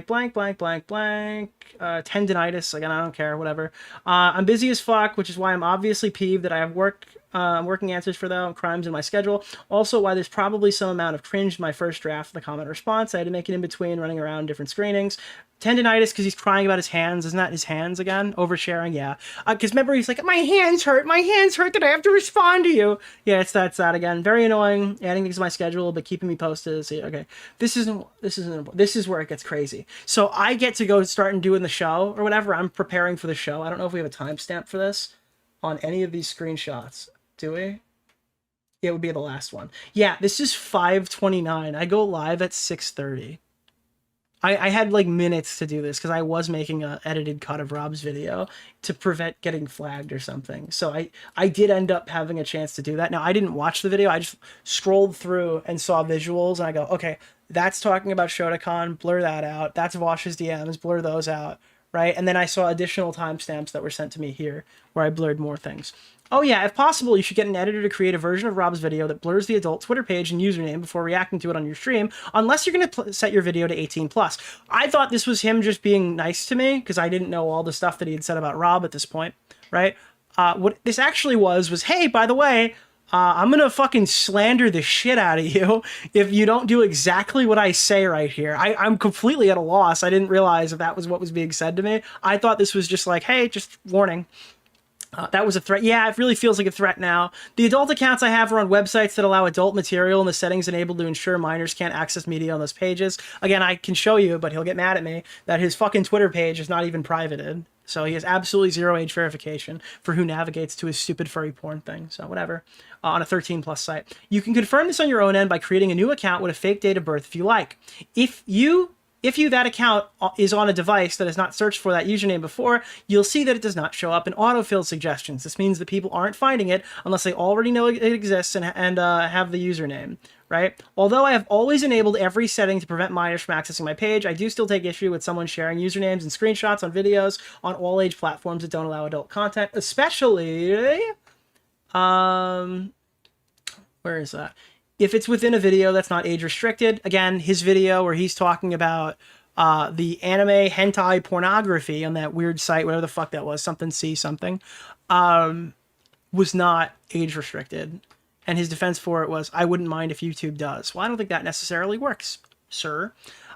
Again, I don't care, whatever. I'm busy as fuck, which is why I'm obviously peeved that I have working answers for them, crimes in my schedule. Also why there's probably some amount of cringe in my first draft of the comment response. I had to make it in between running around different screenings. Tendinitis because he's crying about his hands. Isn't that his hands again? Oversharing, yeah. Because remember, he's like, my hands hurt that I have to respond to you. Yeah, it's that again. Very annoying, adding things to my schedule, but keeping me posted. See, okay, this is where it gets crazy. So I get to go start and doing the show or whatever. I'm preparing for the show. I don't know if we have a timestamp for this on any of these screenshots. Do we? It would be the last one. Yeah, this is 5:29. I go live at 6:30. I had like minutes to do this because I was making an edited cut of Rob's video to prevent getting flagged or something. So I did end up having a chance to do that. Now, I didn't watch the video. I just scrolled through and saw visuals and I go, okay, that's talking about Shotacon, blur that out. That's Vosh's DMs, blur those out, right? And then I saw additional timestamps that were sent to me here where I blurred more things. Oh yeah, if possible, you should get an editor to create a version of Rob's video that blurs the adult Twitter page and username before reacting to it on your stream, unless you're going to set your video to 18+. I thought this was him just being nice to me, because I didn't know all the stuff that he had said about Rob at this point, right? What this actually was, hey, by the way, I'm going to fucking slander the shit out of you if you don't do exactly what I say right here. I'm completely at a loss. I didn't realize if that was what was being said to me. I thought this was just like, hey, just warning. That was a threat. Yeah, it really feels like a threat now. The adult accounts I have are on websites that allow adult material and the settings enabled to ensure minors can't access media on those pages. Again, I can show you, but he'll get mad at me, that his fucking Twitter page is not even privated. So he has absolutely zero age verification for who navigates to his stupid furry porn thing. So whatever. On a 13+ site. You can confirm this on your own end by creating a new account with a fake date of birth if you like. If that account is on a device that has not searched for that username before, you'll see that it does not show up in autofill suggestions. This means that people aren't finding it unless they already know it exists and have the username, right? Although I have always enabled every setting to prevent minors from accessing my page, I do still take issue with someone sharing usernames and screenshots on videos on all age platforms that don't allow adult content, especially, where is that? If it's within a video that's not age restricted. Again, his video where he's talking about the anime hentai pornography on that weird site, whatever the fuck that was, something C something, was not age restricted. And his defense for it was, I wouldn't mind if YouTube does. Well, I don't think that necessarily works, sir.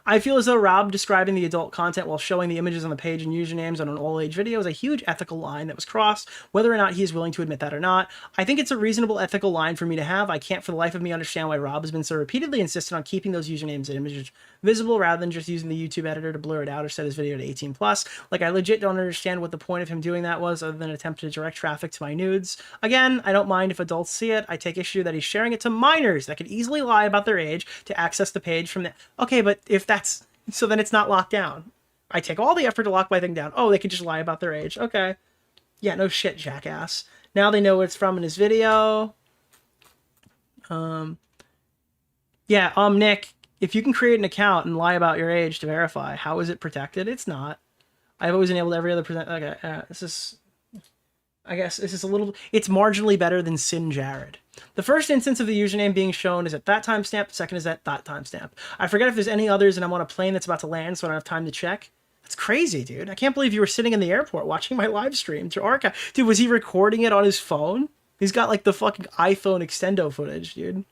I feel as though Rob describing the adult content while showing the images on the page and usernames on an all-age video is a huge ethical line that was crossed, whether or not he is willing to admit that or not. I think it's a reasonable ethical line for me to have. I can't for the life of me understand why Rob has been so repeatedly insistent on keeping those usernames and images visible rather than just using the YouTube editor to blur it out or set his video to 18 plus. Like, I legit don't understand what the point of him doing that was other than attempt to direct traffic to my nudes. Again, I don't mind if adults see it. I take issue that he's sharing it to minors that could easily lie about their age to access the page from the... Okay, but if that's... So then it's not locked down. I take all the effort to lock my thing down. Oh, they could just lie about their age. Okay. Yeah, no shit, jackass. Now they know what it's from in his video. Nick, if you can create an account and lie about your age to verify, how is it protected? It's not. I've always enabled every other present. Okay, this is... I guess this is a little... It's marginally better than Sin Jared. The first instance of the username being shown is at that timestamp. The second is at that timestamp. I forget if there's any others and I'm on a plane that's about to land, so I don't have time to check. That's crazy, dude. I can't believe you were sitting in the airport watching my live stream to archive. Dude, was he recording it on his phone? He's got like the fucking iPhone extendo footage, dude.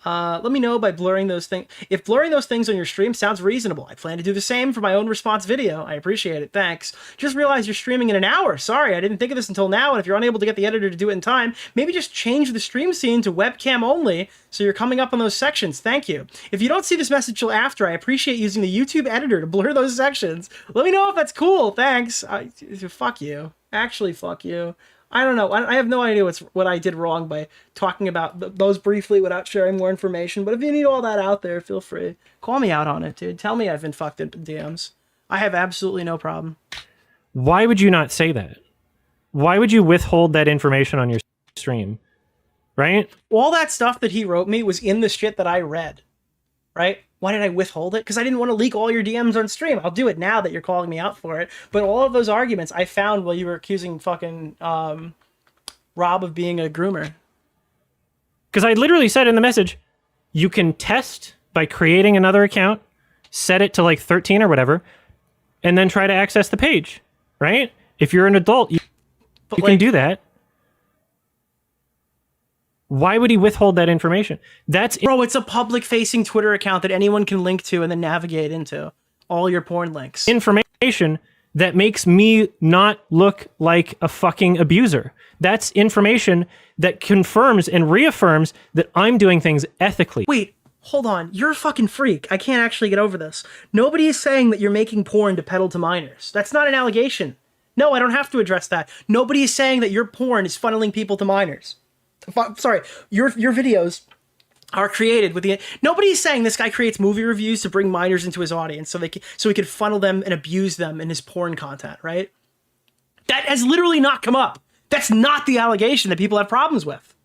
Let me know by blurring those things. If blurring those things on your stream sounds reasonable, I plan to do the same for my own response video. I appreciate it. Thanks. Just realized you're streaming in an hour. Sorry, I didn't think of this until now. And if you're unable to get the editor to do it in time, maybe just change the stream scene to webcam only so you're coming up on those sections. Thank you. If you don't see this message till after, I appreciate using the YouTube editor to blur those sections. Let me know if that's cool. Thanks. Fuck you. Actually, fuck you. I don't know. I have no idea what I did wrong by talking about those briefly without sharing more information. But if you need all that out there, feel free. Call me out on it, dude. Tell me I've been fucked in DMs. I have absolutely no problem. Why would you not say that? Why would you withhold that information on your stream? Right? All that stuff that he wrote me was in the shit that I read. Right? Why did I withhold it? Because I didn't want to leak all your DMs on stream. I'll do it now that you're calling me out for it. But all of those arguments I found while you were accusing fucking Rob of being a groomer. Because I literally said in the message, you can test by creating another account, set it to like 13 or whatever, and then try to access the page, right? If you're an adult, you can do that. Why would he withhold that information? Bro, it's a public-facing Twitter account that anyone can link to and then navigate into. All your porn links. Information that makes me not look like a fucking abuser. That's information that confirms and reaffirms that I'm doing things ethically. Wait, hold on. You're a fucking freak. I can't actually get over this. Nobody is saying that you're making porn to peddle to minors. That's not an allegation. No, I don't have to address that. Nobody is saying that your porn is funneling people to minors. Sorry, your videos are created with the... Nobody's saying this guy creates movie reviews to bring minors into his audience so he could funnel them and abuse them in his porn content, right? That has literally not come up. That's not the allegation that people have problems with.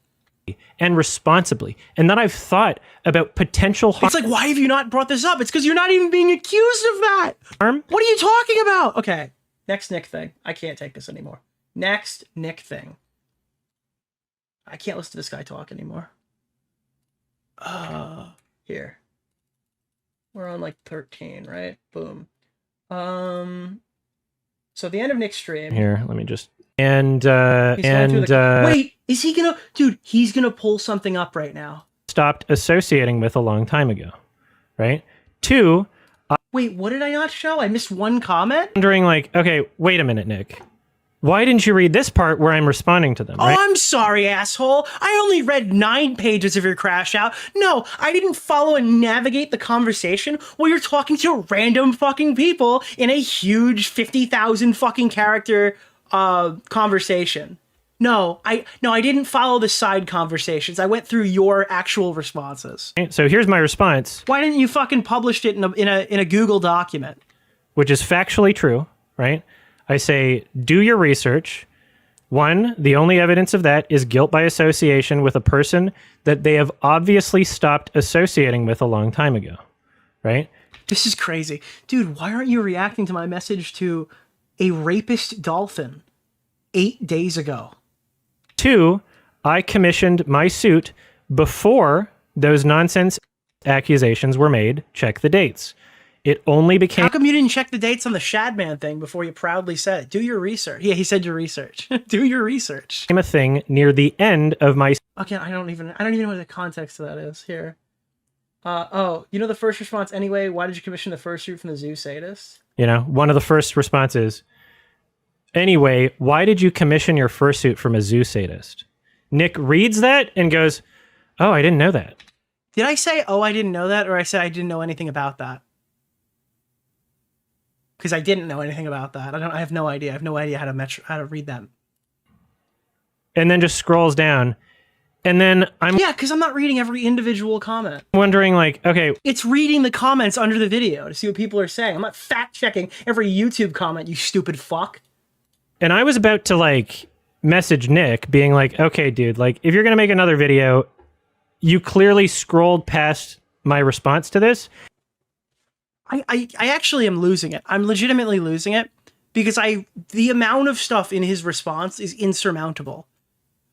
And responsibly. And then I've thought about potential harm. It's like, why have you not brought this up? It's because you're not even being accused of that. What are you talking about? Okay, next Nick thing. I can't take this anymore. Next Nick thing. I can't listen to this guy talk anymore. Here. We're on like 13, right? Boom. So at the end of Nick's stream. Here, let me just... Wait, is he gonna... Dude, he's gonna pull something up right now. Stopped associating with a long time ago, right? 2... Wait, what did I not show? I missed one comment? Wondering like, okay, wait a minute, Nick. Why didn't you read this part where I'm responding to them, right? Oh, I'm sorry, asshole. I only read 9 pages of your crash out. No, I didn't follow and navigate the conversation while you're talking to random fucking people in a huge 50,000 fucking character conversation. No, I didn't follow the side conversations. I went through your actual responses. So here's my response. Why didn't you fucking publish it in a Google document? Which is factually true, right? I say, do your research. 1, the only evidence of that is guilt by association with a person that they have obviously stopped associating with a long time ago, right? This is crazy. Dude, why aren't you reacting to my message to a rapist dolphin 8 days ago? 2, I commissioned my suit before those nonsense accusations were made. Check the dates. It only became... How come you didn't check the dates on the Shadman thing before you proudly said it? Do your research. Yeah, he said your research. Do your research. ...a thing near the end of my... Okay, I don't even know what the context of that is here. Oh, you know the first response anyway? Why did you commission the fursuit from the zoo sadist? You know, one of the first responses. Anyway, why did you commission your fursuit from a zoo sadist? Nick reads that and goes, oh, I didn't know that. Did I say, oh, I didn't know that? Or I said I didn't know anything about that? because I didn't know anything about that. I have no idea. I have no idea how to read that. And then just scrolls down. And then yeah, because I'm not reading every individual comment. Wondering like, okay. It's reading the comments under the video to see what people are saying. I'm not fact checking every YouTube comment, you stupid fuck. And I was about to like message Nick being like, okay, dude, like if you're going to make another video, you clearly scrolled past my response to this. I actually am losing it. I'm legitimately losing it because the amount of stuff in his response is insurmountable.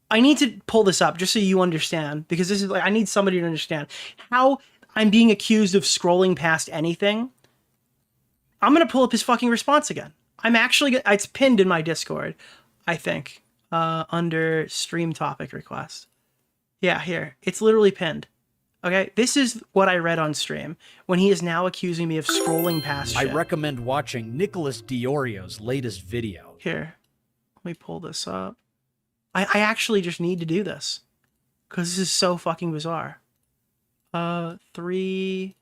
I need to pull this up just so you understand, because this is like, I need somebody to understand how I'm being accused of scrolling past anything. I'm going to pull up his fucking response again. I'm actually, it's pinned in my Discord, I think, under stream topic request. Yeah, here. It's literally pinned. Okay, this is what I read on stream when he is now accusing me of scrolling past shit. I recommend watching Nicholas DeOrio's latest video. Here, let me pull this up. I actually just need to do this because this is so fucking bizarre. 3.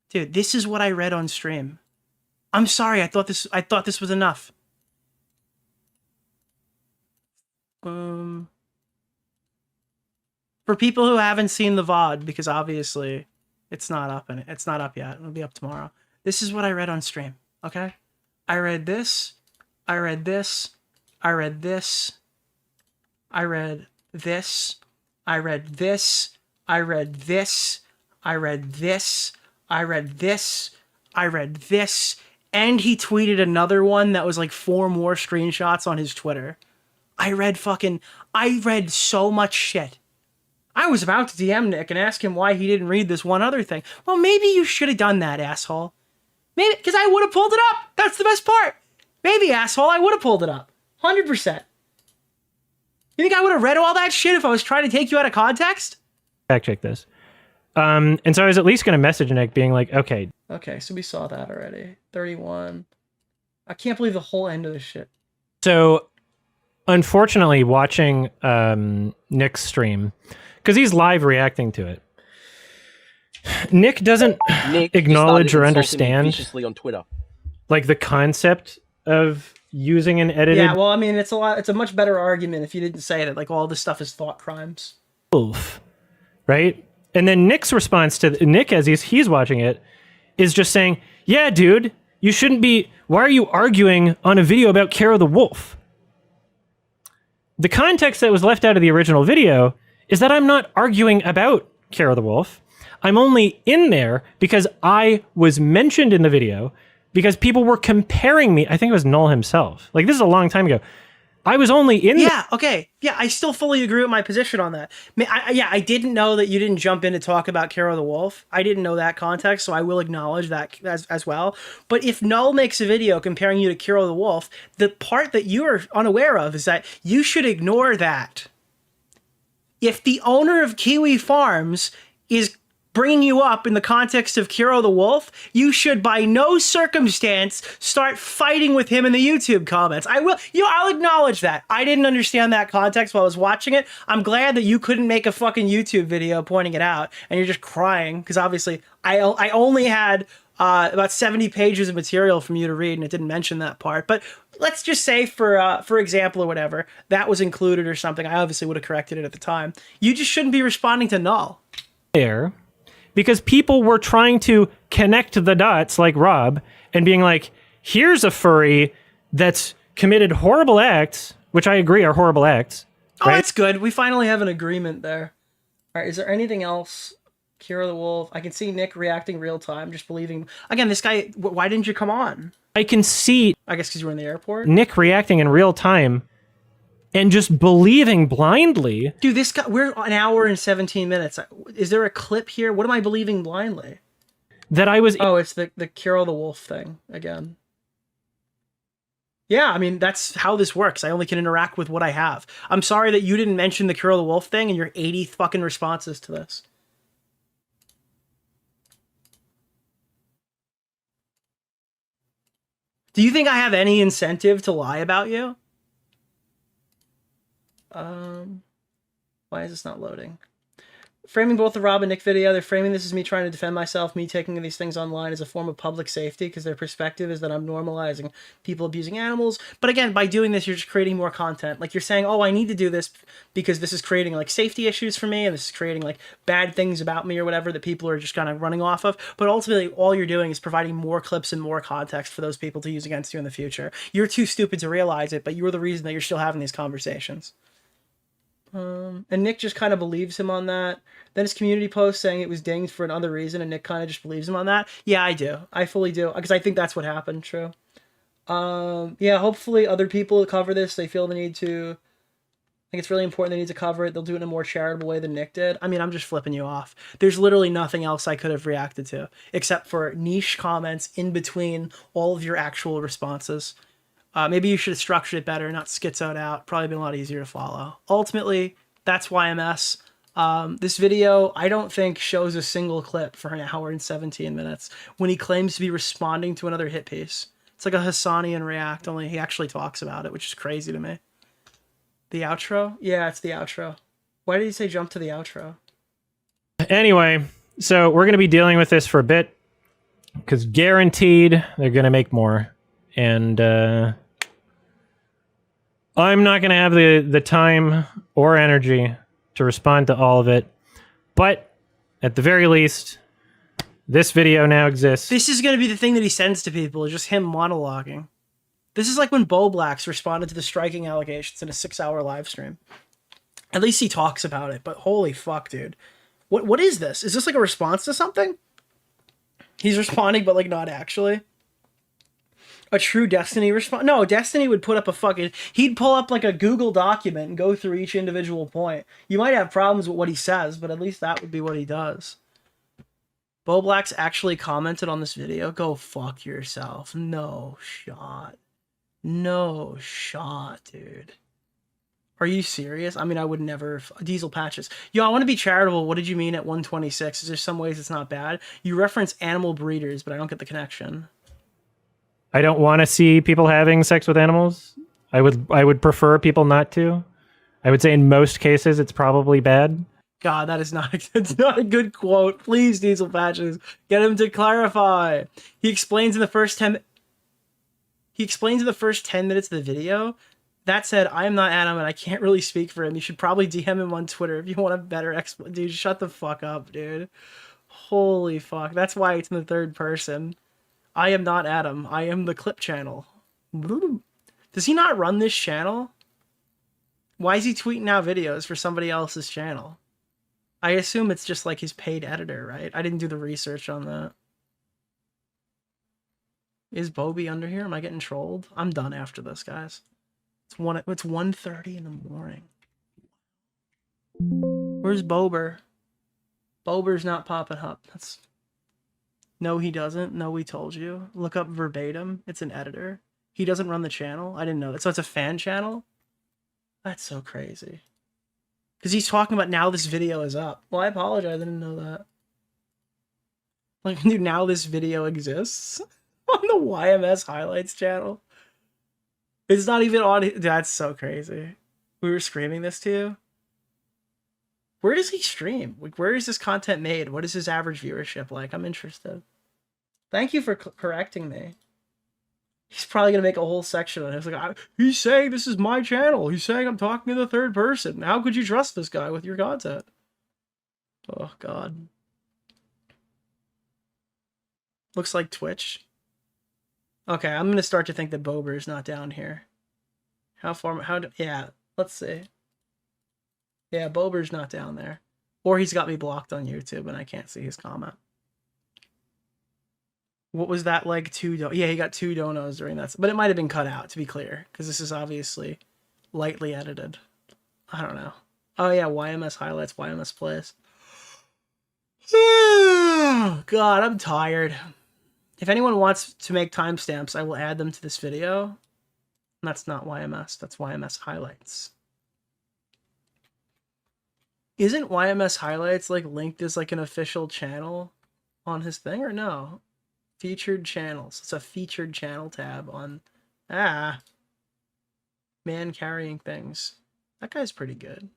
Dude, this is what I read on stream. I'm sorry. I thought this was enough. For people who haven't seen the VOD, because obviously it's not up and it's not up yet. It'll be up tomorrow. This is what I read on stream. Okay, I read this. I read this. I read this. I read this. I read this. I read this. I read this. I read this. I read this. And he tweeted another one that was like 4 more screenshots on his Twitter. I read so much shit. I was about to DM Nick and ask him why he didn't read this one other thing. Well, maybe you should have done that, asshole. Maybe, because I would have pulled it up. That's the best part. Maybe, asshole, I would have pulled it up. 100%. You think I would have read all that shit if I was trying to take you out of context? Fact check this. And so I was at least going to message Nick being like, okay. Okay, so we saw that already. 31. I can't believe the whole end of this shit. So, unfortunately, watching Nick's stream, because he's live reacting to it, Nick doesn't acknowledge or understand viciously on Twitter. Like the concept of using an edited. Yeah, well, I mean, it's a much better argument if you didn't say that like all this stuff is thought crimes. Wolf, right? And then Nick's response to Nick as he's watching it is just saying, "Yeah, dude, you shouldn't be. Why are you arguing on a video about Kara the Wolf?" The context that was left out of the original video is that I'm not arguing about Kara the Wolf. I'm only in there because I was mentioned in the video because people were comparing me. I think it was Null himself. Like, this is a long time ago. I was only in Yeah, okay. Yeah, I still fully agree with my position on that. I didn't know that you didn't jump in to talk about Kara the Wolf. I didn't know that context, so I will acknowledge that as well. But if Null makes a video comparing you to Kara the Wolf, the part that you are unaware of is that you should ignore that. If the owner of Kiwi Farms is bringing you up in the context of Kiro the Wolf, you should by no circumstance start fighting with him in the YouTube comments. I'll acknowledge that. I didn't understand that context while I was watching it. I'm glad that you couldn't make a fucking YouTube video pointing it out and you're just crying because obviously I only had about 70 pages of material from you to read and it didn't mention that part. But let's just say for example or whatever, that was included or something. I obviously would have corrected it at the time. You just shouldn't be responding to Null. There. Because people were trying to connect the dots like Rob and being like, here's a furry that's committed horrible acts, which I agree are horrible acts. Oh, right? That's good. We finally have an agreement there. All right, is there anything else? Kira the Wolf. I can see Nick reacting real time, just believing. Again, this guy, why didn't you come on? I can see. I guess because you were in the airport? Nick reacting in real time and just believing blindly. Dude, this guy, we're an hour and 17 minutes. Is there a clip here? What am I believing blindly? That I was... Oh, it's the Kira the Wolf thing again. Yeah, I mean, that's how this works. I only can interact with what I have. I'm sorry that you didn't mention the Kira the Wolf thing in your 80 fucking responses to this. Do you think I have any incentive to lie about you? Why is this not loading? framing both the Rob and Nick video, they're framing this as me trying to defend myself, me taking these things online as a form of public safety, because their perspective is that I'm normalizing people abusing animals. But again, by doing this, you're just creating more content. Like, you're saying, oh, I need to do this because this is creating, like, safety issues for me, and this is creating, like, bad things about me or whatever that people are just kind of running off of. But ultimately, all you're doing is providing more clips and more context for those people to use against you in the future. You're too stupid to realize it, but you're the reason that you're still having these conversations. And Nick just kind of believes him on that. Then his community post saying it was dinged for another reason, and Nick kind of just believes him on that. Yeah, I do. I fully do, because I think that's what happened. True. Yeah, hopefully other people cover this. They feel the need to. I think it's really important they need to cover it. They'll do it in a more charitable way than Nick did. I mean, I'm just flipping you off. There's literally nothing else I could have reacted to except for niche comments in between all of your actual responses. Maybe you should have structured it better, not schizoed out. Probably been a lot easier to follow. Ultimately, that's YMS. This video, I don't think, shows a single clip for an hour and 17 minutes when he claims to be responding to another hit piece. It's like a Hassanian react, only he actually talks about it, which is crazy to me. The outro? Yeah, it's the outro. Why did he say jump to the outro? Anyway, so we're going to be dealing with this for a bit, because guaranteed they're going to make more. And I'm not going to have the time or energy to respond to all of it. But at the very least, this video now exists. This is going to be the thing that he sends to people, just him monologuing. This is like when Bo Blacks responded to the striking allegations in a 6-hour live stream. At least he talks about it, but holy fuck, dude. What is this? Is this like a response to something? He's responding, but like not actually. A true Destiny response? No, Destiny would put up a fucking... He'd pull up like a Google document and go through each individual point. You might have problems with what he says, but at least that would be what he does. Bo Blacks actually commented on this video. Go fuck yourself. No shot. No shot, dude. Are you serious? I mean, I would never... Diesel Patches. Yo, I want to be charitable. What did you mean at 126? Is there some ways it's not bad? You reference animal breeders, but I don't get the connection. I don't want to see people having sex with animals. I would prefer people not to. I would say in most cases it's probably bad. God, that is not it's not a good quote. Please, Diesel Patches, get him to clarify. He explains in the first 10 minutes of the video. That said, I am not Adam and I can't really speak for him. You should probably DM him on Twitter if you want a better explanation. Dude, shut the fuck up, dude. Holy fuck. That's why it's in the third person. I am not Adam. I am the clip channel. Does he not run this channel? Why is he tweeting out videos for somebody else's channel? I assume it's just like his paid editor, right? I didn't do the research on that. Is Bobby under here? Am I getting trolled? I'm done after this, guys. It's 1:30 in the morning. Where's Bober? Bober's not popping up. That's... No, he doesn't. No, we told you. Look up verbatim. It's an editor. He doesn't run the channel. I didn't know that. So it's a fan channel? That's so crazy. Because he's talking about now this video is up. Well, I apologize. I didn't know that. Like, dude, now this video exists on the YMS Highlights channel. It's not even on... That's so crazy. We were screaming this to you. Where does he stream? Like, where is this content made? What is his average viewership like? I'm interested. Thank you for correcting me. He's probably going to make a whole section on it. It's like, he's saying this is my channel. He's saying I'm talking in the third person. How could you trust this guy with your content? Oh, God. Looks like Twitch. Okay, I'm going to start to think that Bober is not down here. Yeah, let's see. Yeah, Bober's not down there. Or he's got me blocked on YouTube and I can't see his comment. What was that like? Yeah, he got 2 donos during that. But it might have been cut out, to be clear. Because this is obviously lightly edited. I don't know. Oh yeah, YMS Highlights, YMS Plays. God, I'm tired. If anyone wants to make timestamps, I will add them to this video. That's not YMS, that's YMS Highlights. Isn't YMS Highlights like linked as like an official channel on his thing or no? Featured channels. It's a featured channel tab on man carrying things. That guy's pretty good.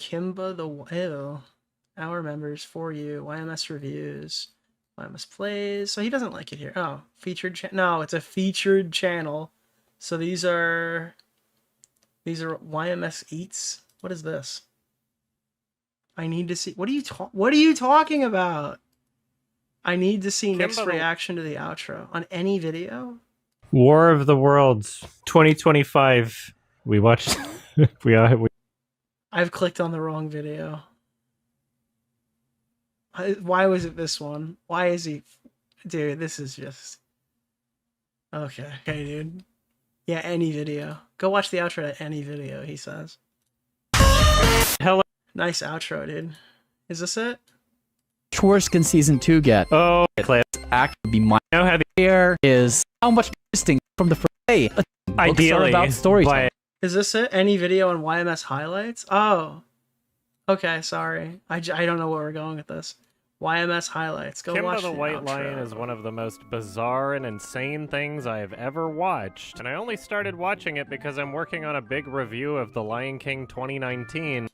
Kimba the ew. Our members for you. YMS reviews. YMS plays. So he doesn't like it here. Oh, featured no, it's a featured channel. So these are YMS eats. What is this? I need to see. What are you talking about? I need to see Nick's reaction to the outro on any video. War of the Worlds 2025. We watched. I've clicked on the wrong video. Why was it this one? Why is he... Dude, this is just... Okay, dude. Yeah, any video. Go watch the outro to any video, he says. Hello. Nice outro, dude. Is this it? Which worse can season 2 get? Oh, clip. Actually, my here is how much interesting from the first day. Ideally, about stories. Is this it? Any video on YMS highlights? Oh. Okay, sorry. I don't know where we're going with this. YMS highlights. Go watch the White outro. Lion is one of the most bizarre and insane things I have ever watched. And I only started watching it because I'm working on a big review of The Lion King 2019.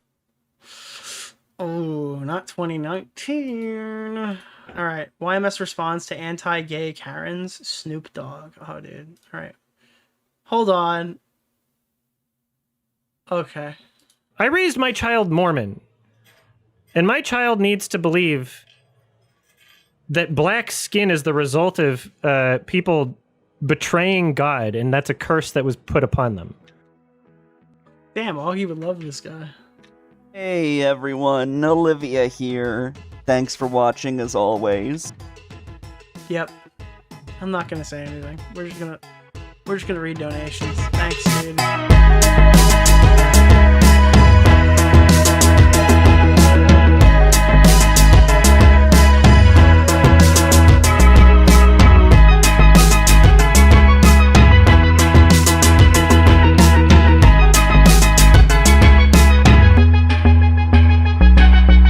Oh, not 2019. All right. YMS responds to anti-gay Karens. Snoop Dogg. Oh, dude. All right. Hold on. Okay. I raised my child Mormon. And my child needs to believe that black skin is the result of people betraying God, and that's a curse that was put upon them. Damn, Augie would love this guy. Hey everyone, Olivia here. Thanks for watching as always. Yep. I'm not gonna say anything. We're just gonna read donations. Thanks, dude.